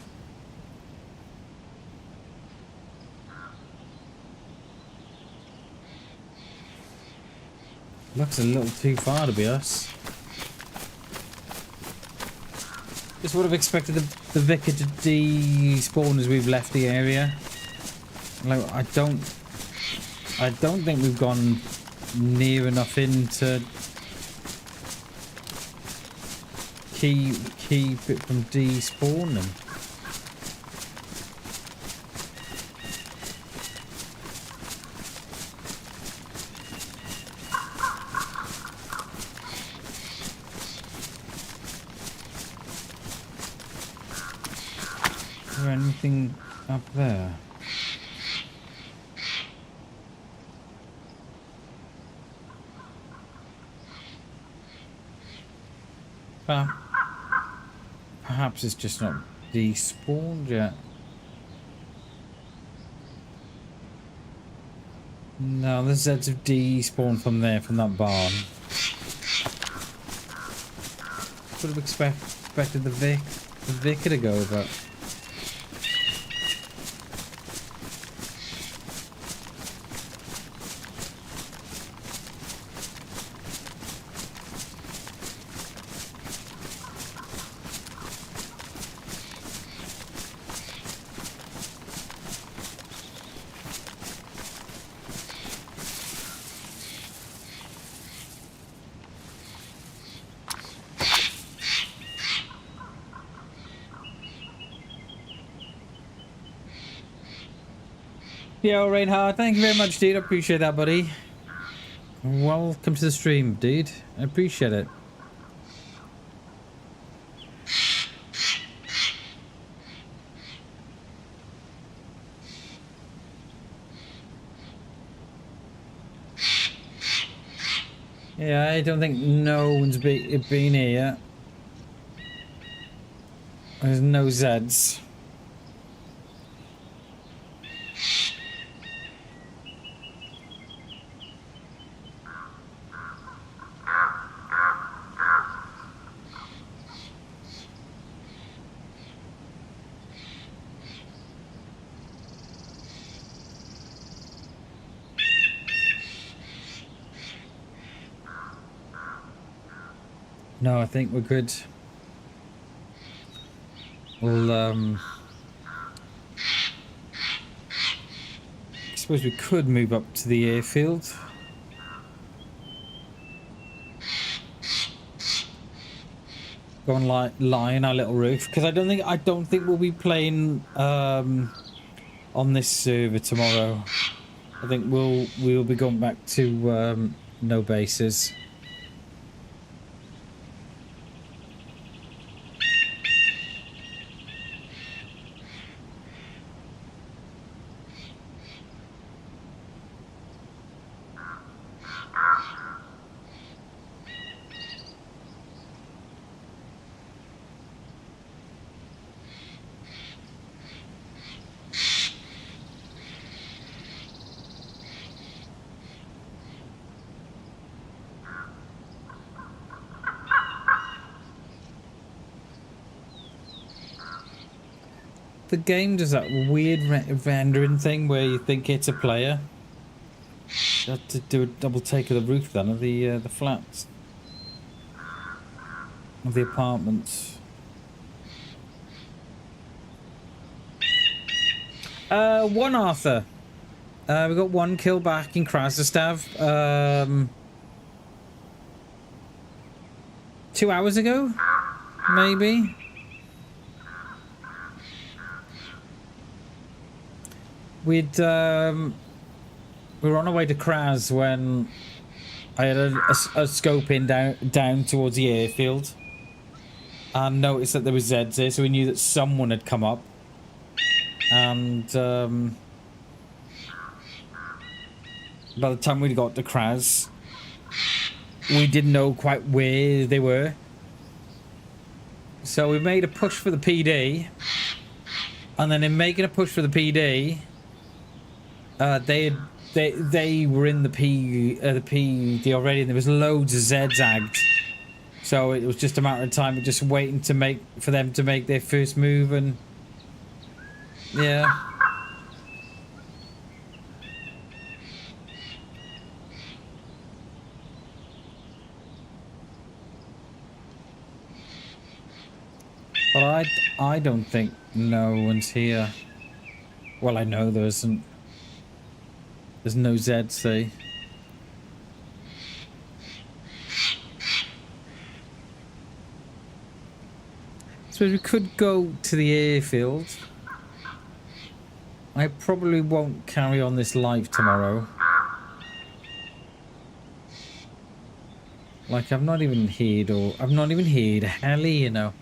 Looks a little too far to be us. Just would have expected the vicar to despawn as we've left the area. Like I don't think we've gone near enough in to keep it from despawning. Is there anything up there? Perhaps it's just not despawned yet. No, the Zeds have despawned from there, from that barn. Would have expected the Vicar to go, but... Yo, Reinhard, thank you very much, dude. I appreciate that, buddy. Welcome to the stream, dude. I appreciate it. Yeah, I don't think no one's been here yet. There's no Zeds. No, I think we're good. Well, I suppose we could move up to the airfield. Go and lie in our little roof, because I don't think we'll be playing on this server tomorrow. I think we'll be going back to no bases. The game does that weird rendering thing where you think it's a player. You have to do a double take of the roof then of the flats, of the apartments. One Arthur. We got one kill back in Krasnostav. 2 hours ago, maybe. We were on our way to Kraz when I had a scope in down towards the airfield and noticed that there was Zeds there, so we knew that someone had come up. And by the time we got to Kraz, we didn't know quite where they were. So we made a push for the PD, and then in making a push for the PD, they were in the PD already, and there was loads of Zeds agged. So it was just a matter of time of just waiting for them to make their first move, and yeah. But I don't think no one's here. Well, I know there isn't. There's no ZC. So we could go to the airfield. I probably won't carry on this live tomorrow. Like, I've not even heard heli, you know.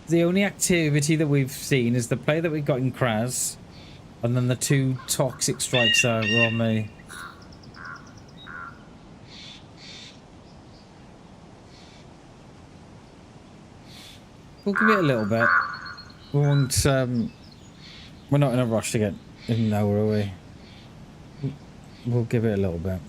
The only activity that we've seen is the play that we got in Kraz, and then the 2 toxic strikes that were on me. We'll give it a little bit. We won't, we're not in a rush to get in now, are we? We'll give it a little bit.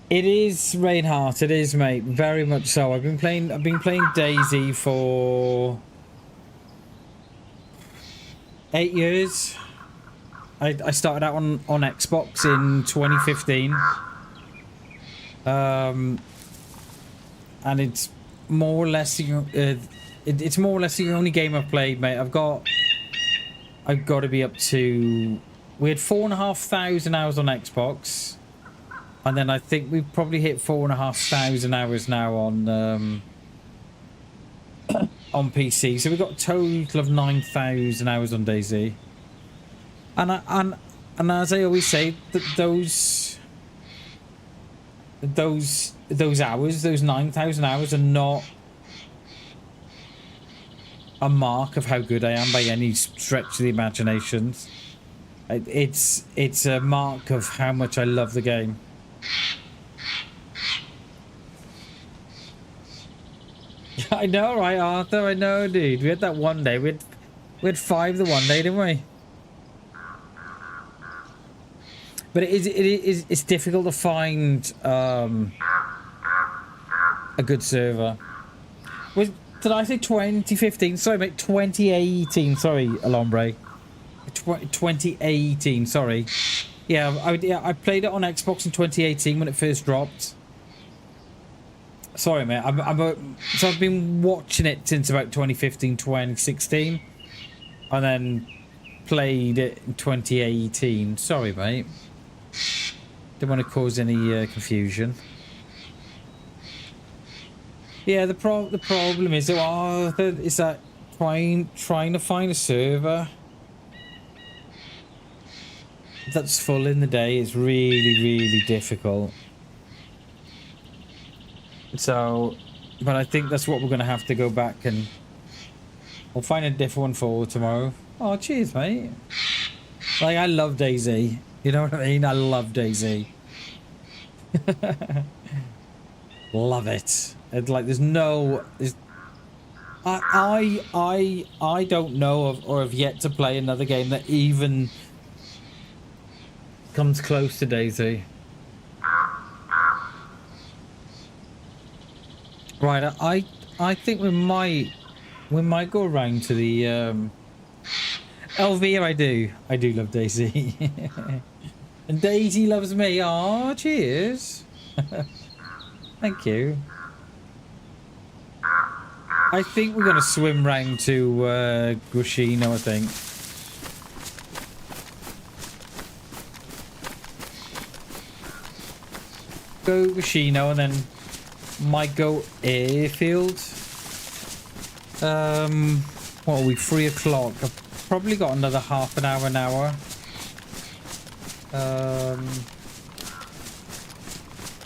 It is, Reinhardt, it is, mate. Very much so. I've been playing DayZ for 8 years. I started out on Xbox in 2015. And it's more or less it's more or less the only game I've played, mate. I've got to be up to, we had 4,500 hours on Xbox. And then I think we've probably hit 4,500 hours now on PC. So we've got a total of 9,000 hours on DayZ. And as I always say, that those hours, those 9,000 hours, are not a mark of how good I am by any stretch of the imagination. It's a mark of how much I love the game. I know, right, Arthur? I know, dude. We had that one day. We had 5 the one day, didn't we? But it's difficult to find a good server. Did I say 2015? Sorry, mate. 2018. Sorry, Alombre. 2018. Sorry. Yeah, I played it on Xbox in 2018 when it first dropped. Sorry, mate. So I've been watching it since about 2015, 2016, and then played it in 2018. Sorry, mate. Don't want to cause any confusion. Yeah, the problem is that trying to find a server that's full in the day is really difficult. So, but I think that's what we're gonna have to go back and we'll find a different one for tomorrow. Oh, cheers, mate. Like, I love DayZ. You know what I mean? I love DayZ. Love it. It's like I don't know of or have yet to play another game that even comes close to DayZ. Right, I think we might go around to the LV. I do love DayZ. And Daisy loves me. Oh, cheers. Thank you. I think we're gonna swim round to Gushino, I think. Go Gushino and then might go airfield. What are we, 3 o'clock? I've probably got another half an hour.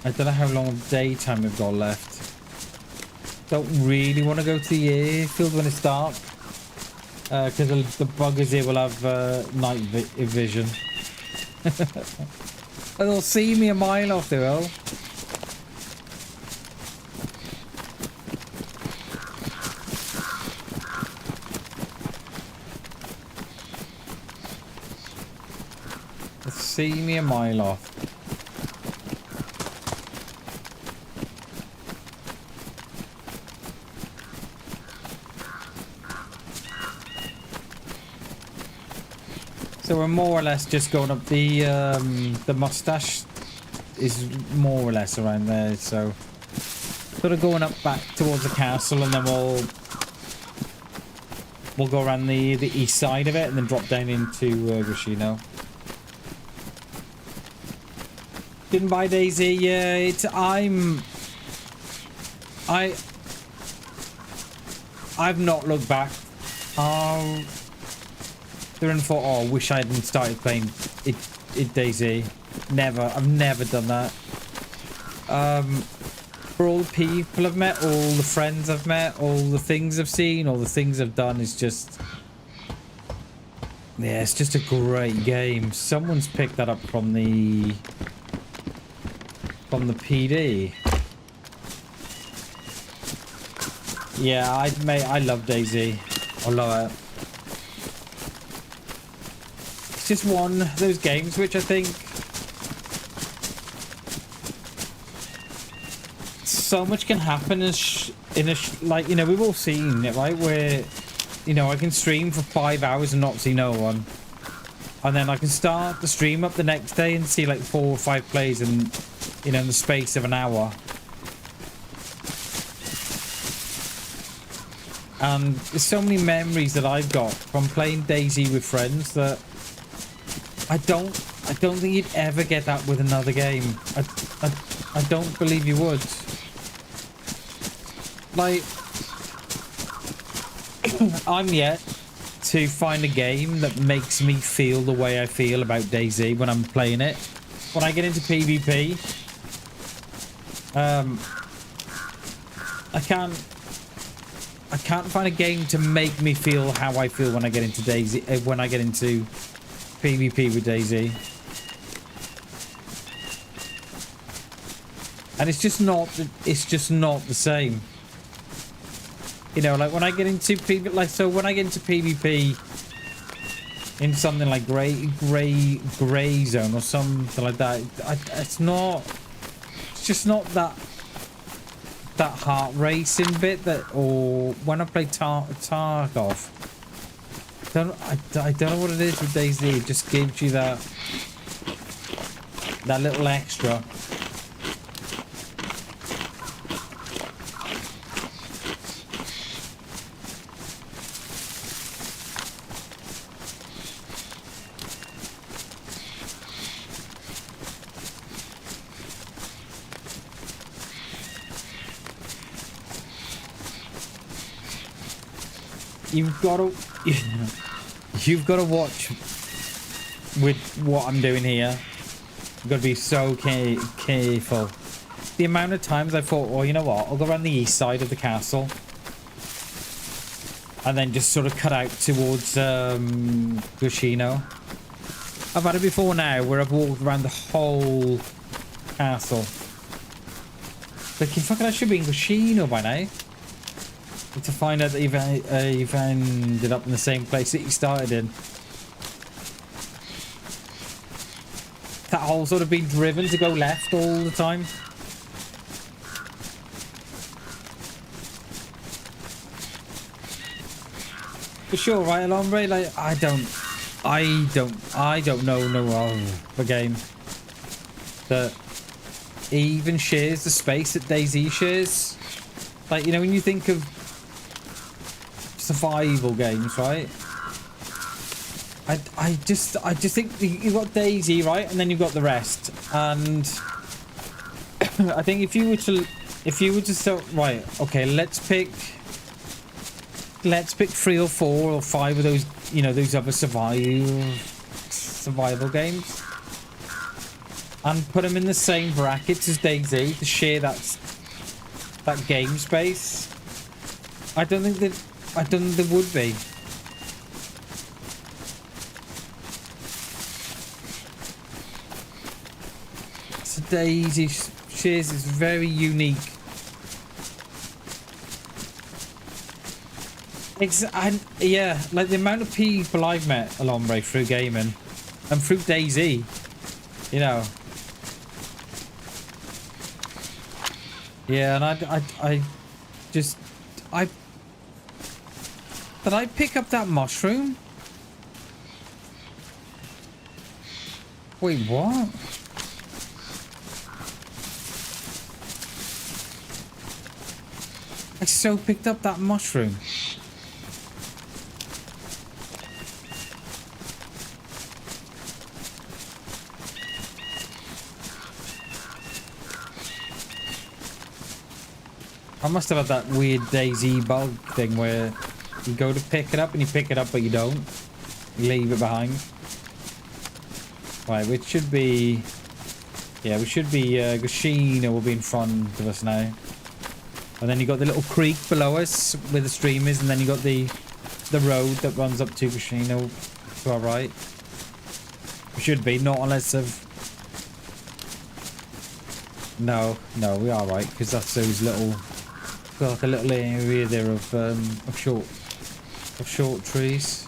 I don't know how long of daytime we've got left. Don't really want to go to the airfield when it's dark, because the buggers here will have night vision. They'll see me a mile off, they will. They'll see me a mile off. So we're more or less just going up the mustache is more or less around there, so sort of going up back towards the castle, and then we'll go around the east side of it and then drop down into Gushino. Didn't buy DayZ. Yeah, I've not looked back. And thought, oh, I wish I hadn't started playing it DayZ. Never. I've never done that. For all the people I've met, all the friends I've met, all the things I've seen, all the things I've done, is just, yeah, it's just a great game. Someone's picked that up from the PD. Yeah, I love DayZ. I love it. It's just one of those games which I think so much can happen like, you know, we've all seen it, right? Where, you know, I can stream for 5 hours and not see no one, and then I can start the stream up the next day and see like 4 or 5 plays in, you know, in the space of an hour. And there's so many memories that I've got from playing DayZ with friends that I don't think you'd ever get that with another game. I don't believe you would. Like, I'm yet to find a game that makes me feel the way I feel about DayZ when I'm playing it. When I get into PvP, I can't find a game to make me feel how I feel when I get into DayZ, when I get into PvP with DayZ. And it's just not the same. You know, like when I get into when I get into PvP in something like Grey Zone or something like that, it's just not that heart racing bit or when I play Tarkov. I don't know what it is with DayZ. It just gives you that that little extra. You've got to watch with what I'm doing here. You've got to be so careful. The amount of times I thought, well, you know what? I'll go around the east side of the castle. And then just sort of cut out towards Gushino. I've had it before now where I've walked around the whole castle. Thinking, fucking I should be in Gushino by now. To find out that you've ended up in the same place that you started in. That whole sort of being driven to go left all the time. For sure, right, Alombre? Like, I don't know of a game that even shares the space that DayZ shares. Like, you know, when you think of survival games, right? I just think you've got DayZ, right, and then you've got the rest. And I think if you were to start, right, okay, let's pick 3 or 4 or 5 of those, you know, those other survival games, and put them in the same brackets as DayZ to share that game space. I don't think there would be. So DayZ shares is very unique. Yeah, like the amount of people I've met, Alombre, through gaming and through DayZ, you know. Yeah, and did I pick up that mushroom? Wait, what? I so picked up that mushroom. I must have had that weird DayZ bug thing where you go to pick it up and you pick it up but you don't. You leave it behind. Right, which should be... Yeah, we should be... Gushino will be in front of us now. And then you got the little creek below us where the stream is, and then you got the road that runs up to Gushino to our right. We should be, not unless of... No, we are right, because that's those little... Got like a little area there of short trees.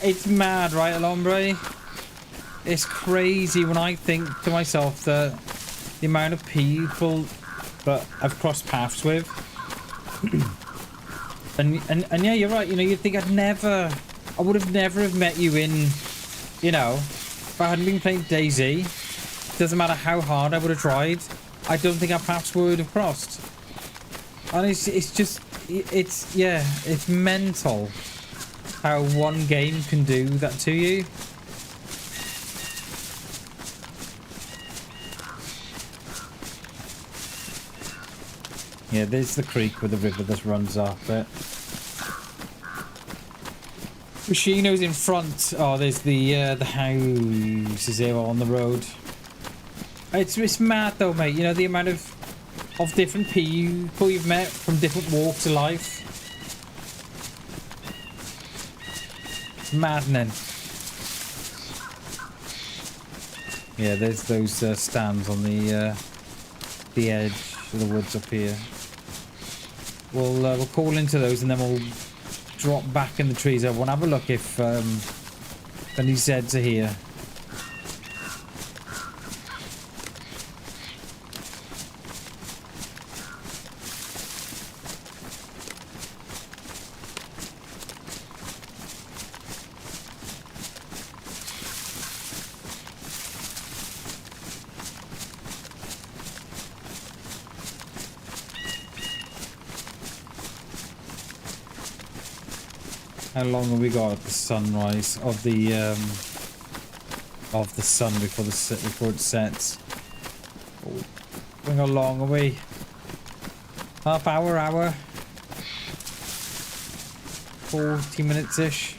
It's mad, right, Alombre? It's crazy when I think to myself that the amount of people that I've crossed paths with. and yeah, you're right, you know, you'd think I would have never have met you in, you know, if I hadn't been playing DayZ. Doesn't matter how hard I would have tried, I don't think our paths would have crossed. And it's mental how one game can do that to you. Yeah, there's the creek where the river that runs off it. Gushino's in front. Oh, there's the houses here on the road. It's mad though, mate. You know, the amount of different people you've met from different walks of life. Maddening. Yeah, there's those stands on the edge. to the woods up here. We'll call into those and then we'll drop back in the trees. I want to have a look if any Zeds are here. How long have we got at the sunrise of the sun before it sets? Oh, going along, are we? Half hour, 40 minutes ish.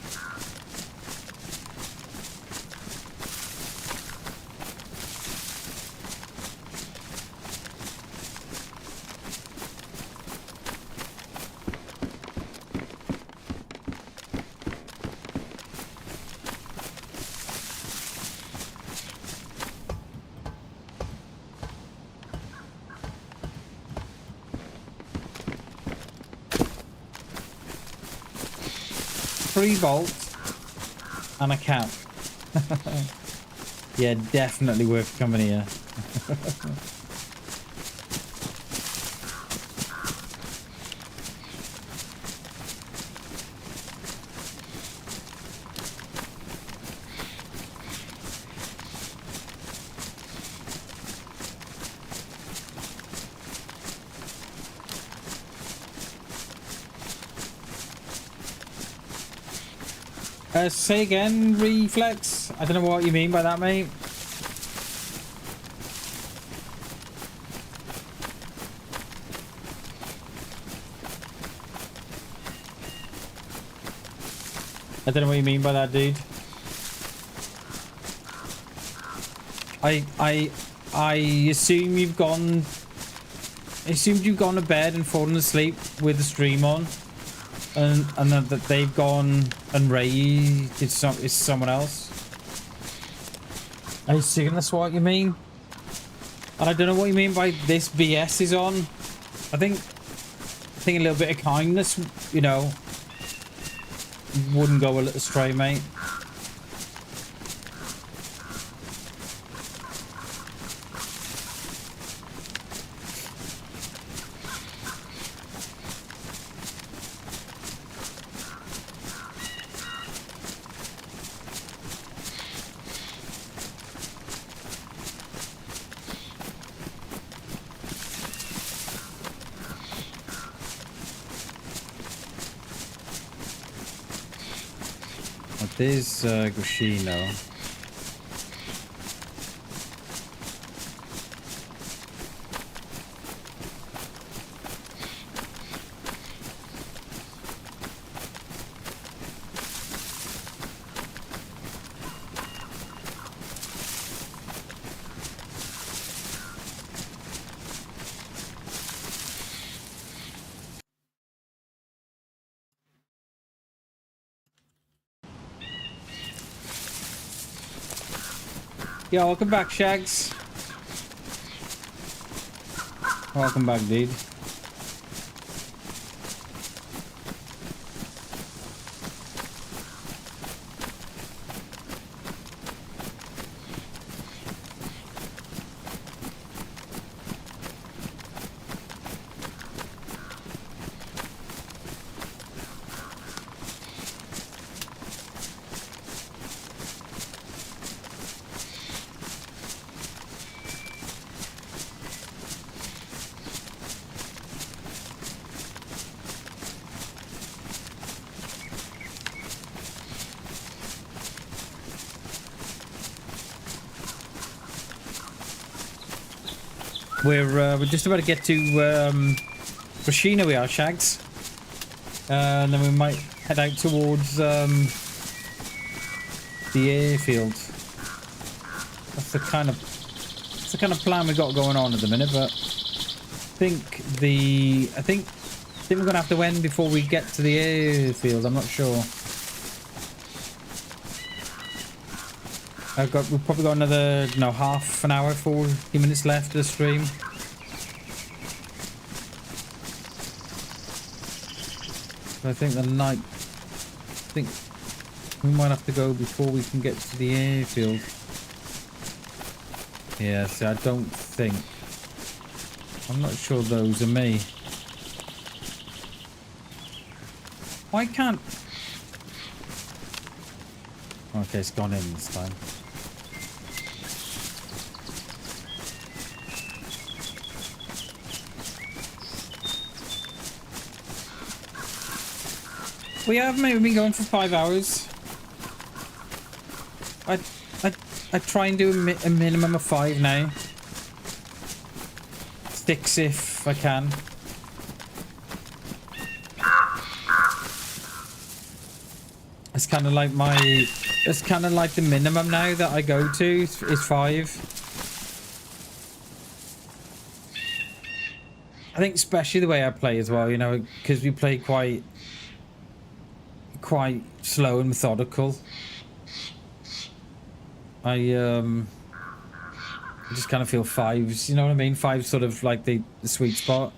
Bolt and a cap. Yeah, definitely worth coming here. Say again, Reflex? I don't know what you mean by that, mate. I don't know what you mean by that, dude. I assume you've gone... I assumed you've gone to bed and fallen asleep with the stream on. And that they've gone and raided is someone else. I assume that's what you mean. And I don't know what you mean by this BS is on. I think a little bit of kindness, you know, wouldn't go a little astray, mate. There's Gushino. Yo, welcome back, Shags. Welcome back, dude. We're just about to get to Rashina, we are, Shags. And then we might head out towards the airfield. That's the kind of plan we got going on at the minute, but I think we're gonna have to end before we get to the airfield. I'm not sure. We've probably got another, half an hour, 40 minutes left of the stream. So I think the night... I think we might have to go before we can get to the airfield. Yeah, see, I don't think... I'm not sure those are me. Why can't... Okay, it's gone in this time. We have maybe been going for 5 hours. I try and do a minimum of 5 now. 6 if I can. It's kind of like my... It's kind of like the minimum now that I go to is 5. I think especially the way I play as well, you know, because we play quite slow and methodical. I just kind of feel 5s, you know what I mean? 5's sort of like the sweet spot.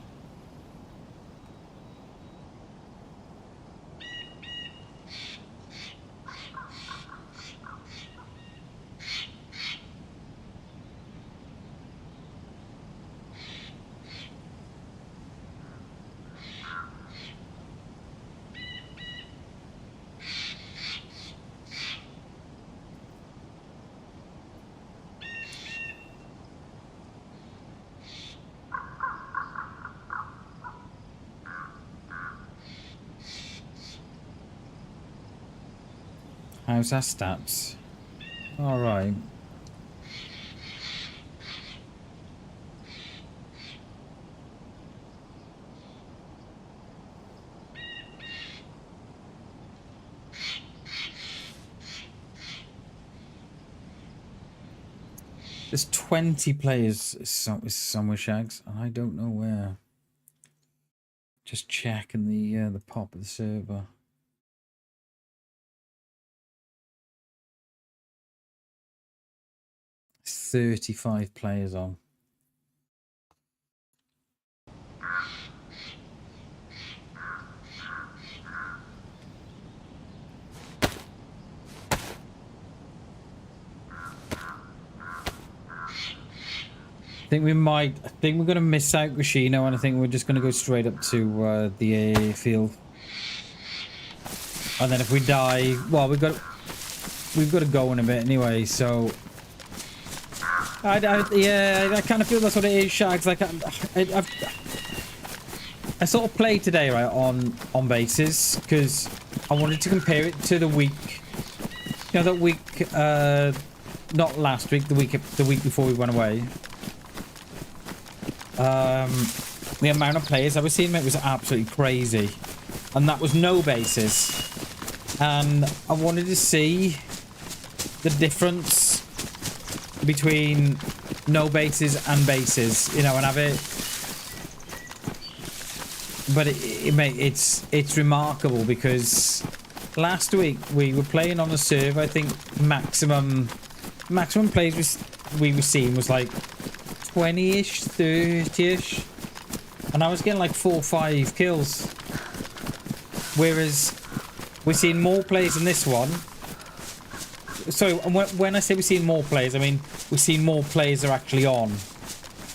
How's that stats? Alright. There's 20 players somewhere, Shags, and I don't know where. Just checking the pop of the server. 35 players on. I think we're going to miss out Rashino, and I think we're just going to go straight up to the airfield. And then if we die, well, we've got to go in a bit anyway, so... yeah, I kind of feel that's what it is, Shags. Like, I sort of played today, right, on bases, because I wanted to compare it to the week, you know, that week, not last week, the week before we went away. The amount of players I was seeing, it was absolutely crazy, and that was no bases, and I wanted to see the difference between no bases and bases, you know, and have it. But it's remarkable, because last week we were playing on a server. I think maximum plays we were seeing was like 20-ish, 30-ish, and I was getting like 4 or 5 kills. Whereas we're seeing more plays in this one. So when I say we're seeing more plays, I mean we're seeing more plays are actually on.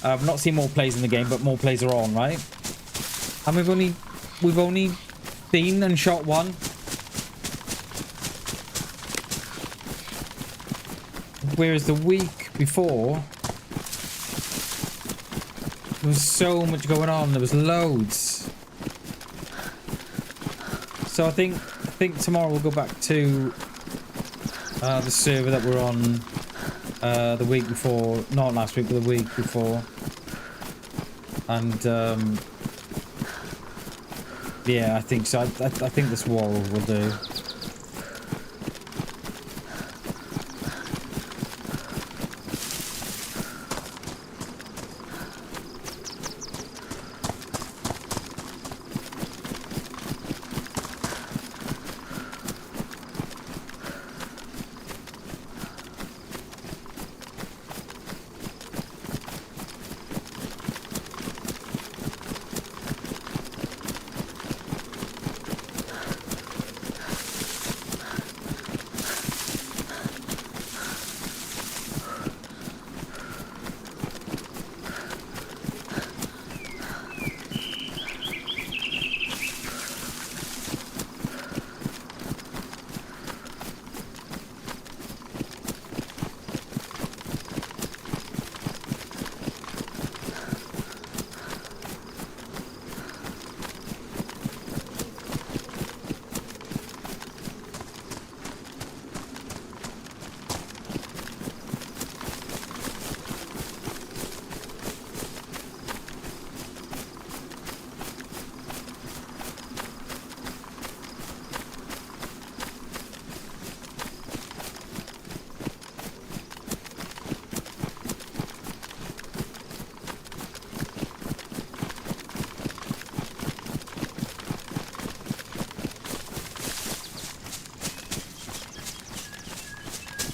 I've not seen more plays in the game, but more plays are on, right? And we've only seen and shot 1. Whereas the week before, there was so much going on. There was loads. So I think tomorrow we'll go back to the server that we're on the week before, not last week, but the week before. And yeah, I think so. I think this wall will do.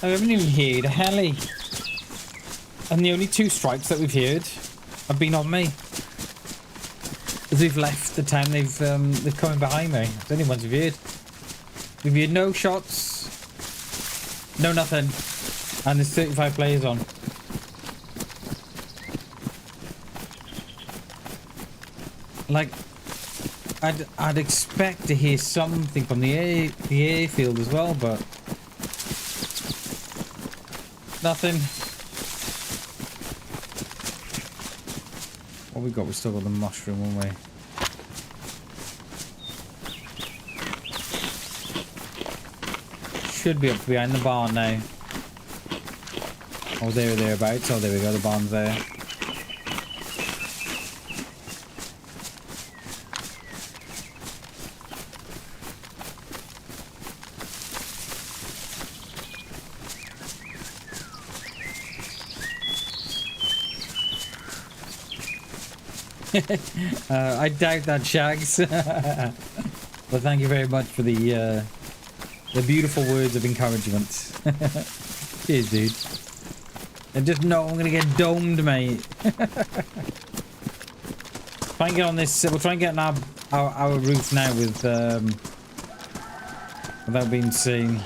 I haven't even heard a heli. And the only 2 strikes that we've heard have been on me. As we've left the town, they're coming behind me. It's the only ones we've heard. We've heard no shots, no nothing, and there's 35 players on. Like, I'd expect to hear something from the airfield as well, but nothing. What we got? We still got the mushroom, haven't we? Should be up behind the barn now. Oh, there or thereabouts. Oh, there we go. The barn's there. I doubt that, Shags. Well, thank you very much for the beautiful words of encouragement. Cheers, dude. And just know I'm gonna get domed, mate. Try and get on this. We'll try and get on our roof now with without being seen.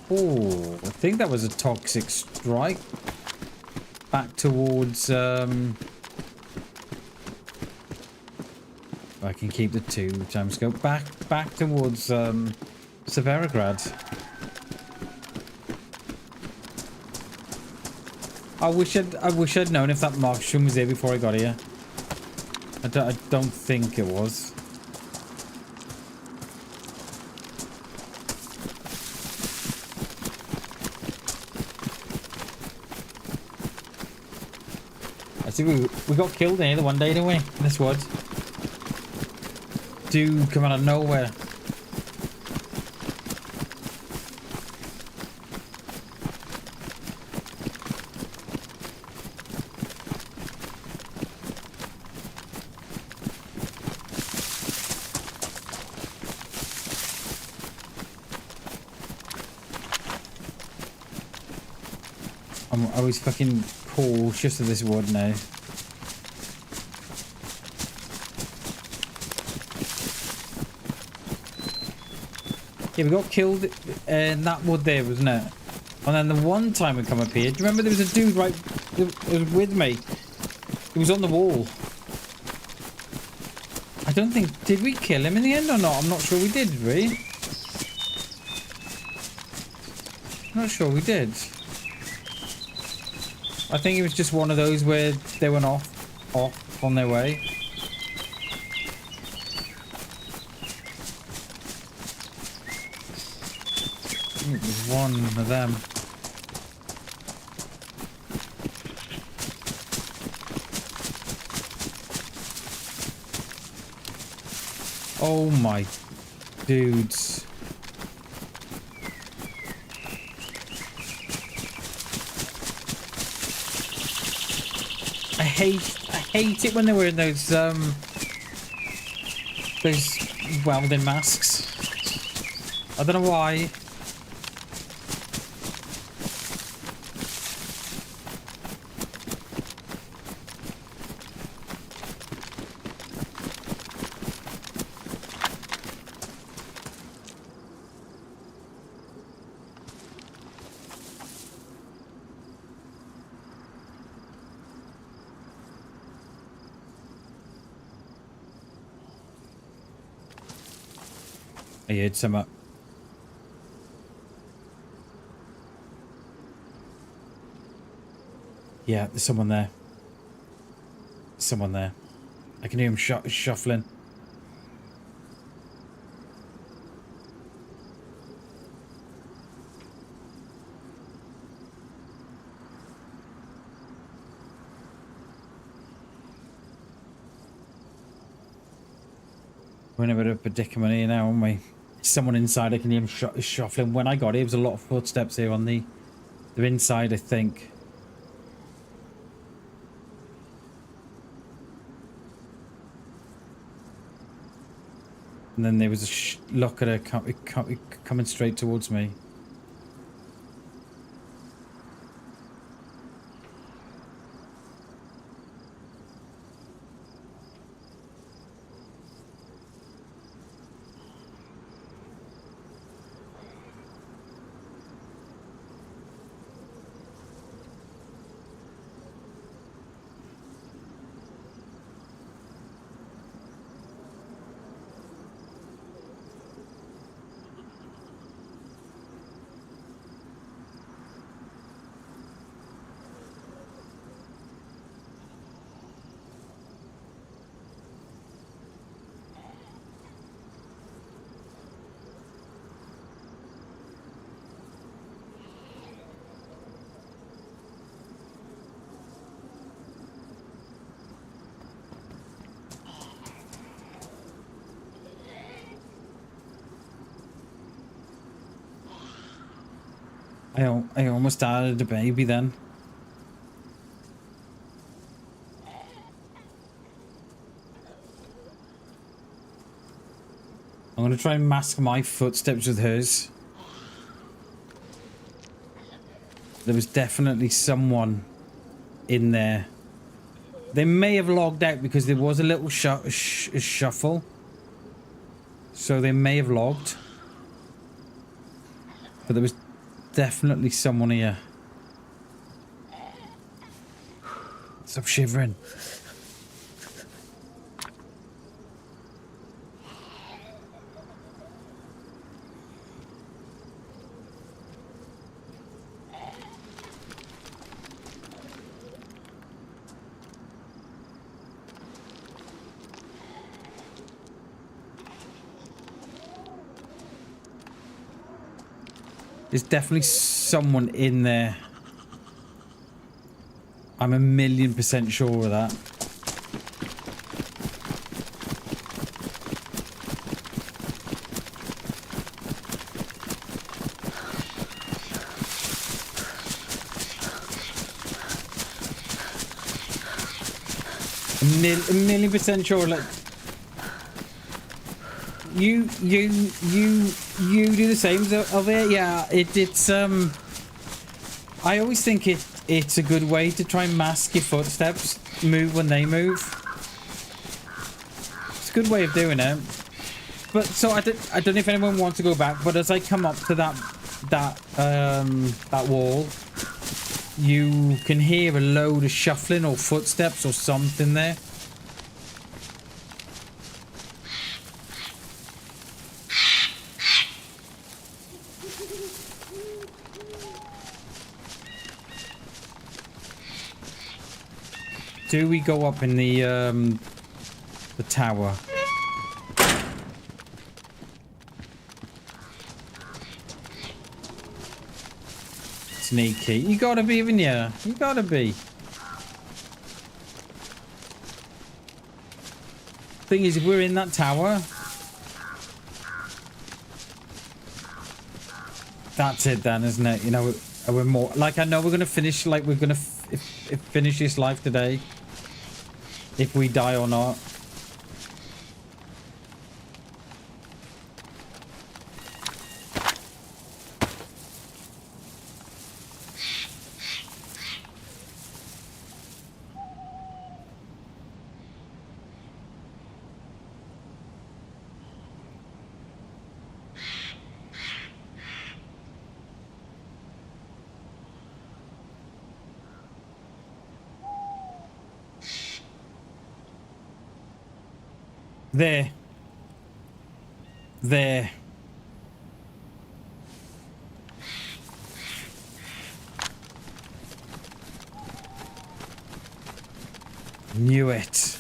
Oh, I think that was a toxic strike. Back towards, I can keep the 2 time scope. Back towards, Severograd. I wish I'd known if that mushroom was there before I got here. I don't think it was. I see we got killed here the one day, didn't we? In this wood. Dude, come out of nowhere. I'm always fucking cautious of this wood now. Yeah, we got killed in that wood there, wasn't it? And then the one time we come up here, do you remember there was a dude right that was with me? He was on the wall. I don't think... Did we kill him in the end or not? I'm not sure we did we? I'm not sure we did. I think it was just one of those where they went off on their way. I think it was one of them. Oh my dudes. I hate it when they were in those welding masks. I don't know why. I heard some up. Yeah, there's someone there. Someone there. I can hear him shuffling. We're in a bit of a predicament here now, aren't we? Someone inside, I can hear him shuffling. When I got here, there was a lot of footsteps here on the... They're inside, I think. And then there was a look at her coming straight towards me. I almost added a baby then. I'm gonna try and mask my footsteps with hers. There was definitely someone in there. They may have logged out because there was a little shuffle. So they may have logged. But there was definitely someone here. Stop shivering. There's definitely someone in there. I'm 1,000,000% sure of that. A million percent sure. Like you do the same of it. Yeah, it's I always think it's a good way to try and mask your footsteps, move when they move. It's a good way of doing it. But so I don't know if anyone wants to go back, but as I come up to that wall, you can hear a load of shuffling or footsteps or something there. Do we go up in the tower? Sneaky. You gotta be, haven't you? You gotta be. Thing is, if we're in that tower, that's it then, isn't it? You know, we're more like, I know we're gonna finish, like we're gonna finish this life today. If we die or not. There. There. Knew it.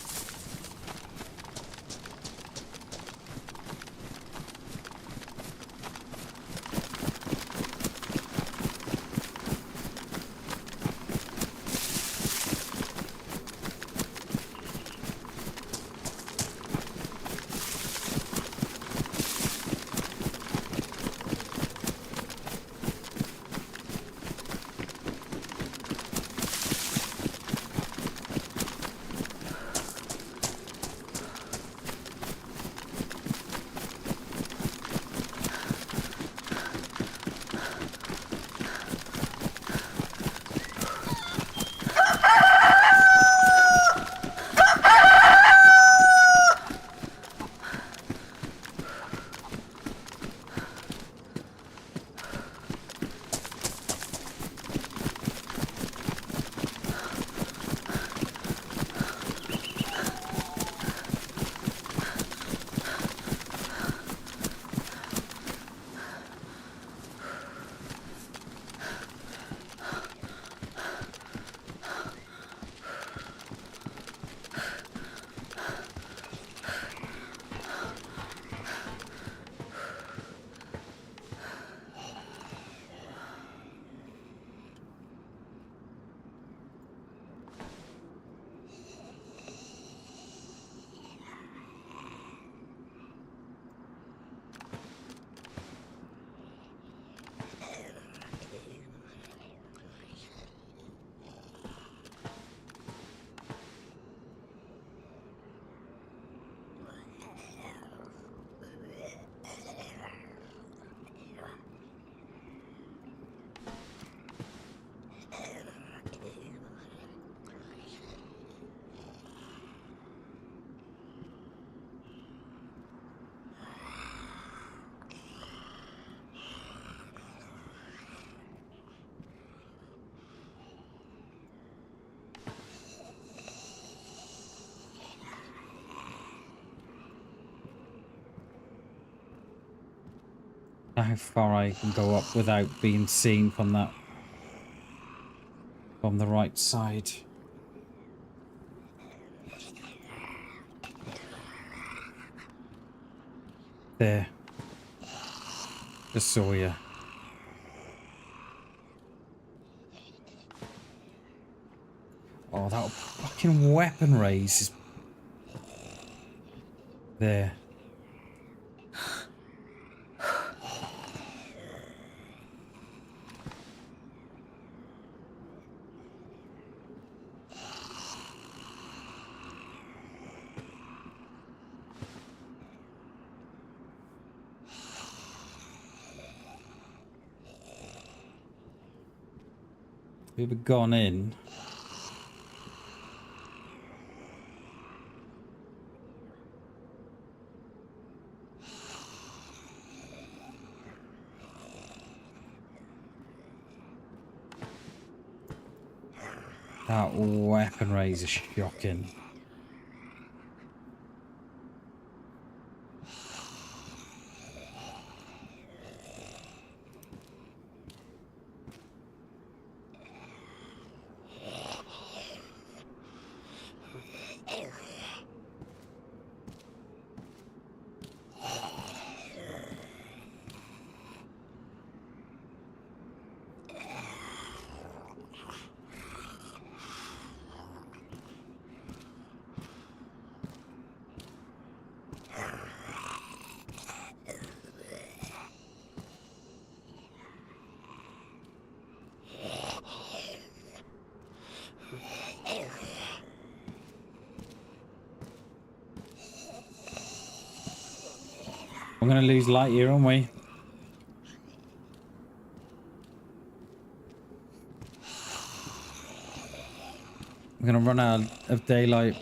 how far I can go up without being seen from that, from the right side. There. Just saw you. Oh, that fucking weapon raise is... There. We've gone in. That weapon raise is shocking. We're gonna lose light here, aren't we? We're gonna run out of daylight.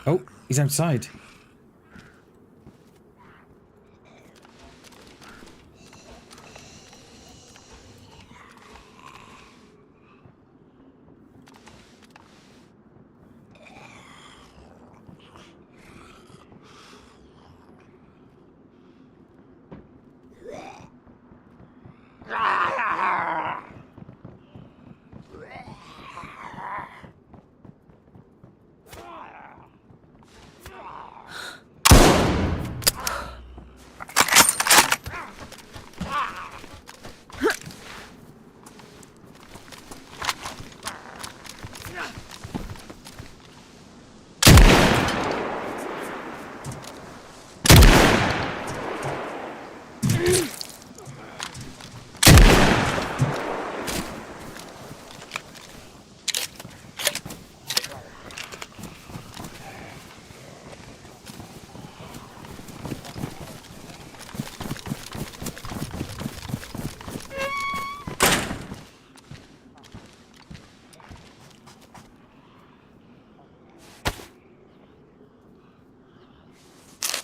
Oh, he's outside.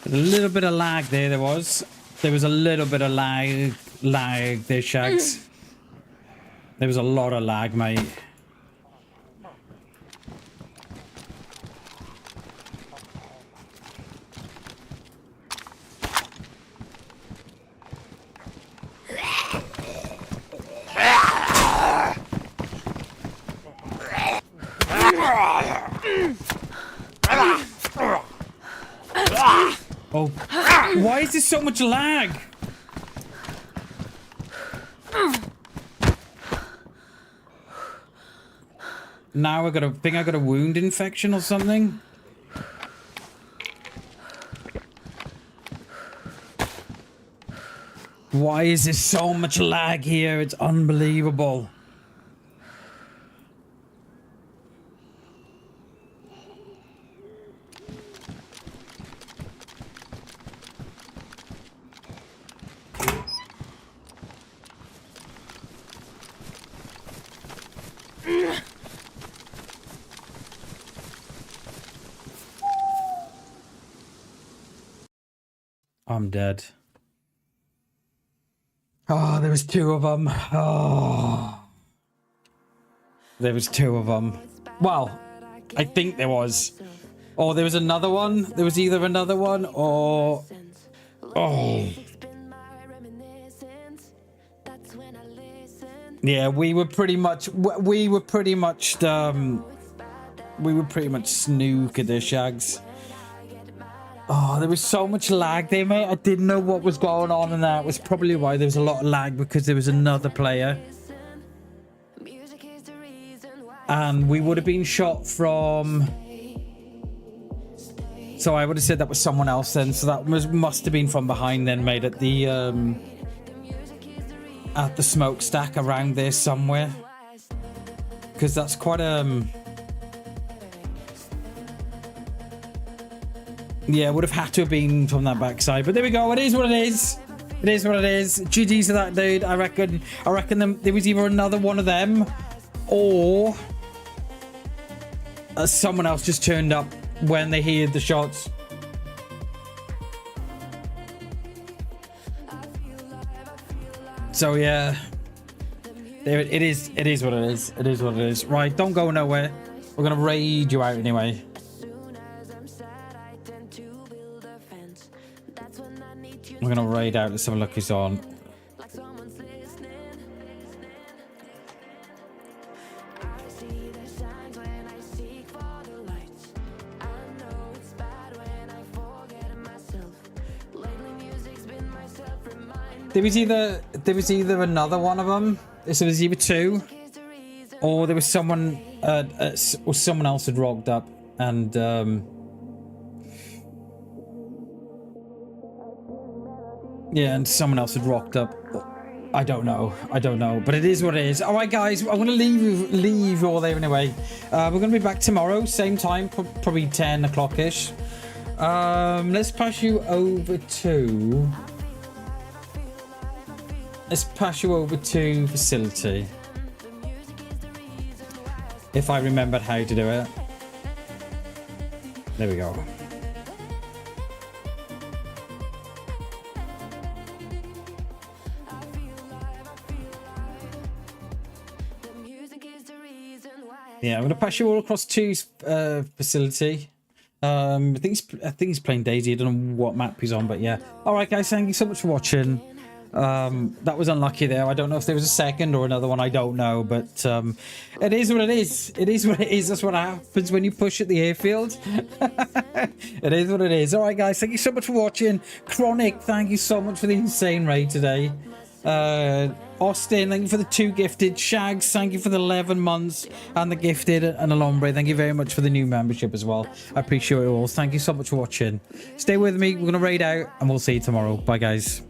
A little bit of lag there, there was. There was a little bit of lag there, Shags. There was a lot of lag, mate. Oh, why is there so much lag? Now I think I got a wound infection or something. Why is there so much lag here? It's unbelievable. I'm dead. Oh, there was two of them. Oh. There was two of them. Well, I think there was. Oh, there was another one. There was either another one or... Oh. Yeah, we were pretty much snook at the shags. Oh, there was so much lag there, mate. I didn't know what was going on, and that was probably why there was a lot of lag, because there was another player. And we would have been shot from... So I would have said that was someone else then. So that must have been from behind then, mate, at the smokestack around there somewhere. Because that's quite yeah, it would have had to have been from that backside. But there we go. It is what it is. It is what it is. GG's to that dude. I reckon there was either another one of them, or someone else just turned up when they heard the shots. So yeah, there it is. It is what it is. It is what it is. Right, don't go nowhere. We're gonna raid you out anyway. We're gonna raid out. Let's have a look who's on. There was either another one of them. So there's either two, or there was someone or someone else had rocked up, and yeah, and someone else had rocked up. I don't know, but it is what it is. All right, guys, I'm gonna leave you all there anyway. We're gonna be back tomorrow, same time, probably 10 o'clock ish. Let's pass you over to. Let's pass you over to facility. If I remembered how to do it. There we go. Yeah, I'm gonna pass you all across to facility. I think he's playing DayZ. I don't know what map he's on, but yeah. All right, guys, thank you so much for watching. That was unlucky there. I don't know if there was a second or another one. I don't know, but it is what it is. It is what it is. That's what happens when you push at the airfield. It is what it is. All right, guys, thank you so much for watching. Chronic, thank you so much for the insane raid today. Austin, thank you for the 2 gifted. Shags, thank you for the 11 months and the gifted, and Alombre, thank you very much for the new membership as well. I appreciate it all. Thank you so much for watching. Stay with me. We're gonna raid out, and we'll see you tomorrow. Bye, guys.